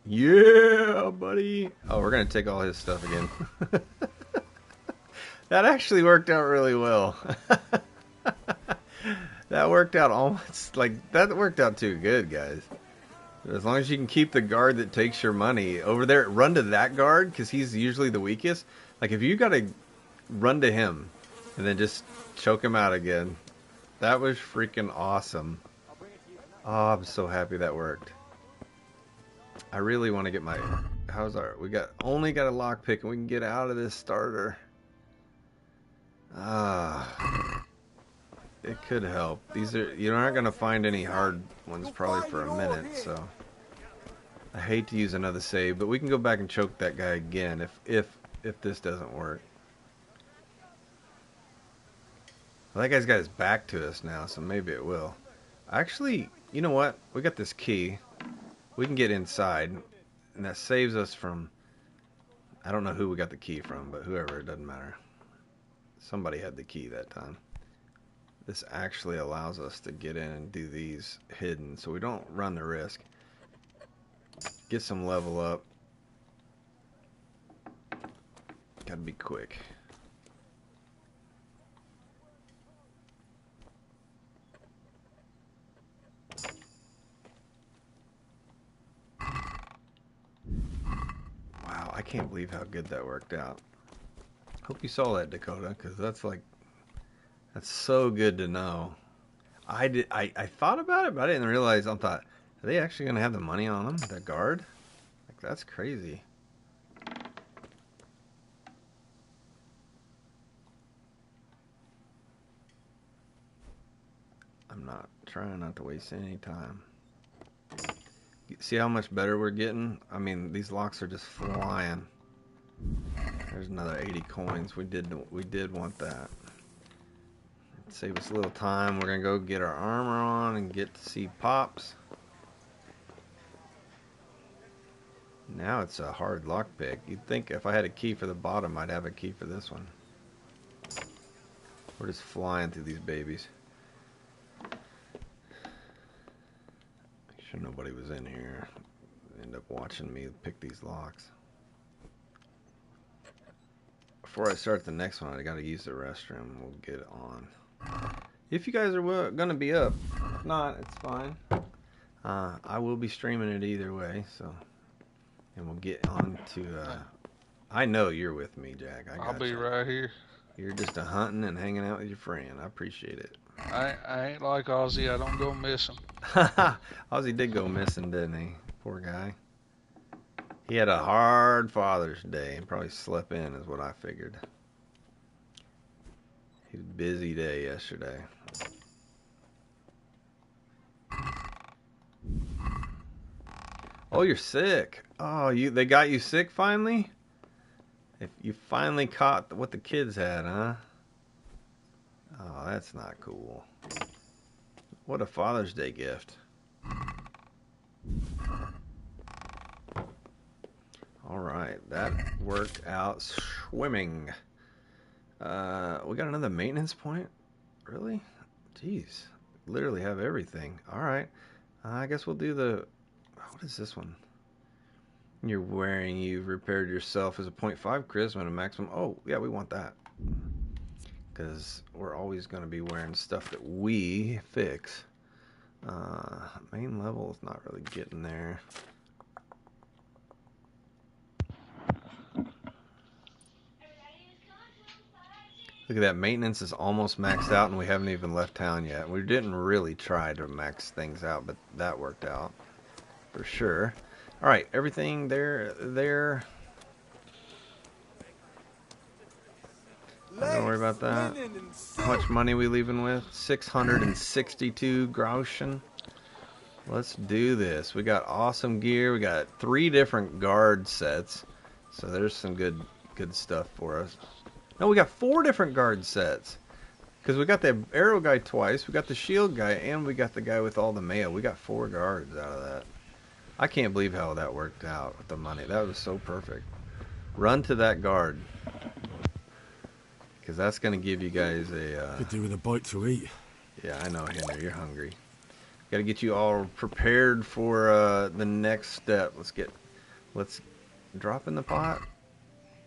Yeah, buddy. Oh, we're going to take all his stuff again. That actually worked out really well. That worked out almost like that worked out too good, guys. As long as you can keep the guard that takes your money over there, run to that guard because he's usually the weakest. Like if you gotta run to him and then just choke him out again, that was freaking awesome. Oh, I'm so happy that worked. I really want to get my. How's our? We only got a lockpick and we can get out of this starter. It could help. These are you're not gonna find any hard ones probably for a minute, so I hate to use another save, but we can go back and choke that guy again if this doesn't work. Well, that guy's got his back to us now, so maybe it will. Actually, you know what? We got this key. We can get inside, and that saves us from. I don't know who we got the key from, but whoever, it doesn't matter. Somebody had the key that time. This actually allows us to get in and do these hidden, so we don't run the risk. Get some level up. Gotta be quick. Wow, I can't believe how good that worked out. Hope you saw that, Dakota, because that's so good to know. I thought about it, but I didn't realize. I thought, are they actually gonna have the money on them? The guard? Like that's crazy. I'm not trying not to waste any time. See how much better we're getting? I mean, these locks are just flying. There's another 80 coins. We did want that. Save us a little time. We're gonna go get our armor on and get to see Pops. Now it's a hard lockpick. You'd think if I had a key for the bottom, I'd have a key for this one. We're just flying through these babies. Make sure nobody was in here. End up watching me pick these locks. Before I start the next one, I gotta use the restroom. We'll get on. If you guys are gonna be up, if not, it's fine. I will be streaming it either way, so. And we'll get on to. I know you're with me, Jack. I'll be right here. You're just a hunting and hanging out with your friend. I appreciate it. I ain't like Ozzy. I don't go missing. Ozzy did go missing, didn't he? Poor guy. He had a hard Father's Day and probably slept in, is what I figured. He was a busy day yesterday. Oh, you're sick. Oh, they got you sick finally? If you finally caught what the kids had, huh? Oh, that's not cool. What a Father's Day gift. Alright, that worked out swimming. We got another maintenance point? Really? Jeez. Literally have everything. Alright. I guess we'll do the... What is this one? You've repaired yourself as a 0.5 charisma and a maximum... Oh, yeah, we want that. Because we're always going to be wearing stuff that we fix. Main level is not really getting there. Look at that, maintenance is almost maxed out and we haven't even left town yet. We didn't really try to max things out, but that worked out for sure. Alright, everything there. Don't worry about that. How much money we leaving with? 662 Groschen. Let's do this. We got awesome gear. We got 3 different guard sets. So there's some good stuff for us. No, we got 4 different guard sets. Because we got the arrow guy twice, we got the shield guy, and we got the guy with all the mail. We got 4 guards out of that. I can't believe how that worked out with the money. That was so perfect. Run to that guard. Because that's going to give you guys a... Could do with a bite to eat. Yeah, I know, Henry. You're hungry. Got to get you all prepared for the next step. Let's drop in the pot.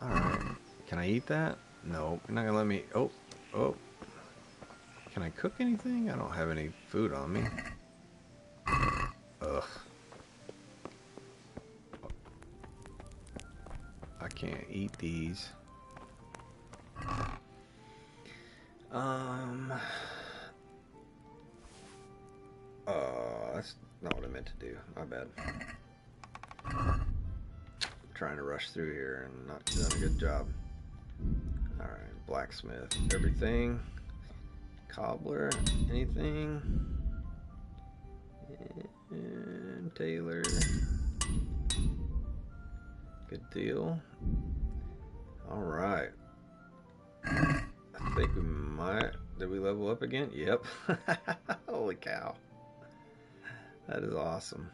Alright. Can I eat that? No. You're not going to let me... Oh. Can I cook anything? I don't have any food on me. Ugh. I can't eat these. That's not what I meant to do. My bad. Trying to rush through here and not doing a good job. Alright, blacksmith. Everything. Cobbler. Anything. And tailor. Good deal. Alright. I think we might. Did we level up again? Yep. Holy cow. That is awesome.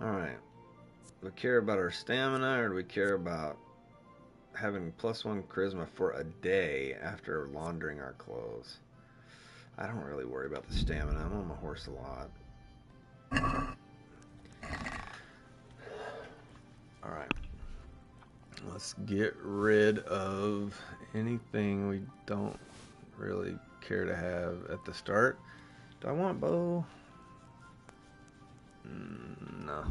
Alright. Do we care about our stamina, or do we care about having +1 charisma for a day after laundering our clothes? I don't really worry about the stamina. I'm on my horse a lot. Alright. Let's get rid of anything we don't really care to have at the start. Do I want bow? No.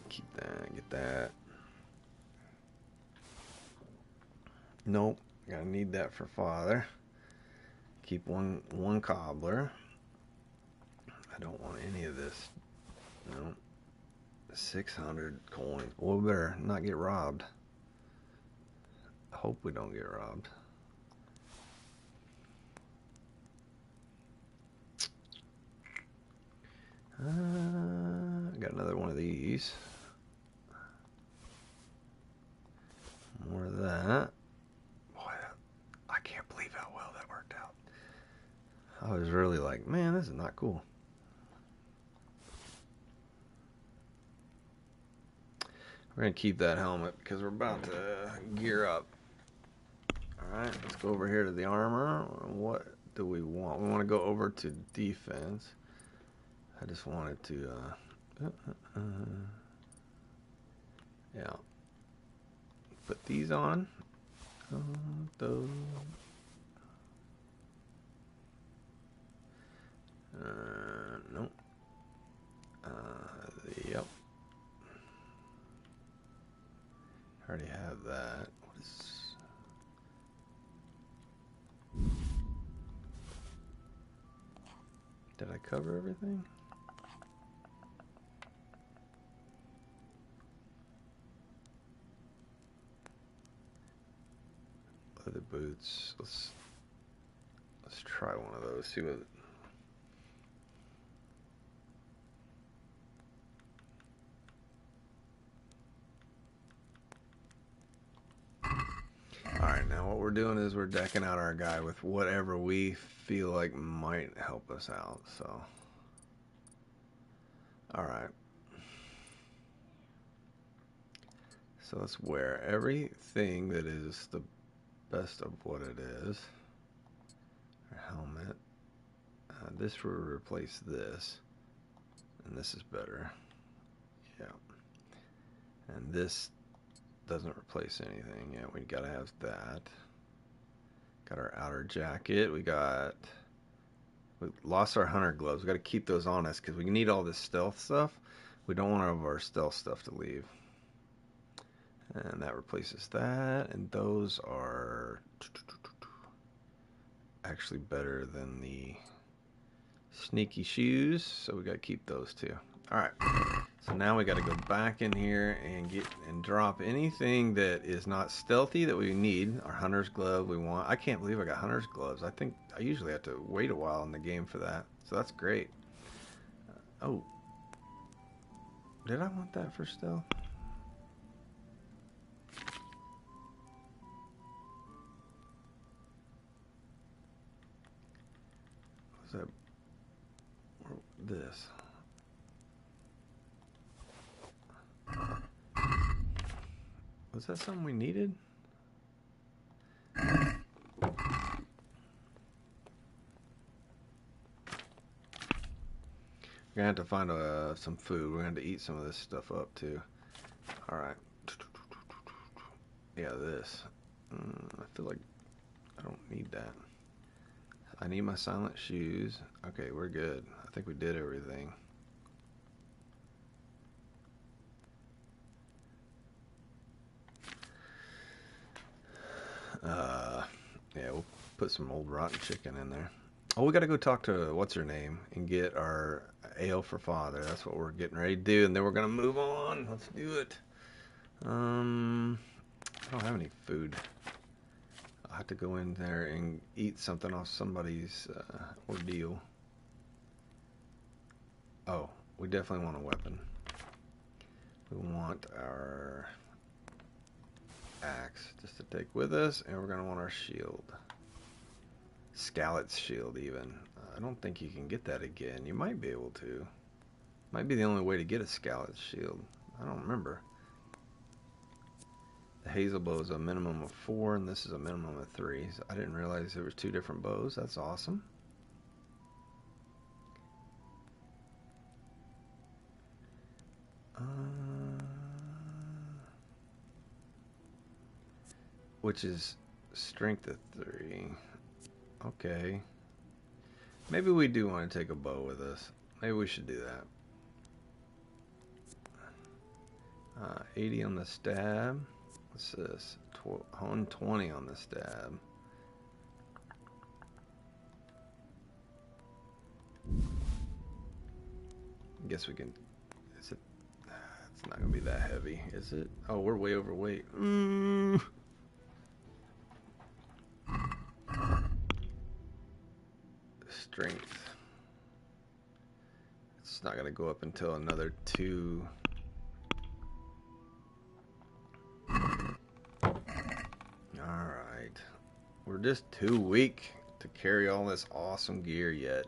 Keep that, get that. Nope, gotta need that for father. Keep one cobbler. I don't want any of this. No. 600 coins. Well, we better not get robbed. I hope we don't get robbed. Got another one of these. More of that. Boy, I can't believe how well that worked out. I was really like, man, this is not cool. We're going to keep that helmet because we're about to gear up. Alright, let's go over here to the armor. What do we want? We want to go over to defense. I just wanted to, yeah. Put these on. Those. Nope. Yep. Already have that. What is... Did I cover everything? Leather boots. Let's try one of those. See what. Alright, now what we're doing is we're decking out our guy with whatever we feel like might help us out, so. Alright. So let's wear everything that is the best of what it is. Our helmet. This will replace this. And this is better. Yeah. And this doesn't replace anything. Yeah, we gotta have that. Got our outer jacket. We lost our hunter gloves. We gotta keep those on us because we need all this stealth stuff. We don't want all of our stealth stuff to leave. And that replaces that. And those are actually better than the sneaky shoes. So we gotta keep those too. Alright. So now we got to go back in here and drop anything that is not stealthy that we need. Our hunter's glove we want. I can't believe I got hunter's gloves. I think I usually have to wait a while in the game for that. So that's great. Oh. Did I want that for stealth? What's that? This. Was that something we needed? We're gonna have to find some food. We're gonna have to eat some of this stuff up too. Alright. Yeah, this. I feel like I don't need that. I need my silent shoes. Okay, we're good. I think we did everything. Yeah, we'll put some old rotten chicken in there. Oh, we gotta go talk to what's her name and get our ale for father. That's what we're getting ready to do, and then we're gonna move on. Let's do it. I don't have any food. I'll have to go in there and eat something off somebody's ordeal. Oh, we definitely want a weapon. We want our axe just to take with us, and we're going to want our shield. Skalitz shield even. I don't think you can get that again. You might be able to. Might be the only way to get a Skalitz shield. I don't remember. The hazel bow is a minimum of 4, and this is a minimum of 3. So I didn't realize there was 2 different bows. That's awesome. Which is strength of 3. Okay. Maybe we do want to take a bow with us. Maybe we should do that. 80 on the stab. What's this? 120 on the stab. I guess we can. Is it? It's not gonna be that heavy, is it? Oh, we're way overweight. Strength. It's not gonna go up until another 2. Alright. We're just too weak to carry all this awesome gear yet.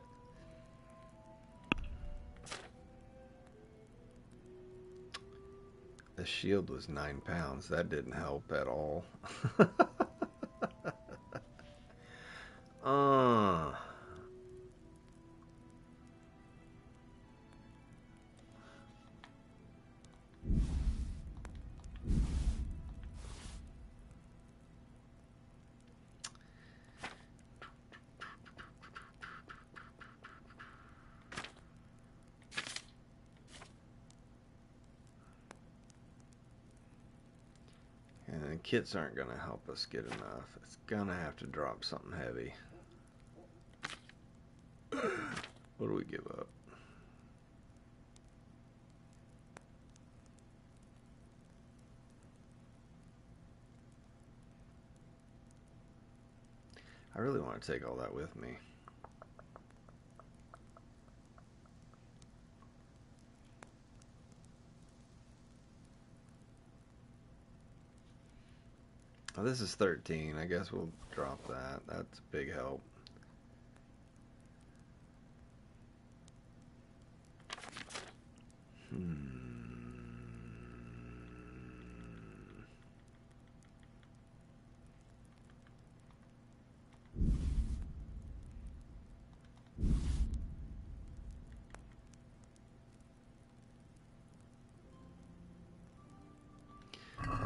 The shield was 9 pounds. That didn't help at all. And kits aren't going to help us get enough. It's going to have to drop something heavy. What do we give up? I really want to take all that with me. Oh, this is 13. I guess we'll drop that. That's a big help.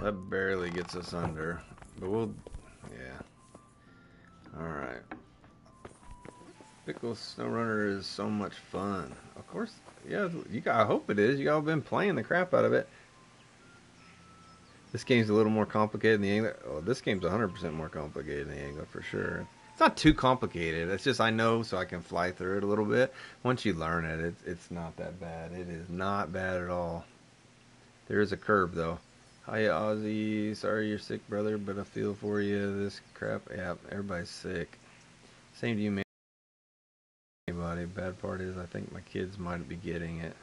That barely gets us under, but we'll, yeah. Alright. Pickle SnowRunner is so much fun. Of course, yeah, I hope it is. You all have been playing the crap out of it. This game's a little more complicated than the Angler. Oh, this game's 100% more complicated than the Angler for sure. It's not too complicated. It's just I know so I can fly through it a little bit. Once you learn it, it's not that bad. It is not bad at all. There is a curve though. Hiya, Ozzy. Sorry you're sick, brother, but I feel for you. This crap. Yeah, everybody's sick. Same to you, man. Anybody. Bad part is I think my kids might be getting it.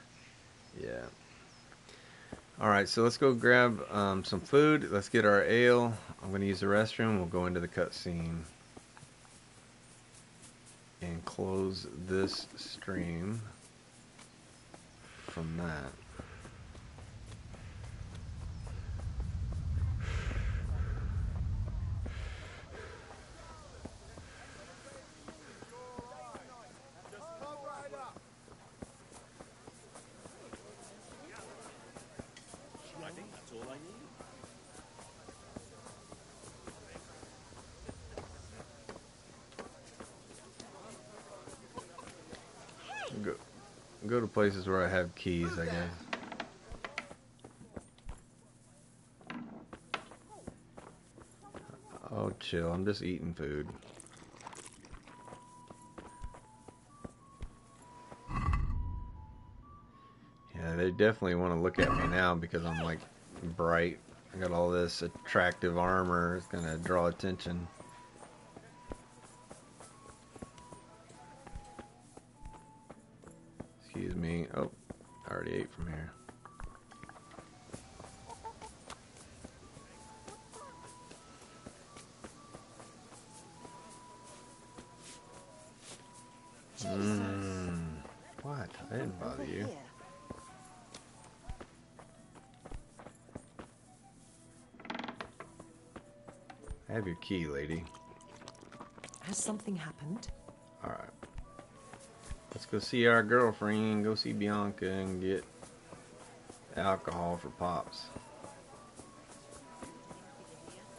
Yeah. Alright, so let's go grab some food. Let's get our ale. I'm going to use the restroom. We'll go into the cutscene. And close this stream from that. go to places where I have keys, I guess. Oh, chill. I'm just eating food. Yeah, they definitely want to look at me now because I'm like bright. I got all this attractive armor. It's gonna draw attention. Excuse me. Oh, I already ate from here. What? I didn't bother you. I have your key, lady. Has something happened? Alright. Let's go see our girlfriend, go see Bianca, and get alcohol for Pops.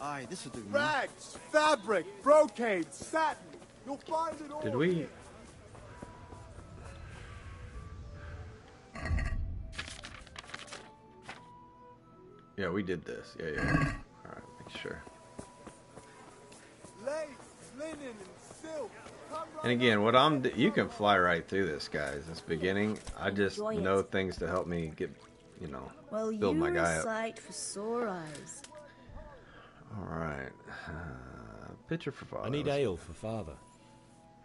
Aye, this will do. Rags, fabric, brocade, satin. You'll find it all. Did we... Yeah, we did this. Yeah. Alright, make sure. Lace, linen, and silk. And again, what you can fly right through this, guys. This beginning, I just know things to help me get, you know, build my guy up. Sight for sore eyes. Alright. Pitcher for father. I need ale for father.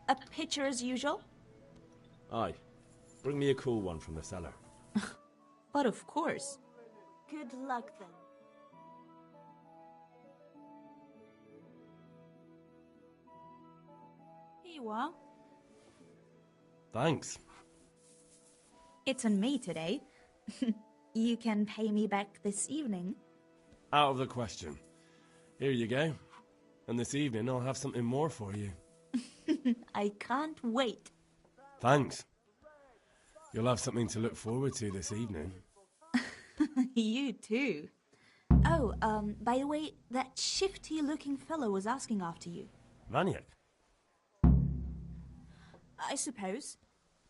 A pitcher as usual? Aye. Bring me a cool one from the cellar. But of course. Good luck then. Here you are. Thanks. It's on me today. You can pay me back this evening. Out of the question. Here you go. And this evening I'll have something more for you. I can't wait. Thanks. You'll have something to look forward to this evening. You too. Oh, by the way, that shifty-looking fellow was asking after you. Vaniak? I suppose.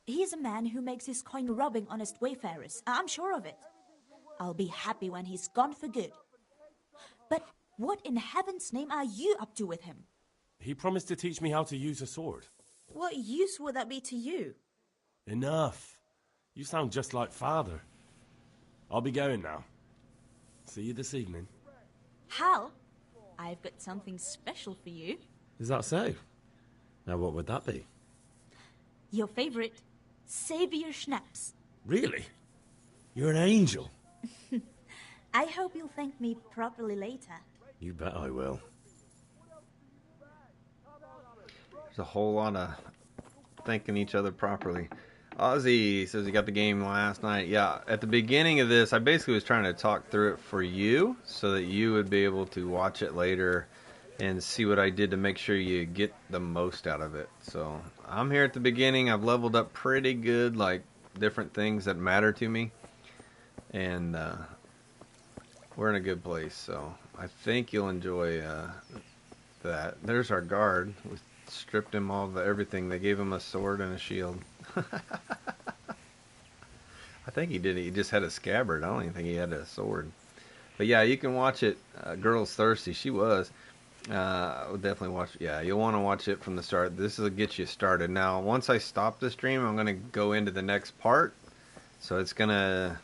He's a man who makes his coin robbing honest wayfarers. I'm sure of it. I'll be happy when he's gone for good. But what in heaven's name are you up to with him? He promised to teach me how to use a sword. What use would that be to you? Enough. You sound just like father. I'll be going now. See you this evening. Hal, I've got something special for you. Is that so? Now what would that be? Your favorite, Savior Schnapps. Really? You're an angel. I hope you'll thank me properly later. You bet I will. There's a whole lot of thanking each other properly. Ozzy says he got the game last night. Yeah, at the beginning of this, I basically was trying to talk through it for you so that you would be able to watch it later and see what I did to make sure you get the most out of it. So I'm here at the beginning. I've leveled up pretty good, like different things that matter to me. And we're in a good place. So I think you'll enjoy that. There's our guard. We stripped him all of everything. They gave him a sword and a shield. I think he did. He just had a scabbard. I don't even think he had a sword. But yeah, you can watch it. Girl's Thirsty. She was. I would definitely watch. Yeah, you'll want to watch it from the start. This will get you started. Now, once I stop the stream, I'm going to go into the next part. So it's going to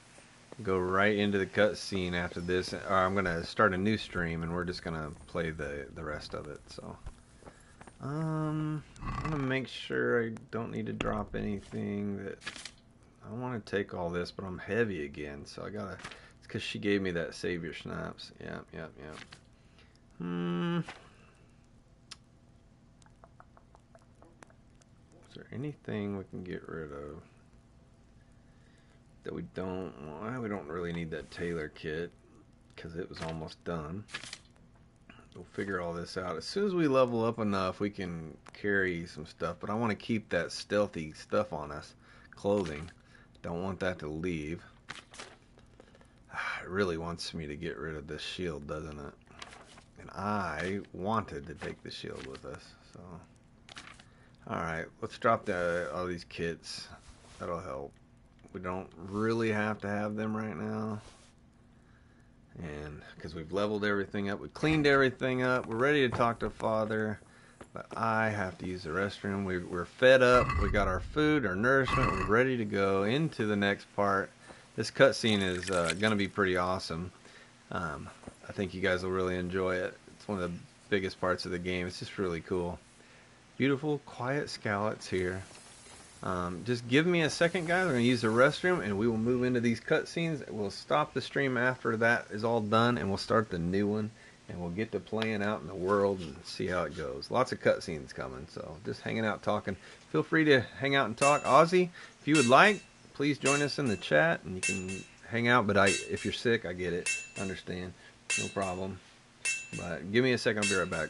go right into the cutscene after this. Or I'm going to start a new stream, and we're just going to play the rest of it. So. I'm gonna make sure I don't need to drop anything that I want to take all this, but I'm heavy again, so I gotta. It's because she gave me that Savior Schnapps. Yep. Is there anything we can get rid of that we don't want? We don't really need that Tailor kit because it was almost done. We'll figure all this out. As soon as we level up enough, we can carry some stuff. But I want to keep that stealthy stuff on us. Clothing. Don't want that to leave. It really wants me to get rid of this shield, doesn't it? And I wanted to take the shield with us. So, alright. Let's drop all these kits. That'll help. We don't really have to have them right now. And because we've leveled everything up, we cleaned everything up, we're ready to talk to Father. But I have to use the restroom. We're fed up. We got our food, our nourishment. We're ready to go into the next part. This cutscene is going to be pretty awesome. I think you guys will really enjoy it. It's one of the biggest parts of the game. It's just really cool. Beautiful, quiet Skalitz here. Just give me a second, guys. We're going to use the restroom, and we will move into these cutscenes. We'll stop the stream after that is all done, and we'll start the new one. And we'll get to playing out in the world and see how it goes. Lots of cutscenes coming, so just hanging out talking. Feel free to hang out and talk. Ozzy, if you would like, please join us in the chat, and you can hang out. But if you're sick, I get it. I understand. No problem. But give me a second. I'll be right back.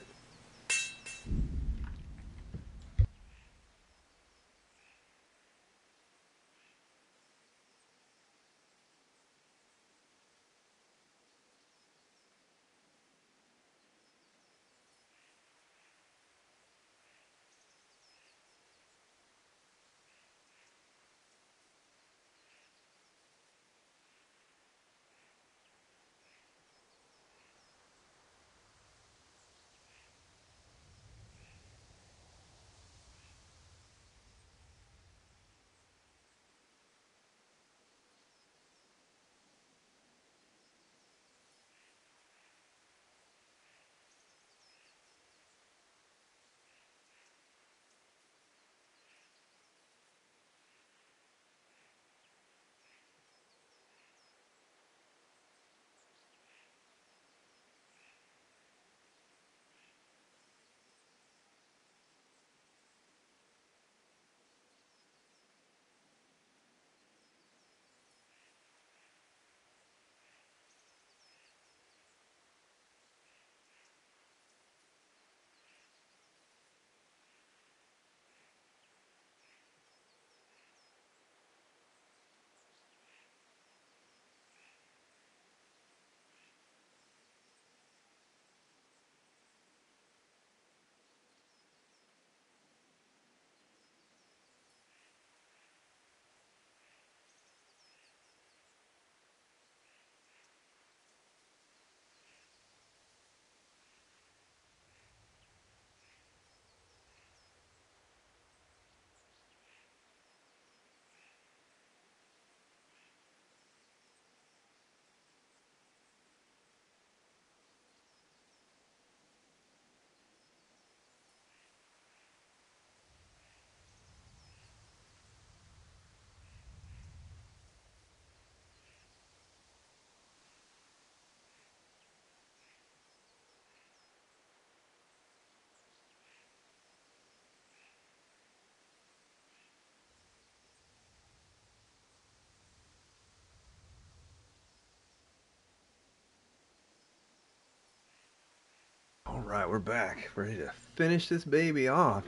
Alright, we're back. Ready to finish this baby off.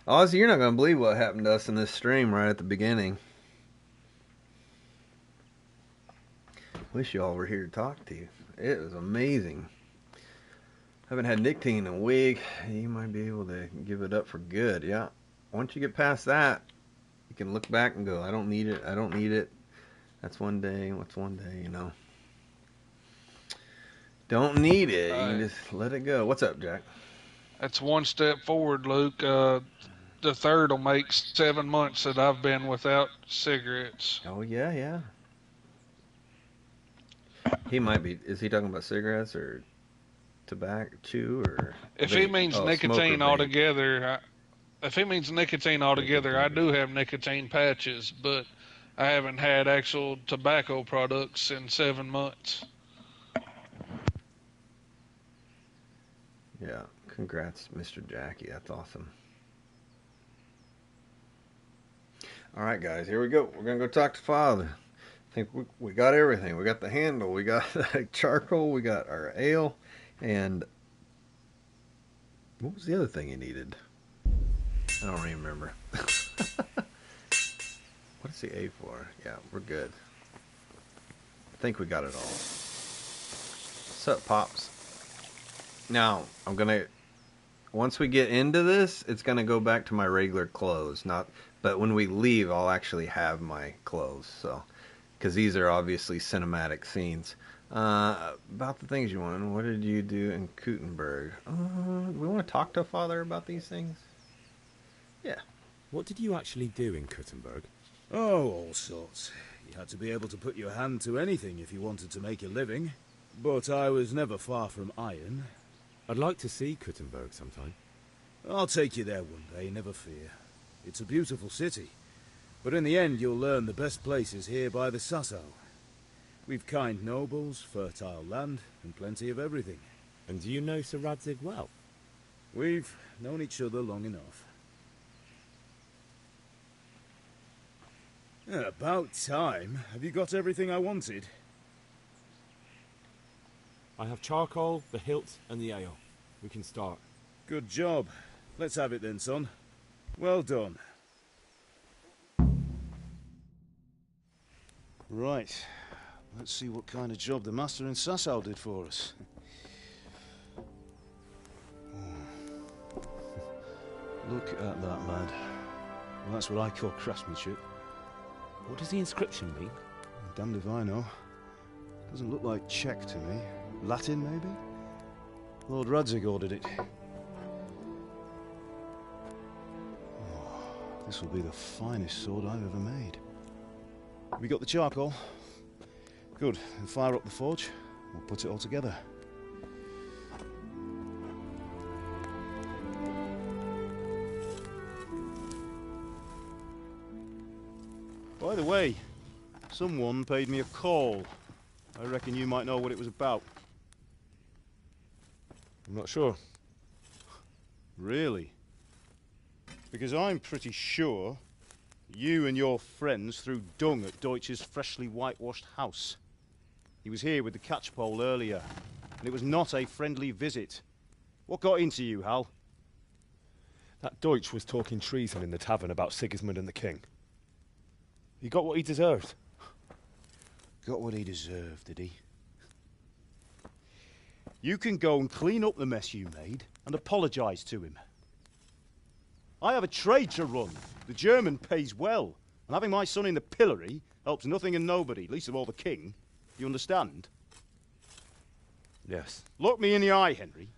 Ozzy, you're not going to believe what happened to us in this stream right at the beginning. Wish y'all were here to talk to you. It was amazing. Haven't had nicotine in a week. You might be able to give it up for good. Yeah. Once you get past that, you can look back and go, I don't need it. I don't need it. That's one day. What's one day, you know? Don't need it. You can just let it go. What's up, Jack? That's one step forward, Luke. The third will make 7 months that I've been without cigarettes. Oh, yeah, yeah. He might be. Is he talking about cigarettes or tobacco, chew, or? If he means nicotine altogether, I do have nicotine patches, but I haven't had actual tobacco products in 7 months. Yeah, congrats, Mr. Jackie. That's awesome. All right, guys, here we go. We're going to go talk to Father. I think we got everything. We got the handle. We got the charcoal. We got our ale. And what was the other thing you needed? I don't even remember. What's the A for? Yeah, we're good. I think we got it all. What's up, Pops? Now, I'm going to once we get into this, it's going to go back to my regular clothes. But when we leave, I'll actually have my clothes. So, because these are obviously cinematic scenes. About the things you wanted, what did you do in Kuttenberg? We want to talk to Father about these things? Yeah. What did you actually do in Kuttenberg? Oh, all sorts. You had to be able to put your hand to anything if you wanted to make a living. But I was never far from iron. I'd like to see Kuttenberg sometime. I'll take you there one day, never fear. It's a beautiful city. But in the end, you'll learn the best places here by the Sasso. We've kind nobles, fertile land, and plenty of everything. And do you know Sir Radzig well? We've known each other long enough. About time. Have you got everything I wanted? I have charcoal, the hilt, and the ale. We can start. Good job. Let's have it then, son. Well done. Right. Let's see what kind of job the master in Sasau did for us. Look at that, lad. Well, that's what I call craftsmanship. What does the inscription mean? Damned if I know. Doesn't look like Czech to me. Latin, maybe? Lord Radzig ordered it. Oh, this will be the finest sword I've ever made. We got the charcoal? Good. Then fire up the forge. We'll put it all together. By the way, someone paid me a call. I reckon you might know what it was about. I'm not sure. Really? Because I'm pretty sure you and your friends threw dung at Deutsch's freshly whitewashed house. He was here with the catchpole earlier, and it was not a friendly visit. What got into you, Hal? That Deutsch was talking treason in the tavern about Sigismund and the king. He got what he deserved. Got what he deserved, did he? You can go and clean up the mess you made and apologise to him. I have a trade to run. The German pays well, and having my son in the pillory helps nothing and nobody, least of all the king. You understand? Yes. Look me in the eye, Henry.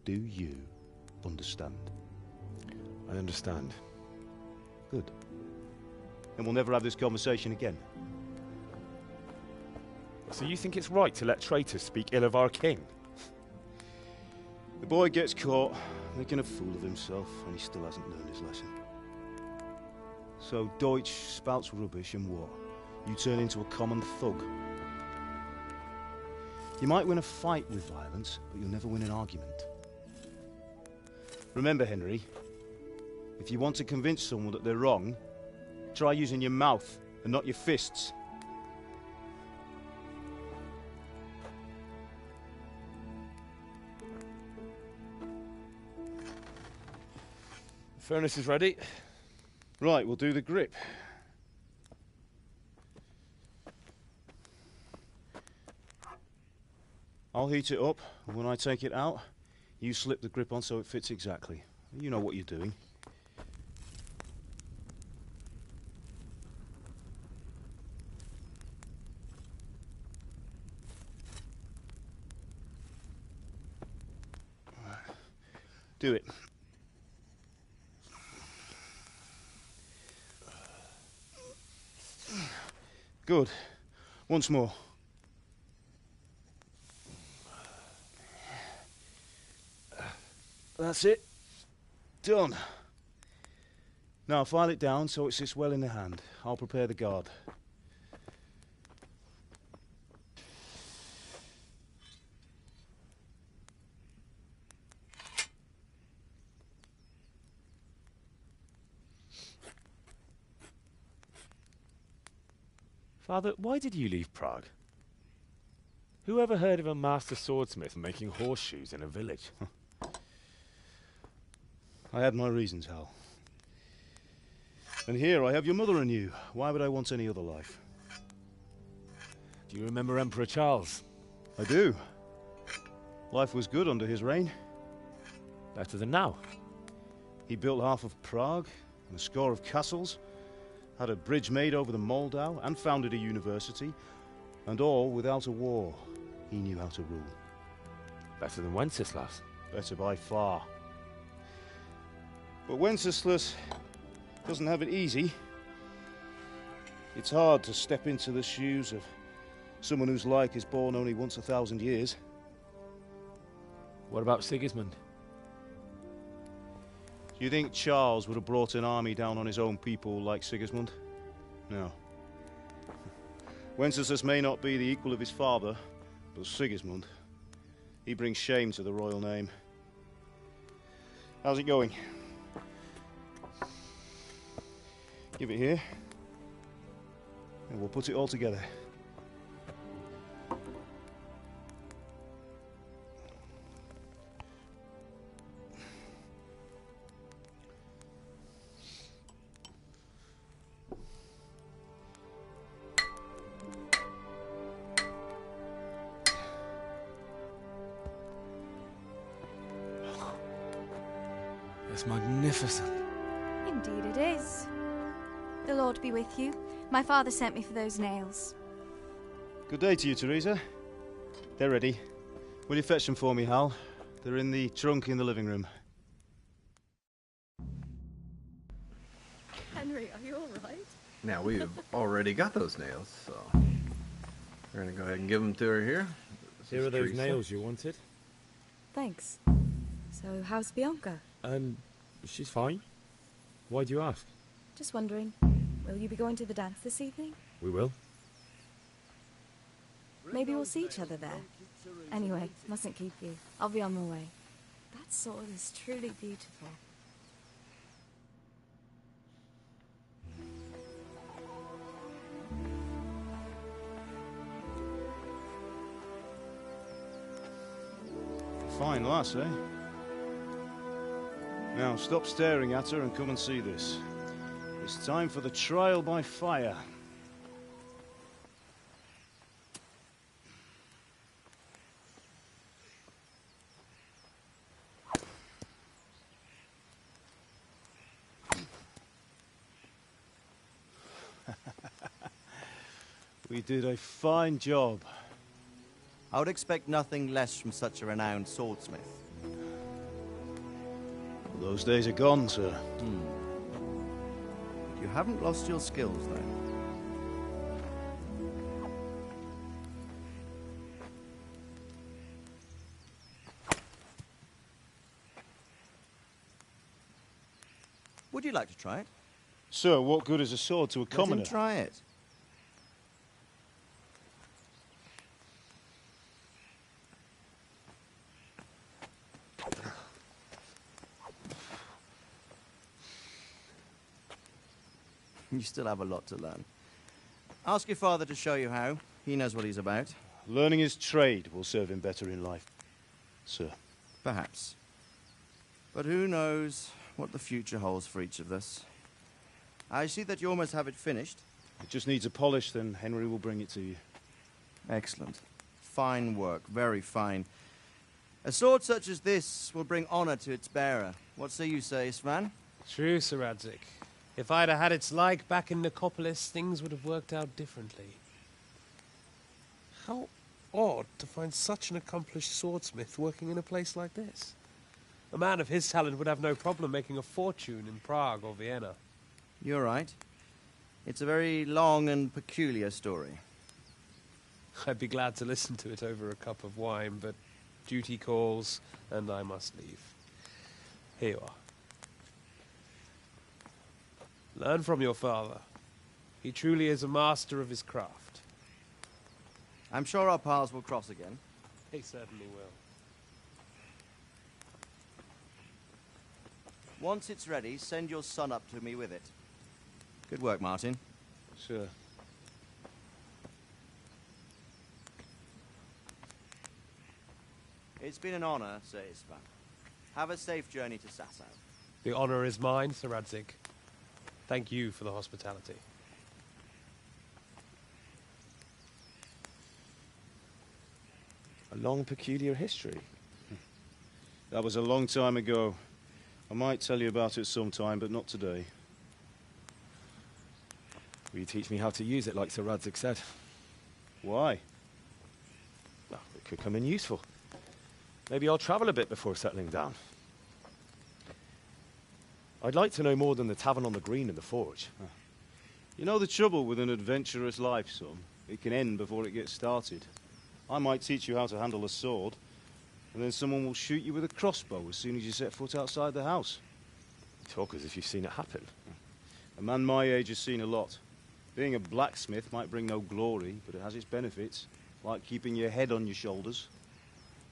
Do you understand? I understand. Good. And we'll never have this conversation again. So you think it's right to let traitors speak ill of our king? The boy gets caught making a fool of himself, and he still hasn't learned his lesson. So Deutsch spouts rubbish and what? You turn into a common thug. You might win a fight with violence, but you'll never win an argument. Remember, Henry, if you want to convince someone that they're wrong, try using your mouth and not your fists. The furnace is ready. Right, we'll do the grip. I'll heat it up, and when I take it out, you slip the grip on so it fits exactly. You know what you're doing. Do it. Good. Once more. That's it. Done. Now file it down so it sits well in the hand. I'll prepare the guard. Father, why did you leave Prague? Who ever heard of a master swordsmith making horseshoes in a village? I had my reasons, Hal. And here I have your mother and you. Why would I want any other life? Do you remember Emperor Charles? I do. Life was good under his reign. Better than now. He built half of Prague and a score of castles, had a bridge made over the Moldau, and founded a university, and all without a war. He knew how to rule. Better than Wenceslas. Better by far. But Wenceslas doesn't have it easy. It's hard to step into the shoes of someone whose like is born only once 1,000 years. What about Sigismund? Do you think Charles would have brought an army down on his own people like Sigismund? No. Wenceslas may not be the equal of his father, but Sigismund, he brings shame to the royal name. How's it going? Give it here, and we'll put it all together. It's magnificent. Indeed it is. The Lord be with you. My father sent me for those nails. Good day to you, Teresa. They're ready. Will you fetch them for me, Hal? They're in the trunk in the living room. Henry, are you all right? Now, we've already got those nails, so we're going to go ahead and give them to her here. Here are those nails you wanted. Thanks. So, how's Bianca? She's fine. Why do you ask? Just wondering, will you be going to the dance this evening? We will. Maybe we'll see each other there. Anyway, mustn't keep you. I'll be on my way. That sword is truly beautiful. Fine lass, eh? Now, stop staring at her and come and see this. It's time for the trial by fire. We did a fine job. I would expect nothing less from such a renowned swordsmith. Those days are gone, sir. You haven't lost your skills, though. Would you like to try it? Sir, what good is a sword to a commoner? Let him try it. You still have a lot to learn. Ask your father to show you how. He knows what he's about. Learning his trade will serve him better in life, sir. Perhaps. But who knows what the future holds for each of us. I see that you almost have it finished. It just needs a polish, then Henry will bring it to you. Excellent. Fine work, very fine. A sword such as this will bring honor to its bearer. What say you, Svan? True, Sir Radzik. If I'd have had its like back in Nicopolis, things would have worked out differently. How odd to find such an accomplished swordsmith working in a place like this. A man of his talent would have no problem making a fortune in Prague or Vienna. You're right. It's a very long and peculiar story. I'd be glad to listen to it over a cup of wine, but duty calls, and I must leave. Here you are. Learn from your father. He truly is a master of his craft. I'm sure our paths will cross again. He certainly will. Once it's ready, send your son up to me with it. Good work, Martin. Sure. It's been an honor, Sir Isvan. Have a safe journey to Sasau. The honor is mine, Sir Radzik. Thank you for the hospitality. A long, peculiar history. That was a long time ago. I might tell you about it sometime, but not today. Will you teach me how to use it like Sir Radzig said? Why? Well, it could come in useful. Maybe I'll travel a bit before settling down. I'd like to know more than the tavern on the green and the forge. You know the trouble with an adventurous life, son? It can end before it gets started. I might teach you how to handle a sword, and then someone will shoot you with a crossbow as soon as you set foot outside the house. You talk as if you've seen it happen. A man my age has seen a lot. Being a blacksmith might bring no glory, but it has its benefits, like keeping your head on your shoulders.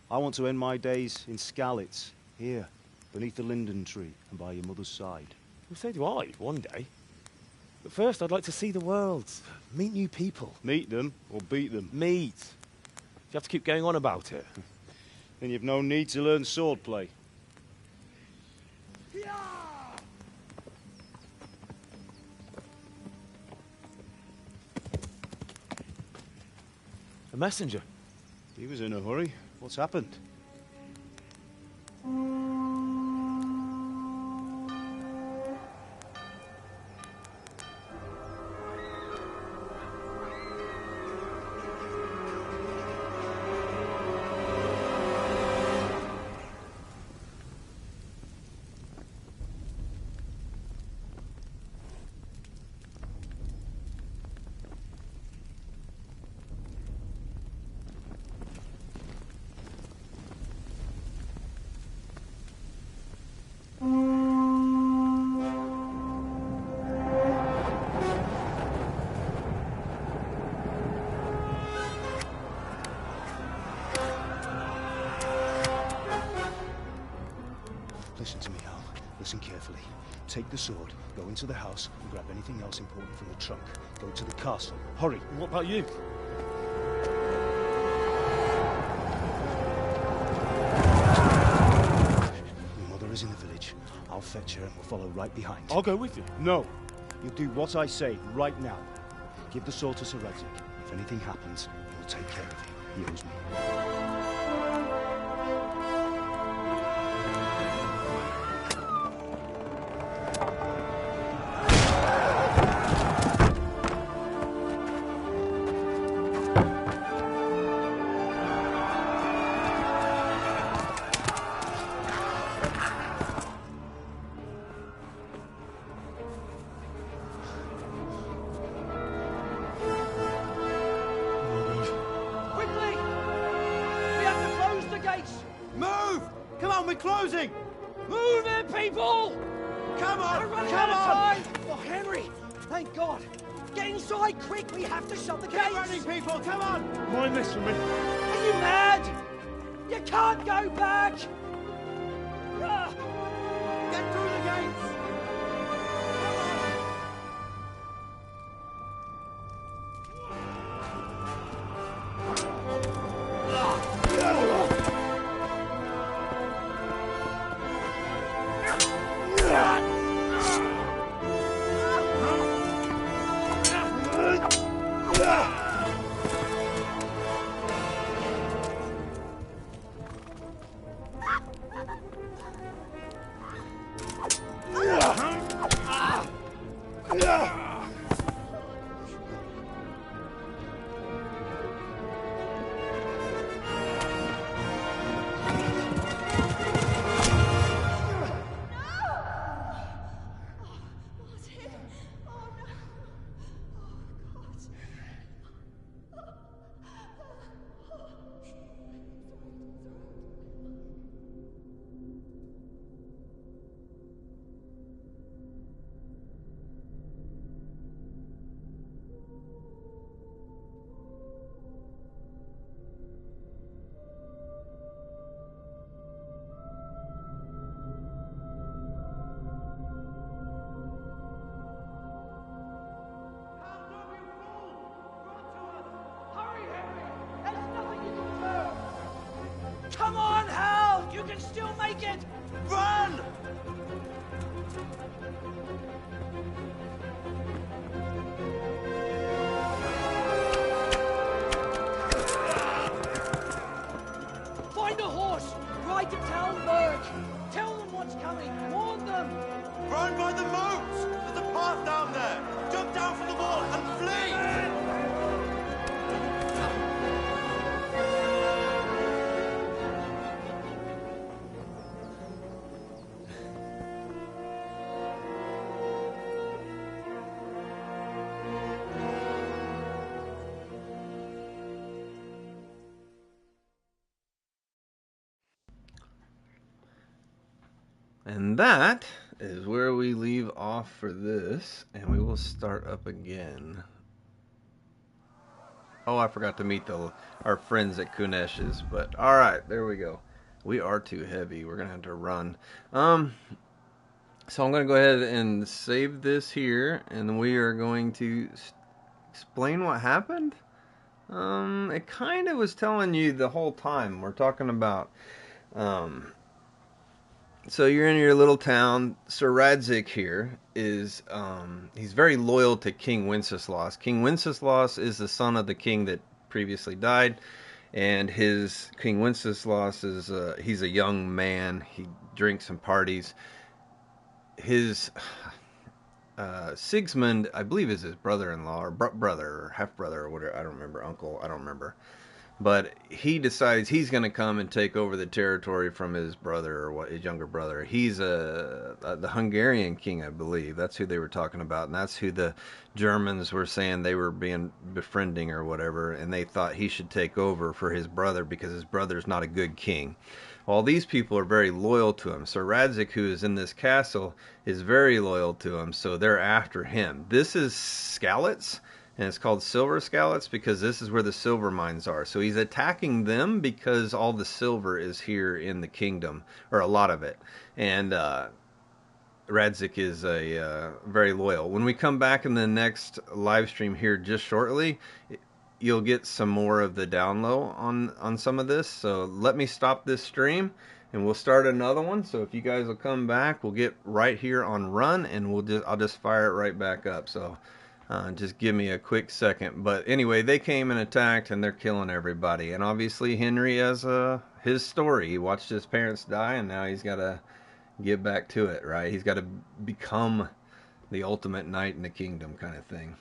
I want to end my days in Skalitz, here, beneath the linden tree and by your mother's side. Well, so do I, one day. But first, I'd like to see the world, meet new people. Meet them or beat them? Meet. You have to keep going on about it. Then you've no need to learn swordplay. A messenger. He was in a hurry. What's happened? Listen to me, Hal. Listen carefully. Take the sword, go into the house, and grab anything else important from the trunk. Go to the castle. Hurry. What about you? Your mother is in the village. I'll fetch her and we'll follow right behind. I'll go with you. No. You'll do what I say right now. Give the sword to Sir Radzig. If anything happens, he'll take care of you. He owes me. Move! Come on, we're closing! Move it, people! Come on! We're running Come out of on! time! Oh, Henry! Thank God! Get inside, quick! We have to shut the Keep gates! running, people! Come on! Mind this for me. Are you mad? You can't go back! Ah. Get through the gates! Come on, Hal! You can still make it! Run! Find a horse! Ride Try to tell Merc. Tell them what's coming. Warn them. Run by the moat! There's a path down there! Jump down from the wall and flee! And that is where we leave off for this, and we will start up again. Oh, I forgot to meet our friends at Kunesh's, but alright, there we go. We are too heavy. We're going to have to run. So I'm going to go ahead and save this here, and we are going to explain what happened. It kind of was telling you the whole time. We're talking about... So you're in your little town. Sir Radzig here is, he's very loyal to King Wenceslaus. King Wenceslaus is the son of the king that previously died, and King Wenceslaus is, he's a young man. He drinks and parties. His, Sigismund, I believe is his brother-in-law, or brother, or half-brother, or whatever, I don't remember, uncle, I don't remember. But he decides he's going to come and take over the territory from his brother, or his younger brother. He's the Hungarian king, I believe. That's who they were talking about, and that's who the Germans were saying they were befriending or whatever, and they thought he should take over for his brother because his brother's not a good king. Well, these people are very loyal to him. Sir Radzig, who is in this castle, is very loyal to him, so they're after him. This is Skalitz. And it's called Silver Skalitz because this is where the silver mines are. So he's attacking them because all the silver is here in the kingdom, or a lot of it. And Radzig is very loyal. When we come back in the next live stream here just shortly, you'll get some more of the down low on some of this. So let me stop this stream and we'll start another one. So if you guys will come back, we'll get right here on run and I'll just fire it right back up. So just give me a quick second. But anyway, they came and attacked, and they're killing everybody. And obviously, Henry has his story. He watched his parents die, and now he's got to get back to it, right? He's got to become the ultimate knight in the kingdom kind of thing.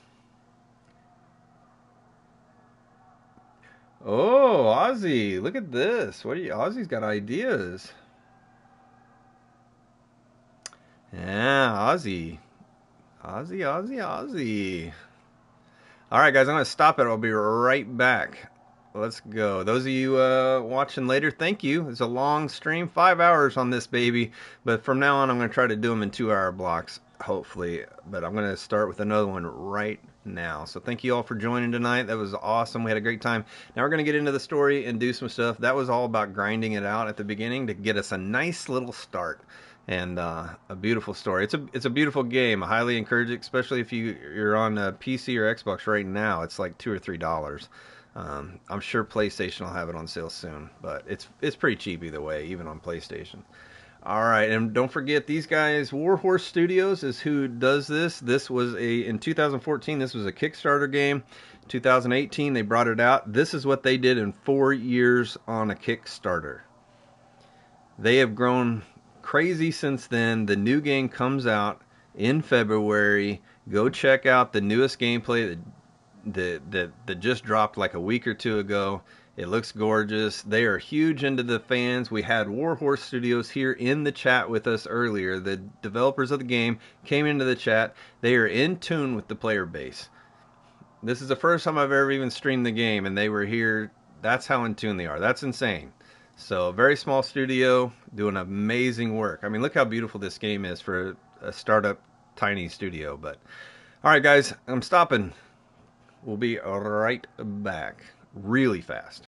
Oh, Ozzy, look at this. Ozzy's got ideas. Yeah, Ozzy. Ozzy. Alright guys, I'm going to stop it. I'll be right back. Let's go. Those of you watching later, thank you. It's a long stream, 5 hours on this baby. But from now on, I'm going to try to do them in 2-hour blocks, hopefully. But I'm going to start with another one right now. So thank you all for joining tonight. That was awesome. We had a great time. Now we're going to get into the story and do some stuff. That was all about grinding it out at the beginning to get us a nice little start. And a beautiful story. It's a beautiful game. I highly encourage it, especially if you're on a PC or Xbox right now. It's like $2 or $3. I'm sure PlayStation will have it on sale soon, but it's pretty cheap either way, even on PlayStation. All right, and don't forget these guys. Warhorse Studios is who does this. This was in 2014. This was a Kickstarter game. 2018 they brought it out. This is what they did in 4 years on a Kickstarter. They have grown crazy since then. The new game comes out in February. Go check out the newest gameplay that just dropped like a week or two ago. It looks gorgeous. They are huge into the fans. We had Warhorse Studios here in the chat with us earlier. The developers of the game came into the chat. They are in tune with the player base. This is the first time I've ever even streamed the game, and they were here. That's how in tune they are. That's insane. So, a very small studio doing amazing work. I mean, look how beautiful this game is for a startup tiny studio. But, alright guys, I'm stopping. We'll be right back. Really fast.